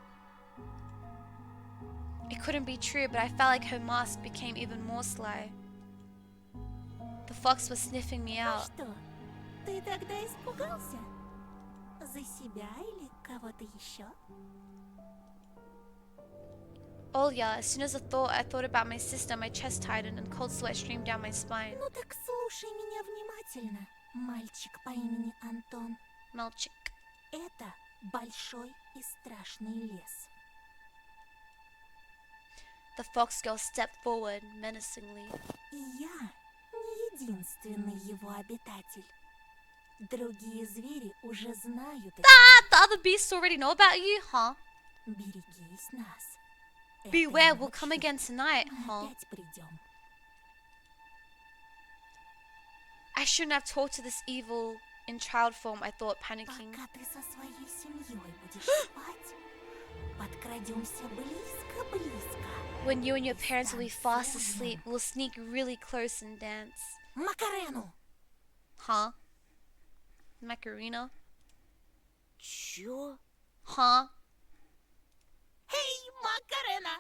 Speaker 1: It couldn't be true, but I felt like her mask became even more sly. The fox was sniffing me
Speaker 4: Ну
Speaker 1: out.
Speaker 4: что, ты тогда испугался? За себя или кого-то еще?
Speaker 1: Oh yeah, as soon as I thought about my sister, my chest tightened and cold sweat streamed down my spine.
Speaker 4: Ну так слушай меня внимательно, мальчик по имени Антон.
Speaker 1: Melchik.
Speaker 4: Это большой и страшный лес.
Speaker 1: The fox girl stepped forward menacingly.
Speaker 4: И я не единственный его обитатель. Другие звери уже знают о
Speaker 1: Ah, the other beasts already know about you, huh?
Speaker 4: тебе. Берегись нас.
Speaker 1: Beware,
Speaker 4: Этой
Speaker 1: we'll come
Speaker 4: ночью
Speaker 1: again tonight,
Speaker 4: мы
Speaker 1: huh?
Speaker 4: опять придем.
Speaker 1: I shouldn't have talked to this evil in child form, I thought, panicking.
Speaker 4: Пока ты со своей семьей будешь спать, подкрадемся близко-близко.
Speaker 1: When you and your parents will be fast asleep, we'll sneak really close and dance.
Speaker 4: Макарену!
Speaker 1: Huh? Macarena?
Speaker 7: Чё?
Speaker 1: Huh?
Speaker 4: Эй, Макарена!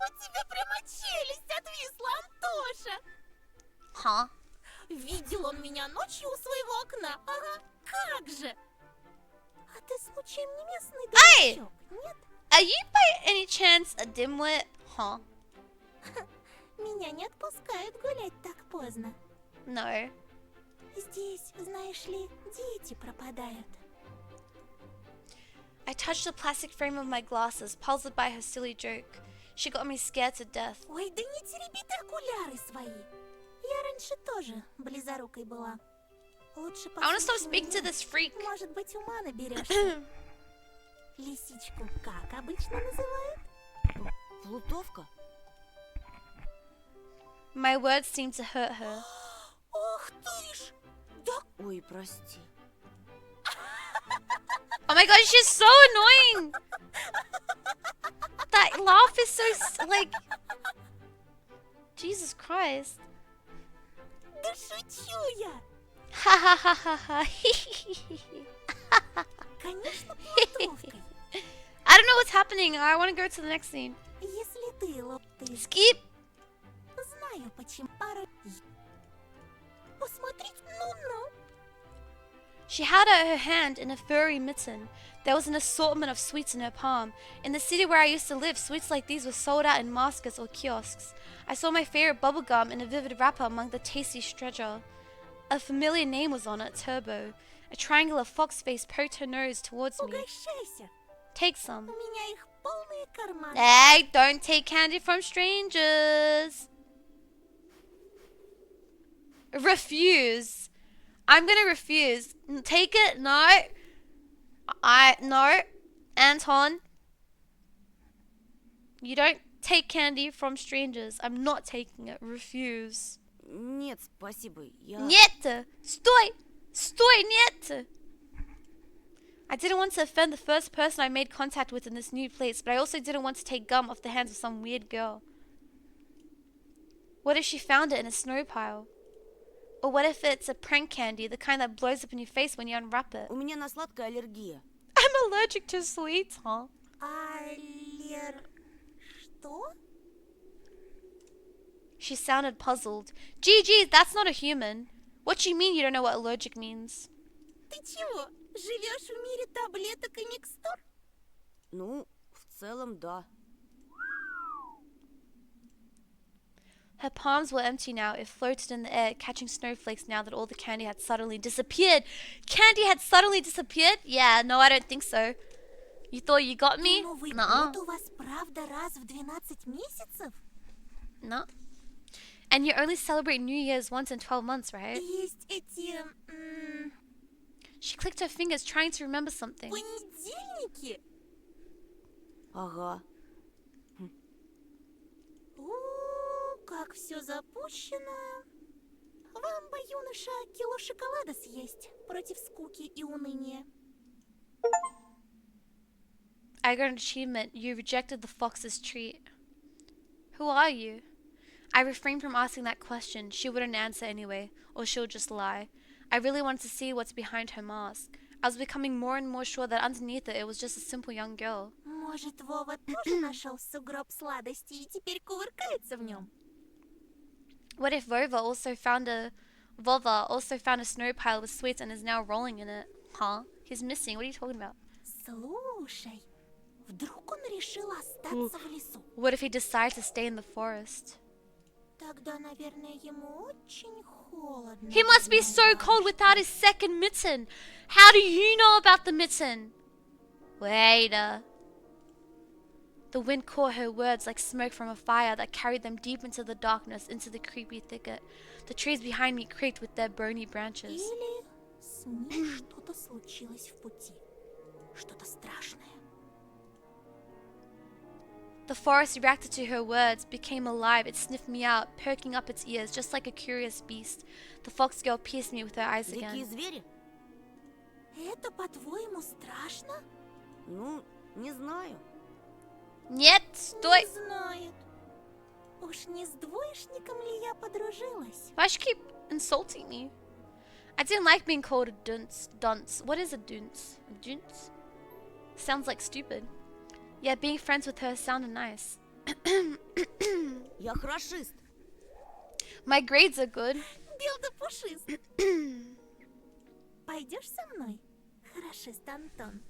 Speaker 4: У тебя прямо челюсть отвисла, Антоша!
Speaker 1: Huh?
Speaker 4: Видел он меня ночью у своего окна. Ага, как же! А ты случаем не местный
Speaker 1: Эй!
Speaker 4: дурачок, нет?
Speaker 1: Are you by any chance a dimwit? Huh?
Speaker 4: Меня не отпускают гулять так поздно.
Speaker 1: No.
Speaker 4: Здесь, знаешь ли, дети пропадают.
Speaker 1: I touched the plastic frame of my glasses, puzzled by her silly joke. She got me scared to death.
Speaker 4: Ой, да не тереби ты окуляры свои. Я раньше тоже близорукой была. Лучше
Speaker 1: I want to stop
Speaker 4: послушай
Speaker 1: speaking to
Speaker 4: меня.
Speaker 1: this freak.
Speaker 4: Может быть, ума наберешься. Лисичку как обычно называют?
Speaker 7: Плутовка?
Speaker 1: My words seemed to hurt her.
Speaker 4: Ох ты ж! Да
Speaker 7: Ой, прости.
Speaker 1: Oh my god, she's so annoying! That laugh is so, like... Jesus Christ.
Speaker 4: да шучу я!
Speaker 1: Ha ha ha ha ha.
Speaker 4: Конечно, плутовкой.
Speaker 1: I don't know what's happening. I want to go to the next scene.
Speaker 4: Если ты лопты,
Speaker 1: Skip!
Speaker 4: знаю, почему пара... Посмотри, ну-ну.
Speaker 1: She held out her hand in a furry mitten. There was an assortment of sweets in her palm. In the city where I used to live, sweets like these were sold out in markets or kiosks. I saw my favorite bubblegum in a vivid wrapper among the tasty treasure. A familiar name was on it, Turbo. A triangular fox face poked her nose towards me.
Speaker 4: Угощайся.
Speaker 1: Take
Speaker 4: У
Speaker 1: some.
Speaker 4: меня их полные карманы.
Speaker 1: Hey, don't take candy from strangers. Refuse. I'm gonna refuse. Take it? No. No. Anton. You don't take candy from strangers. I'm not taking it. Refuse.
Speaker 7: Нет, спасибо. Я...
Speaker 1: Нет! Стой! Стой, нет! I didn't want to offend the first person I made contact with in this new place, but I also didn't want to take gum off the hands of some weird girl. What if she found it in a snow pile? Or what if it's a prank candy, the kind that blows up in your face when you unwrap it?
Speaker 7: У меня на сладкое аллергия.
Speaker 1: I'm allergic to sweets, huh?
Speaker 4: Что?
Speaker 1: She sounded puzzled. GG, that's not a human. What do you mean you don't know what allergic means?
Speaker 4: Ты чего? Живешь в мире таблеток и микстур?
Speaker 7: Ну, в целом, да.
Speaker 1: Her palms were empty now. It floated in the air, catching snowflakes now that all the candy had suddenly disappeared. Candy had suddenly disappeared? Yeah, no, I don't think so. You thought you got me?
Speaker 4: Новый
Speaker 1: Nuh-uh.
Speaker 4: год у вас правда раз в 12 месяцев?
Speaker 1: No. And you only celebrate New Year's once in 12 months, right?
Speaker 4: Есть эти
Speaker 1: She clicked her fingers trying to remember something.
Speaker 4: Понедельники?
Speaker 7: Ага.
Speaker 4: Как все запущено. Вам бы, юноша, кило шоколада съесть против скуки и уныния.
Speaker 1: I got an achievement. You rejected the fox's treat. Who are you? I refrained from asking that question. She wouldn't answer anyway, or she'll just lie. I really wanted to see what's behind her mask. I was becoming more and more sure that underneath it was just a simple young girl.
Speaker 4: Может, Вова тоже нашел сугроб сладостей и теперь кувыркается в нем?
Speaker 1: What if Vova also found a snow pile with sweets and is now rolling in it? Huh? He's missing. What are you talking about?
Speaker 4: Слушай, вдруг он решил остаться в лесу?
Speaker 1: What if he decided to stay in the forest?
Speaker 4: Тогда, наверное, ему очень холодно.
Speaker 1: He must be so cold without his second mitten. How do you know about the mitten? Wait. The wind caught her words like smoke from a fire that carried them deep into the darkness, into the creepy thicket. The trees behind me creaked with their bony branches.
Speaker 4: Или с ней что-то случилось в пути. Что-то страшное.
Speaker 1: The forest reacted to her words, became alive. It sniffed me out, perking up its ears, just like a curious beast. The fox girl pierced me with her eyes
Speaker 7: Дикие
Speaker 1: again.
Speaker 7: звери?
Speaker 4: Это, по-твоему, страшно?
Speaker 7: Ну, не знаю.
Speaker 1: Нет, стой!
Speaker 4: Не знает. Уж не с двоечником ли я подружилась?
Speaker 1: Why should you keep insulting me? I didn't like being called a dunce. What is a dunce? A dunce? Sounds like stupid. Yeah, being friends with her sounded nice.
Speaker 7: Я хорошист.
Speaker 1: My grades are good.
Speaker 4: Бел да пушист. Пойдешь со мной, хорошист Антон?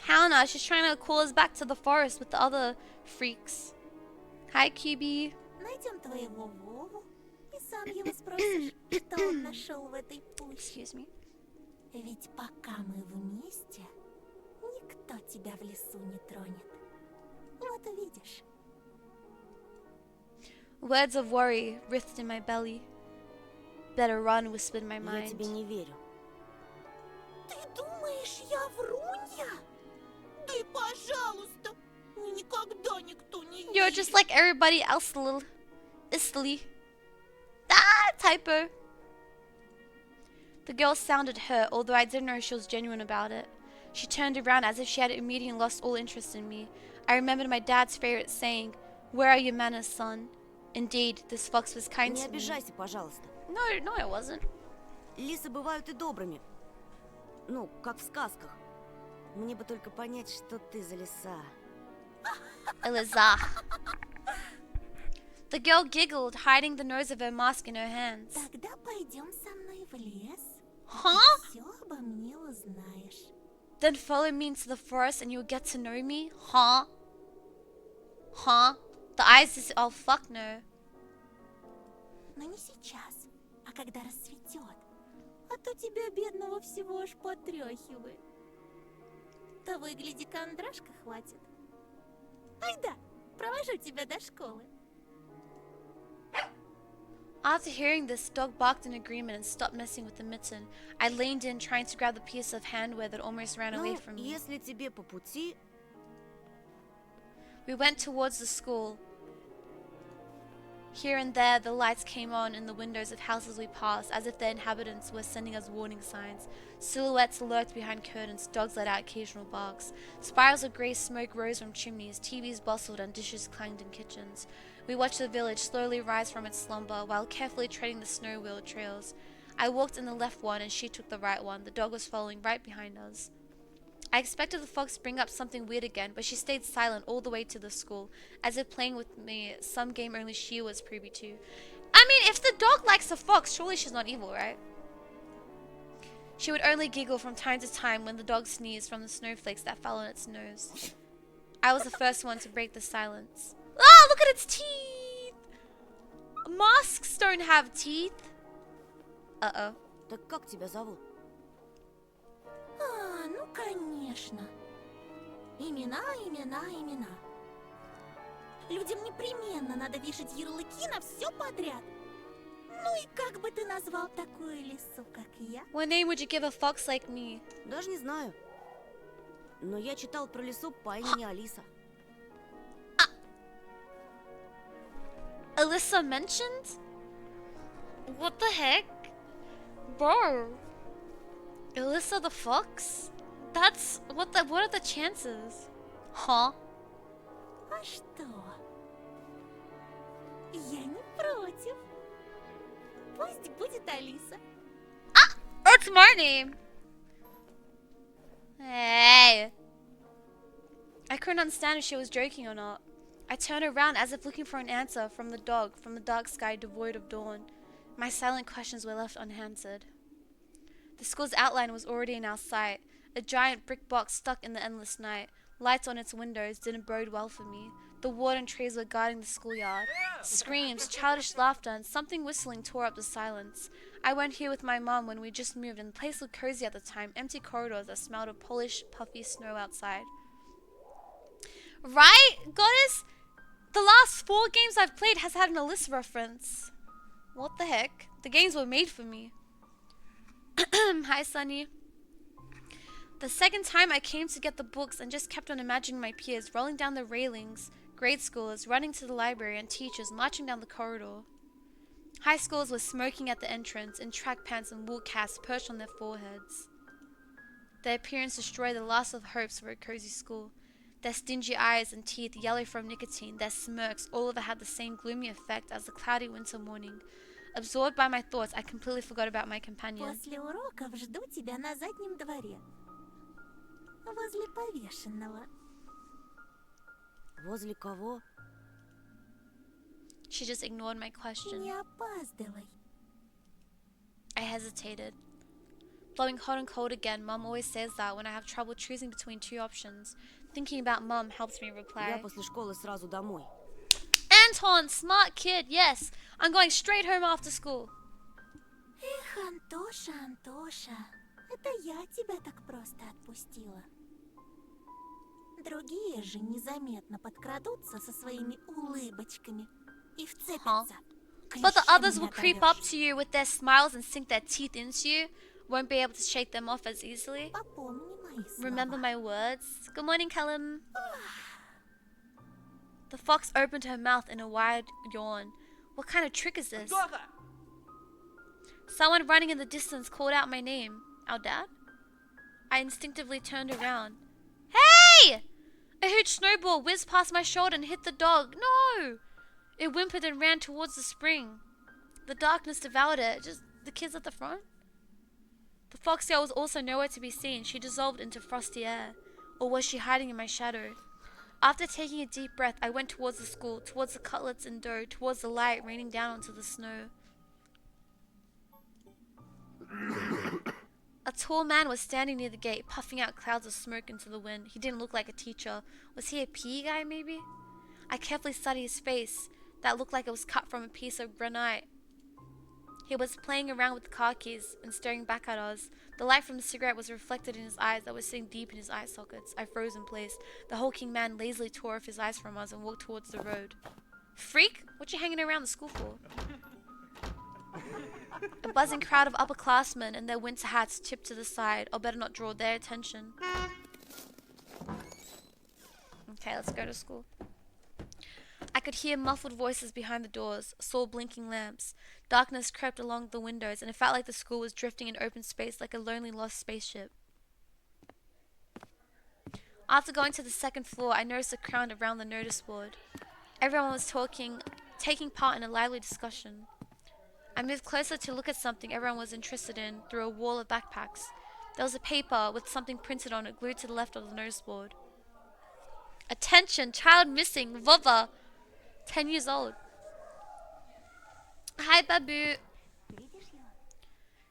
Speaker 1: Hannah, she's trying to call us back to the forest with the other freaks. Hi, QB.
Speaker 4: Найдем твоего Вову и сам его спросишь, что он нашел в этой пуще.
Speaker 1: Excuse me.
Speaker 4: Ведь пока мы вместе, никто тебя в лесу не тронет. Вот увидишь.
Speaker 1: Words of worry writhed in my belly. Better run, whispered my
Speaker 7: Я тебе
Speaker 1: mind.
Speaker 7: не верю.
Speaker 4: Ты думаешь, я врунья? Да и пожалуйста, мне никогда никто не верит.
Speaker 1: You're just like everybody else, little Isly. Ah, typo. The girl sounded hurt, although I didn't know she was genuine about it. She turned around as if she had immediately lost all interest in me. I remembered my dad's favorite saying, "Where are your manners, son?" Indeed, this fox was kind
Speaker 7: Не
Speaker 1: to me.
Speaker 7: обижайся, пожалуйста.
Speaker 1: No, I wasn't.
Speaker 7: Лисы бывают и добрыми. Ну, как в сказках. Мне бы только понять, что ты за лиса.
Speaker 1: Eliza. The girl giggled, hiding the nose of her mask in her hands.
Speaker 4: Тогда пойдем со мной в лес.
Speaker 1: Huh?
Speaker 4: Все обо мне узнаешь.
Speaker 1: Then follow me into the forest and you'll get to know me? Huh? Huh? The eyes is... Oh, fuck no.
Speaker 4: Но не сейчас, а когда рассветет. А то тебя, бедного, всего аж потряхивает. Того и гляди, кондрашка хватит. Айда, провожу тебя до школы.
Speaker 1: After hearing this, dog barked in agreement and stopped messing with the mitten. I leaned in, trying to grab the piece of handwear that almost ran away
Speaker 7: Ну,
Speaker 1: from me.
Speaker 7: если тебе по пути,
Speaker 1: We went towards the school. Here and there, the lights came on in the windows of houses we passed, as if their inhabitants were sending us warning signs. Silhouettes lurked behind curtains, dogs let out occasional barks. Spirals of grey smoke rose from chimneys, TVs bustled and dishes clanged in kitchens. We watched the village slowly rise from its slumber, while carefully treading the snow-wheeled trails. I walked in the left one and she took the right one. The dog was following right behind us. I expected the fox to bring up something weird again, but she stayed silent all the way to the school, as if playing with me some game only she was privy to. I mean, if the dog likes the fox, surely she's not evil, right? She would only giggle from time to time when the dog sneezed from the snowflakes that fell on its nose. I was the first one to break the silence. Ah, look at its teeth! Masks don't have teeth. Uh-oh.
Speaker 7: так как тебя зовут?
Speaker 4: А, ну конечно. Имена, имена, имена. Людям непременно надо вешать ярлыки на все подряд. Ну и как бы ты назвал такую лису, как я?
Speaker 1: What name would you give a fox like me?
Speaker 7: Даже не знаю. Но я читал про лису по имени Алиса.
Speaker 1: Alyssa mentioned? What the heck? Bro. Alyssa the fox? That's... What are the chances? Huh?
Speaker 4: А что? Я не против. Пусть будет Алиса.
Speaker 1: That's my name! Hey! I couldn't understand if she was joking or not. I turned around as if looking for an answer from the dog from the dark sky devoid of dawn. My silent questions were left unanswered. The school's outline was already in our sight. A giant brick box stuck in the endless night. Lights on its windows didn't bode well for me. The warden trees were guarding the schoolyard. Screams, childish laughter, and something whistling tore up the silence. I went here with my mom when we just moved, and the place looked cozy at the time. Empty corridors that smelled of polished, puffy snow outside. Right, goddess? The last 4 games I've played has had an Alyssa reference. What the heck? The games were made for me. Hi, Sunny. The second time I came to get the books and just kept on imagining my peers rolling down the railings, grade schoolers running to the library, and teachers marching down the corridor. High schoolers were smoking at the entrance in track pants and wool caps perched on their foreheads. Their appearance destroyed the last of hopes for a cozy school. Their stingy eyes and teeth yellow from nicotine, their smirks, all of it had the same gloomy effect as the cloudy winter morning. Absorbed by my thoughts, I completely forgot about my companion.
Speaker 4: После уроков жду тебя на заднем дворе. Возле повешенного.
Speaker 7: Возле кого?
Speaker 1: She just ignored my question.
Speaker 4: Не опаздывай.
Speaker 1: I hesitated. Blowing hot and cold again, Mum always says that when I have trouble choosing between 2 options. Thinking about Mum helps me
Speaker 7: Я
Speaker 1: reply.
Speaker 7: после школы сразу домой.
Speaker 1: Anton, smart kid, yes. I'm going straight home after school.
Speaker 4: Эх, Антоша, Антоша, это я тебя так просто отпустила. Другие же незаметно подкрадутся со своими улыбочками и вцепятся.
Speaker 1: But the
Speaker 4: Клещами
Speaker 1: others will creep up
Speaker 4: оторвёшь.
Speaker 1: to you with their smiles and sink their teeth into you. Won't be able to shake them off as easily.
Speaker 4: Попомни мои слова.
Speaker 1: Remember my words. Good morning, Callum. The fox opened her mouth in a wide yawn. What kind of trick is this? Someone running in the distance called out my name. Our dad? I instinctively turned around. Hey! A huge snowball whizzed past my shoulder and hit the dog. No! It whimpered and ran towards the spring. The darkness devoured it. Just the kids at the front? The fox girl was also nowhere to be seen. She dissolved into frosty air. Or was she hiding in my shadow? After taking a deep breath, I went towards the school, towards the cutlets and dough, towards the light raining down onto the snow. A tall man was standing near the gate, puffing out clouds of smoke into the wind. He didn't look like a teacher. Was he a PE guy, maybe? I carefully studied his face. That looked like it was cut from a piece of granite. He was playing around with the car keys and staring back at us. The light from the cigarette was reflected in his eyes that were sitting deep in his eye sockets. I froze in place. The hulking man lazily tore off his eyes from us and walked towards the road. Freak? What you hanging around the school for? A buzzing crowd of upperclassmen in their winter hats tipped to the side. I'll better not draw their attention. Okay, let's go to school. I could hear muffled voices behind the doors, saw blinking lamps. Darkness crept along the windows, and it felt like the school was drifting in open space like a lonely lost spaceship. After going to the second floor, I noticed a crowd around the notice board. Everyone was taking part in a lively discussion. I moved closer to look at something everyone was interested in through a wall of backpacks. There was a paper with something printed on it glued to the left of the notice board. Attention, child missing, Vova. 10 years old. Hi, Babu.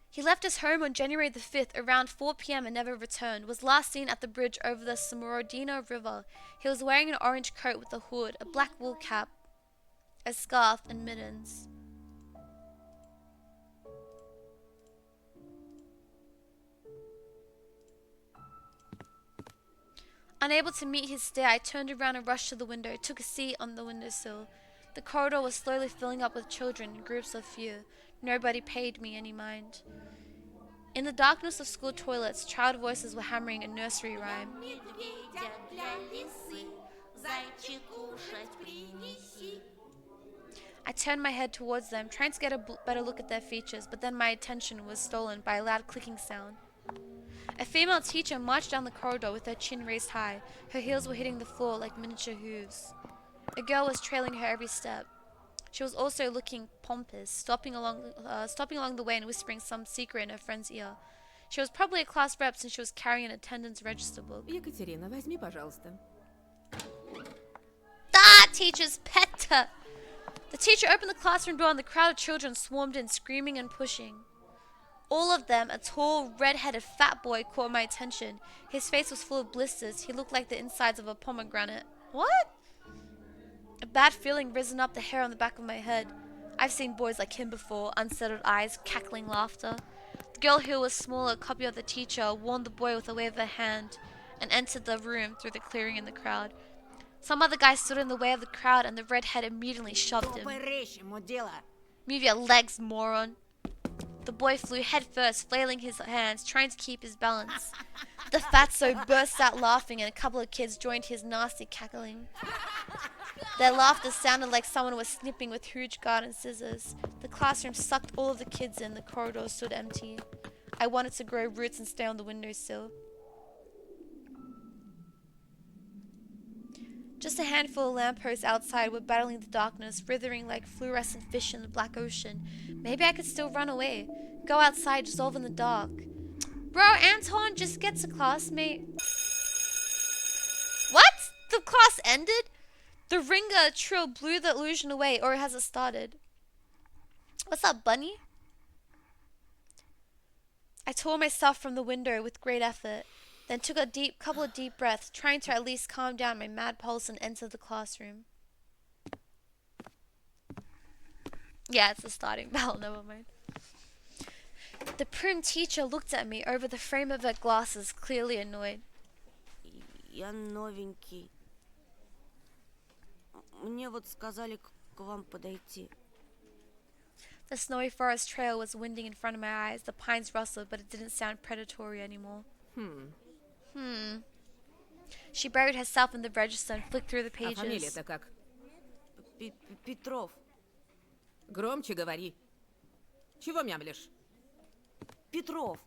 Speaker 1: He left his home on January the 5th around 4 p.m. and never returned. Was last seen at the bridge over the Smorodino River. He was wearing an orange coat with a hood, a black wool cap, a scarf, and mittens. Unable to meet his stare, I turned around and rushed to the window, took a seat on the windowsill. The corridor was slowly filling up with children in groups of few. Nobody paid me any mind. In the darkness of school toilets, child voices were hammering a nursery rhyme. I turned my head towards them, trying to get a better look at their features, but then my attention was stolen by a loud clicking sound. A female teacher marched down the corridor with her chin raised high. Her heels were hitting the floor like miniature hooves. A girl was trailing her every step. She was also looking pompous, stopping along the way and whispering some secret in her friend's ear. She was probably a class rep since she was carrying an attendance register book.
Speaker 3: Екатерина, возьми, пожалуйста.
Speaker 1: Teacher's pet! The teacher opened the classroom door and the crowd of children swarmed in, screaming and pushing. All of them, a tall, red-headed fat boy, caught my attention. His face was full of blisters. He looked like the insides of a pomegranate. What? A bad feeling risen up the hair on the back of my head. I've seen boys like him before, unsettled eyes, cackling laughter. The girl who was smaller, a copy of the teacher, warned the boy with a wave of her hand and entered the room through the clearing in the crowd. Some other guy stood in the way of the crowd and the redhead immediately shoved him. Move your legs, moron. The boy flew headfirst, flailing his hands, trying to keep his balance. The fatso burst out laughing and a couple of kids joined his nasty cackling. Their laughter sounded like someone was snipping with huge garden scissors. The classroom sucked all of the kids in. The corridor stood empty. I wanted to grow roots and stay on the windowsill. Just a handful of lampposts outside were battling the darkness, writhing like fluorescent fish in the black ocean. Maybe I could still run away. Go outside, dissolve in the dark. Bro, Anton, just get to class, mate. What? The class ended? The ringer trill blew the illusion away, or has it started? What's up, bunny? I tore myself from the window with great effort, then took a couple of deep breaths, trying to at least calm down my mad pulse and entered the classroom. Yeah, it's the starting bell, never mind. The prim teacher looked at me over the frame of her glasses, clearly annoyed.
Speaker 7: Я новенький. Мне вот сказали к вам подойти.
Speaker 1: The snowy forest trail was winding in front of my eyes. The pines rustled, but it didn't sound predatory anymore. She buried herself in the register and flicked through the
Speaker 3: А
Speaker 1: pages.
Speaker 3: фамилия-то как?
Speaker 7: Петров.
Speaker 3: Громче говори. Чего мямлишь?
Speaker 7: Петров.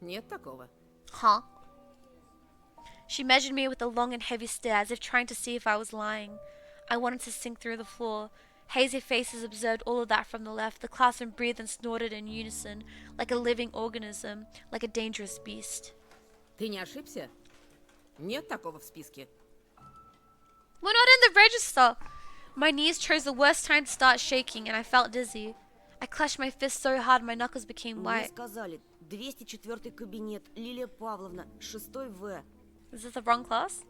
Speaker 3: Нет такого.
Speaker 1: Huh? She measured me with a long and heavy stare, as if trying to see if I was lying. I wanted to sink through the floor. Hazy faces observed all of that from the left. The classroom breathed and snorted in unison, like a living organism, like a dangerous beast.
Speaker 3: Ты не ошибся? Нет такого в списке.
Speaker 1: We're not in the register! My knees chose the worst time to start shaking, and I felt dizzy. I clenched my fist so hard my knuckles became
Speaker 7: Мне
Speaker 1: white.
Speaker 7: сказали, 204 кабинет, Лилия Павловна, 6 В.
Speaker 1: Is this the wrong class?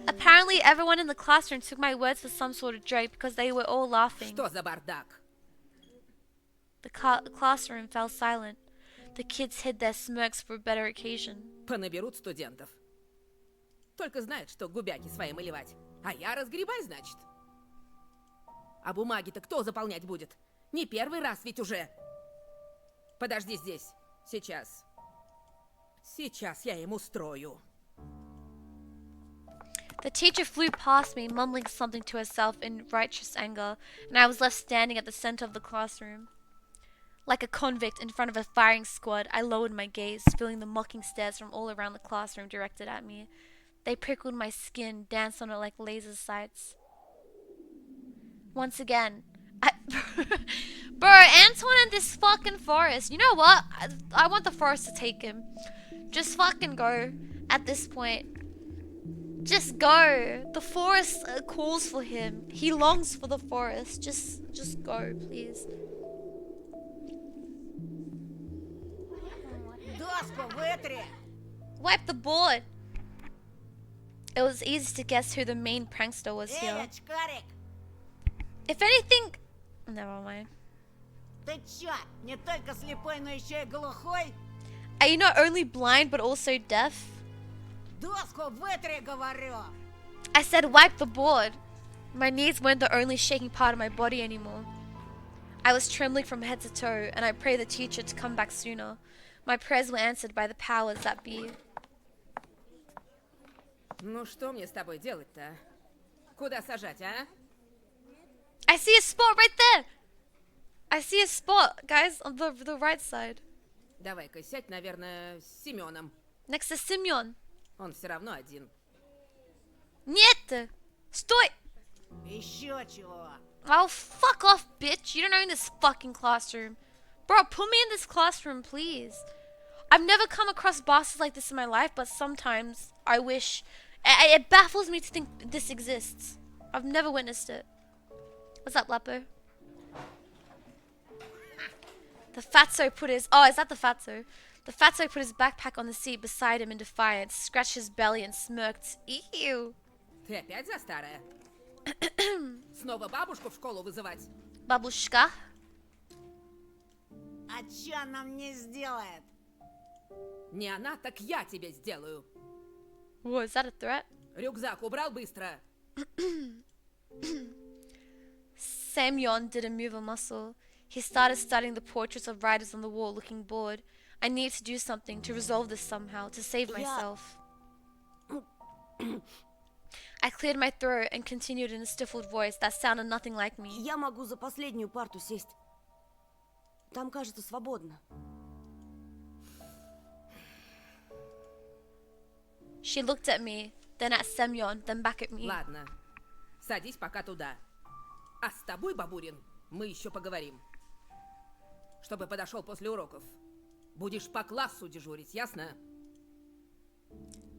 Speaker 1: Apparently, everyone in the classroom took my words for some sort of joke because they were all laughing.
Speaker 3: Что за бардак?
Speaker 1: The classroom fell silent. The kids hid their smirks for a better occasion.
Speaker 3: Понаберут студентов. Только знают, что губяки свои выливать. А я разгребай, значит. А бумаги-то кто заполнять будет? Не первый раз ведь уже. Подожди здесь. Сейчас. Сейчас я им устрою.
Speaker 1: The teacher flew past me, mumbling something to herself in righteous anger, and I was left standing at the center of the classroom. Like a convict in front of a firing squad, I lowered my gaze, feeling the mocking stares from all around the classroom directed at me. They prickled my skin, danced on it like laser sights. Once again, Bro, Anton and this fucking forest. You know what? I want the forest to take him. Just fucking go at this point. Just go. The forest calls for him. He longs for the forest. Just go, please. Wipe the board. It was easy to guess who the main prankster was here. If anything... Never mind.
Speaker 10: Ты чё, не только слепой, но еще и глухой?
Speaker 1: Are you not only blind but also deaf?
Speaker 10: Доску вытри, говорю!
Speaker 1: I said wipe the board. My knees weren't the only shaking part of my body anymore. I was trembling from head to toe, and I prayed the teacher to come back sooner. My prayers were answered by the powers that be.
Speaker 3: Ну что мне с тобой делать-то? Куда сажать, а?
Speaker 1: I see a spot right there! I see a spot, guys, on the right side.
Speaker 3: Давай-ка сядь, наверное, с Семеном.
Speaker 1: Next to Simeon.
Speaker 3: Он все равно один.
Speaker 1: Нет! Стой!
Speaker 10: Еще чего?
Speaker 1: Oh, fuck off, bitch. You don't own this fucking classroom. Bro, put me in this classroom, please. I've never come across bosses like this in my life, but sometimes I wish... It baffles me to think this exists. I've never witnessed it. What's up, Lapo? The fatso put his... Oh, is that the fatso? The fatso put his backpack on the seat beside him in defiance, scratched his belly and smirked. Ew.
Speaker 3: Ты опять за старое? Снова бабушку в школу вызывать?
Speaker 1: Babushka?
Speaker 10: А че она мне сделает?
Speaker 3: Не она, так я тебе сделаю.
Speaker 1: Whoa, is that a threat?
Speaker 3: Рюкзак убрал быстро.
Speaker 1: Semyon didn't move a muscle. He started studying the portraits of writers on the wall, looking bored. I needed to do something, to resolve this somehow, to save myself. I cleared my throat and continued in a stifled voice that sounded nothing like me.
Speaker 7: Я могу за последнюю парту сесть. Там, кажется, свободно.
Speaker 1: She looked at me, then at Semyon, then back at me.
Speaker 3: Ладно, садись пока туда. А с тобой, Бабурин, мы еще поговорим. Чтобы подошел после уроков. Будешь по классу дежурить, ясно?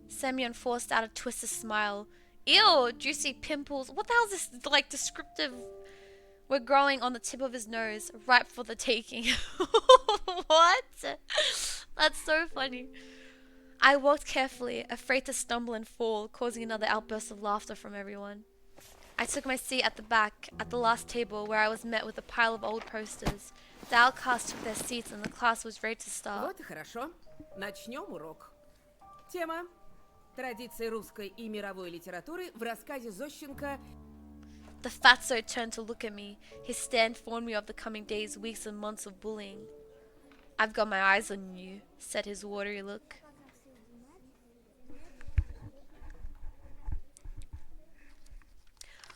Speaker 1: Semyon forced out a twisted smile. Ew, juicy pimples. What the hell is this, like, descriptive? Were growing on the tip of his nose, ripe for the taking. What? That's so funny. I walked carefully, afraid to stumble and fall, causing another outburst of laughter from everyone. I took my seat at the back, at the last table, where I was met with a pile of old posters. The outcasts took their seats and the class was ready to start.
Speaker 3: Вот и хорошо. Начнем урок. Тема: традиции русской и мировой литературы в рассказе Зощенко.
Speaker 1: The fatso turned to look at me. His stare informed me of the coming days, weeks, and months of bullying. I've got my eyes on you, said his watery look.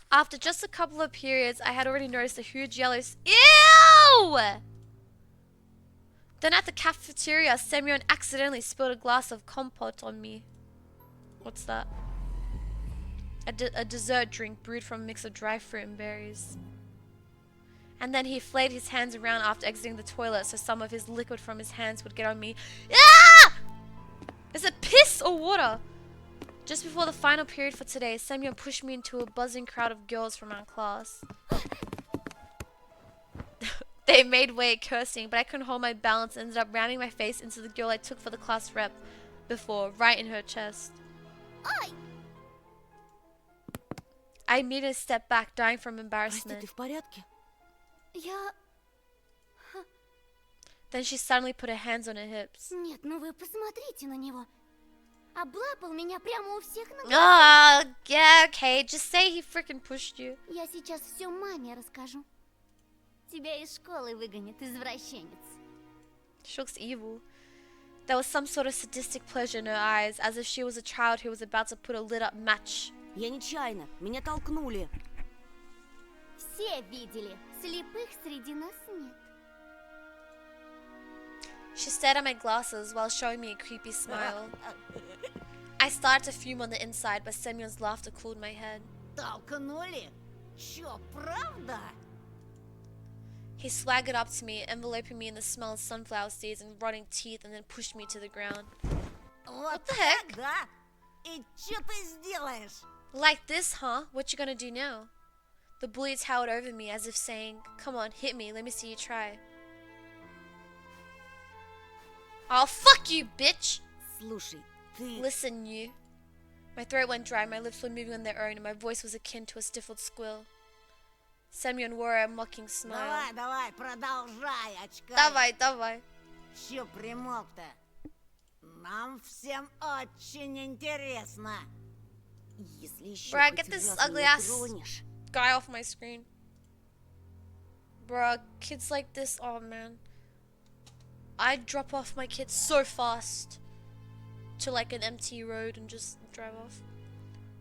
Speaker 1: After just a couple of periods, I had already noticed a huge yellow... Ew! Then at the cafeteria, Semyon accidentally spilled a glass of compote on me. What's that? A dessert drink brewed from a mix of dry fruit and berries. And then he flayed his hands around after exiting the toilet so some of his liquid from his hands would get on me. Ah! Is it piss or water? Just before the final period for today, Semyon pushed me into a buzzing crowd of girls from our class. They made way cursing, but I couldn't hold my balance and ended up ramming my face into the girl I took for the class rep before, right in her chest.
Speaker 4: Ай!
Speaker 1: I immediately stepped back, dying from
Speaker 7: Настя,
Speaker 1: embarrassment.
Speaker 7: ты в порядке?
Speaker 4: Я...
Speaker 1: Then she suddenly put her hands on her hips.
Speaker 4: Нет, ну вы посмотрите на него. Облапал меня прямо у всех на глазах.
Speaker 1: Oh, yeah, okay. Just say he freaking pushed you.
Speaker 4: Я сейчас все маме расскажу. Тебя из школы выгонят, извращенец.
Speaker 1: She looks evil. There was some sort of sadistic pleasure in her eyes, as if she was a child who was about to put a lit up match.
Speaker 7: Я нечаянно. Меня толкнули.
Speaker 4: Все видели. Слепых среди нас нет.
Speaker 1: She stared at my glasses while showing me a creepy smile. I started to fume on the inside, but Semyon's laughter cooled my head.
Speaker 10: Толкнули? Чё, правда?
Speaker 1: He swaggered up to me, enveloping me in the smell of sunflower seeds and rotting teeth, and then pushed me to the ground.
Speaker 10: Вот
Speaker 1: the heck?
Speaker 10: так, да? И чё ты сделаешь?
Speaker 1: Like this, huh? What you gonna do now? The bully towered over me as if saying, come on, hit me, let me see you try. Oh, fuck you, bitch!
Speaker 7: Слушай, ты...
Speaker 1: Listen, you. My throat went dry, my lips were moving on their own, and my voice was akin to a stifled squeal. Semyon wore a mocking smile.
Speaker 10: Давай, давай, продолжай, очкарик.
Speaker 1: Давай, давай.
Speaker 10: Чё примолк-то? Нам всем очень интересно.
Speaker 7: Если еще
Speaker 1: Bro,
Speaker 7: хоть
Speaker 1: get this
Speaker 7: раз
Speaker 1: ugly
Speaker 7: меня
Speaker 1: ass-
Speaker 7: тронешь,
Speaker 1: guy off my screen. Bruh, kids like this, oh man. I'd drop off my kids so fast to like an empty road and just drive off.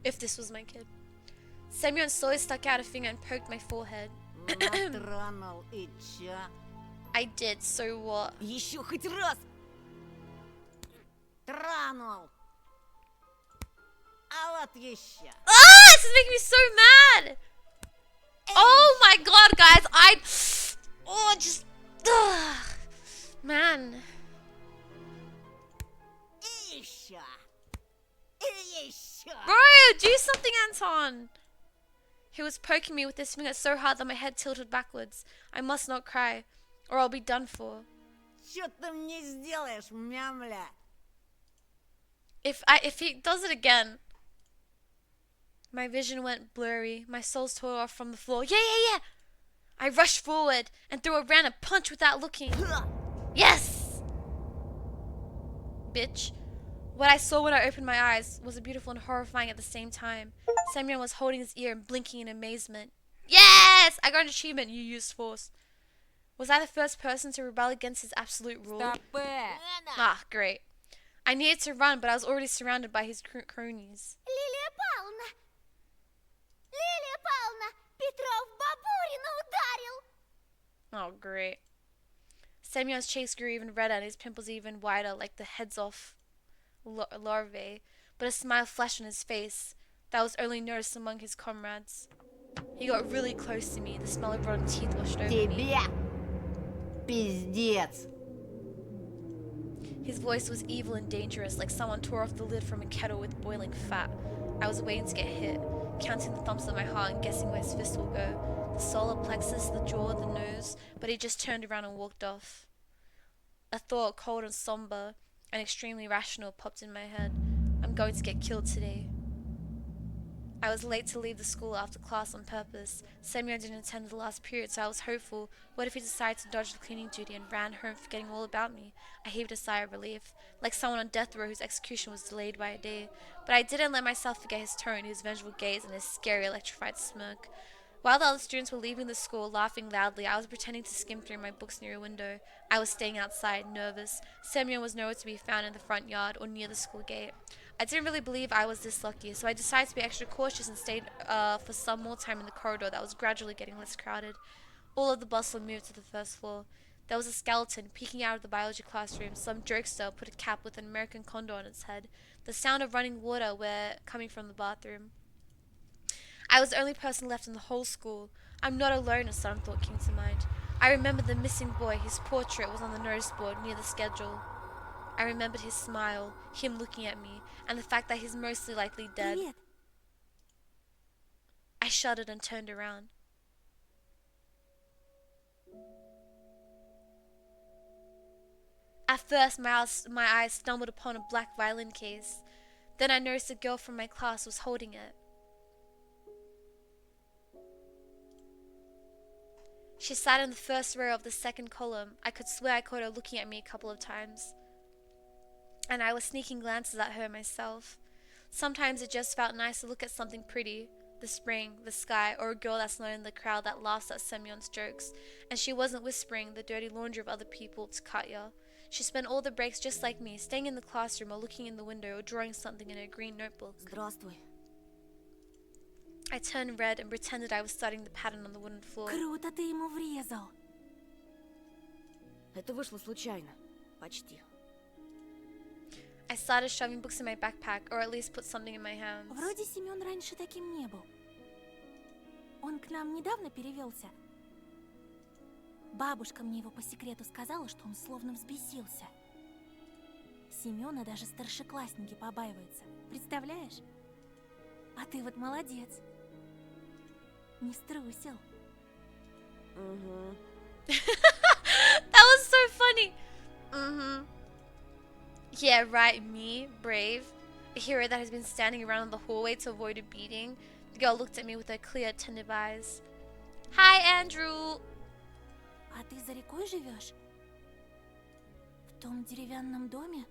Speaker 1: If this was my kid. Semyon slowly stuck out a finger and poked my forehead.
Speaker 10: Натронул, и чё?
Speaker 1: I did, so what?
Speaker 3: Еще хоть раз!
Speaker 10: Тронул. А вот еще.
Speaker 1: Ah! This is making me so mad! Oh my god, guys, Oh, just... Ugh. Man.
Speaker 10: И еще. И еще.
Speaker 1: Bro, do something, Anton! He was poking me with his finger so hard that my head tilted backwards. I must not cry, or I'll be done for.
Speaker 10: Чё ты мне сделаешь, мямля?
Speaker 1: If he does it again... My vision went blurry. My soul tore off from the floor. Yeah! I rushed forward and threw a random punch without looking. Yes! Bitch. What I saw when I opened my eyes was beautiful and horrifying at the same time. Semyon was holding his ear and blinking in amazement. Yes! I got an achievement. You used force. Was I the first person to rebel against his absolute rule? Ah, great. I needed to run, but I was already surrounded by his cronies.
Speaker 4: Лилия Павловна! Лилия Павловна! Петров Бабурина ударил!
Speaker 1: Oh, great. Semyon's cheeks grew even redder and his pimples even wider, like the heads off larvae, but a smile flashed on his face that was only noticed among his comrades. He got really close to me, the smell of rotten teeth washed over me.
Speaker 10: Тебе пиздец.
Speaker 1: His voice was evil and dangerous, like someone tore off the lid from a kettle with boiling fat. I was waiting to get hit, counting the thumps of my heart and guessing where his fist will go. The solar plexus, the jaw, the nose, but he just turned around and walked off. A thought, cold and somber and extremely rational, popped in my head. I'm going to get killed today. I was late to leave the school after class on purpose. Semyon didn't attend the last period, so I was hopeful. What if he decided to dodge the cleaning duty and ran home forgetting all about me? I heaved a sigh of relief, like someone on death row whose execution was delayed by a day. But I didn't let myself forget his tone, his vengeful gaze, and his scary, electrified smirk. While the other students were leaving the school, laughing loudly, I was pretending to skim through my books near a window. I was staying outside, nervous. Semyon was nowhere to be found in the front yard or near the school gate. I didn't really believe I was this lucky, so I decided to be extra cautious and stayed for some more time in the corridor that was gradually getting less crowded. All of the bustle moved to the first floor. There was a skeleton peeking out of the biology classroom. Some jokester put a cap with an American condor on its head. The sound of running water were coming from the bathroom. I was the only person left in the whole school. I'm not alone, a sudden thought came to mind. I remembered the missing boy. His portrait was on the notice board near the schedule. I remembered his smile, him looking at me, and the fact that he's mostly likely dead.
Speaker 4: Привет.
Speaker 1: I shuddered and turned around. At first, my eyes stumbled upon a black violin case. Then I noticed a girl from my class was holding it. She sat in the first row of the second column. I could swear I caught her looking at me a couple of times. And I was sneaking glances at her myself. Sometimes it just felt nice to look at something pretty. The spring, the sky, or a girl that's not in the crowd that laughs at Semyon's jokes. And she wasn't whispering the dirty laundry of other people to Katya. She spent all the breaks just like me, staying in the classroom or looking in the window or drawing something in her green notebook.
Speaker 7: Здравствуй.
Speaker 1: I turned red and pretended I was studying the pattern on the wooden floor.
Speaker 4: Круто ты ему врезал.
Speaker 7: Это вышло случайно. Почти.
Speaker 1: I started shoving books in my backpack, or at least put something in my hands.
Speaker 4: Вроде Семен раньше таким не был. Он к нам недавно перевелся. Бабушка мне его по секрету сказала, что он словно взбесился. Семена даже старшеклассники побаиваются. Представляешь? А ты вот молодец. Не струсил.
Speaker 7: Угу.
Speaker 1: That was so funny. Yeah, right, me, brave, a hero that has been standing around in the hallway to avoid a beating. The girl looked at me with her clear, attentive eyes. Hi, Andrew.
Speaker 4: А ты за рекой живешь? В том деревянном доме?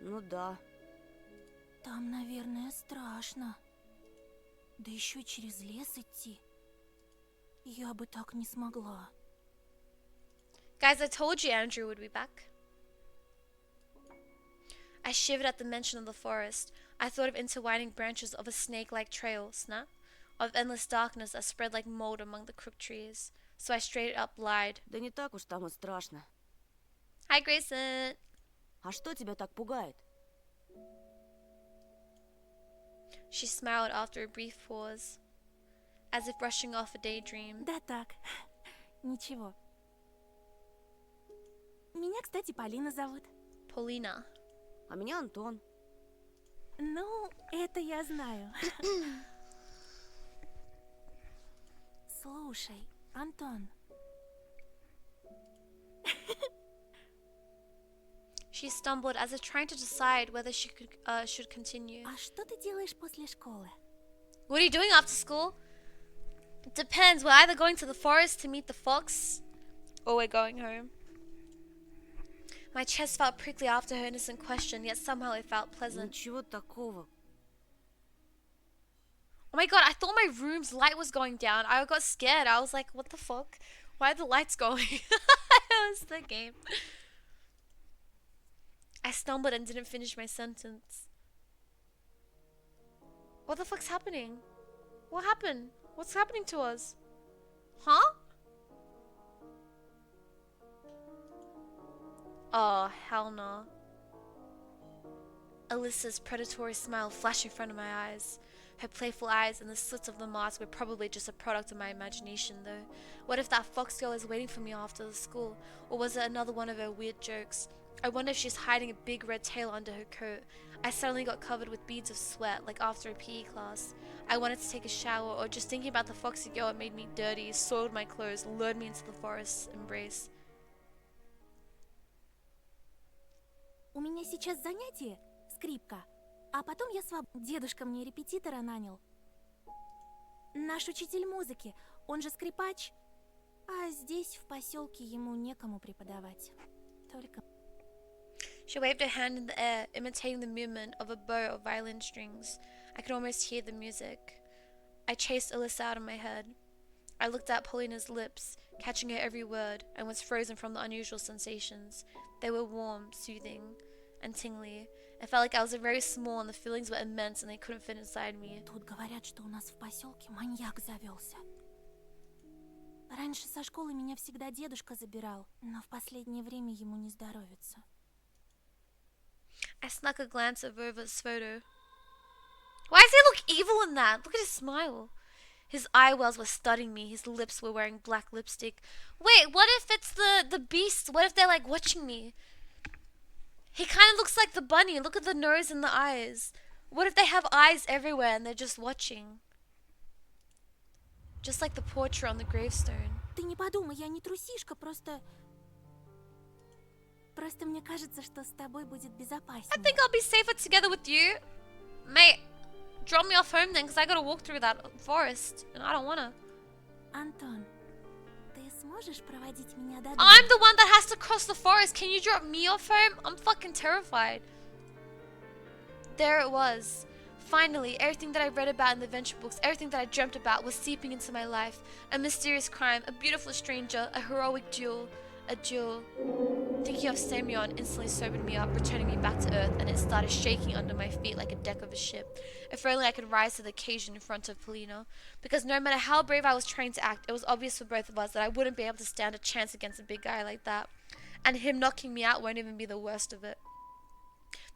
Speaker 7: Ну да.
Speaker 4: Там, наверное, страшно. Да еще через лес идти. Я бы так не смогла.
Speaker 1: Guys, I told you Andrew would be back. I shivered at the mention of the forest. I thought of intertwining branches of a snake-like trail, snap, of endless darkness that spread like mold among the crooked trees. So I straight up lied.
Speaker 7: Да не так уж там и страшно.
Speaker 1: Hi, Grayson.
Speaker 7: А что тебя так пугает?
Speaker 1: She smiled after a brief pause, as if brushing off a daydream.
Speaker 4: Да так, ничего. Меня, кстати, Полина зовут.
Speaker 1: Paulina.
Speaker 7: А меня Антон.
Speaker 4: Ну, это я знаю. Слушай, Антон.
Speaker 1: She stumbled as if trying to decide whether she should continue.
Speaker 4: А что ты делаешь после школы?
Speaker 1: What are you doing after school? It depends. We're either going to the forest to meet the fox, or we're going home. My chest felt prickly after her innocent question, yet somehow it felt pleasant.
Speaker 7: Ничего такого.
Speaker 1: Oh my god, I thought my room's light was going down. I got scared. I was like, what the fuck? Why are the lights going? It was the game. I stumbled and didn't finish my sentence. What the fuck's happening? What happened? What's happening to us? Huh? Oh, hell no. Alyssa's predatory smile flashed in front of my eyes. Her playful eyes and the slits of the mask were probably just a product of my imagination, though. What if that fox girl is waiting for me after the school? Or was it another one of her weird jokes? I wonder if she's hiding a big red tail under her coat. I suddenly got covered with beads of sweat, like after a PE class. I wanted to take a shower, or just thinking about the foxy girl made me dirty, soiled my clothes, lured me into the forest's embrace.
Speaker 4: У меня сейчас занятие, скрипка, а потом я Дедушка мне репетитора нанял. Наш учитель музыки, он же скрипач, а здесь в поселке ему некому преподавать. Только...
Speaker 1: She waved her hand in the air, imitating the movement of a bow of violin strings. I could almost hear the music. I chased Alyssa out of my head. I looked at Paulina's lips, catching her every word, and was frozen from the unusual sensations. They were warm, soothing, and tingly. It felt like I was very small and the feelings were immense and they couldn't fit inside me.
Speaker 4: Тут говорят, что у нас в поселке маньяк завелся. Раньше со школы меня всегда дедушка забирал, но в последнее время ему не здоровится.
Speaker 1: I snuck a glance over his photo. Why does he look evil in that? Look at his smile. His eye wells were studying me. His lips were wearing black lipstick. Wait, what if it's the beast? What if they're like watching me? He kind of looks like the bunny. Look at the nose and the eyes. What if they have eyes everywhere and they're just watching? Just like the portrait on the gravestone.
Speaker 4: Ты не подумай, я не трусишка, просто мне кажется, что с тобой будет безопаснее.
Speaker 1: I think I'll be safer together with you. Mate, drop me off home then, because I gotta walk through that forest, and I don't wanna.
Speaker 4: Антон, ты сможешь проводить меня до дома?
Speaker 1: I'm the one that has to cross the forest. Can you drop me off home? I'm fucking terrified. There it was. Finally, everything that I read about in the adventure books, everything that I dreamt about was seeping into my life. A mysterious crime, a beautiful stranger, a heroic duel. A duel. Thinking of Semyon instantly sobered me up, returning me back to earth, and it started shaking under my feet like a deck of a ship. If only I could rise to the occasion in front of Paulina. Because no matter how brave I was trying to act, it was obvious for both of us that I wouldn't be able to stand a chance against a big guy like that. And him knocking me out won't even be the worst of it.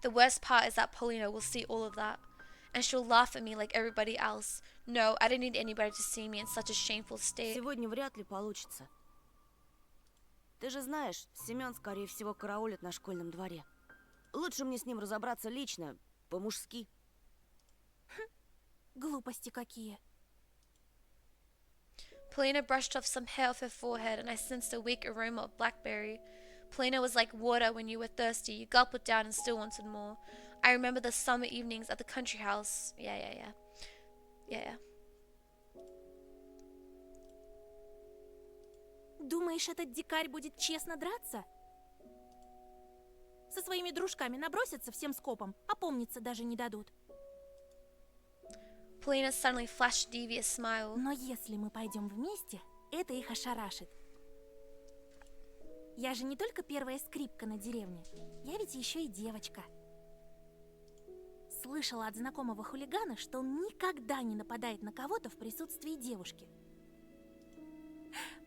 Speaker 1: The worst part is that Paulina will see all of that. And she'll laugh at me like everybody else. No, I don't need anybody to see me in such a shameful state.
Speaker 7: Сегодня вряд ли получится. Ты же знаешь, Семен, скорее всего, караулит на школьном дворе. Лучше мне с ним разобраться лично, по-мужски.
Speaker 4: Глупости какие.
Speaker 1: Paulina brushed off some hair off her forehead, and I sensed a weak aroma of blackberry. Paulina was like water when you were thirsty. You gulp it down and still wanted more. I remember the summer evenings at the country house. Yeah.
Speaker 4: Думаешь, этот дикарь будет честно драться? Со своими дружками набросятся всем скопом, опомниться даже не дадут.
Speaker 1: Polina suddenly flashed a devious smile.
Speaker 11: Но если мы пойдем вместе, это их ошарашит. Я же не только первая скрипка на деревне, я ведь еще и девочка. Слышала от знакомого хулигана, что он никогда не нападает на кого-то в присутствии девушки.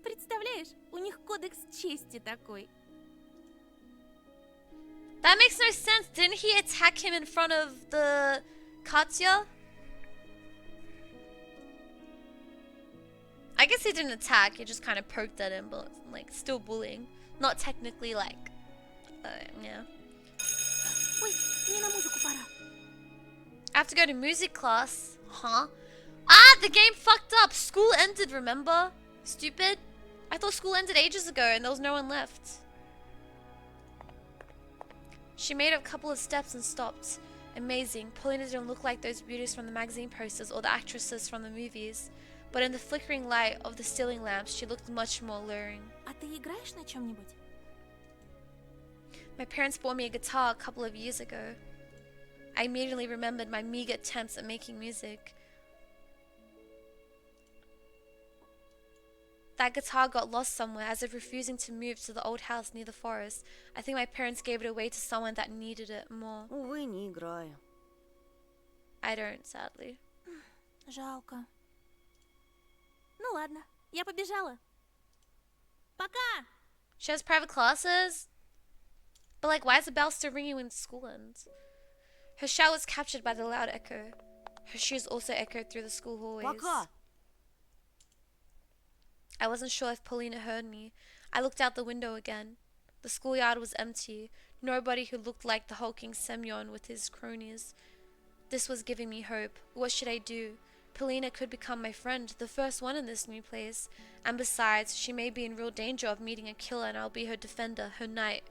Speaker 11: Представляешь, у них кодекс чести такой.
Speaker 1: That makes no sense. Didn't he attack him in front of the Katya? I guess he didn't attack, he just kind of poked at him, but like still bullying. Not technically like, yeah.
Speaker 11: Ой, мне на музыку пора.
Speaker 1: I have to go to music class. Huh? Ah, the game fucked up. School ended, remember? Stupid. I thought school ended ages ago and there was no one left. She made a couple of steps and stopped. Amazing. Paulina didn't look like those beauties from the magazine posters or the actresses from the movies. But in the flickering light of the ceiling lamps, she looked much more alluring.
Speaker 11: А ты играешь на чем-нибудь?
Speaker 1: My parents bought me a guitar a couple of years ago. I immediately remembered my meager attempts at making music. That guitar got lost somewhere as if refusing to move to the old house near the forest. I think my parents gave it away to someone that needed it more.
Speaker 7: Увы, не играю.
Speaker 1: I don't, sadly.
Speaker 11: Жалко. Ну ладно, я побежала. Пока!
Speaker 1: She has private classes? But like, why is the bell still ringing when school ends? Her shout was captured by the loud echo. Her shoes also echoed through the school hallways.
Speaker 7: Пока!
Speaker 1: I wasn't sure if Paulina heard me. I looked out the window again. The schoolyard was empty. Nobody who looked like the hulking Semyon with his cronies. This was giving me hope. What should I do? Paulina could become my friend, the first one in this new place. And besides, she may be in real danger of meeting a killer and I'll be her defender, her knight.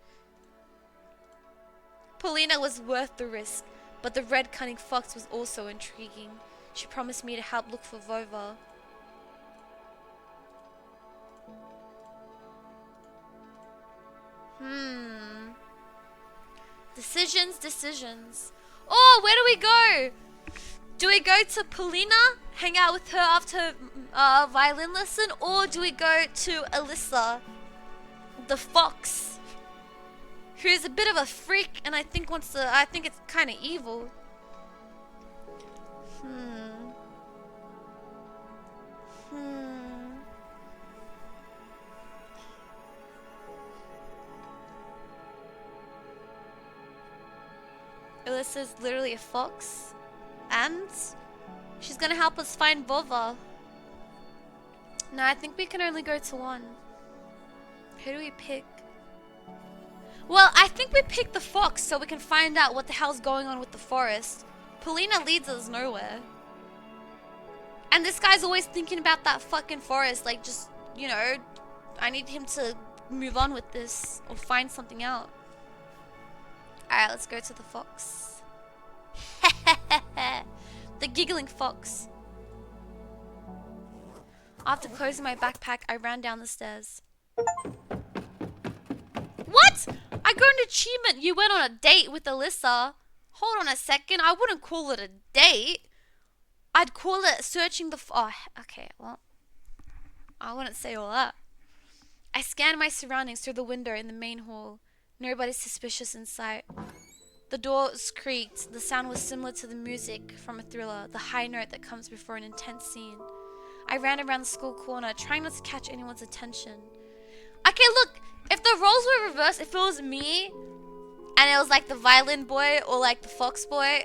Speaker 1: Paulina was worth the risk, but the red cunning fox was also intriguing. She promised me to help look for Vova. Decisions. Oh, where do we go? Do we go to Paulina, hang out with her after violin lesson, or do we go to Alyssa, the fox, who's a bit of a freak and I think it's kind of evil. Alyssa's literally a fox, and she's gonna help us find Vova. No, I think we can only go to one. Who do we pick? Well, I think we pick the fox so we can find out what the hell's going on with the forest. Paulina leads us nowhere. And this guy's always thinking about that fucking forest, like just, you know, I need him to move on with this or find something out. Alright, let's go to the fox. The giggling fox. After closing my backpack, I ran down the stairs. What? I got an achievement. You went on a date with Alyssa. Hold on a second. I wouldn't call it a date. I'd call it searching the... Oh, okay, well, I wouldn't say all that. I scanned my surroundings through the window in the main hall. Nobody suspicious in sight. The doors creaked. The sound was similar to the music from a thriller, the high note that comes before an intense scene. I ran around the school corner, trying not to catch anyone's attention. Okay, look, if the roles were reversed, if it was me, and it was like the violin boy or like the fox boy,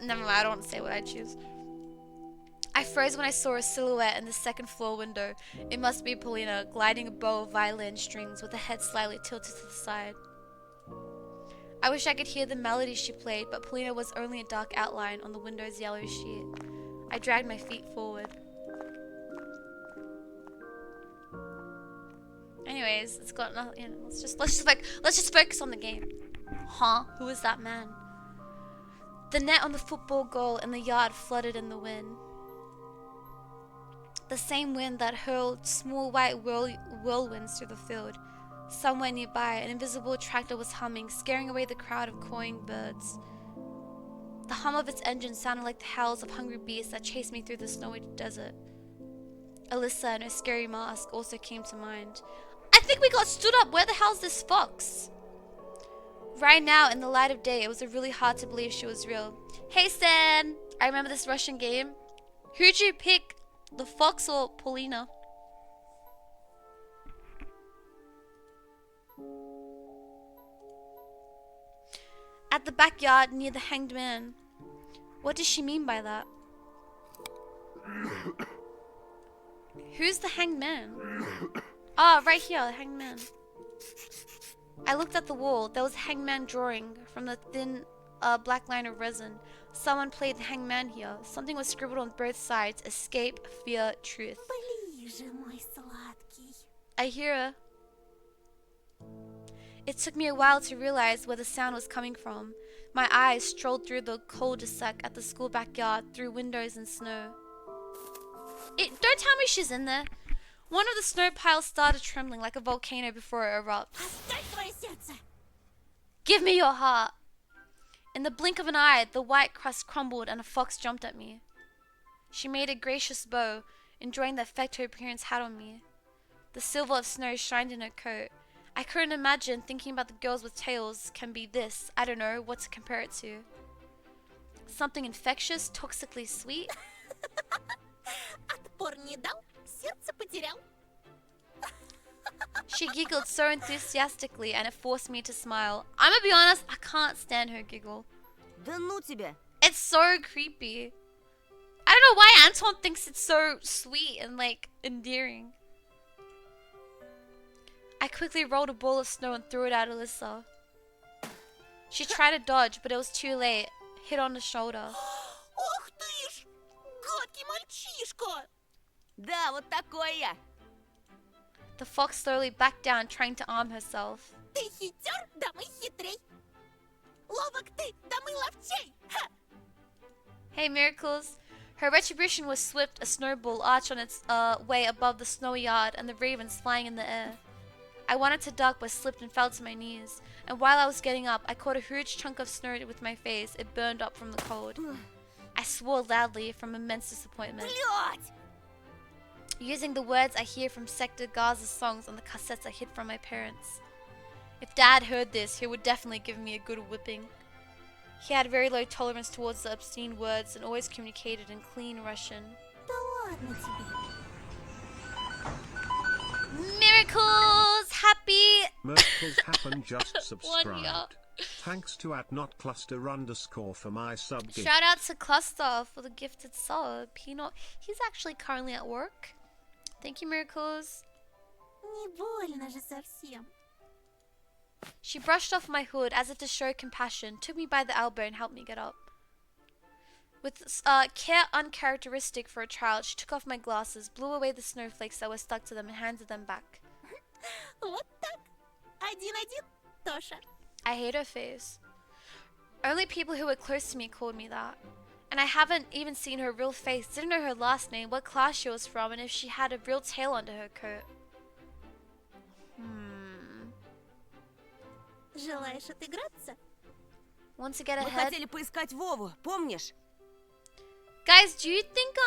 Speaker 1: never mind, I don't want to say what I choose. I froze when I saw a silhouette in the second floor window. It must be Paulina, gliding a bow of violin strings with a head slightly tilted to the side. I wish I could hear the melody she played, but Paulina was only a dark outline on the window's yellow sheet. I dragged my feet forward. Anyways, it's got nothing. You know, let's just focus on the game. Huh? Who is that man? The net on the football goal in the yard fluttered in the wind. The same wind that hurled small white whirlwinds through the field. Somewhere nearby, an invisible tractor was humming, scaring away the crowd of cawing birds. The hum of its engine sounded like the howls of hungry beasts that chased me through the snowy desert. Alyssa and her scary mask also came to mind. I think we got stood up. Where the hell's this fox? Right now, in the light of day, it was really hard to believe she was real. Hey, Stan! I remember this Russian game. Who'd you pick? The fox or Paulina? At the backyard near the hanged man. What does she mean by that? Who's the hanged man? Ah, right here, the hanged man. I looked at the wall. There was a hanged man drawing from the thin black line of resin. Someone played the hanged man here. Something was scribbled on both sides. Escape, fear, truth.
Speaker 11: Ближе, мой сладкий.
Speaker 1: I hear her. It took me a while to realize where the sound was coming from. My eyes strolled through the cul-de-sac at the school backyard, through windows and snow. Don't tell me she's in there. One of the snow piles started trembling like a volcano before it erupts.
Speaker 11: Оставь твое сердце.
Speaker 1: Give me your heart. In the blink of an eye, the white crust crumbled and a fox jumped at me. She made a gracious bow, enjoying the effect her appearance had on me. The silver of snow shined in her coat. I couldn't imagine thinking about the girls with tails can be this. I don't know what to compare it to. Something infectious, toxically sweet.
Speaker 11: Отпор не дал, сердце потерял.
Speaker 1: She giggled so enthusiastically and it forced me to smile. I'm gonna be honest, I can't stand her giggle.
Speaker 7: Да ну тебя.
Speaker 1: It's so creepy. I don't know why Anton thinks it's so sweet and like endearing. I quickly rolled a ball of snow and threw it at Alyssa. She tried to dodge, but it was too late. Hit on the shoulder.
Speaker 11: Ох ты ж, гадкий мальчишка.
Speaker 7: Да, вот такой я.
Speaker 1: The fox slowly backed down, trying to arm herself.
Speaker 11: Ты хитер, да мы хитрей. Ловок ты, да мы ловчей. Ха!
Speaker 1: Hey, Miracles. Her retribution was swift, a snowball arched on its way above the snowy yard and the ravens flying in the air. I wanted to duck but slipped and fell to my knees. And while I was getting up, I caught a huge chunk of snow with my face. It burned up from the cold. I swore loudly from immense disappointment.
Speaker 7: Блядь!
Speaker 1: Using the words I hear from Sector Gaza's songs on the cassettes I hid from my parents. If Dad heard this, he would definitely give me a good whipping. He had very low tolerance towards the obscene words and always communicated in clean Russian.
Speaker 11: Да ладно тебе.
Speaker 1: Miracles! Happy!
Speaker 2: Miracles happen just
Speaker 1: 1 year.
Speaker 2: subscribed. Thanks to @notcluster_ for my sub gift.
Speaker 1: Shout out to Cluster for the gifted sub. He's actually currently at work. Thank you, Miracles.
Speaker 11: Не больно же совсем.
Speaker 1: She brushed off my hood as if to show compassion, took me by the elbow and helped me get up. With care uncharacteristic for a child, she took off my glasses, blew away the snowflakes that were stuck to them, and handed them back.
Speaker 11: Вот так. 1-1, Тоша.
Speaker 1: I hate her face. Only people who were close to me called me that. And I haven't even seen her real face, didn't know her last name, what class she was from, and if she had a real tail under her coat.
Speaker 11: Желаешь отыграться?
Speaker 1: Want to get
Speaker 7: Мы
Speaker 1: ahead?
Speaker 7: хотели поискать Вову, помнишь?
Speaker 1: Guys, do you think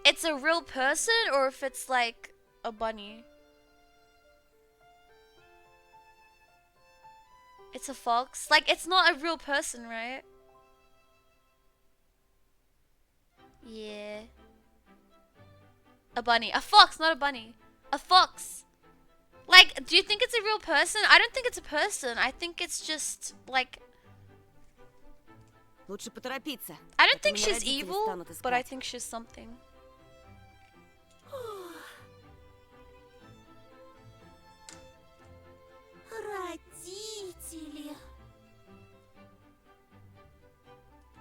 Speaker 1: it's a real person or if it's like a bunny? It's a fox. Like, it's not a real person, right? Yeah. A bunny. A fox, not a bunny. A fox. Like, do you think it's a real person? I don't think it's a person. I think it's just, like...
Speaker 7: Лучше поторопиться.
Speaker 1: I don't
Speaker 7: а то
Speaker 1: think
Speaker 7: меня
Speaker 1: she's
Speaker 7: родители
Speaker 1: evil,
Speaker 7: станут
Speaker 1: but I
Speaker 7: искать.
Speaker 1: think she's something.
Speaker 11: Родители.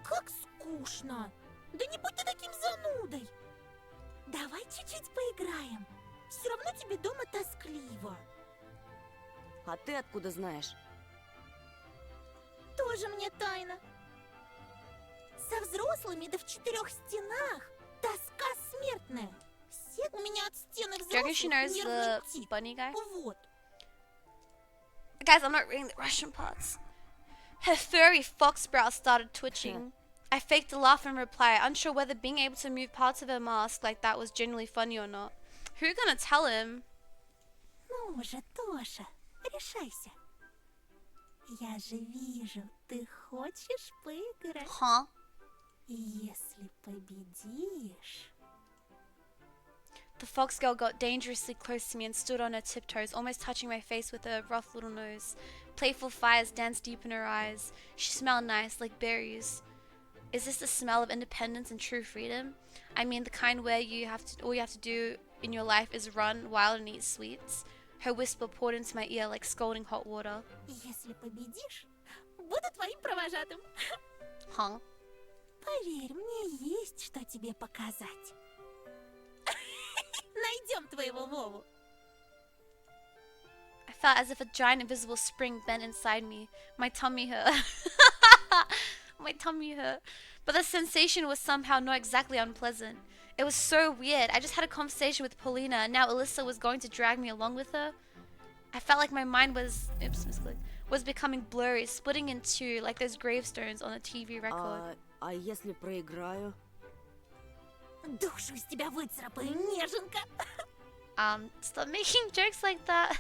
Speaker 11: Как скучно. Да не будь ты таким занудой. Давай чуть-чуть поиграем. Все равно тебе дома тоскливо.
Speaker 7: А ты откуда знаешь?
Speaker 11: Тоже мне тайна. Со взрослыми да в 4 стенах. Тоска смертная. Все у меня от стены
Speaker 1: Do you reckon she
Speaker 11: взрослых
Speaker 1: knows
Speaker 11: нервный
Speaker 1: the
Speaker 11: тик.
Speaker 1: bunny guy?
Speaker 11: Вот.
Speaker 1: Guys, I'm not reading the Russian parts. Her furry fox brow started twitching. I faked a laugh in reply, unsure whether being able to move parts of her mask like that was genuinely funny or not. Who gonna tell him?
Speaker 11: Ну уже, Тоша, решайся. Я же вижу, ты хочешь поиграть.
Speaker 1: Huh?
Speaker 11: Если победишь...
Speaker 1: The fox girl got dangerously close to me and stood on her tiptoes, almost touching my face with her rough little nose. Playful fires danced deep in her eyes. She smelled nice, like berries. Is this the smell of independence and true freedom? I mean, the kind where all you have to do in your life is run wild and eat sweets. Her whisper poured into my ear like scalding hot water.
Speaker 11: Если победишь, буду твоим провожатым.
Speaker 1: Huh?
Speaker 11: Поверь, мне есть что тебе показать. Найдем твоего Вову.
Speaker 1: I felt as if a giant invisible spring bent inside me. My tummy hurt. My tummy hurt. But the sensation was somehow not exactly unpleasant. It was so weird. I just had a conversation with Paulina, and now Alyssa was going to drag me along with her. I felt like my mind was becoming blurry, splitting in two, like those gravestones on a TV record.
Speaker 7: А если проиграю?
Speaker 11: Душу из тебя выцарапаю, неженка.
Speaker 1: Stop making jokes like that.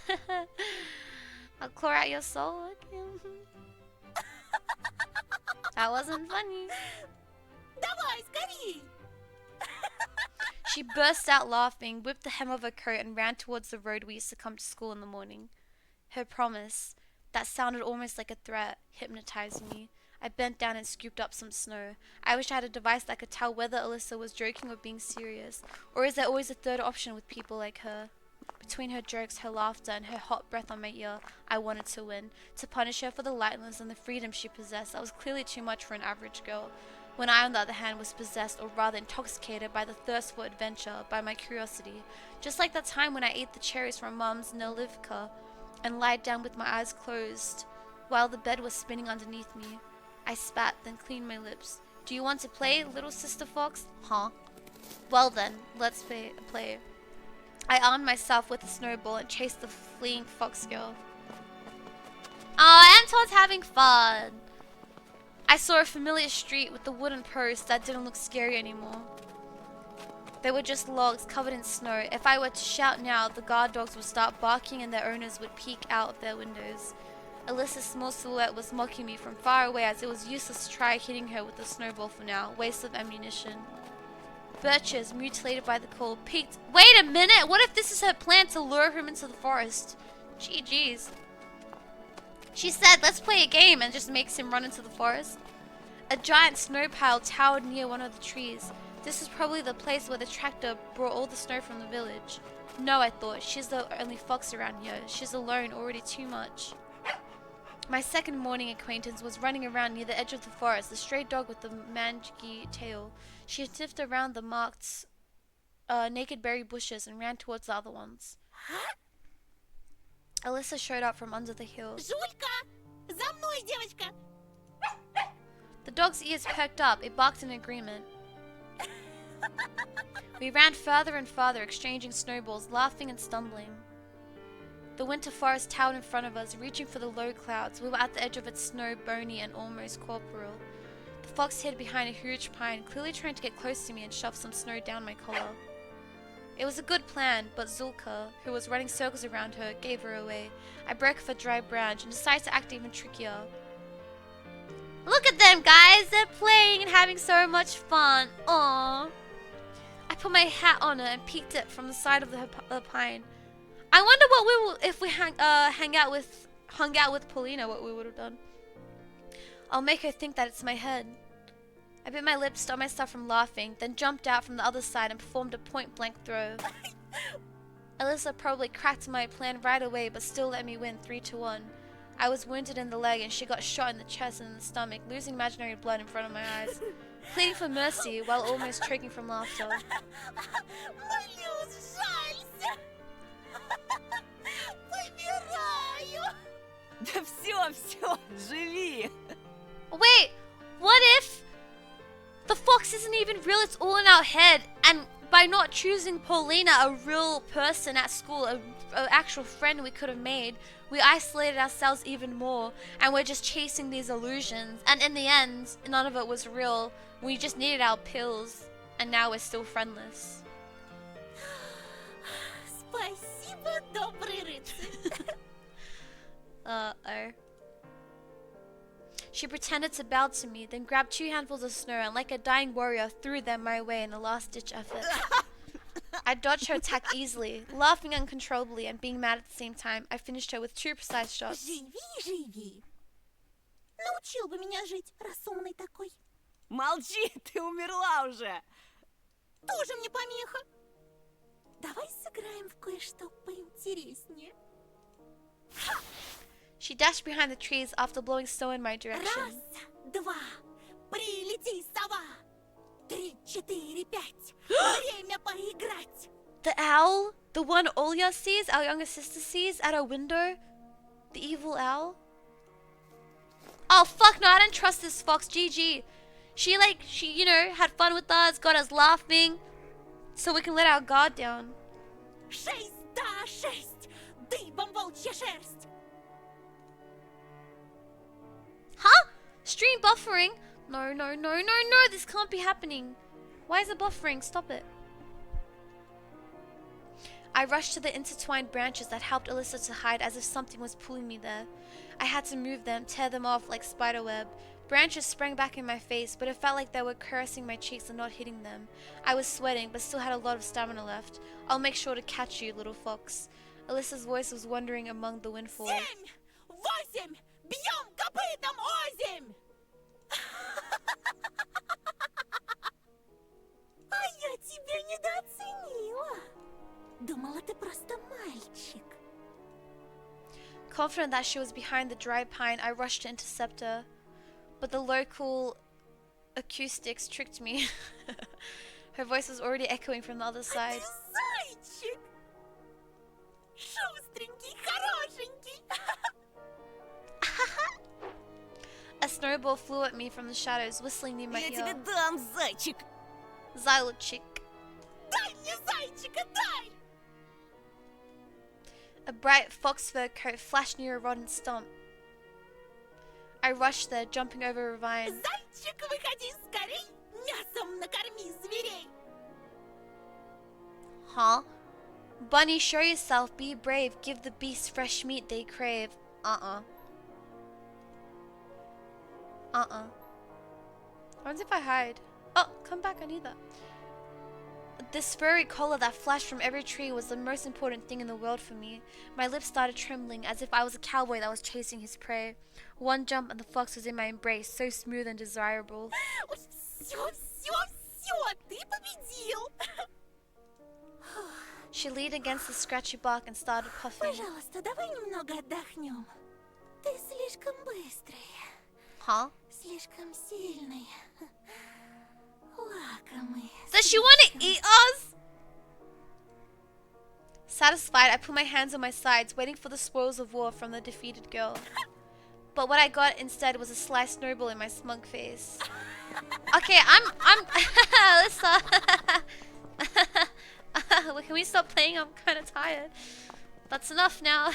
Speaker 1: I'll claw out your soul. That wasn't funny.
Speaker 11: Давай, скорей.
Speaker 1: She burst out laughing, whipped the hem of her coat, and ran towards the road we used to come to school in the morning. Her promise, that sounded almost like a threat, hypnotized me. I bent down and scooped up some snow. I wish I had a device that could tell whether Alyssa was joking or being serious. Or is there always a third option with people like her? Between her jokes, her laughter, and her hot breath on my ear, I wanted to win. To punish her for the lightness and the freedom she possessed. That was clearly too much for an average girl. When I, on the other hand, was possessed, or rather intoxicated, by the thirst for adventure, by my curiosity. Just like that time when I ate the cherries from Mom's Nalivka and lied down with my eyes closed while the bed was spinning underneath me. I spat, then cleaned my lips. Do you want to play, little sister fox? Huh? Well then, let's play. I armed myself with a snowball and chased the fleeing fox girl. Oh, Anton's having fun! I saw a familiar street with the wooden posts that didn't look scary anymore. They were just logs covered in snow. If I were to shout now, the guard dogs would start barking and their owners would peek out of their windows. Alyssa's small silhouette was mocking me from far away, as it was useless to try hitting her with a snowball for now. Waste of ammunition. Birches, mutilated by the cold, peeked. Wait a minute! What if this is her plan to lure him into the forest? GG's. She said, let's play a game, and just makes him run into the forest. A giant snow pile towered near one of the trees. This was probably the place where the tractor brought all the snow from the village. No, I thought, she's the only fox around here. She's alone, already too much. My second morning acquaintance was running around near the edge of the forest, a stray dog with a mangy tail. She sniffed around the marked naked berry bushes and ran towards the other ones. Alyssa showed up from under the hill.
Speaker 11: Жулька! За мной, девочка!
Speaker 1: The dog's ears perked up. It barked in agreement. We ran further and farther, exchanging snowballs, laughing and stumbling. The winter forest towered in front of us, reaching for the low clouds. We were at the edge of its snow, bony and almost corporeal. The fox hid behind a huge pine, clearly trying to get close to me and shove some snow down my collar. It was a good plan, but Zulka, who was running circles around her, gave her away. I broke off a dry branch and decided to act even trickier. Look at them, guys! They're playing and having so much fun. Aww. I put my hat on her and peeked it from the side of the pine. I wonder what we will if we hung out with Paulina. What we would have done. I'll make her think that it's my head. I bit my lip, stopped myself from laughing, then jumped out from the other side and performed a point-blank throw. Alyssa probably cracked my plan right away, but still let me win 3-1. I was wounded in the leg and she got shot in the chest and in the stomach, losing imaginary blood in front of my eyes, pleading for mercy while almost choking from laughter.
Speaker 11: Молюсь, жалься! Помираю!
Speaker 5: Да все, живи!
Speaker 1: Wait, what if the fox isn't even real, it's all in our head, and by not choosing Paulina, a real person at school, an actual friend we could have made, we isolated ourselves even more, and we're just chasing these illusions. And in the end, none of it was real. We just needed our pills, and now we're still friendless.
Speaker 11: Спасибо, добрый рыцарь.
Speaker 1: Uh-oh. She pretended to bow to me, then grabbed 2 handfuls of snow and like a dying warrior threw them my way in a last-ditch effort. I dodged her attack easily, laughing uncontrollably and being mad at the same time. I finished her with 2 precise shots.
Speaker 11: Живи, живи. Научил бы меня жить, раз умный такой.
Speaker 7: Молчи, ты умерла уже.
Speaker 11: Тоже мне помеха. Давай сыграем в кое-что поинтереснее.
Speaker 1: She dashed behind the trees after blowing snow in my
Speaker 11: Раз,
Speaker 1: direction.
Speaker 11: два, прилети, сова. 3, 4, 5. Время поиграть.
Speaker 1: The owl? The one Olya sees, our younger sister sees, at her window? The evil owl? Oh fuck no, I didn't trust this fox, GG. She you know, had fun with us, got us laughing, so we can let our guard down.
Speaker 11: 6, да, 6. Дыбом волчья шерсть.
Speaker 1: Huh? Stream buffering? No, no, no, no, no, this can't be happening. Why is it buffering? Stop it. I rushed to the intertwined branches that helped Alyssa to hide as if something was pulling me there. I had to move them, tear them off like spiderweb. Branches sprang back in my face, but it felt like they were caressing my cheeks and not hitting them. I was sweating, but still had a lot of stamina left. I'll make sure to catch you, little fox. Alyssa's voice was wandering among the windfall.
Speaker 11: 7, 8. Бьем копытом озимь. А я тебя недооценила. Думала, ты просто мальчик.
Speaker 1: Confident that she was behind the dry pine, I rushed to intercept her. But the local acoustics tricked me. Her voice was already echoing from the other side.
Speaker 11: Ты зайчик. Шустренький, хорошенький.
Speaker 1: A snowball flew at me from the shadows, whistling near my
Speaker 7: Я тебе
Speaker 1: ear.
Speaker 7: дам, зайчик.
Speaker 1: Xylochick.
Speaker 11: Дай мне зайчика, дай.
Speaker 1: A bright fox fur coat flashed near a rotten stump. I rushed there, jumping over a vine.
Speaker 11: Зайчик, выходи скорей. Мясом накорми зверей.
Speaker 1: Huh? Bunny, show yourself, be brave, give the beasts fresh meat they crave. What if I hide? Oh, come back, I need that. This furry collar that flashed from every tree was the most important thing in the world for me. My lips started trembling as if I was a cowboy that was chasing his prey. One jump and the fox was in my embrace, so smooth and desirable.
Speaker 11: Все, ты победил.
Speaker 1: She leaned against the scratchy bark and started puffing.
Speaker 11: Пожалуйста, давай немного отдохнем. Ты слишком быстрый.
Speaker 1: Huh?
Speaker 11: Слишком сильный. Лакомый.
Speaker 1: Does she want to eat us? Satisfied, I put my hands on my sides, waiting for the spoils of war from the defeated girl. But what I got instead was a sliced snowball in my smug face. Okay, I'm Alyssa. Can we stop playing? I'm kind of tired. That's enough now.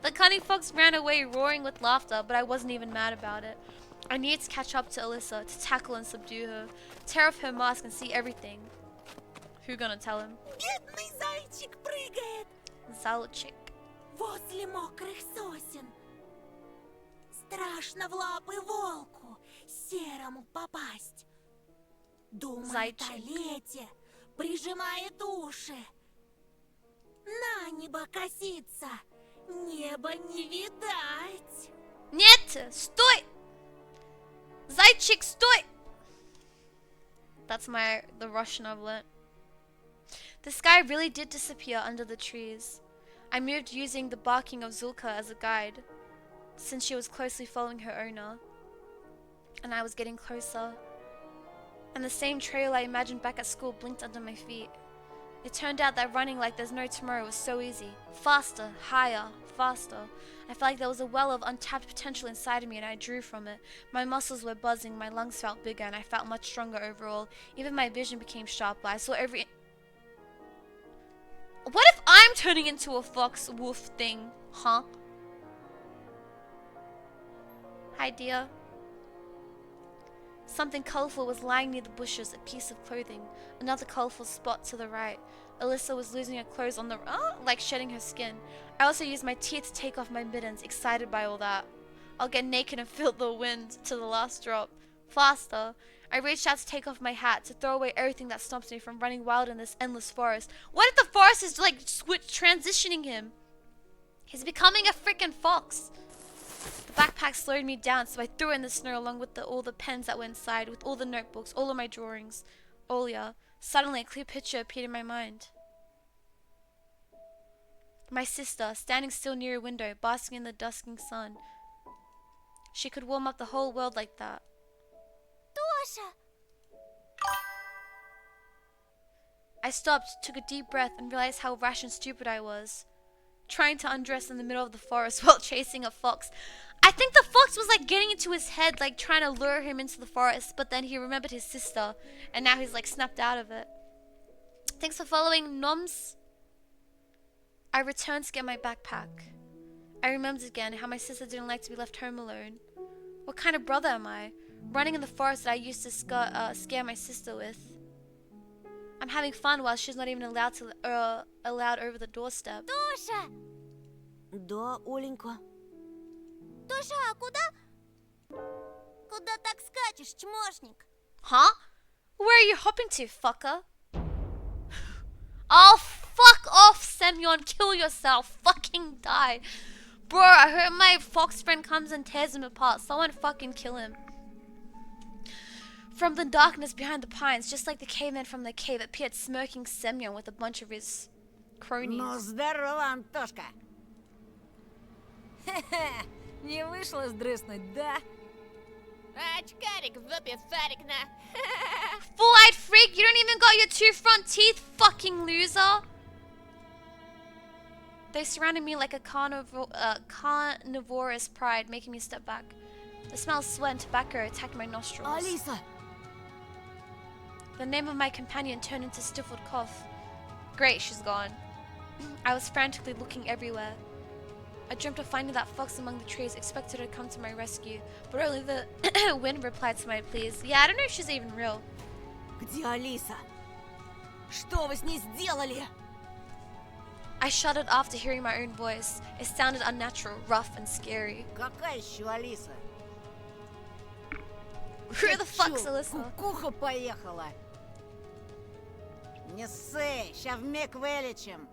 Speaker 1: The cunning fox ran away roaring with laughter, but I wasn't even mad about it. I needed to catch up to Alyssa, to tackle and subdue her, tear off her mask and see everything. Who gonna tell him?
Speaker 11: Бедный зайчик прыгает.
Speaker 1: Xylochick.
Speaker 11: Возле мокрых сосен. Страшно в лапы волку, серому попасть. Думает о лете, прижимает уши. На небо косится, небо не видать.
Speaker 1: Нет! Стой! Зайчик, стой! That's the Russian I've learnt. The sky really did disappear under the trees. I moved using the barking of Zulka as a guide, since she was closely following her owner. And I was getting closer. And the same trail I imagined back at school blinked under my feet. It turned out that running like there's no tomorrow was so easy. Faster, higher, faster. I felt like there was a well of untapped potential inside of me and I drew from it. My muscles were buzzing, my lungs felt bigger, and I felt much stronger overall. Even my vision became sharper. I saw every... What if I'm turning into a fox wolf thing? Huh? Hi, dear. Something colorful was lying near the bushes, a piece of clothing. Another colorful spot to the right. Alyssa was losing her clothes on the... like shedding her skin. I also used my teeth to take off my mittens, excited by all that. I'll get naked and feel the wind to the last drop. Faster. I reached out to take off my hat, to throw away everything that stops me from running wild in this endless forest. What if the forest is like transitioning him? He's becoming a freaking fox. The backpack slowed me down, so I threw it in the snow along with all the pens that were inside, with all the notebooks, all of my drawings. Olia. Suddenly, a clear picture appeared in my mind. My sister, standing still near a window, basking in the dusking sun. She could warm up the whole world like that.
Speaker 4: Тоша!
Speaker 1: I stopped, took a deep breath, and realized how rash and stupid I was. Trying to undress in the middle of the forest while chasing a fox. I think the fox was like getting into his head, like trying to lure him into the forest, but then he remembered his sister, and now he's like snapped out of it. Thanks for following, Noms. I returned to get my backpack. I remembered again how my sister didn't like to be left home alone. What kind of brother am I? Running in the forest that I used to scare my sister with. I'm having fun while she's not even allowed over the doorstep.
Speaker 4: Тоша!
Speaker 7: Да, Оленька.
Speaker 4: Тоша, а куда? Куда так скачешь, чмошник?
Speaker 1: Huh? Where are you hopping to, fucker? Oh, fuck off, Semyon. Kill yourself. Fucking die. Bro, I heard my fox friend comes and tears him apart. Someone fucking kill him. From the darkness behind the pines, just like the caveman from the cave, appeared smirking Semyon with a bunch of his cronies.
Speaker 10: Ну, здорово, Антошка.
Speaker 5: Не вышло сдрыснуть, да?
Speaker 11: Очкарик в зубе сарик на.
Speaker 1: Full-eyed freak, you don't even got your 2 front teeth, fucking loser. They surrounded me like a carnivorous pride, making me step back. The smell of sweat and tobacco attacked my nostrils.
Speaker 7: Алиса!
Speaker 1: The name of my companion turned into stifled cough. Great, she's gone. I was frantically looking everywhere. I dreamt of finding that fox among the trees, expected her to come to my rescue, but only the wind replied to my pleas. Yeah, I don't know if she's even real.
Speaker 7: Где Алиса? Что вы с ней сделали?
Speaker 1: I shuddered after hearing my own voice. It sounded unnatural, rough, and scary.
Speaker 10: Какая еще Алиса?
Speaker 1: Who the fuck's Alyssa?
Speaker 10: Кукуха поехала. Не ссы, ща вмиг вылечим.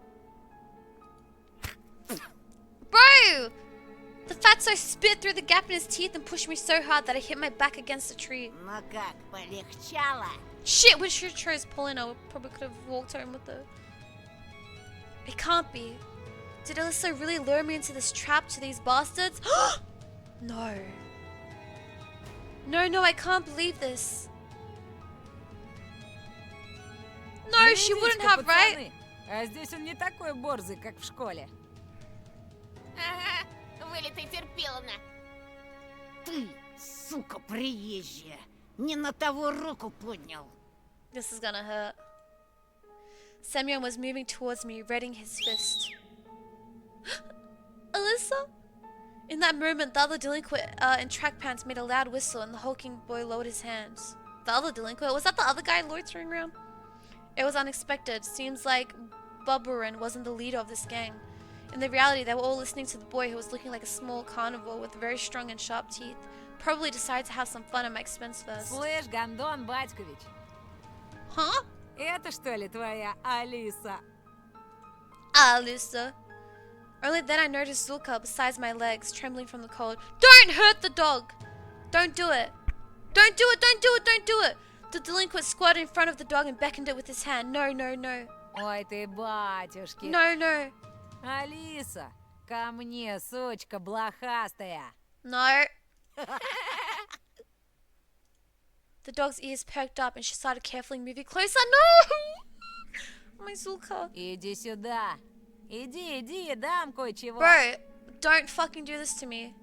Speaker 1: Bro! The fatso spit through the gap in his teeth and pushed me so hard that I hit my back against a tree.
Speaker 10: Ну как, полегчало?
Speaker 1: Shit, when she chose Paulina, I probably could have walked home with her. It can't be. Did Alyssa really lure me into this trap to these bastards? No. No, I can't believe this. No, she wouldn't have, right?
Speaker 5: А здесь он не такой борзый, как в школе.
Speaker 11: Ага, вылитый терпиловна.
Speaker 10: Ты, сука приезжая, не на того руку поднял.
Speaker 1: This is gonna hurt. Semyon was moving towards me, readying his fist. Alyssa? In that moment, the other delinquent in track pants made a loud whistle and the hulking boy lowered his hands. The other delinquent? Was that the other guy loitering around? It was unexpected. Seems like Bubberin wasn't the leader of this gang. In the reality, they were all listening to the boy who was looking like a small carnivore with very strong and sharp teeth. Probably decided to have some fun at my expense first.
Speaker 5: Слышь, Гондон Батькович,
Speaker 1: Huh?
Speaker 5: это что ли твоя Алиса?
Speaker 1: Alyssa. Only then I noticed Zulka beside my legs, trembling from the cold. Don't hurt the dog! Don't do it! Don't do it! Don't do it! Don't do it! The delinquent squatted in front of the dog and beckoned it with his hand. No.
Speaker 5: Ой ты, батюшки.
Speaker 1: No.
Speaker 5: Алиса, ко мне, сучка блохастая.
Speaker 1: No. The dog's ears perked up and she started carefully moving closer. No! My Zulka.
Speaker 5: Иди сюда. Иди, дам кое-чего.
Speaker 1: Bro, don't fucking do this to me.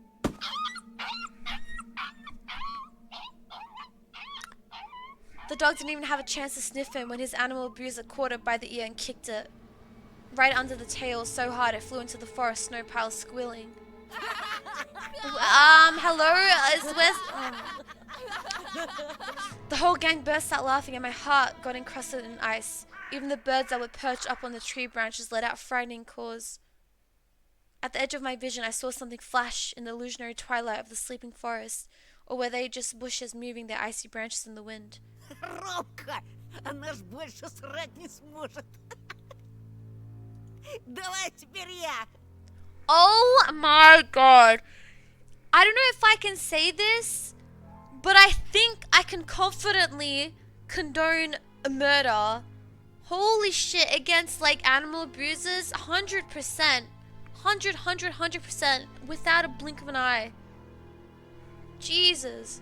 Speaker 1: The dog didn't even have a chance to sniff him when his animal abuser caught it by the ear and kicked it right under the tail so hard it flew into the forest snow pile squealing. Hello? The whole gang burst out laughing and my heart got encrusted in ice. Even the birds that were perched up on the tree branches let out frightening caws. At the edge of my vision, I saw something flash in the illusionary twilight of the sleeping forest, or were they just bushes moving their icy branches in the wind?
Speaker 10: Робка, она ж больше срать не сможет. Давай теперь я.
Speaker 1: Oh my god. I don't know if I can say this, but I think I can confidently condone a murder. Holy shit, against like animal abusers, 100%. 100%, without a blink of an eye. Jesus.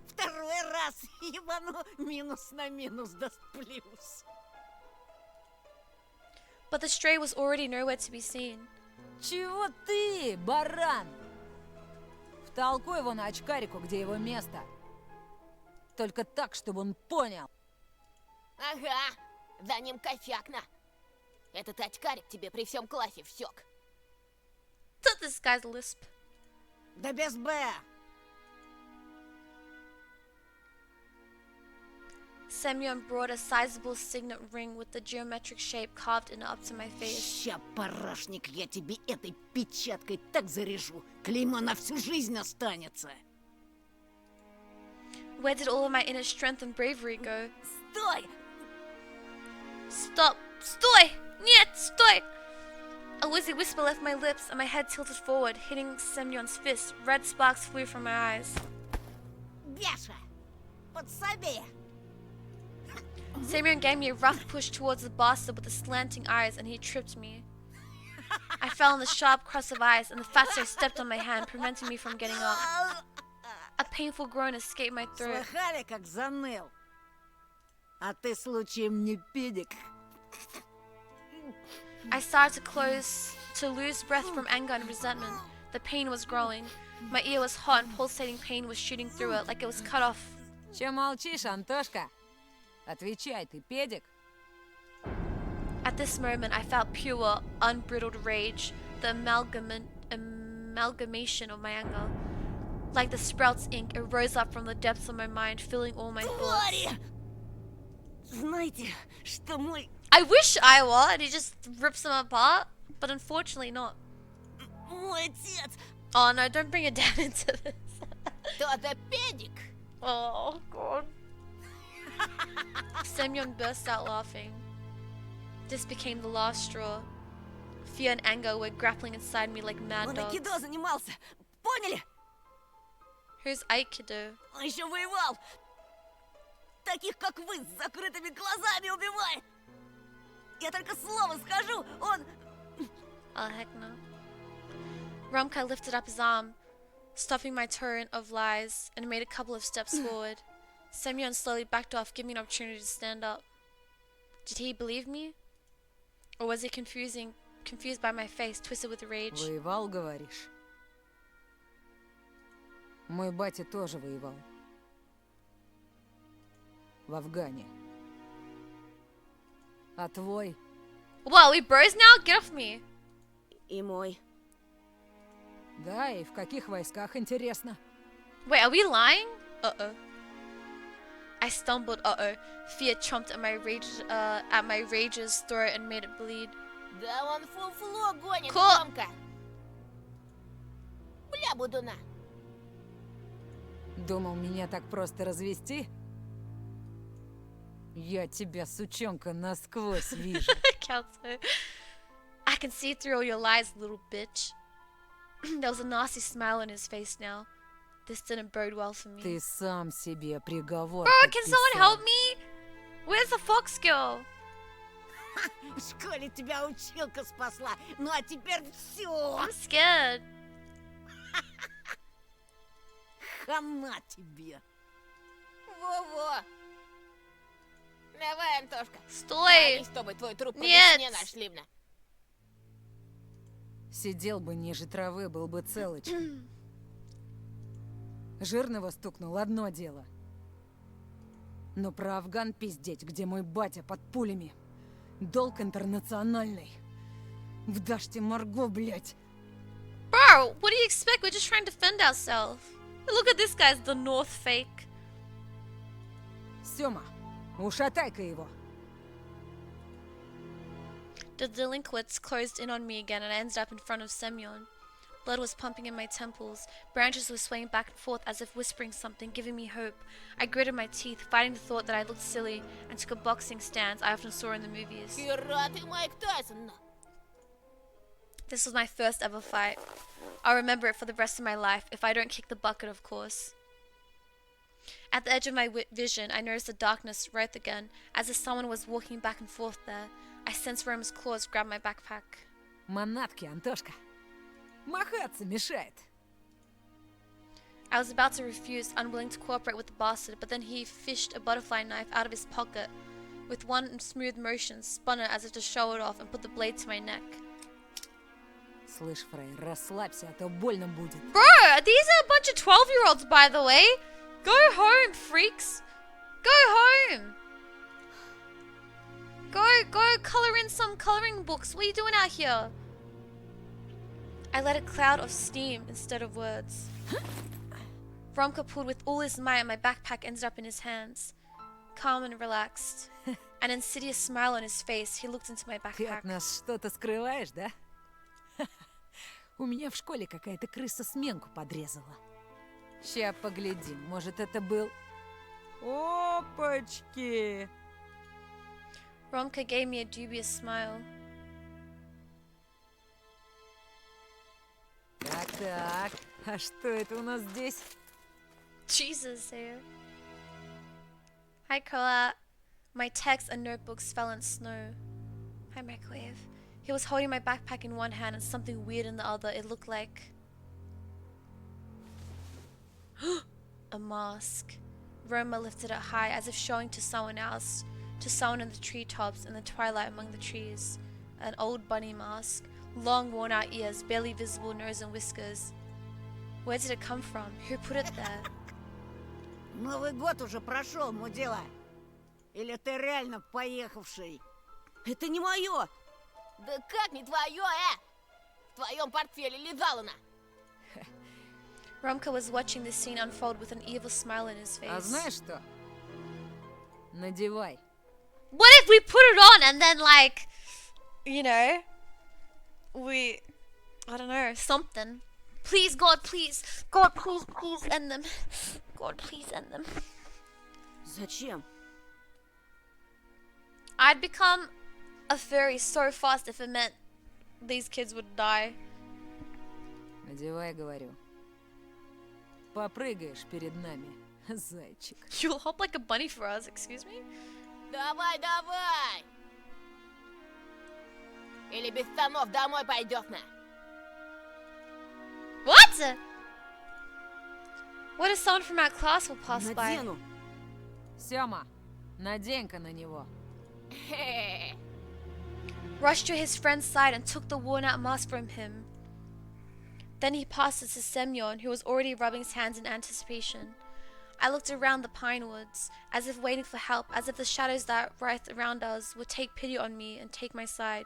Speaker 10: Второй раз ебану минус на минус даст плюс.
Speaker 1: But the stray was already nowhere to be seen.
Speaker 5: Чего ты, баран? Втолкуй его на очкарику, где его место. Только так, чтобы он понял.
Speaker 12: Ага, за ним кофякна. Этот очкарик тебе при всем классе всек.
Speaker 1: This guy's lisp.
Speaker 10: Да без Б.
Speaker 1: Semyon brought a sizable signet ring with the geometric shape carved in it up to my face.
Speaker 10: Ща, парашник, я тебе этой печаткой так заряжу. Клеймо на всю жизнь останется.
Speaker 1: Where did all of my inner strength and bravery go?
Speaker 10: Стой!
Speaker 1: Stop! Sтой! Нет, sтой! A wheezy whisper left my lips and my head tilted forward, hitting Semyon's fist. Red sparks flew from my eyes.
Speaker 10: Бяша! Подсоби!
Speaker 1: Semyon gave me a rough push towards the bastard with the slanting eyes and he tripped me. I fell on the sharp crust of ice and the fatso stepped on my hand, preventing me from getting up. A painful groan escaped my throat.
Speaker 10: Слыхали, как заныл? А ты случаем не педик?
Speaker 1: I started to lose breath from anger and resentment. The pain was growing. My ear was hot and pulsating pain was shooting through it like it was cut off.
Speaker 5: Че молчишь, Антошка? Отвечай, ты педик?
Speaker 1: At this moment, I felt pure, unbridled rage, the amalgamation of my anger. Like the Sprouts ink, it rose up from the depths of my mind, filling all my thoughts.
Speaker 10: Знаете, что мой...
Speaker 1: I wish I were, and he just rips them apart, but unfortunately not.
Speaker 10: Мой отец...
Speaker 1: Oh no, don't bring it down into this.
Speaker 12: Кто-то педик.
Speaker 1: Oh god. Semyon burst out laughing. This became the last straw. Fear and anger were grappling inside me like mad
Speaker 7: Он
Speaker 1: dogs.
Speaker 7: айкидо занимался. Поняли?
Speaker 1: Who's Aikido?
Speaker 7: Он еще воевал. Таких, как вы, с закрытыми глазами убивает. Я только слово скажу, он...
Speaker 1: Oh heck no. Rumka lifted up his arm, stopping my torrent of lies, and made a couple of steps forward. Semyon slowly backed off, giving me an opportunity to stand up. Did he believe me? Or was he confused by my face, twisted with rage?
Speaker 5: Воевал, говоришь? Мой батя тоже воевал. В Афгане. А твой?
Speaker 1: What, are we bros now? Get off me!
Speaker 7: И мой.
Speaker 5: Да, и в каких войсках, интересно?
Speaker 1: Wait, are we lying? Uh-oh. I stumbled, uh-oh. Fear chomped at my rage's throat and made it bleed.
Speaker 12: Да он фуфло гонит,
Speaker 1: Cool.
Speaker 12: Ромка. Бля, будуна.
Speaker 5: Думал, меня так просто развести? Я тебя, сучонка, насквозь вижу.
Speaker 1: Kelso. I can see through all your lies, little bitch. There was a nasty smile on his face now. This didn't bode well for me.
Speaker 5: Ты сам себе приговор
Speaker 1: Bro, can someone
Speaker 5: подписал.
Speaker 1: help me? Where's the fox girl?
Speaker 10: В школе тебя училка спасла. Ну а теперь все.
Speaker 1: I'm scared.
Speaker 10: Хана тебе.
Speaker 12: Во-во. Давай, Антошка.
Speaker 1: Стой!
Speaker 12: Молись, чтобы твой труп по
Speaker 1: Нет.
Speaker 12: весне нашли мне.
Speaker 5: Сидел бы ниже травы, был бы целыч. Жирного стукнул одно дело. Но про Афган пиздеть, где мой батя под пулями. Долг интернациональный. В Даште Марго, блядь.
Speaker 1: Bro, what do you expect? We're just trying to defend ourselves. Look at this guy's the North fake.
Speaker 5: Сёма, ушатай-ка его.
Speaker 1: The delinquents closed in on me again and I ended up in front of Semyon. Blood was pumping in my temples. Branches were swaying back and forth as if whispering something, giving me hope. I gritted my teeth, fighting the thought that I looked silly, and took a boxing stance I often saw in the movies.
Speaker 12: Хера ты, Майк Тайсон.
Speaker 1: This was my first ever fight. I'll remember it for the rest of my life, if I don't kick the bucket, of course. At the edge of my vision, I noticed the darkness writhe again, as if someone was walking back and forth there. I sensed Rome's claws grab my backpack.
Speaker 5: Манатки, Антошка. Махаться мешает.
Speaker 1: I was about to refuse, unwilling to cooperate with the bastard, but then he fished a butterfly knife out of his pocket. With one smooth motion, spun it as if to show it off and put the blade to my neck.
Speaker 5: Слышь, Фрей, расслабься, а то больно будет.
Speaker 1: Bro, these are a bunch of 12-year-olds, by the way. Go home, freaks. Go home. Go color in some coloring books. What are you doing out here? I let a cloud of steam instead of words. Romka pulled with all his might and my backpack ended up in his hands. Calm and relaxed. An insidious smile on his face, he looked into my
Speaker 5: Ты от
Speaker 1: backpack.
Speaker 5: нас что-то скрываешь, да? У меня в школе какая-то крыса сменку подрезала. Ща поглядим, может это был... Опачки!
Speaker 1: Romka gave me a dubious smile.
Speaker 5: Так, а что это у нас здесь?
Speaker 1: Jesus, here. Hi, Koa. My texts and notebooks fell in snow. Hi, Microwave. He was holding my backpack in one hand and something weird in the other. It looked like... a mask. Roma lifted it high as if showing to someone else, to someone in the treetops in the twilight among the trees. An old bunny mask. Long worn out ears, barely visible nose and whiskers. Where did it come from? Who put it there?
Speaker 10: Новый год уже прошел, мудила. Или ты реально поехавший?
Speaker 7: Это не мое!
Speaker 12: Да как не твое, В твоем портфеле лежала она.
Speaker 1: Romka was watching this scene unfold with an evil smile on his face.
Speaker 5: А знаешь что? Надевай.
Speaker 1: What if we put it on and then, like, you know, I don't know, something. Please, God, please. God, please, please end them. God, please end them.
Speaker 7: Зачем?
Speaker 1: I'd become a furry so fast if it meant these kids would die.
Speaker 5: Надевай, говорю. Попрыгаешь перед нами, зайчик.
Speaker 1: You'll hop like a bunny for us, excuse me?
Speaker 12: Давай, давай. Или без штанов домой пойдешь на.
Speaker 1: What? What if someone from our class will pass by?
Speaker 7: Надену.
Speaker 5: Сёма, надень-ка на него.
Speaker 1: Rushed to his friend's side and took the worn-out mask from him. Then he passed it to Semyon, who was already rubbing his hands in anticipation. I looked around the pine woods, as if waiting for help, as if the shadows that writhed around us would take pity on me and take my side.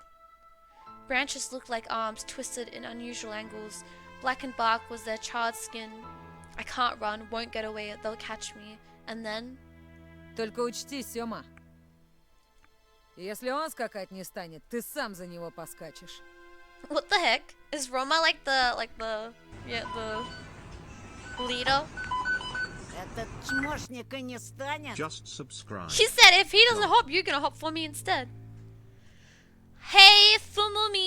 Speaker 1: Branches looked like arms, twisted in unusual angles. Blackened bark was their charred skin. I can't run, won't get away, they'll catch me. And then...
Speaker 5: Только учти, Сёма. Если он скакать не станет, ты сам за него поскачешь.
Speaker 1: What the heck? Is Roma like the leader?
Speaker 10: Этот чмошник и не станет.
Speaker 2: Just subscribe.
Speaker 1: She said if he doesn't hop, you're gonna hop for me instead. Hey, Fumumi!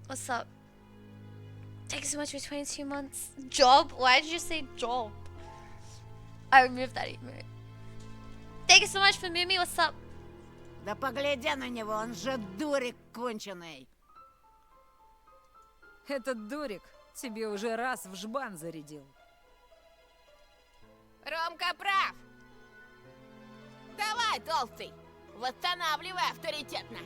Speaker 1: What's up? Thank you so much for 22 months. Job? Why did you say job? I removed that emote. Thank you so much for Mimi. What's up?
Speaker 10: Да погляди на него, он же дурик конченый.
Speaker 5: Этот дурик Тебе уже раз в жбан зарядил.
Speaker 12: Ромка прав. Давай, толстый, восстанавливай авторитетно.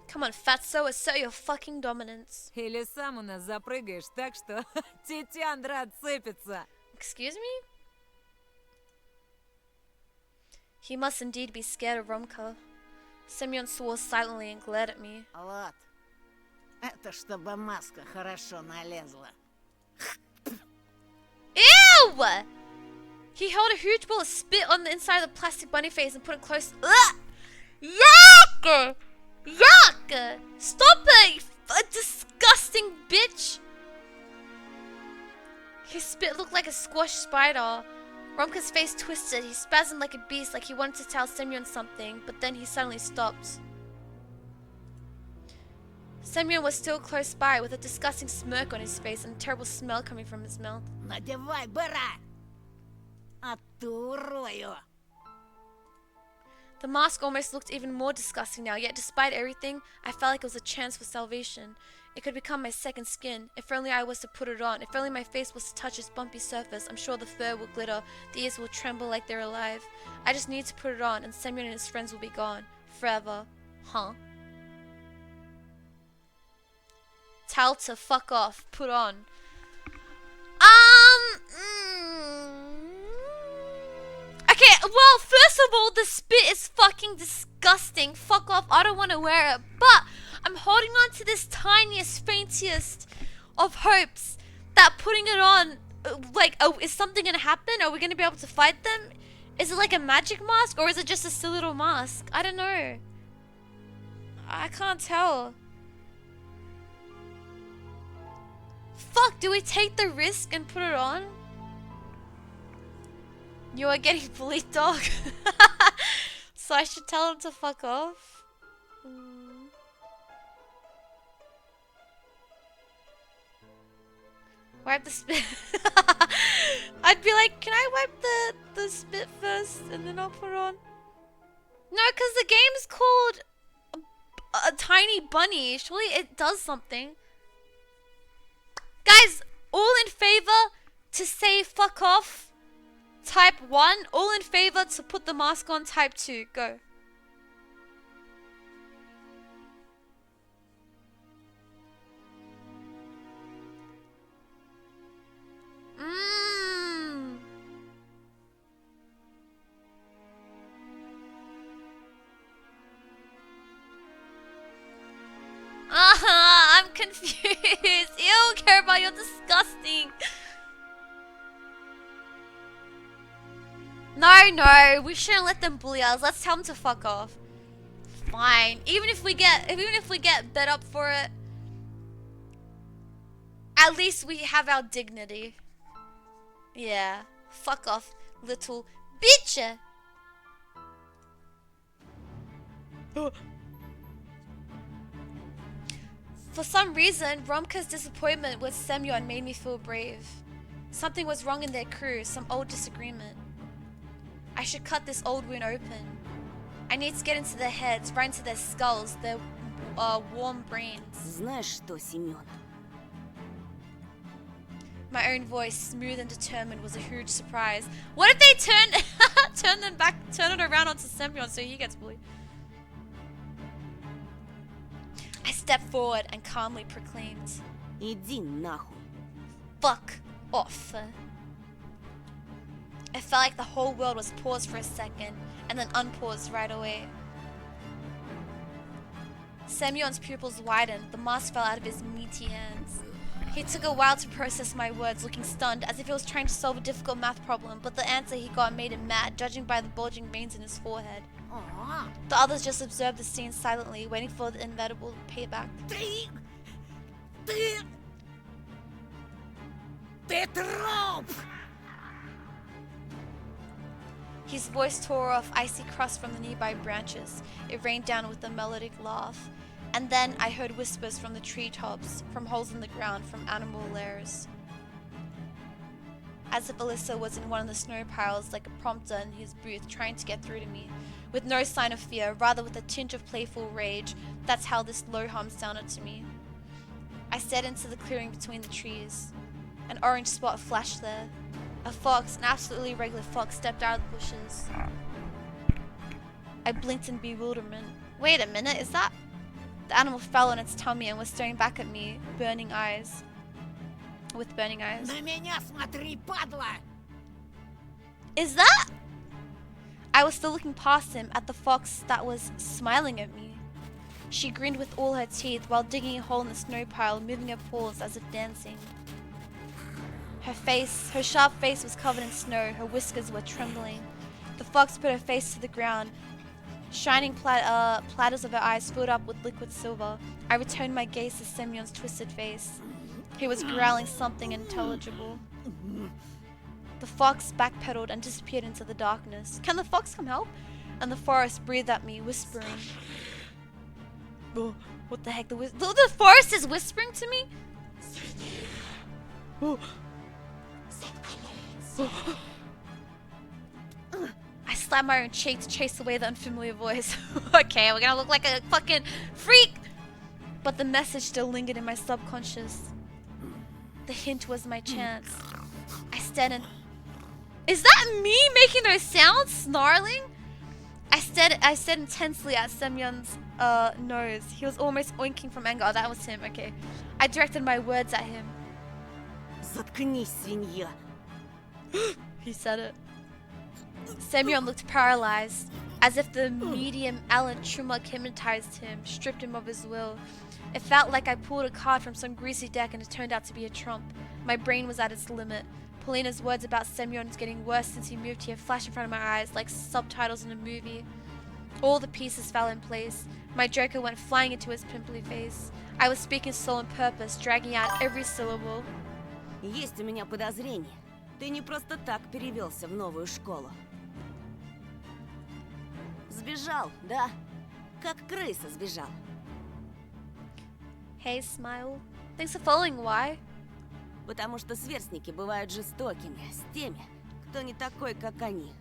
Speaker 1: Come on, fatso, assert your fucking dominance.
Speaker 5: Или сам у нас запрыгаешь так, что тетяндра отцепится.
Speaker 1: Excuse me? He must indeed be scared of Romka. Semyon swore silently and glared at me.
Speaker 10: Вот. Это чтобы маска хорошо налезла.
Speaker 1: Ew! He held a huge ball of spit on the inside of the plastic bunny face and put it close. Ugh! Yuck! Yuck! Stop it, you disgusting bitch! His spit looked like a squashed spider. Romka's face twisted. He spasmed like a beast, like he wanted to tell Semyon something, but then he suddenly stopped. Semyon was still close by, with a disgusting smirk on his face and a terrible smell coming from his mouth.
Speaker 10: Надевай, быра! А ты урою!
Speaker 1: The mask almost looked even more disgusting now, yet despite everything, I felt like it was a chance for salvation. It could become my second skin. If only I was to put it on. If only my face was to touch its bumpy surface. I'm sure the fur will glitter. The ears will tremble like they're alive. I just need to put it on, and Semyon and his friends will be gone. Forever. Huh? Tell to fuck off. Put on. Okay, well, first of all, the spit is fucking disgusting. Fuck off. I don't want to wear it. But I'm holding on to this tiniest, faintest of hopes that putting it on, is something going to happen? Are we going to be able to fight them? Is it like a magic mask, or is it just a silly little mask? I don't know. I can't tell. Fuck, do we take the risk and put it on? You are getting bullied, dog. So I should tell him to fuck off? Wipe the spit. I'd be like, can I wipe the spit first and then I'll put it on? No, because the game's called a tiny bunny. Surely it does something. Guys, all in favor to say fuck off? Type 1. All in favor to put the mask on? Type 2. Go. I'm confused. Ew, Carabao, you're disgusting. No, we shouldn't let them bully us. Let's tell them to fuck off. Fine. Even if we get bet up for it, at least we have our dignity. Yeah. Fuck off, little bitch. For some reason, Romka's disappointment with Semyon made me feel brave. Something was wrong in their crew, some old disagreement. I should cut this old wound open. I need to get into their heads, right into their skulls, their warm brains.
Speaker 7: Знаешь что, Семен?
Speaker 1: My own voice, smooth and determined, was a huge surprise. What if they turn it around onto Semyon so he gets bullied? I stepped forward and calmly proclaimed,
Speaker 7: Иди нахуй.
Speaker 1: fuck off. It felt like the whole world was paused for a second and then unpaused right away. Semyon's pupils widened, the mask fell out of his meaty hands. He took a while to process my words, looking stunned, as if he was trying to solve a difficult math problem, but the answer he got made him mad, judging by the bulging veins in his forehead. The others just observed the scene silently, waiting for the inevitable payback.
Speaker 10: Ты труп!
Speaker 1: His voice tore off icy crust from the nearby branches. It rained down with a melodic laugh. And then I heard whispers from the treetops, from holes in the ground, from animal lairs. As if Alyssa was in one of the snow piles like a prompter in his booth trying to get through to me. With no sign of fear, rather with a tinge of playful rage. That's how this low hum sounded to me. I stared into the clearing between the trees. An orange spot flashed there. A fox, an absolutely regular fox, stepped out of the bushes. I blinked in bewilderment. Wait a minute, is that... The animal fell on its tummy and was staring back at me, burning eyes. With burning eyes.
Speaker 10: На меня смотри, падла!
Speaker 1: Is that... I was still looking past him at the fox that was smiling at me. She grinned with all her teeth while digging a hole in the snow pile, moving her paws as if dancing. Her sharp face was covered in snow, her whiskers were trembling. The fox put her face to the ground. Shining platters of her eyes filled up with liquid silver. I returned my gaze to Semyon's twisted face. He was growling something unintelligible. The fox backpedaled and disappeared into the darkness. Can the fox come help? And the forest breathed at me, whispering. Oh, what the heck? The forest is whispering to me? Oh. I slapped my own cheek to chase away the unfamiliar voice. Okay, we're gonna look like a fucking freak! But the message still lingered in my subconscious. The hint was my chance. I stared and... Is that me making those sounds? Snarling? I stared intensely at Semyon's nose. He was almost oinking from anger. Oh, that was him, okay. I directed my words at him.
Speaker 7: Заткнись, свинья.
Speaker 1: He said it. Semyon looked paralyzed, as if the medium Alan Chumuk hypnotized him, stripped him of his will. It felt like I pulled a card from some greasy deck and it turned out to be a trump. My brain was at its limit. Polina's words about Semyon getting worse since he moved here flashed in front of my eyes like subtitles in a movie. All the pieces fell in place. My joker went flying into his pimply face. I was speaking slow on purpose, dragging out every syllable.
Speaker 7: Есть у меня подозрение. Ты не просто так перевелся в новую школу. Сбежал, да? Как крыса сбежал.
Speaker 1: Hey, Smile. Thanks for following. Why?
Speaker 7: Потому что сверстники бывают жестокими с теми, кто не такой, как они.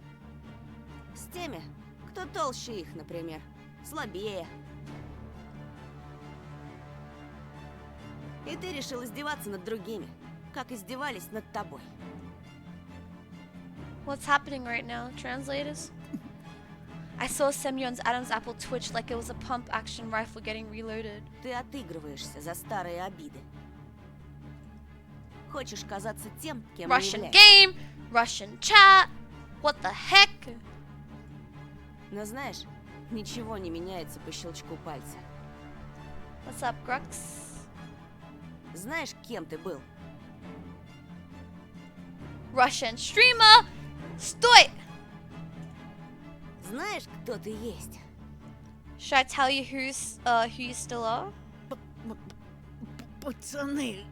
Speaker 7: С теми, кто толще их, например, слабее. И ты решил издеваться над другими, как издевались над тобой.
Speaker 1: What's happening right now, translators? I saw Semyon's Adam's apple twitch like it was a pump-action rifle getting reloaded.
Speaker 7: Ты отыгрываешься за старые обиды. Хочешь казаться тем, кем не
Speaker 1: Russian
Speaker 7: являешься.
Speaker 1: game, Russian chat. What the heck?
Speaker 7: Но знаешь, ничего не меняется по щелчку пальца.
Speaker 1: What's up, Grux?
Speaker 7: Знаешь, кем ты был?
Speaker 1: Russian streamer. Sтой!
Speaker 7: Знаешь, кто ты есть?
Speaker 1: Should I tell you who you still are?
Speaker 10: Пацаны.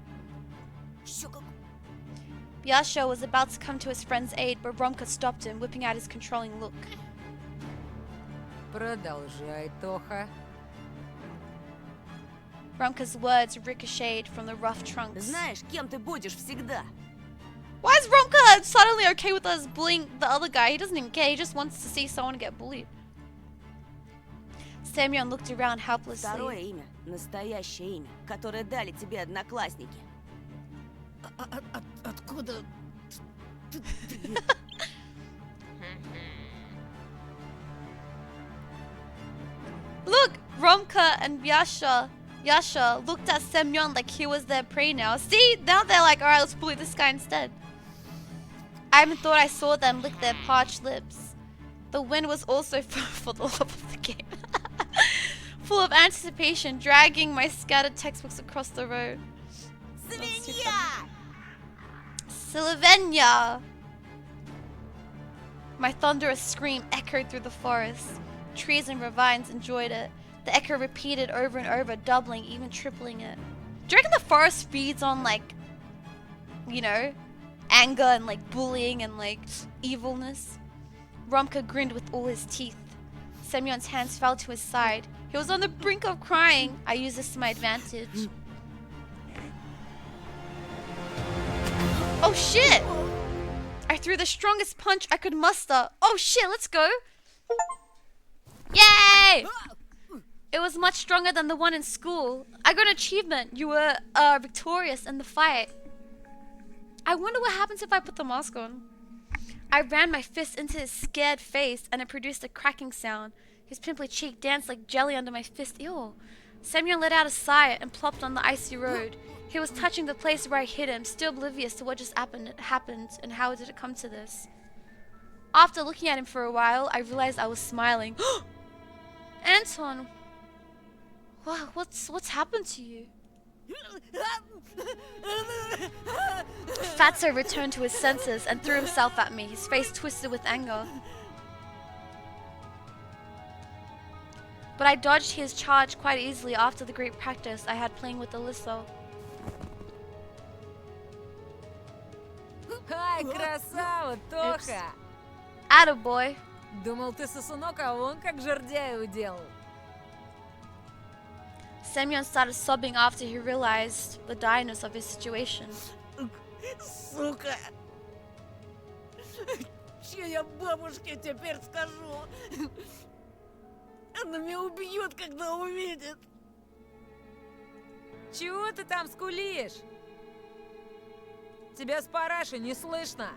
Speaker 1: Yasha was about to come to his friend's aid, but Romka stopped him, whipping out his controlling look.
Speaker 5: Продолжай, Тоха.
Speaker 1: Romka's words ricocheted from the rough trunks.
Speaker 7: Знаешь, кем ты будешь всегда?
Speaker 1: Why is Romka suddenly okay with us bullying the other guy? He doesn't even care, he just wants to see someone get bullied. Semyon looked around helplessly.
Speaker 7: Второе имя, настоящее имя, которое дали тебе одноклассники.
Speaker 10: Откуда?
Speaker 1: Look, Romka and Yasha looked at Semyon like he was their prey now. See, now they're like, alright, let's bully this guy instead. I even thought I saw them lick their parched lips. The wind was also for the love of the game. Full of anticipation, dragging my scattered textbooks across the road.
Speaker 7: Свинья!
Speaker 1: Slovenia! My thunderous scream echoed through the forest. Trees and ravines enjoyed it. The echo repeated over and over, doubling, even tripling it. Do you reckon the forest feeds on, like, you know, anger and, like, bullying and, like, evilness? Romka grinned with all his teeth. Semyon's hands fell to his side. He was on the brink of crying. I used this to my advantage. Oh shit! I threw the strongest punch I could muster. Oh shit, let's go! Yay! It was much stronger than the one in school. I got an achievement. You were victorious in the fight. I wonder what happens if I put the mask on. I ran my fist into his scared face and it produced a cracking sound. His pimply cheek danced like jelly under my fist. Ew. Semyon let out a sigh and plopped on the icy road. He was touching the place where I hit him, still oblivious to what just happened and how did it come to this. After looking at him for a while, I realized I was smiling. Anton! Wow, what's happened to you? Fatso returned to his senses and threw himself at me, his face twisted with anger. But I dodged his charge quite easily after the great practice I had playing with Alyssa.
Speaker 5: Ай, красава, Тоха!
Speaker 1: Attaboy.
Speaker 5: Думал, ты сосунок, а он как жердяю уделал.
Speaker 1: Semyon started sobbing after he realized the direness of his situation.
Speaker 10: Сука! Че я бабушке теперь скажу? Она меня убьет, когда увидит.
Speaker 5: Чего ты там скулишь? Тебя с параши не слышно.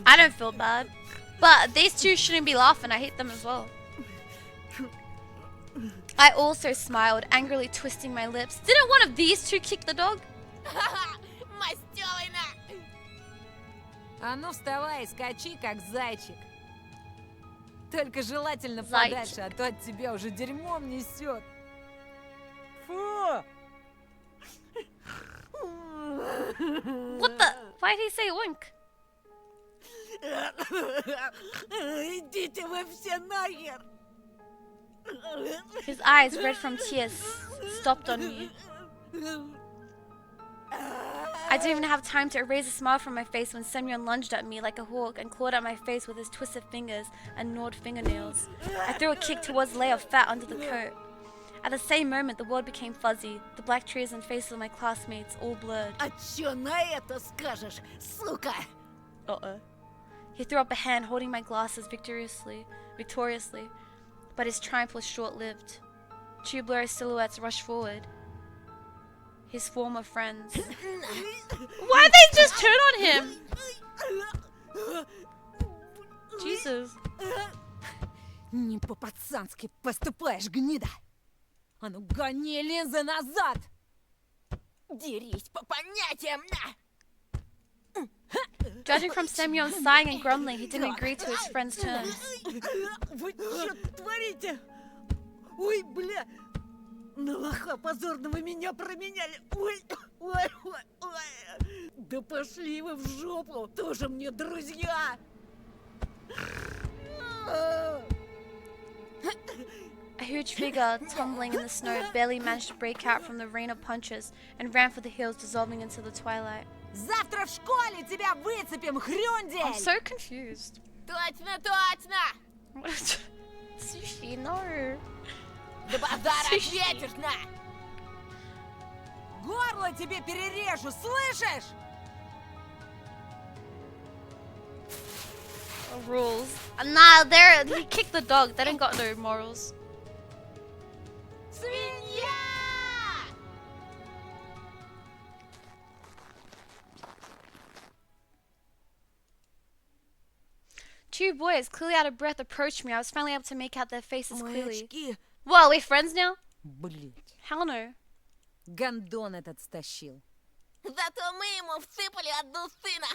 Speaker 1: I don't feel bad. But these two shouldn't be laughing. I hate them as well. I also smiled, angrily twisting my lips. Didn't one of these two kick the dog?
Speaker 5: А ну вставай и скачи, как зайчик. Только желательно
Speaker 1: Зайчик.
Speaker 5: подальше, а то от тебя уже дерьмом несет. Фу!
Speaker 1: What the? Why did he say oink?
Speaker 10: Идите вы все нахер!
Speaker 1: His eyes, red from tears, stopped on me. I didn't even have time to erase a smile from my face when Semyon lunged at me like a hawk and clawed at my face with his twisted fingers and gnawed fingernails. I threw a kick towards the layer of fat under the coat. At the same moment, the world became fuzzy. The black trees and faces of my classmates all blurred.
Speaker 10: А чё на это скажешь, сука?
Speaker 1: Uh-oh. He threw up a hand holding my glasses victoriously, but his triumph was short-lived. Two blurry silhouettes rushed forward. His former friends. Why'd they just turn on him? Jesus.
Speaker 5: Не по-пацански поступаешь, гнида! А ну гони линзы назад!
Speaker 12: Дерись по понятиям, на!
Speaker 1: Judging from Semyon's sighing and grumbling, he didn't agree to his friend's terms.
Speaker 10: Вы что творите? Ой, бля! На лоха позорного меня променяли! Ой, ой, ой, ой! Да пошли вы в жопу! Тоже мне друзья!
Speaker 1: A huge figure, tumbling in the snow, barely managed to break out from the rain of punches and ran for the hills, dissolving into the twilight.
Speaker 5: Завтра в школе тебя выцепим, хрюндель!
Speaker 1: I'm so confused.
Speaker 12: Точно, точно!
Speaker 1: Sushi, no.
Speaker 12: Да базар ответишь, на!
Speaker 5: Горло тебе перережу, слышишь?
Speaker 1: Rules. Nah, he kicked the dog. They don't got no morals.
Speaker 12: Свинья!
Speaker 1: Two boys, clearly out of breath, approached me. I was finally able to make out their faces
Speaker 5: Мои
Speaker 1: clearly.
Speaker 5: очки.
Speaker 1: Whoa, we're friends now?
Speaker 5: Блять,
Speaker 1: Hell no.
Speaker 5: гондон этот стащил.
Speaker 12: Зато мы ему всыпали одну сына.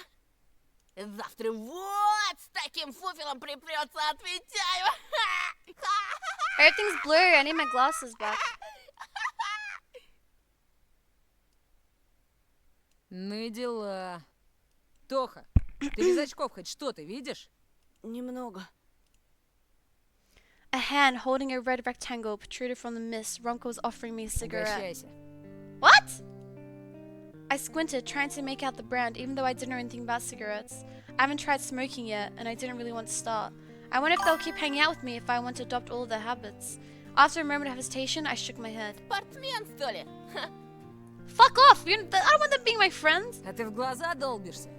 Speaker 12: Завтра вот с таким фуфелом припрется, отвечаю.
Speaker 1: Everything's blurry. I need my glasses back.
Speaker 5: Ну и дела. Тоха, ты без очков хоть что-то видишь?
Speaker 7: Немного.
Speaker 1: A hand holding a red rectangle protruded from the mist. Ronko was offering me a cigarette.
Speaker 5: Угощайся.
Speaker 1: What? I squinted, trying to make out the brand, even though I didn't know anything about cigarettes. I haven't tried smoking yet, and I didn't really want to start. I wonder if they'll keep hanging out with me if I want to adopt all of their habits. After a moment of hesitation, I shook my head.
Speaker 12: Спортсмен, что ли?
Speaker 1: Fuck off! I don't want them being my friends.
Speaker 5: А ты в глаза долбишься?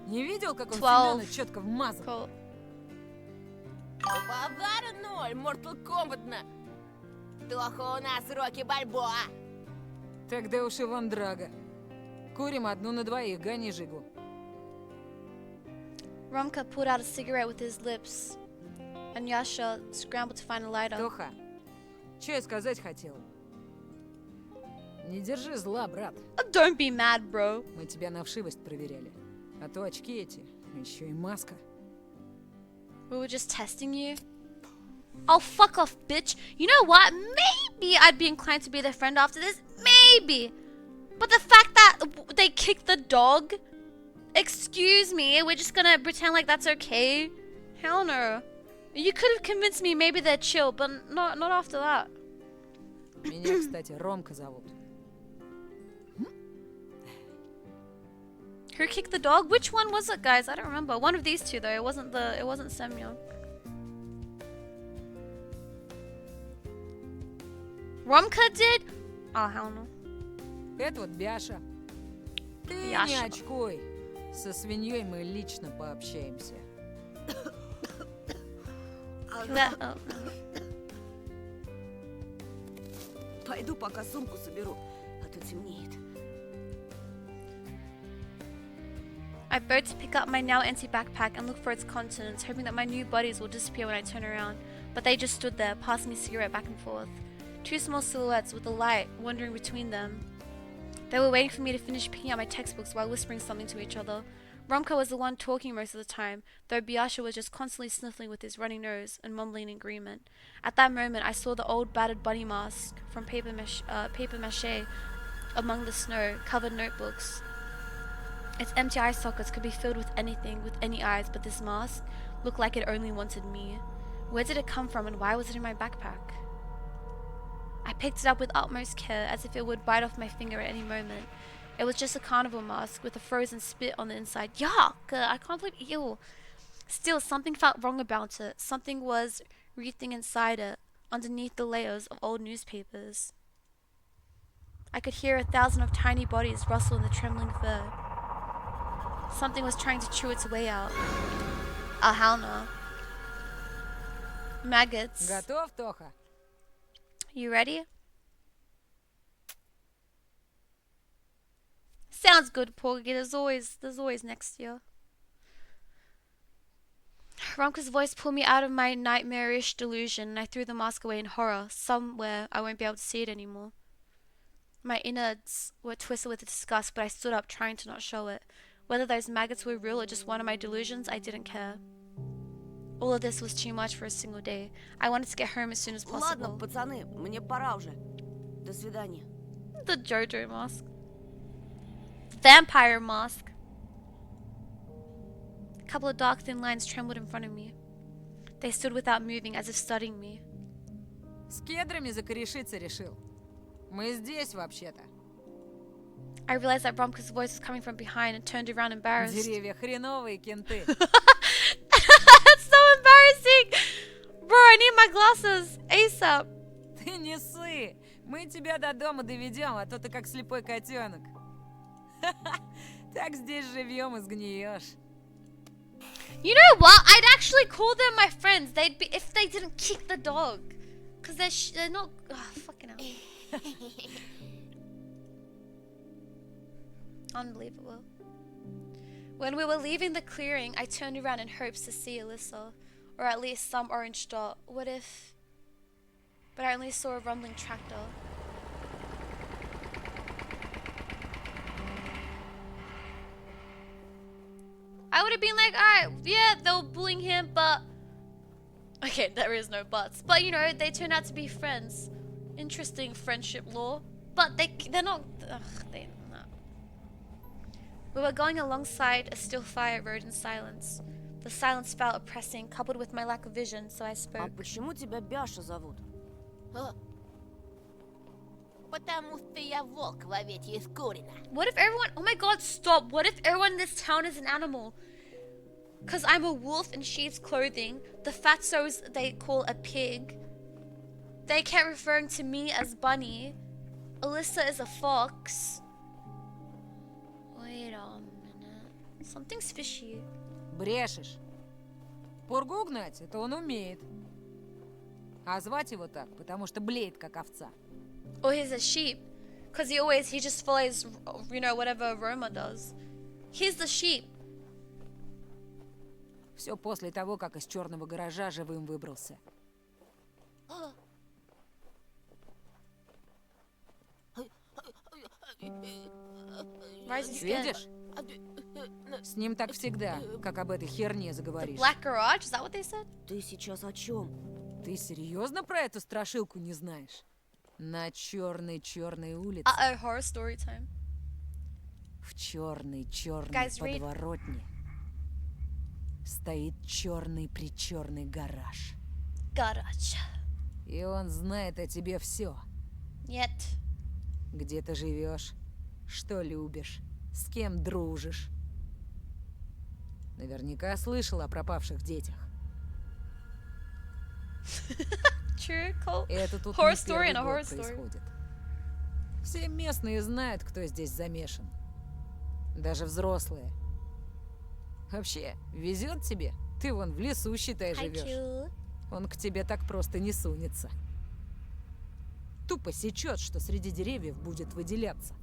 Speaker 5: Не видел, как он
Speaker 1: 12.
Speaker 5: Семёна четко вмазал?
Speaker 1: Cool.
Speaker 12: Базара ноль, Mortal Kombat-на. Только у нас Рокки Бальбоа.
Speaker 5: Тогда уж и вон Драга. Курим одну на двоих, гони жиглу.
Speaker 1: Romka pulled out a cigarette with his lips, and Yasha scrambled to find a lighter.
Speaker 5: Тоха, что я сказать хотел? Не держи зла, брат.
Speaker 1: Don't be mad, bro.
Speaker 5: Мы тебя на вшивость проверяли. А то очки эти, еще и маска.
Speaker 1: We were just testing you. Oh, fuck off, bitch. You know what? Maybe I'd be inclined to be their friend after this. Maybe. But the fact that they kicked the dog? Excuse me, we're just gonna pretend like that's okay? Hell no. You could have convinced me maybe they're chill, but not after that.
Speaker 5: Меня, кстати, Ромка зовут.
Speaker 1: Who kicked the dog? Which one was it, guys? I don't remember. One of these two, though. It wasn't Semyon. Romka did? Oh, hell no.
Speaker 5: Это вот Бяша. Ты не
Speaker 1: Бяша.
Speaker 5: очкуй. Со свиньей мы лично пообщаемся.
Speaker 7: Пойду пока сумку соберу, а то темнеет.
Speaker 1: I bowed to pick up my now empty backpack and look for its contents, hoping that my new bodies will disappear when I turn around. But they just stood there, passing me a cigarette back and forth. Two small silhouettes with a light wandering between them. They were waiting for me to finish picking out my textbooks while whispering something to each other. Romka was the one talking most of the time, though Biasha was just constantly sniffling with his runny nose and mumbling in agreement. At that moment, I saw the old battered bunny mask from paper mache among the snow-covered notebooks. Its empty eye sockets could be filled with anything, with any eyes, but this mask looked like it only wanted me. Where did it come from and why was it in my backpack? I picked it up with utmost care, as if it would bite off my finger at any moment. It was just a carnival mask with a frozen spit on the inside. Yuck! I can't believe ew. Still, something felt wrong about it. Something was wreathing inside it, underneath the layers of old newspapers. I could hear 1,000 of tiny bodies rustle in the trembling fur. Something was trying to chew its way out. Oh, hell no. Maggots.
Speaker 5: Готов, Тоха?
Speaker 1: You ready? Sounds good, Porgy. There's always next year. Romka's voice pulled me out of my nightmarish delusion, and I threw the mask away in horror. Somewhere I won't be able to see it anymore. My innards were twisted with disgust, but I stood up, trying to not show it. Whether those maggots were real or just one of my delusions, I didn't care. All of this was too much for a single day. I wanted to get home as soon as possible.
Speaker 7: Ладно, пацаны, мне пора уже. До свидания.
Speaker 1: The JoJo mask. Vampire mask. A couple of dark thin lines trembled in front of me. They stood without moving, as if studying me.
Speaker 5: С кедрами закорешиться решил. Мы здесь вообще-то.
Speaker 1: I realized that Romka's voice was coming from behind and turned around embarrassed.
Speaker 5: Деревья хреновые, кенты.
Speaker 1: That's so embarrassing! Bro, I need my glasses ASAP.
Speaker 5: Ты не ссы. Мы тебя до дома доведем, а то ты как слепой котенок. Так здесь живем и сгниешь.
Speaker 1: You know what? I'd actually call them my friends. They'd be if they didn't kick the dog, cause they're not. Oh, fucking hell. Unbelievable. When we were leaving the clearing, I turned around in hopes to see Alyssa, or at least some orange dot. What if? But I only saw a rumbling tractor. I would have been like, alright, yeah, they were bullying him, but... Okay, there is no buts. But, you know, they turned out to be friends. Interesting friendship law. But they're not... Ugh, no. We were going alongside a still fire road in silence. The silence felt oppressing, coupled with my lack of vision, so I
Speaker 7: А
Speaker 1: spoke.
Speaker 7: почему тебя Бяша зовут?
Speaker 12: Потому что я волк в овечьей из Курина.
Speaker 1: What if everyone... Oh my god, stop. What if everyone in this town is an animal? Because I'm a wolf in sheep's clothing. The fatsos they call a pig. They kept referring to me as Bunny. Alyssa is a fox. Wait a minute. Something's fishy.
Speaker 5: Брешешь. Пургу гнать — это он умеет. А звать его так, потому что блеет, как овца.
Speaker 1: Or he's a sheep. Because he just follows, whatever Roma does. He's the sheep.
Speaker 5: Все после того, как из черного гаража живым выбрался.
Speaker 1: Rising skin.
Speaker 5: Видишь? С ним так всегда, как об этой херне заговоришь.
Speaker 1: Black garage? Is that what they said?
Speaker 7: Ты сейчас о чем?
Speaker 5: Ты серьезно про эту страшилку не знаешь? На черной улице,
Speaker 1: Uh-oh, horror story time.
Speaker 5: в черной
Speaker 1: Guys, read.
Speaker 5: подворотне стоит черный-причерный гараж.
Speaker 1: Garage.
Speaker 5: И он знает о тебе все.
Speaker 1: Нет.
Speaker 5: Где ты живешь, что любишь, с кем дружишь. Наверняка слышал о пропавших детях.
Speaker 1: True, cool.
Speaker 5: Это тут
Speaker 1: Horror
Speaker 5: не
Speaker 1: story
Speaker 5: первый
Speaker 1: and a horror
Speaker 5: год
Speaker 1: story.
Speaker 5: происходит. Все местные знают, кто здесь замешан. Даже взрослые. Вообще, везет тебе. Ты вон в лесу, считай,
Speaker 1: Hi,
Speaker 5: живешь.
Speaker 1: Q.
Speaker 5: Он к тебе так просто не сунется. Тупо сечет, что среди деревьев будет выделяться.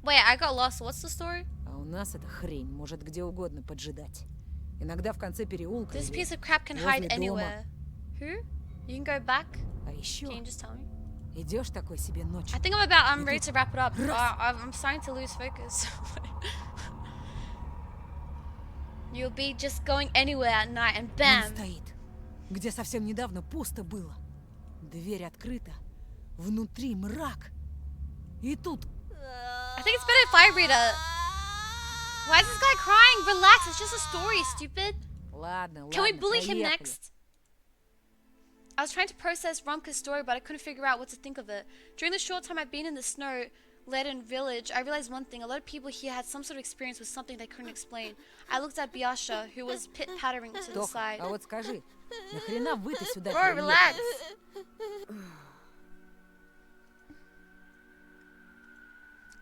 Speaker 1: Wait, I got lost. What's the story?
Speaker 5: А у нас эта хрень может где угодно поджидать. Иногда в конце переулка
Speaker 1: This
Speaker 5: или
Speaker 1: piece of crap can
Speaker 5: возле
Speaker 1: hide
Speaker 5: дома.
Speaker 1: anywhere. Who? You can go back?
Speaker 5: А еще
Speaker 1: Can you just tell me?
Speaker 5: идешь такой себе ночью.
Speaker 1: I think I'm ready to wrap it up. I'm starting to lose focus. You'll be just going anywhere at night and
Speaker 5: Он
Speaker 1: bam!
Speaker 5: стоит, где совсем недавно пусто было. Дверь открыта, внутри мрак. И тут
Speaker 1: I think it's better if I read it. Why is this guy crying? Relax, it's just a story, stupid.
Speaker 5: ладно,
Speaker 1: Can we
Speaker 5: ладно,
Speaker 1: bully him
Speaker 5: поехали.
Speaker 1: next? I was trying to process Romka's story, but I couldn't figure out what to think of it. During the short time I've been in the snow-laden village, I realized one thing. A lot of people here had some sort of experience with something they couldn't explain. I looked at Biasha, who was pit-pattering to the
Speaker 5: Тоха,
Speaker 1: side.
Speaker 5: а вот скажи, нахрена вы-то сюда
Speaker 1: Bro,
Speaker 5: приехали?
Speaker 1: relax.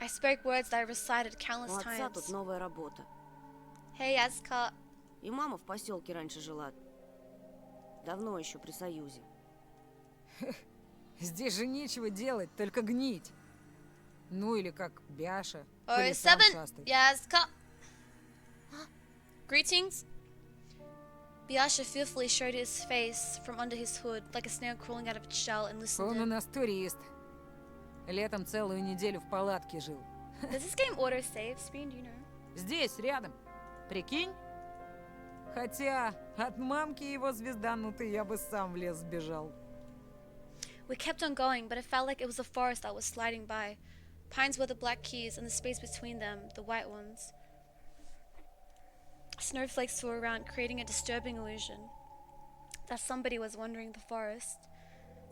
Speaker 1: I spoke words that I recited
Speaker 7: У
Speaker 1: countless
Speaker 7: отца тут
Speaker 1: times.
Speaker 7: новая работа.
Speaker 1: Hey, Azka.
Speaker 7: И мама в поселке раньше жила. Давно еще при Союзе.
Speaker 5: Здесь же нечего делать, только гнить. Ну или как Бяша, по
Speaker 1: Oh,
Speaker 5: лесам
Speaker 1: 7.
Speaker 5: шастать.
Speaker 1: Yeah, Azka. Greetings. Biasha fearfully showed his face from under his hood, like a snail crawling out of its shell, and listened
Speaker 5: Он у
Speaker 1: in.
Speaker 5: нас турист. Летом целую неделю в палатке жил.
Speaker 1: Does this game auto-save, Speed? Do you know?
Speaker 5: Здесь, рядом. Прикинь? Хотя от мамки его звезданутый я бы сам в лес сбежал.
Speaker 1: We kept on going, but it felt like it was a forest that was sliding by. Pines were the black keys, and the space between them, the white ones. Snowflakes flew around, creating a disturbing illusion that somebody was wandering the forest.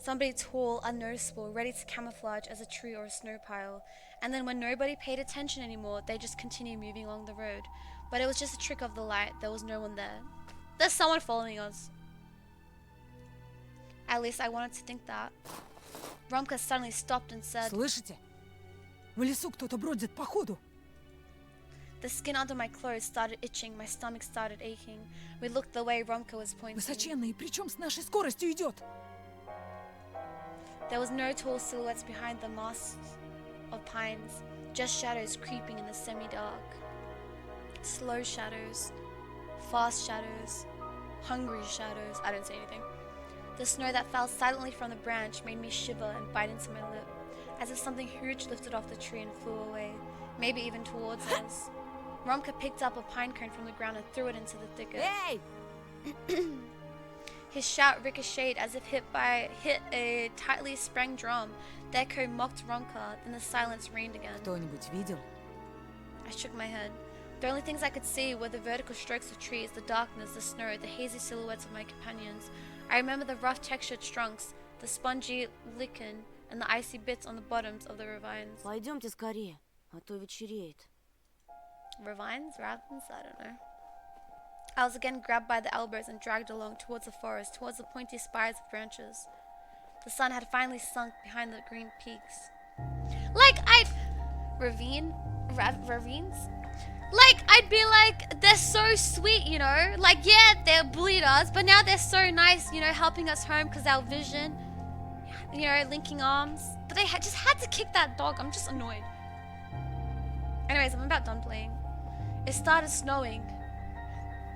Speaker 1: Somebody tall, unnoticeable, ready to camouflage as a tree or a snow pile. And then when nobody paid attention anymore, they just continued moving along the road. But it was just a trick of the light. There was no one there. There's someone following us. At least I wanted to think that. Romka suddenly stopped and said,
Speaker 5: Слышите? В лесу кто-то бродит по ходу.
Speaker 1: The skin under my clothes started itching, my stomach started aching. We looked the way Romka was pointing.
Speaker 5: Высоченный, причем с нашей скоростью идет.
Speaker 1: There was no tall silhouettes behind the masts of pines, just shadows creeping in the semi-dark. Slow shadows, fast shadows, hungry shadows. I don't say anything. The snow that fell silently from the branch made me shiver and bite into my lip, as if something huge lifted off the tree and flew away, maybe even towards us. Romka picked up a pine cone from the ground and threw it into the thicket.
Speaker 5: Эй!
Speaker 1: His shout ricocheted as if hit a tightly sprung drum. The echo mocked Romka, then the silence reigned again.
Speaker 5: Кто-нибудь видел?
Speaker 1: I shook my head. The only things I could see were the vertical strokes of trees, the darkness, the snow, the hazy silhouettes of my companions. I remember the rough textured trunks, the spongy lichen, and the icy bits on the bottoms of the ravines.
Speaker 7: Пойдемте скорее, а то вечереет.
Speaker 1: Ravines? Ravines? I don't know. I was again grabbed by the elbows and dragged along towards the forest, towards the pointy spires of branches. The sun had finally sunk behind the green peaks. Ravines? Like, I'd be like, they're so sweet, you know? Like, yeah, they bullied us, but now they're so nice, you know, helping us home because our vision, you know, linking arms. But they just had to kick that dog. I'm just annoyed. Anyways, I'm about done playing. It started snowing.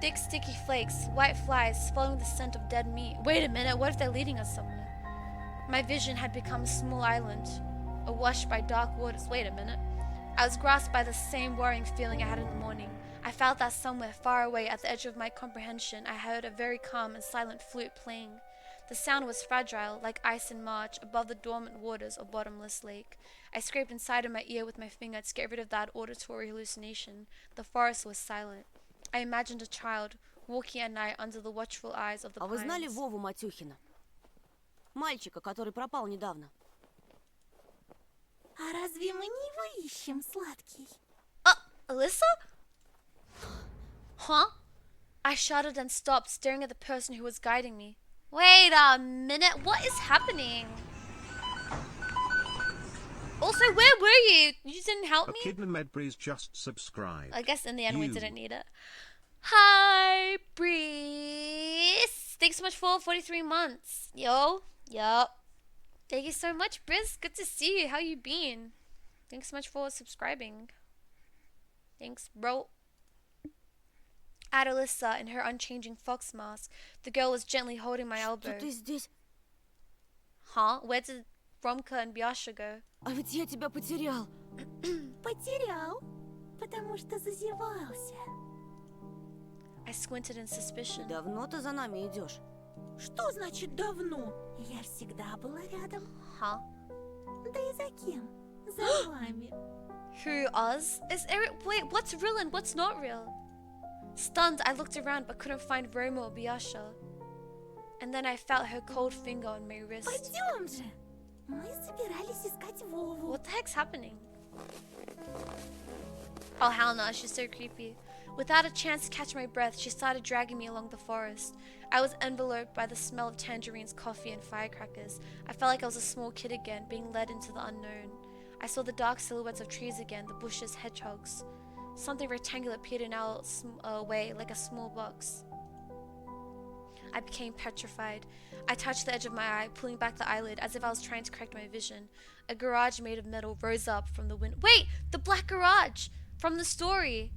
Speaker 1: Thick, sticky flakes, white flies, following the scent of dead meat. Wait a minute, what if they're leading us somewhere? My vision had become a small island, awash by dark waters. Wait a minute. I was grasped by the same worrying feeling I had in the morning. I felt that somewhere far away at the edge of my comprehension, I heard a very calm and silent flute playing. The sound was fragile, like ice in March, above the dormant waters of bottomless lake. I scraped inside of my ear with my finger to get rid of that auditory hallucination. The forest was silent. I imagined a child walking at night under the watchful eyes of the
Speaker 7: А вы знали
Speaker 1: pines.
Speaker 7: Вову Матюхина? Мальчика, который пропал недавно.
Speaker 11: А разве мы не его ищем, сладкий?
Speaker 1: Alyssa? Huh? I shuddered and stopped, staring at the person who was guiding me. Wait a minute, what is happening? Also, where were you? You didn't help me?
Speaker 2: Echidna Medbreeze just subscribed.
Speaker 1: I guess in the end we
Speaker 2: You.
Speaker 1: didn't need it. Hi, Breeze. Thanks so much for 43 months. Yo, yup. Thank you so much, Briz. Good to see you. How you been? Thanks so much for subscribing. Thanks, bro. At Alyssa in her unchanging fox mask, the girl was gently holding my elbow.
Speaker 7: Что ты здесь?
Speaker 1: Huh? Where did Romka and Biasha go?
Speaker 7: А ведь я тебя потерял.
Speaker 11: Потерял, потому что зазевался.
Speaker 1: I squinted in suspicion.
Speaker 7: Давно ты за нами идешь?
Speaker 11: Что значит давно? Я всегда была рядом.
Speaker 1: Huh?
Speaker 11: Да и за кем? За вами.
Speaker 1: Who, us? Is Eric? Wait, what's real and what's not real? Stunned, I looked around but couldn't find Roma or Biasha. And then I felt her cold finger on my wrist.
Speaker 11: Пойдем же. Мы собирались искать Вову.
Speaker 1: What the heck's happening? Oh, hell no, she's so creepy. Without a chance to catch my breath, she started dragging me along the forest. I was enveloped by the smell of tangerines, coffee, and firecrackers. I felt like I was a small kid again, being led into the unknown. I saw the dark silhouettes of trees again, the bushes, hedgehogs. Something rectangular appeared in our way, like a small box. I became petrified. I touched the edge of my eye, pulling back the eyelid as if I was trying to correct my vision. A garage made of metal rose up from the window. Wait! The black garage! From the story!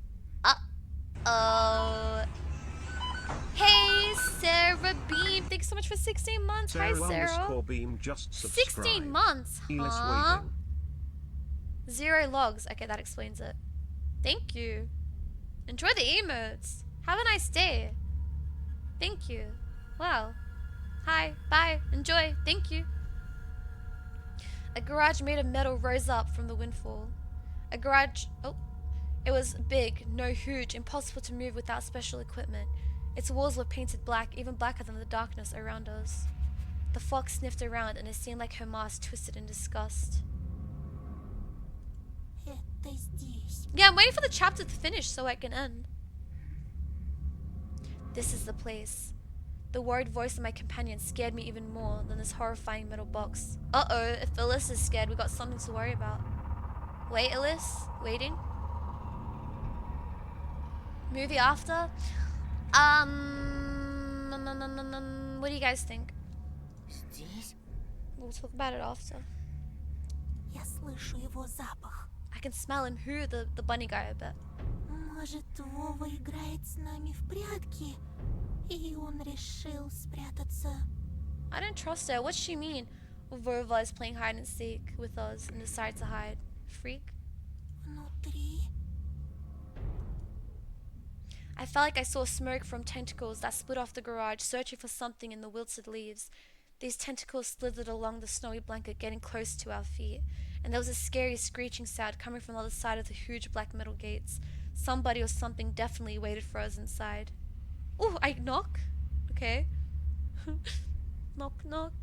Speaker 1: Hey, Sarah Beam! Thanks so much for 16 months. Hi, Sarah.
Speaker 2: Beam just subscribed.
Speaker 1: 16 months,
Speaker 2: Elis
Speaker 1: huh?
Speaker 2: waving.
Speaker 1: 0 logs. Okay, that explains it. Thank you. Enjoy the emotes. Have a nice day. Thank you. Wow. Hi. Bye. Enjoy. Thank you. A garage made of metal rose up from the windfall. A garage... Oh. It was big, no huge, impossible to move without special equipment. Its walls were painted black, even blacker than the darkness around us. The fox sniffed around and it seemed like her mask twisted in disgust.
Speaker 11: Это здесь.
Speaker 1: Yeah, I'm waiting for the chapter to finish so I can end. This is the place. The worried voice of my companion scared me even more than this horrifying metal box. Uh-oh, if Ellis is scared, we got something to worry about. Wait, Ellis? Waiting? Movie after? What do you guys think?
Speaker 7: Здесь?
Speaker 1: We'll talk about it after.
Speaker 11: Я слышу его запах.
Speaker 1: I can smell him. Who? The bunny guy, I bet.
Speaker 11: Может, Вова играет с нами в прятки, и он решил спрятаться.
Speaker 1: I don't trust her. What's she mean? Vova is playing hide and seek with us and decided to hide. Freak.
Speaker 11: Внутри.
Speaker 1: I felt like I saw smoke from tentacles that split off the garage, searching for something in the wilted leaves. These tentacles slithered along the snowy blanket, getting close to our feet. And there was a scary screeching sound coming from the other side of the huge black metal gates. Somebody or something definitely waited for us inside. Ooh, I knock? Okay. Knock, knock.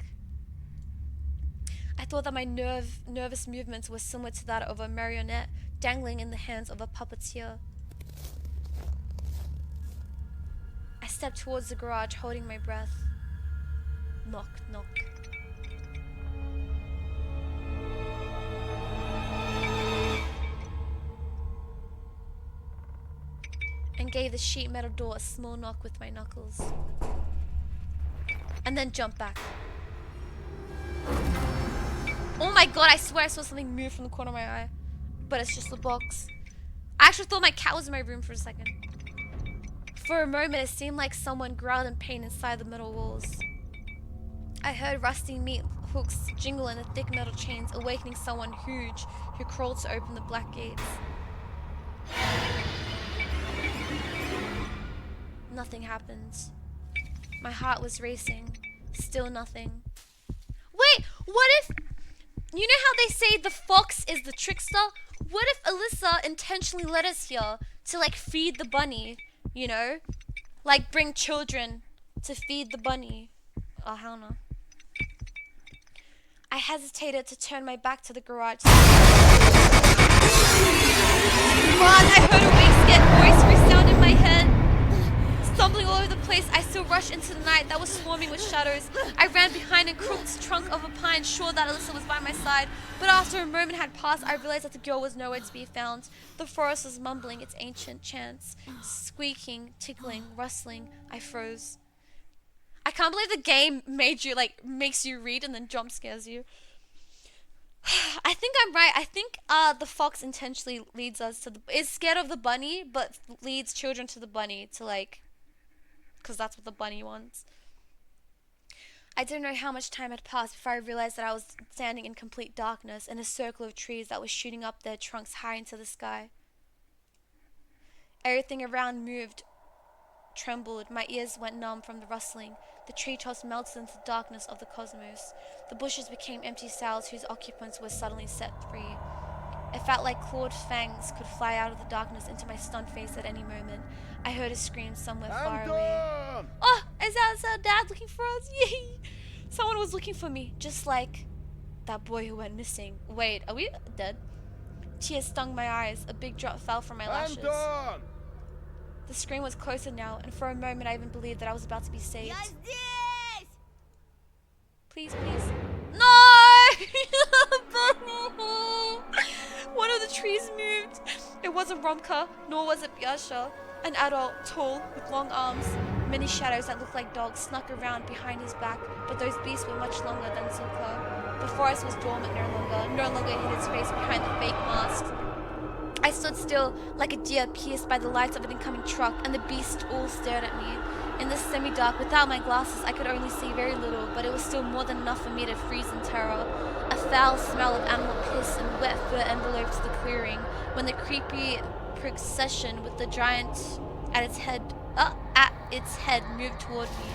Speaker 1: I thought that my nervous movements were similar to that of a marionette dangling in the hands of a puppeteer. I stepped towards the garage, holding my breath. Knock, knock. gave the sheet metal door a small knock with my knuckles. And then jumped back. Oh my god, I swear I saw something move from the corner of my eye. But it's just the box. I actually thought my cat was in my room for a second. For a moment, it seemed like someone growled in pain inside the metal walls. I heard rusty meat hooks jingle in the thick metal chains, awakening someone huge who crawled to open the black gates. Nothing happened. My heart was racing. Still nothing. Wait, what if... You know how they say the fox is the trickster? What if Alyssa intentionally led us here to, like, feed the bunny, you know? Like, bring children to feed the bunny. Oh, hell no. I hesitated to turn my back to the garage. Run! I heard a weak, scared voice resound in my head. Stumbling all over the place, I still rushed into the night that was swarming with shadows. I ran behind a crooked trunk of a pine, sure that Alyssa was by my side. But after a moment had passed, I realized that the girl was nowhere to be found. The forest was mumbling its ancient chants, squeaking, tickling, rustling. I froze. I can't believe the game made you, like, makes you read and then jump scares you. I think I'm right. I think the fox intentionally leads us to is scared of the bunny, but leads children to the bunny to, like, because that's what the bunny wants. I didn't know how much time had passed before I realized that I was standing in complete darkness in a circle of trees that was shooting up their trunks high into the sky. Everything around moved, trembled. My ears went numb from the rustling. The treetops melted into the darkness of the cosmos. The bushes became empty cells whose occupants were suddenly set free. It felt like clawed fangs could fly out of the darkness into my stunned face at any moment. I heard a scream somewhere far away. Oh, is that Dad looking for us? Yay! Someone was looking for me, just like that boy who went missing. Wait, are we dead? Tears stung my eyes. A big drop fell from my lashes. The scream was closer now, and for a moment I even believed that I was about to be saved. Please, please. No! One of the trees moved. It wasn't Romka, nor was it Biasha. An adult, tall, with long arms. Many shadows that looked like dogs snuck around behind his back, but those beasts were much longer than Zulka. The forest was dormant no longer hid its face behind the fake mask. I stood still, like a deer pierced by the lights of an incoming truck, and the beasts all stared at me. In the semi-dark, without my glasses, I could only see very little, but it was still more than enough for me to freeze in terror. A foul smell of animal piss and wet fur enveloped the clearing, when the creepy procession with the giant at its head moved toward me.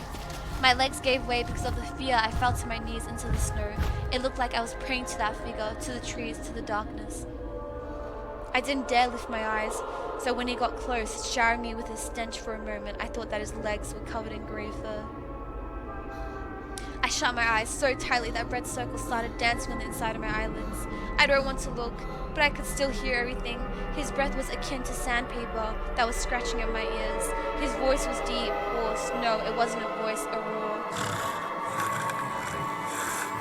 Speaker 1: My legs gave way because of the fear I fell to my knees into the snow. It looked like I was praying to that figure, to the trees, to the darkness. I didn't dare lift my eyes, so when he got close, showering me with his stench for a moment, I thought that his legs were covered in grey fur. I shut my eyes so tightly that red circles started dancing on the inside of my eyelids. I don't want to look, but I could still hear everything. His breath was akin to sandpaper that was scratching at my ears. His voice was deep, hoarse. No, it wasn't a voice, a roar.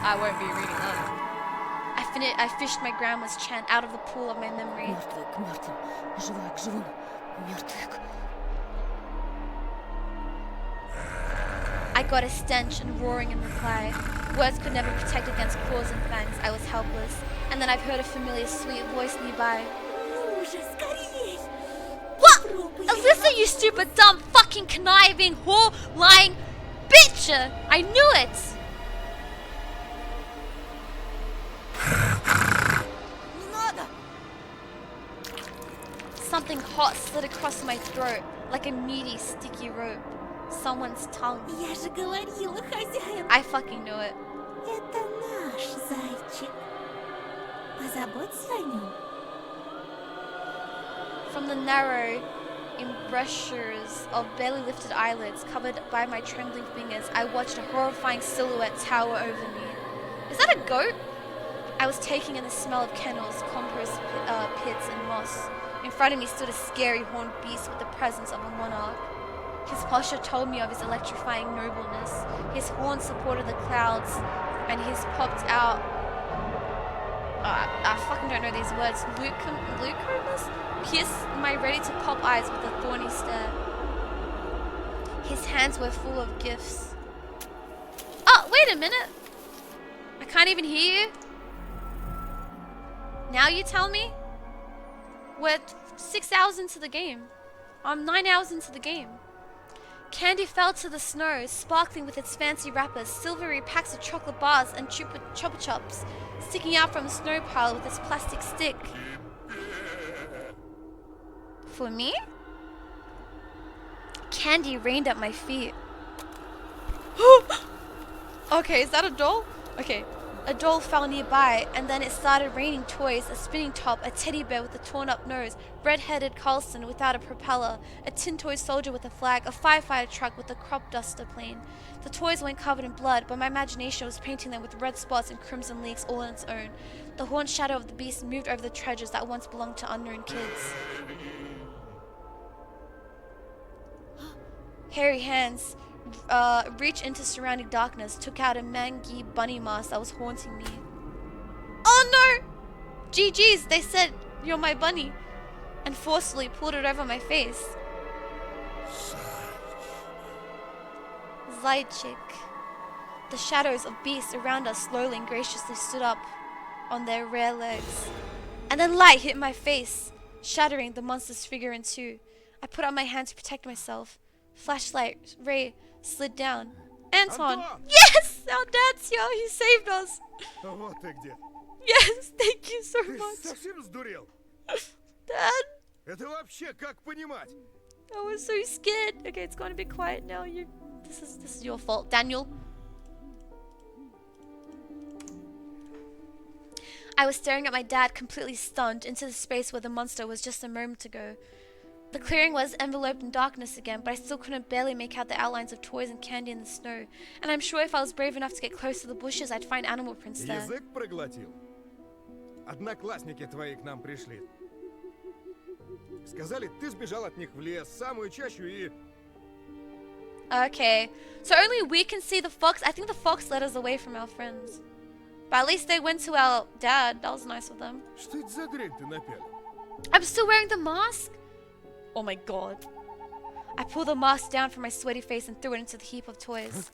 Speaker 1: I won't be reading that. I fished my grandma's chant out of the pool of my memory.
Speaker 7: Мертвый к мертвым, живой к живым, мертвый к...
Speaker 1: I got a stench and roaring in reply. Words could never protect against claws and fangs. I was helpless. And then I've heard a familiar sweet voice nearby. What? Alyssa, you stupid, dumb, fucking conniving, whore, lying bitch! I knew it! Something hot slid across my throat, like a meaty, sticky rope. Someone's tongue.
Speaker 11: Я же говорила, хозяин.
Speaker 1: I fucking knew it.
Speaker 11: Это наш зайчик. Позаботься о нем.
Speaker 1: From the narrow embrasures of barely lifted eyelids covered by my trembling fingers, I watched a horrifying silhouette tower over me. Is that a goat? I was taking in the smell of kennels, compost pits, and moss. In front of me stood a scary horned beast with the presence of a monarch. His posture told me of his electrifying nobleness. His horns supported the clouds, and his popped out I fucking don't know these words. Lucas pierced my ready to pop eyes with a thorny stare. His hands were full of gifts. Oh, wait a minute. I can't even hear you. Now you tell me? We're 6 hours into the game. I'm 9 hours into the game. Candy fell to the snow, sparkling with its fancy wrappers, silvery packs of chocolate bars and chupa chops, sticking out from the snow pile with its plastic stick. For me? Candy rained at my feet. Okay, is that a doll? Okay. A doll fell nearby, and then it started raining toys, a spinning top, a teddy bear with a torn-up nose, red-headed Carlson without a propeller, a tin toy soldier with a flag, a firefighter truck with a crop duster plane. The toys weren't covered in blood, but my imagination was painting them with red spots and crimson leaks all on its own. The horned shadow of the beast moved over the treasures that once belonged to unknown kids. Hairy hands reached into surrounding darkness, took out a mangy bunny mask that was haunting me. Oh no! GG's, they said, you're my bunny, and forcefully pulled it over my face. Zaychik. The shadows of beasts around us slowly and graciously stood up on their rear legs. And then light hit my face, shattering the monster's figure in two. I put out my hand to protect myself. Flashlight ray slid down. Anton! Yes! Our dad's here! He saved us!
Speaker 6: Вот ты где.
Speaker 1: Yes! Thank you so
Speaker 6: Ты
Speaker 1: much!
Speaker 6: совсем сдурел?
Speaker 1: Dad!
Speaker 6: Это вообще как понимать?
Speaker 1: I was so scared. Okay, it's gonna be quiet now. This is your fault, Daniel. I was staring at my dad, completely stunned, into the space where the monster was just a moment ago. The clearing was enveloped in darkness again, but I still couldn't barely make out the outlines of toys and candy in the snow. And I'm sure if I was brave enough to get close to the bushes, I'd find animal prints there.
Speaker 6: Язык проглотил. Одноклассники твои к нам пришли. Сказали, ты сбежал от них в лес, самую чащу и...
Speaker 1: Okay, so only we can see the fox. I think the fox led us away from our friends. But at least they went to our dad. That was nice of them.
Speaker 6: Что это за дрянь ты напялил?
Speaker 1: I'm still wearing the mask? Oh my god. I pulled the mask down from my sweaty face and threw it into the heap of toys.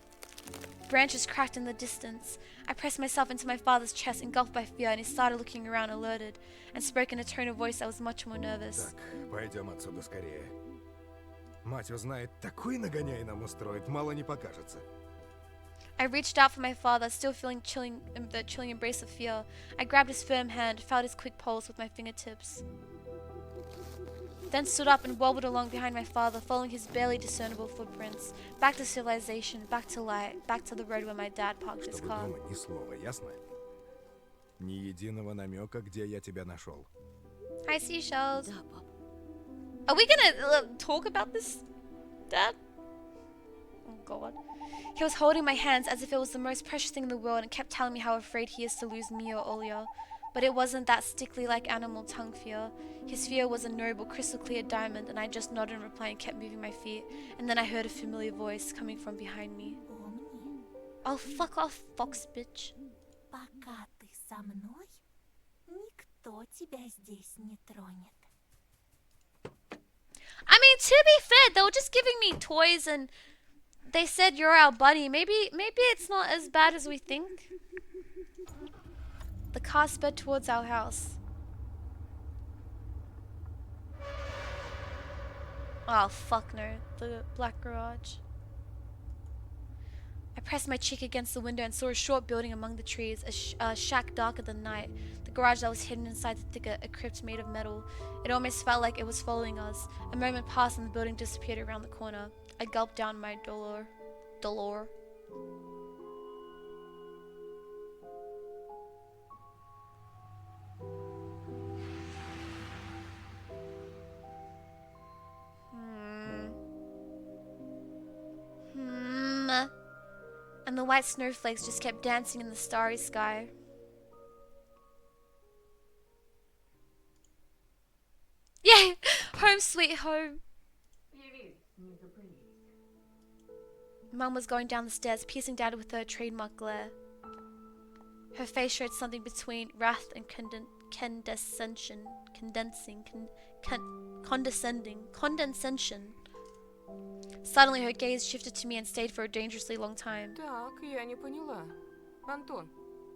Speaker 1: Branches cracked in the distance. I pressed myself into my father's chest, engulfed by fear, and he started looking around, alerted, and spoke in a tone of voice that was much more nervous.
Speaker 6: Так, пойдем отсюда скорее. Мать узнает, такой нагоняй нам устроит, мало не покажется.
Speaker 1: I reached out for my father, still feeling the chilling embrace of fear. I grabbed his firm hand, felt his quick pulse with my fingertips. Then stood up and wobbled along behind my father, following his barely discernible footprints. Back to civilization, back to light, back to the road where my dad parked his
Speaker 6: Чтобы
Speaker 1: car.
Speaker 6: дома ни слова, ясно? Ни единого намека, где я тебя нашел.
Speaker 1: Hi, seashells.
Speaker 7: Да, пап.
Speaker 1: Are we gonna talk about this, Dad? Oh God. He was holding my hands as if it was the most precious thing in the world and kept telling me how afraid he is to lose me or Olya. But it wasn't that stickly like animal tongue fear. His fear was a noble, crystal clear diamond, and I just nodded in reply and kept moving my feet. And then I heard a familiar voice coming from behind me.
Speaker 11: Помни,
Speaker 1: Oh, fuck off, fox bitch.
Speaker 11: пока ты со мной, никто тебя здесь не тронет.
Speaker 1: I mean, to be fair, they were just giving me toys and they said you're our buddy. Maybe it's not as bad as we think. The car sped towards our house. Oh, fuck no. The black garage. I pressed my cheek against the window and saw a short building among the trees, a shack darker than night. The garage that was hidden inside the thicket, a crypt made of metal. It almost felt like it was following us. A moment passed and the building disappeared around the corner. I gulped down my dolor. And the white snowflakes just kept dancing in the starry sky. Yay! Home sweet home. Mum was going down the stairs, piercing Dad with her trademark glare. Her face showed something between wrath and condescension. Suddenly, her gaze shifted to me and stayed for a dangerously long time.
Speaker 13: Так, я не поняла. Антон,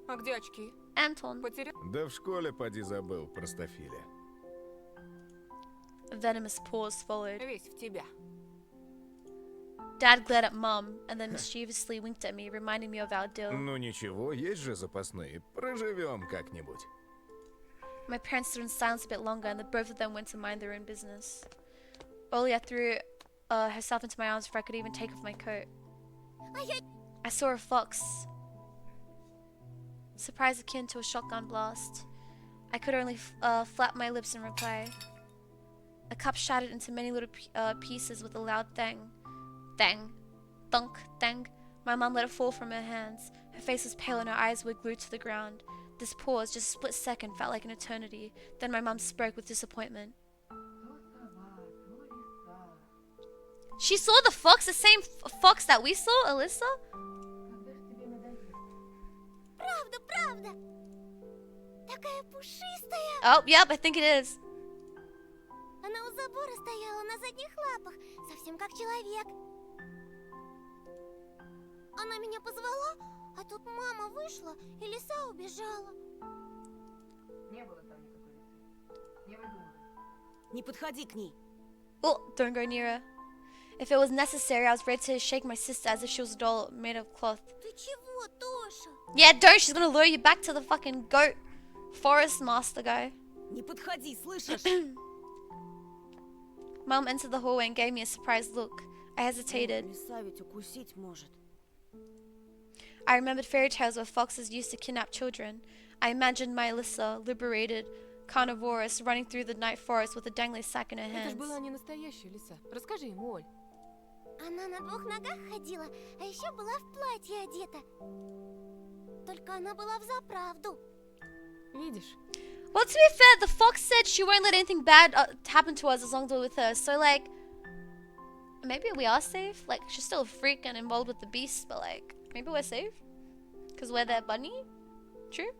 Speaker 13: а где очки?
Speaker 1: Anton.
Speaker 13: Потерял?
Speaker 6: Да в школе поди забыл, простофиля.
Speaker 1: A venomous pause followed.
Speaker 13: Весь в тебя.
Speaker 1: Dad glared at Mum and then mischievously winked at me, reminding me of our deal.
Speaker 6: Ну ничего, есть же запасные. Проживем как-нибудь.
Speaker 1: My parents stood in silence a bit longer, and the both of them went to mind their own business. Olia threw herself into my arms before I could even take off my coat. I saw a fox. Surprise akin to a shotgun blast. I could only flap my lips in reply. A cup shattered into many little pieces with a loud thang. Thang. Thunk. Thang. My mum let it fall from her hands. Her face was pale and her eyes were glued to the ground. This pause, just a split second, felt like an eternity. Then my mum spoke with disappointment. She saw the fox, the same fox that we saw, Alyssa?
Speaker 4: Правда, правда. Такая пушистая.
Speaker 1: Oh, yep, I think it is.
Speaker 4: Она у забора стояла на задних лапах, совсем как человек. Она меня позвала, а тут мама вышла, и лиса убежала.
Speaker 3: Не было там никакой лисы. Не выдумывай.
Speaker 7: Не подходи к ней.
Speaker 1: Oh, don't go near her. If it was necessary, I was ready to shake my sister as if she was a doll made of cloth.
Speaker 4: Ты чего, Тоша?
Speaker 1: Yeah, don't. She's gonna lure you back to the fucking goat forest master guy.
Speaker 7: Не подходи, слышишь?
Speaker 1: Mum entered the hallway and gave me a surprised look. I hesitated.
Speaker 7: Лиса ведь укусить может.
Speaker 1: I remembered fairy tales where foxes used to kidnap children. I imagined my Alyssa, liberated, carnivorous, running through the night forest with a dangling sack in her
Speaker 13: Это ж
Speaker 1: hands.
Speaker 13: была не настоящая лиса. Расскажи ему, Оль.
Speaker 4: Она на двух ногах ходила, а еще была в платье одета. Только она была взаправду.
Speaker 13: Видишь?
Speaker 1: Well, to be fair, the fox said she won't let anything bad happen to us as long as we're with her. So, like, maybe we are safe. Like, she's still a freak and involved with the beasts, but, like, maybe we're safe? Because we're their bunny? True?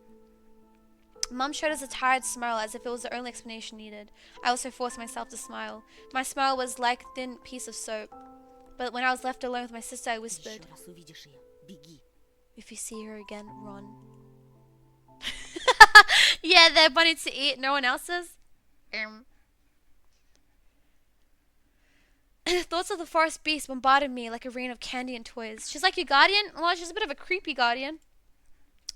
Speaker 1: Mum showed us a tired smile as if it was the only explanation needed. I also forced myself to smile. My smile was like a thin piece of soap. But when I was left alone with my sister, I whispered,
Speaker 7: Еще раз увидишь ее, беги.
Speaker 1: "If you see her again, run." Yeah, they're bunny to eat. No one else's. Thoughts of the forest beast bombarded me like a rain of candy and toys. She's like your guardian? Well, she's a bit of a creepy guardian.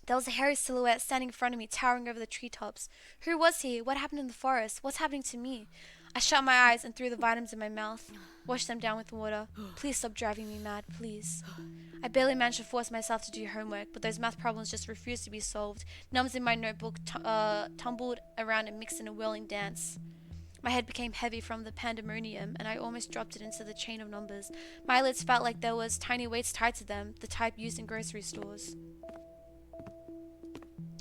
Speaker 1: There was a hairy silhouette standing in front of me, towering over the treetops. Who was he? What happened in the forest? What's happening to me? I shut my eyes and threw the vitamins in my mouth. Washed them down with water. Please stop driving me mad, please. I barely managed to force myself to do homework, but those math problems just refused to be solved. Numbers in my notebook tumbled around and mixed in a whirling dance. My head became heavy from the pandemonium, and I almost dropped it into the chain of numbers. My eyelids felt like there was tiny weights tied to them, the type used in grocery stores.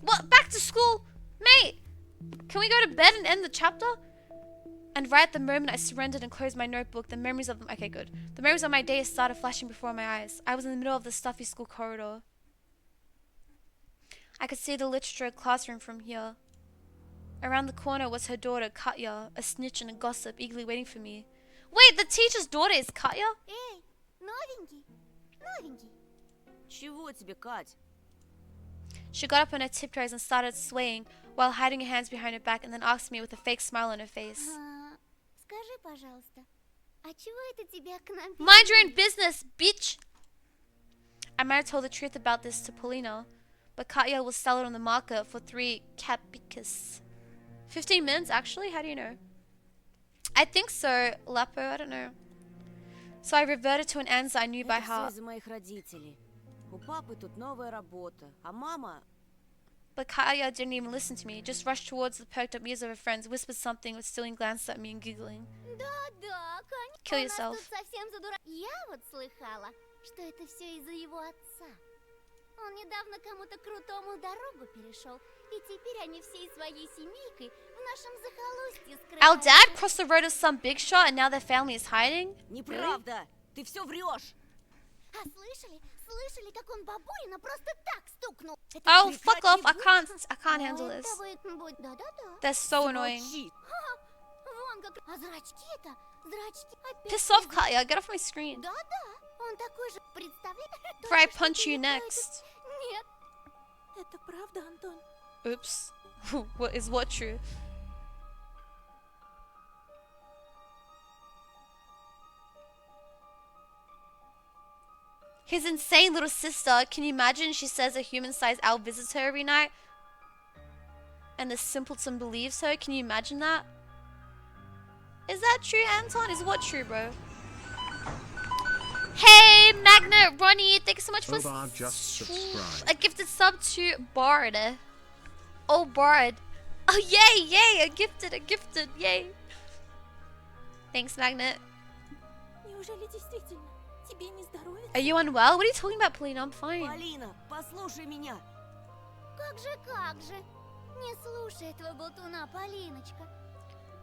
Speaker 1: What? Back to school? Mate! Can we go to bed and end the chapter? And right at the moment I surrendered and closed my notebook, the memories of The memories of my day started flashing before my eyes. I was in the middle of the stuffy school corridor. I could see the literature classroom from here. Around the corner was her daughter, Katya, a snitch and a gossip, eagerly waiting for me. Wait, the teacher's daughter is Katya?
Speaker 4: Эй, новенький, новенький.
Speaker 7: Чего тебе, Кать?
Speaker 1: She got up on her tiptoes and started swaying while hiding her hands behind her back and then asked me with a fake smile on her face.
Speaker 4: Скажи, пожалуйста, а чего это тебя к нам?
Speaker 1: Mind your own business, bitch! I might have told the truth about this to Paulina, but Katya will sell it on the market for 3 kapicas. 15 minutes, actually? How do you know? I think so, Lapo, I don't know. So I reverted to an answer I knew by
Speaker 7: Это все
Speaker 1: heart.
Speaker 7: из-за моих родителей. У папы тут новая работа, а мама...
Speaker 1: But Katya didn't even listen to me, just rushed towards the perked up ears of her friends, whispered something with stealing glances at me and giggling.
Speaker 4: Да, конечно.
Speaker 1: Kill
Speaker 4: У нас
Speaker 1: yourself.
Speaker 4: тут совсем задура... Я вот слыхала, что это все из-за его отца. Он недавно кому-то крутому дорогу перешел, и теперь они всей своей семейкой в нашем захолустье
Speaker 1: Our
Speaker 4: скрываются.
Speaker 1: dad crossed the road as some big shot and now their family is hiding?
Speaker 7: Неправда! Ты все врешь!
Speaker 4: А слышали? слышали, как он бабулина просто так стукнул?
Speaker 1: Oh, fuck off. I can't handle this.
Speaker 4: Да-да-да.
Speaker 1: They're so annoying.
Speaker 4: Вон как... А зрачки-то? Зрачки опять...
Speaker 1: Piss off, Katya. Get off my screen.
Speaker 4: Да-да. Он такой же, представляешь?
Speaker 1: Before I punch you next.
Speaker 4: Нет.
Speaker 11: Это правда, Антон?
Speaker 1: Oops. What is what true? His insane little sister. Can you imagine? She says a human-sized owl visits her every night. And the simpleton believes her. Can you imagine that? Is that true, Anton? Is what true, bro? Hey, Magnet, Ronnie, thank you so much for
Speaker 2: Obar just subscribed.
Speaker 1: a gifted sub to Bard. Oh, Bard. Oh, yay, yay, a gifted, yay. Thanks, Magnet.
Speaker 11: Неужели действительно? Тебе не здоровится?
Speaker 1: Are you unwell? What are you talking about, Polina? I'm fine.
Speaker 7: Полина, послушай меня.
Speaker 4: Как же. Не слушай этого болтуна, Полиночка.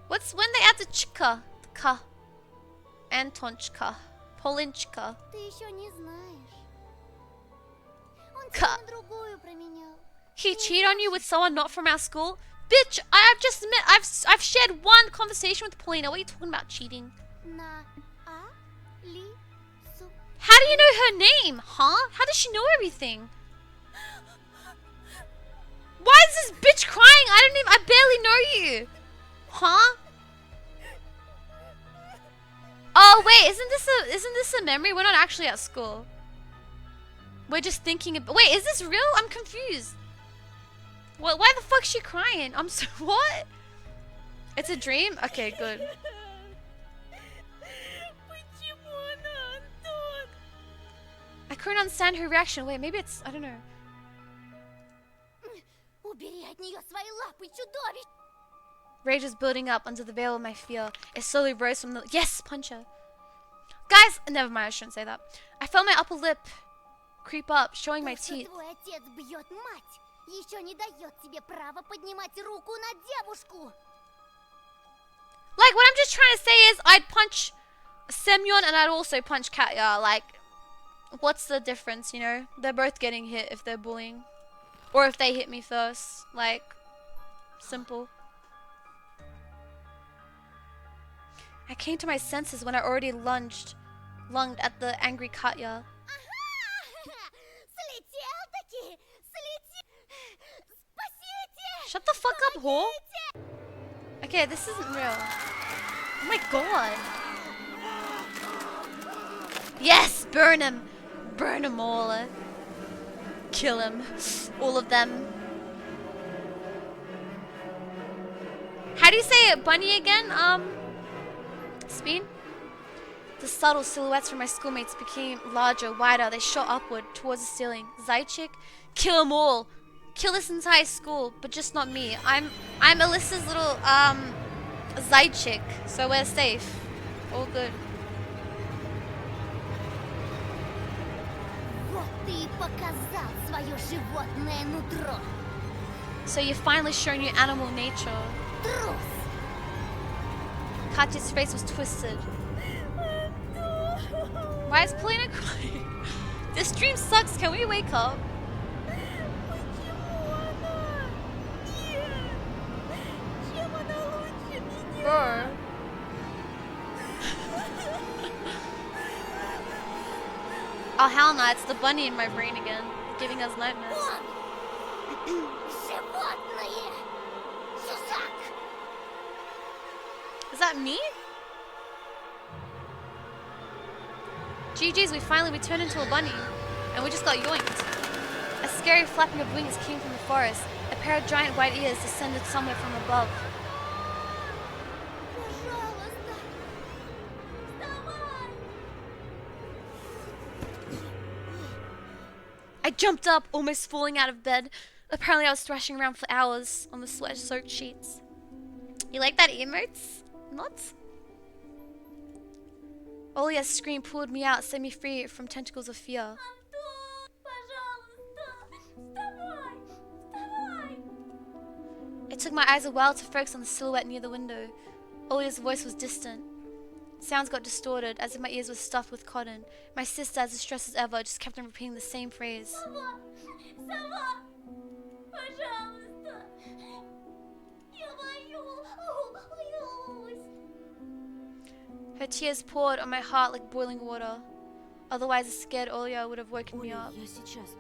Speaker 1: What's when they add the chika? The ka. Antonchka. Polinchka.
Speaker 4: Ты еще не знаешь. Он
Speaker 1: Ка.
Speaker 4: тебя на другую променял.
Speaker 1: He cheated on you with someone not from our school? Bitch, I've just met, I've shared one conversation with Polina. What are you talking about cheating?
Speaker 4: На ли су.
Speaker 1: How do you know her name, huh? How does she know everything? Why is this bitch crying? I barely know you. Huh? Oh wait, isn't this a memory? We're not actually at school. We're just thinking about, wait, is this real? I'm confused. What, why the fuck is she crying? I'm so, what? It's a dream? Okay, good. I couldn't understand her reaction. Wait, maybe it's, I don't know.
Speaker 4: Убери от нее свои лапы, чудовище!
Speaker 1: Rage is building up under the veil of my fear. It slowly rose from the... Yes, punch her. Guys, never mind, I shouldn't say that. I felt my upper lip creep up, showing my
Speaker 4: То, что
Speaker 1: teeth.
Speaker 4: твой отец бьет мать, еще не дает тебе права поднимать руку на девушку.
Speaker 1: Like, what I'm just trying to say is I'd punch Semyon and I'd also punch Katya. Like, what's the difference, you know? They're both getting hit if they're bullying. Or if they hit me first. Like, simple. I came to my senses when I already lunged at the angry Katya.
Speaker 4: Слетел-таки! Спасите!
Speaker 1: Shut the fuck up, whore! Okay, this isn't real. Oh my god! Yes! Burn him! Burn them all! Kill him. All of them. How do you say it? Bunny again? Spin? The subtle silhouettes from my schoolmates became larger, wider. They shot upward towards the ceiling. Zaychik? Kill them all! Kill this entire school, but just not me. I'm Alyssa's little, Zaychik, so we're safe. All good.
Speaker 4: Вот ты и показал свое животное нутро.
Speaker 1: So you've finally shown your animal nature.
Speaker 4: Трус!
Speaker 1: Katya's face was twisted. Why is Polina crying? This dream sucks. Can we wake up? Bro. Oh hell no, it's the bunny in my brain again, giving us nightmares.
Speaker 4: Животное! Чужак!
Speaker 1: Is that me? GG's, we finally turned into a bunny, and we just got yoinked. A scary flapping of wings came from the forest. A pair of giant white ears descended somewhere from above.
Speaker 4: Пожалуйста! Вставай!
Speaker 1: I jumped up, almost falling out of bed. Apparently I was thrashing around for hours on the sweat-soaked sheets. You like that emotes? Not? Olia's scream pulled me out, set me free from tentacles of fear.
Speaker 4: Антон, пожалуйста! Вставай!
Speaker 1: It took my eyes a while to focus on the silhouette near the window. Olia's voice was distant. Sounds got distorted, as if my ears were stuffed with cotton. My sister, as distressed as ever, just kept on repeating the same phrase.
Speaker 4: Сова! Сова! Пожалуйста! Я боюсь!
Speaker 1: Her tears poured on my heart like boiling water. Otherwise, a scared Olia would have woken me
Speaker 7: Оля,
Speaker 1: up.
Speaker 7: я сейчас.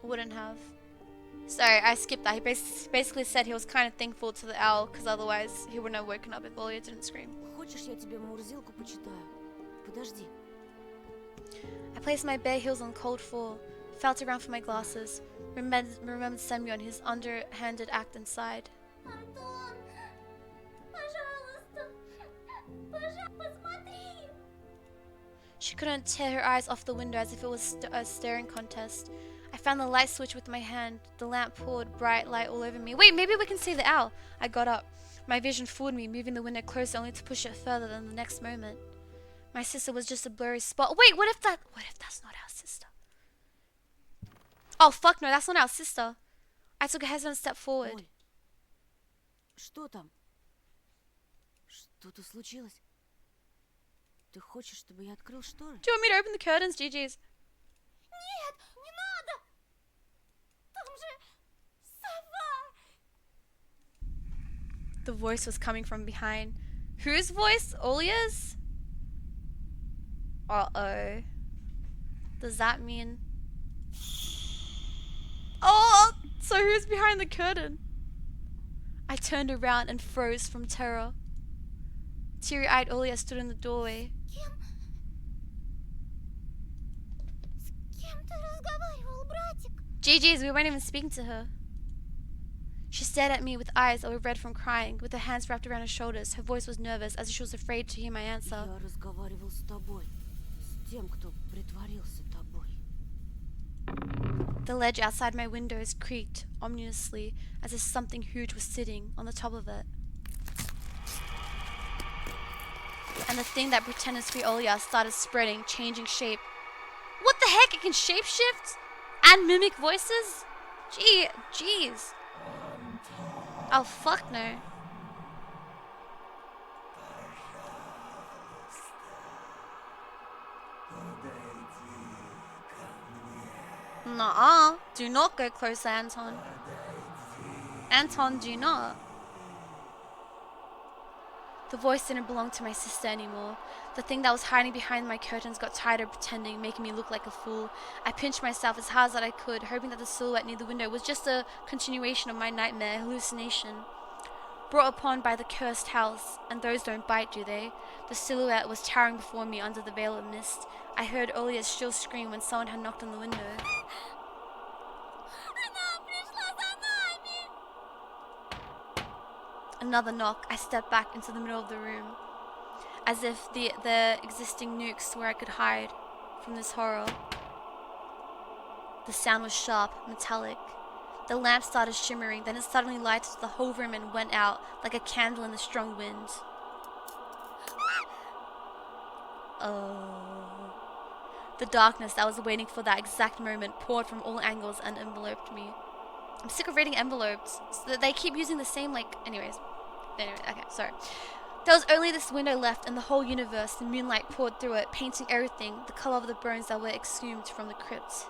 Speaker 1: Wouldn't have. Sorry, I skipped that. He basically said he was kind of thankful to the owl, because otherwise he wouldn't have woken up if Olia didn't scream.
Speaker 7: Хочешь, я тебе Мурзилку почитаю? Подожди.
Speaker 1: I placed my bare heels on the cold floor, felt around for my glasses, remembered Semyon, his underhanded act inside.
Speaker 4: Антон! Пожалуйста! Посмотри!
Speaker 1: She couldn't tear her eyes off the window as if it was a staring contest. I found the light switch with my hand. The lamp poured bright light all over me. Wait, maybe we can see the owl. I got up. My vision fooled me, moving the window closer only to push it further than the next moment. My sister was just a blurry spot. Wait, what if that's not our sister? Oh, fuck no, that's not our sister. I took a hesitant step forward.
Speaker 7: Оль, что там? Что-то случилось? Ты хочешь, чтобы я открыл шторы?
Speaker 1: Do you want me to open the curtains, GG's?
Speaker 4: Нет, не надо! Там же сова!
Speaker 1: The voice was coming from behind. Whose voice? Olia's? Uh-oh. Does that mean... Oh! So who's behind the curtain? I turned around and froze from terror. Teary-eyed Olia stood in the doorway.
Speaker 4: С кем ты разговаривал, братик?
Speaker 1: GG's, we weren't even speaking to her. She stared at me with eyes that were red from crying, with her hands wrapped around her shoulders. Her voice was nervous, as if she was afraid to hear my answer.
Speaker 7: Я разговаривал с тобой, с тем, кто притворился тобой.
Speaker 1: The ledge outside my windows creaked ominously, as if something huge was sitting on the top of it. And the thing that pretended to be Olia started spreading, changing shape. What the heck? It can shapeshift? And mimic voices? Jeez. Oh, fuck no. Nuh-uh. Do not go closer, Anton. Anton, do not. The voice didn't belong to my sister anymore. The thing that was hiding behind my curtains got tired of pretending, making me look like a fool. I pinched myself as hard as I could, hoping that the silhouette near the window was just a continuation of my nightmare hallucination. Brought upon by the cursed house, and those don't bite, do they? The silhouette was towering before me under the veil of mist. I heard Olia's shrill scream when someone had knocked on the window.
Speaker 4: Она пришла за нами!
Speaker 1: Another knock. I stepped back into the middle of the room, as if the existing nukes where I could hide from this horror. The sound was sharp, metallic. The lamp started shimmering, then it suddenly lighted the whole room and went out like a candle in the strong wind. Oh. The darkness that was waiting for that exact moment poured from all angles and enveloped me. I'm sick of reading envelopes. So they keep using the same, Anyway, okay, sorry. There was only this window left and the whole universe. The moonlight poured through it, painting everything, the color of the bones that were exhumed from the crypt.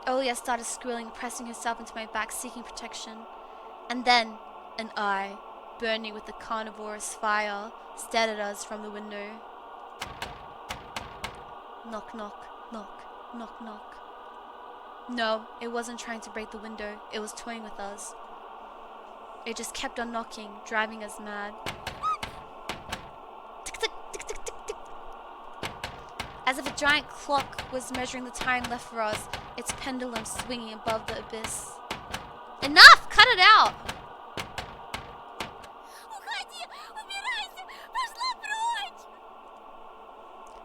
Speaker 1: Olia started squealing, pressing herself into my back, seeking protection. And then, an eye, burning with the carnivorous fire, stared at us from the window. Knock, knock, knock, knock, knock. No, it wasn't trying to break the window. It was toying with us. It just kept on knocking, driving us mad. Tick, tick, tick, tick, tick, tick. As if a giant clock was measuring the time left for us, its pendulum swinging above the abyss. Enough! Cut it out!
Speaker 4: Уходи! Убирайся! Пошла прочь!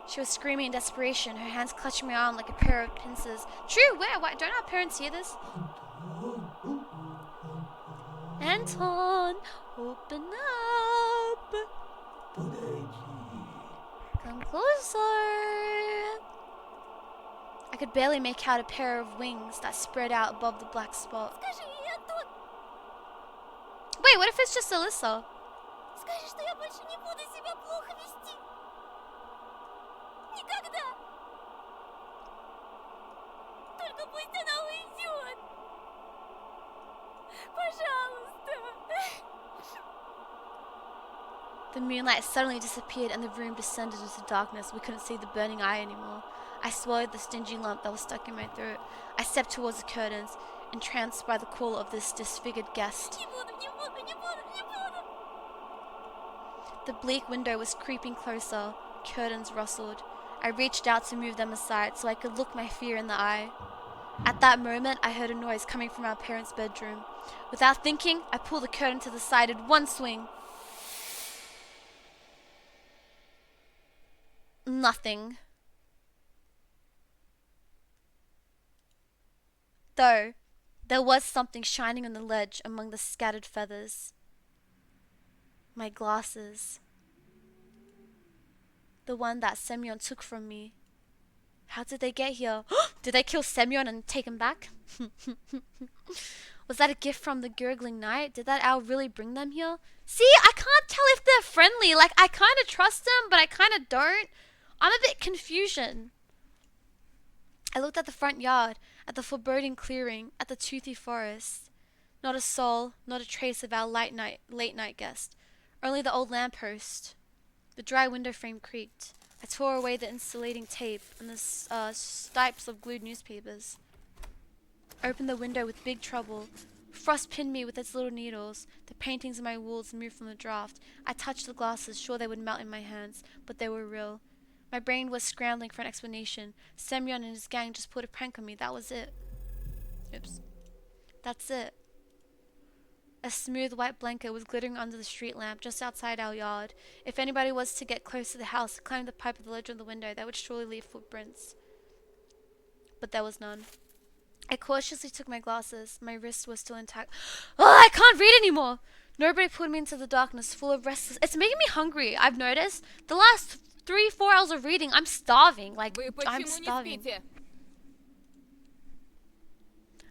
Speaker 1: She was screaming in desperation, her hands clutching my arm like a pair of pincers. True, where? Why? Don't our parents hear this? Anton, open up! Come closer! I could barely make out a pair of wings that spread out above the black spot.
Speaker 4: Скажи, я тут!
Speaker 1: Wait, what if it's just Alyssa?
Speaker 4: Скажи, что я больше не буду себя плохо вести. Никогда. Только пусть она уйдет. Пожалуйста.
Speaker 1: The moonlight suddenly disappeared and the room descended into darkness. We couldn't see the burning eye anymore. I swallowed the stingy lump that was stuck in my throat. I stepped towards the curtains, entranced by the call of this disfigured guest.
Speaker 4: Не буду.
Speaker 1: The bleak window was creeping closer. Curtains rustled. I reached out to move them aside so I could look my fear in the eye. At that moment, I heard a noise coming from our parents' bedroom. Without thinking, I pulled the curtain to the side in one swing. Nothing. Though, there was something shining on the ledge among the scattered feathers. My glasses. The one that Semyon took from me. How did they get here? Did they kill Semyon and take him back? Was that a gift from the gurgling night? Did that owl really bring them here? See, I can't tell if they're friendly. Like, I kind of trust them, but I kind of don't. I'm a bit confusion. I looked at the front yard, at the foreboding clearing, at the toothy forest. Not a soul, not a trace of our late night guest. Only the old lamppost. The dry window frame creaked. I tore away the insulating tape and the stipes of glued newspapers. I opened the window with big trouble. Frost pinned me with its little needles. The paintings on my walls moved from the draft. I touched the glasses, sure they would melt in my hands, but they were real. My brain was scrambling for an explanation. Semyon and his gang just pulled a prank on me. That was it. Oops. That's it. A smooth white blanket was glittering under the street lamp just outside our yard. If anybody was to get close to the house, climb the pipe of the ledge of the window, they would surely leave footprints. But there was none. I cautiously took my glasses. My wrist was still intact. Oh, I can't read anymore! Nobody pulled me into the darkness, full of restless... It's making me hungry, I've noticed. The last 3-4 hours of reading, I'm starving. Like, I'm starving.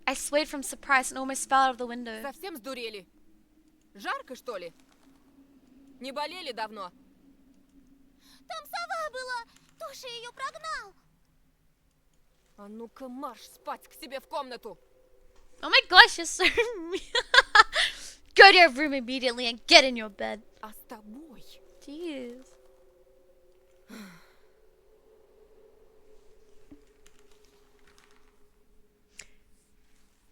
Speaker 1: I swayed from surprise and almost fell out of the window.
Speaker 13: Совсем сдурели? Жарко, что ли? Не болели давно?
Speaker 4: Там сова была. Тоша ее прогнал.
Speaker 13: А ну-ка марш спать к себе в комнату.
Speaker 1: Oh my gosh, you're so mean. Go to your room immediately and get in your bed.
Speaker 13: А с тобой?
Speaker 1: Jeez.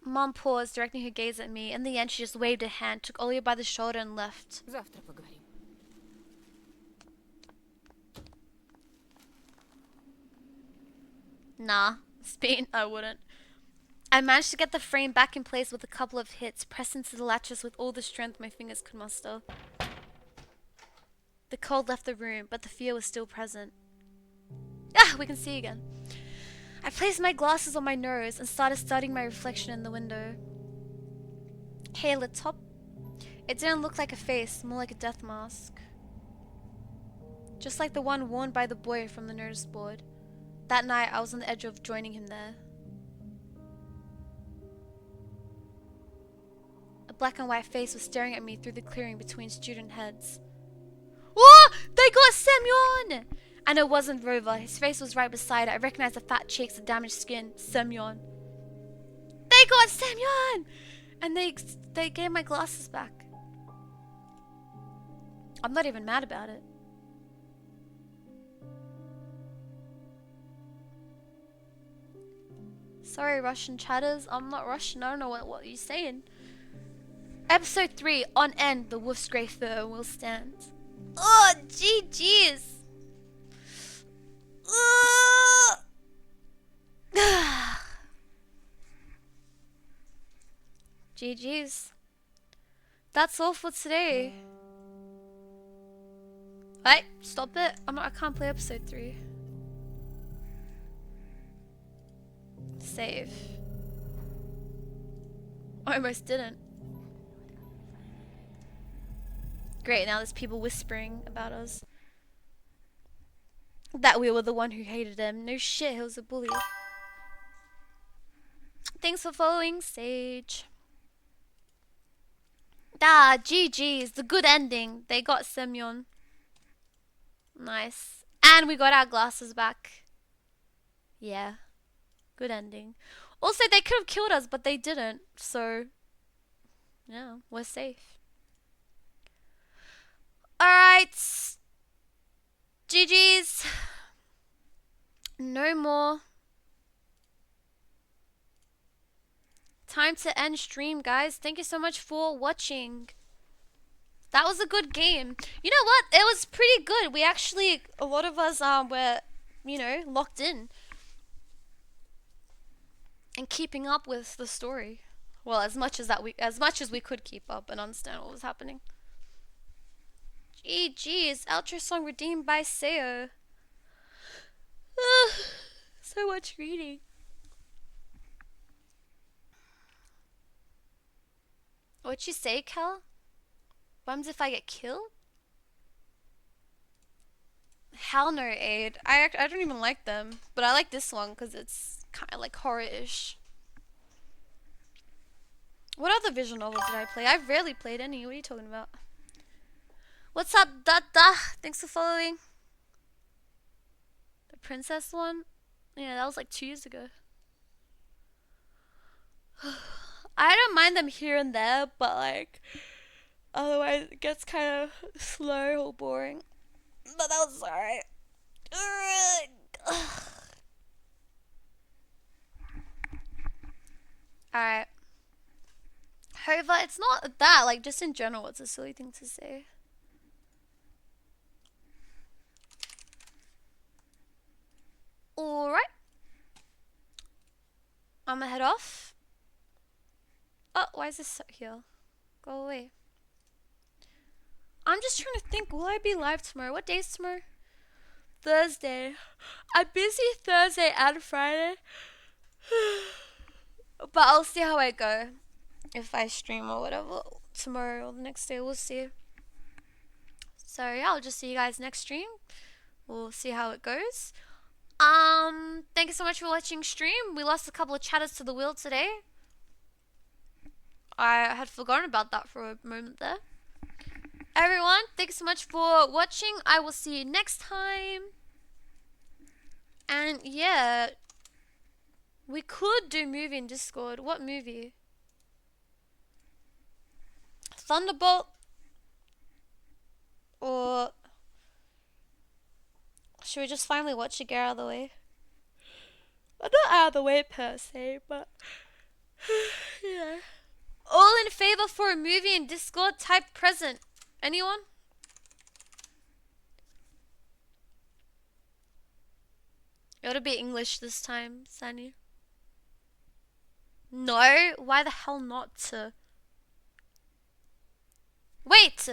Speaker 1: Mom paused, directing her gaze at me. In the end, she just waved a hand, took Olya by the shoulder, and left.
Speaker 13: Завтра поговорим.
Speaker 1: Nah, Spain, I wouldn't. I managed to get the frame back in place with a couple of hits, pressed into the latches with all the strength my fingers could muster. The cold left the room, but the fear was still present. Ah, we can see again. I placed my glasses on my nose and started studying my reflection in the window. Hair lit top. It didn't look like a face, more like a death mask. Just like the one worn by the boy from the notice board. That night, I was on the edge of joining him there. A black and white face was staring at me through the clearing between student heads. Oh! They got Semyon! And it wasn't Rover. His face was right beside it. I recognized the fat cheeks, the damaged skin. Semyon. They got Semyon! And they gave my glasses back. I'm not even mad about it. Sorry, Russian chatters. I'm not Russian. I don't know what you're saying. Episode 3. On end. The wolf's grey fur will stand. Oh, GG's. GG's. That's all for today. Right, stop it. I can't play episode 3. Save. I almost didn't. Great, now there's people whispering about us. That we were the one who hated him. No shit, he was a bully. Thanks for following, Sage. Ah, GG's. The good ending. They got Semyon. Nice. And we got our glasses back. Yeah. Good ending. Also, they could have killed us, but they didn't. So, yeah, we're safe. Alright. GG's. No more. Time to end stream, guys. Thank you so much for watching. That was a good game. You know what? It was pretty good. We actually, a lot of us were, you know, locked in and keeping up with the story. Well, as much as we could keep up and understand what was happening. GG's. Outro song redeemed by Seo. So much reading. What'd you say, Kel? What happens if I get killed? Hell no, Aid. I don't even like them, but I like this one because it's kind of like horror-ish. What other visual novels did I play? I've rarely played any. What are you talking about? What's up, Dada? Thanks for following. The princess one? Yeah, that was like 2 years ago. I don't mind them here and there, but like, otherwise it gets kind of slow or boring. But that was alright. Alright. However, it's not that, like, just in general, it's a silly thing to say. Alright. I'm gonna head off. Oh, why is this here? Go away. I'm just trying to think, will I be live tomorrow? What day is tomorrow? Thursday. I'm busy Thursday and Friday. But I'll see how I go. If I stream or whatever tomorrow or the next day, we'll see. So yeah, I'll just see you guys next stream. We'll see how it goes. Thank you so much for watching stream. We lost a couple of chatters to the wheel today. I had forgotten about that for a moment there. Everyone, thank you so much for watching. I will see you next time. And yeah, we could do movie in Discord. What movie? Thunderbolt? Or should we just finally watch it, get out of the way? Well, not out of the way per se, but yeah. All in favor for a movie in Discord, type present. Anyone? It ought to be English this time, Sunny. No? Why the hell not? Wait!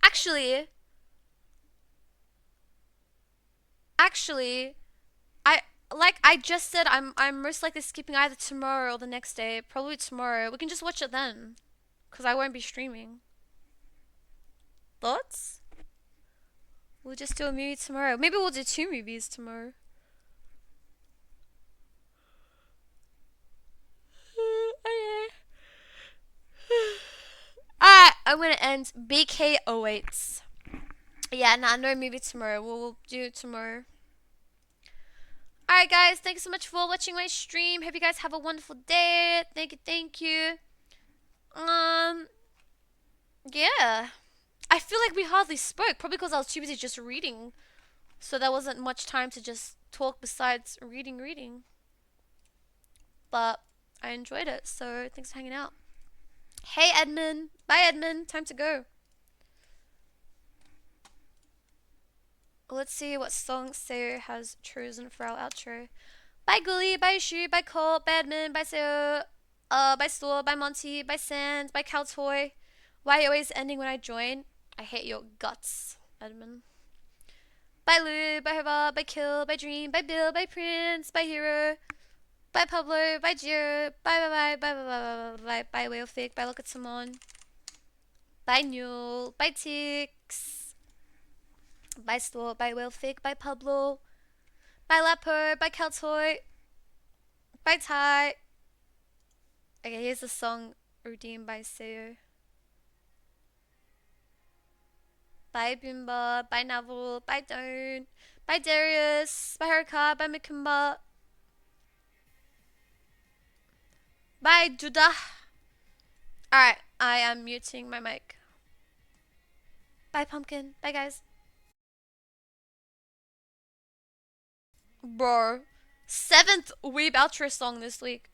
Speaker 1: Actually, I just said, I'm most likely skipping either tomorrow or the next day. Probably tomorrow. We can just watch it then. Because I won't be streaming. Thoughts? We'll just do a movie tomorrow. Maybe we'll do 2 movies tomorrow. Okay. Alright, I'm gonna end. BK awaits. Yeah, nah, no movie tomorrow. We'll do it tomorrow. Alright guys, thanks so much for watching my stream. Hope you guys have a wonderful day. Thank you. Yeah. I feel like we hardly spoke, probably because I was too busy just reading. So there wasn't much time to just talk besides reading. But I enjoyed it, so thanks for hanging out. Hey Edmund. Bye Edmund, time to go. Let's see what song Seo has chosen for our outro. Bye Gully, bye Shu, bye Colt, bye Edmund, bye Seo, bye Store, bye Monty, bye Sand, bye Caltoy. Why are you always ending when I join? I hate your guts, Edmund. Bye Lou, bye Hava, bye Kill, bye Dream, bye Bill, bye Prince, bye Hero, bye Pablo, bye Jiro, bye Whale Fig, bye Look at Simon, bye Newell, bye Tix. Bye Store, bye Whale Fig, bye Pablo, bye Lapo, bye Caltoy, bye Ty. Okay, here's the song redeemed by Seo. Bye Bimba. Bye Navel. Bye Don't. Bye Darius. Bye Harika. Bye Mikimba. Bye Judah. Alright, I am muting my mic. Bye Pumpkin. Bye guys. Bro. 7th Weeb outro song this week.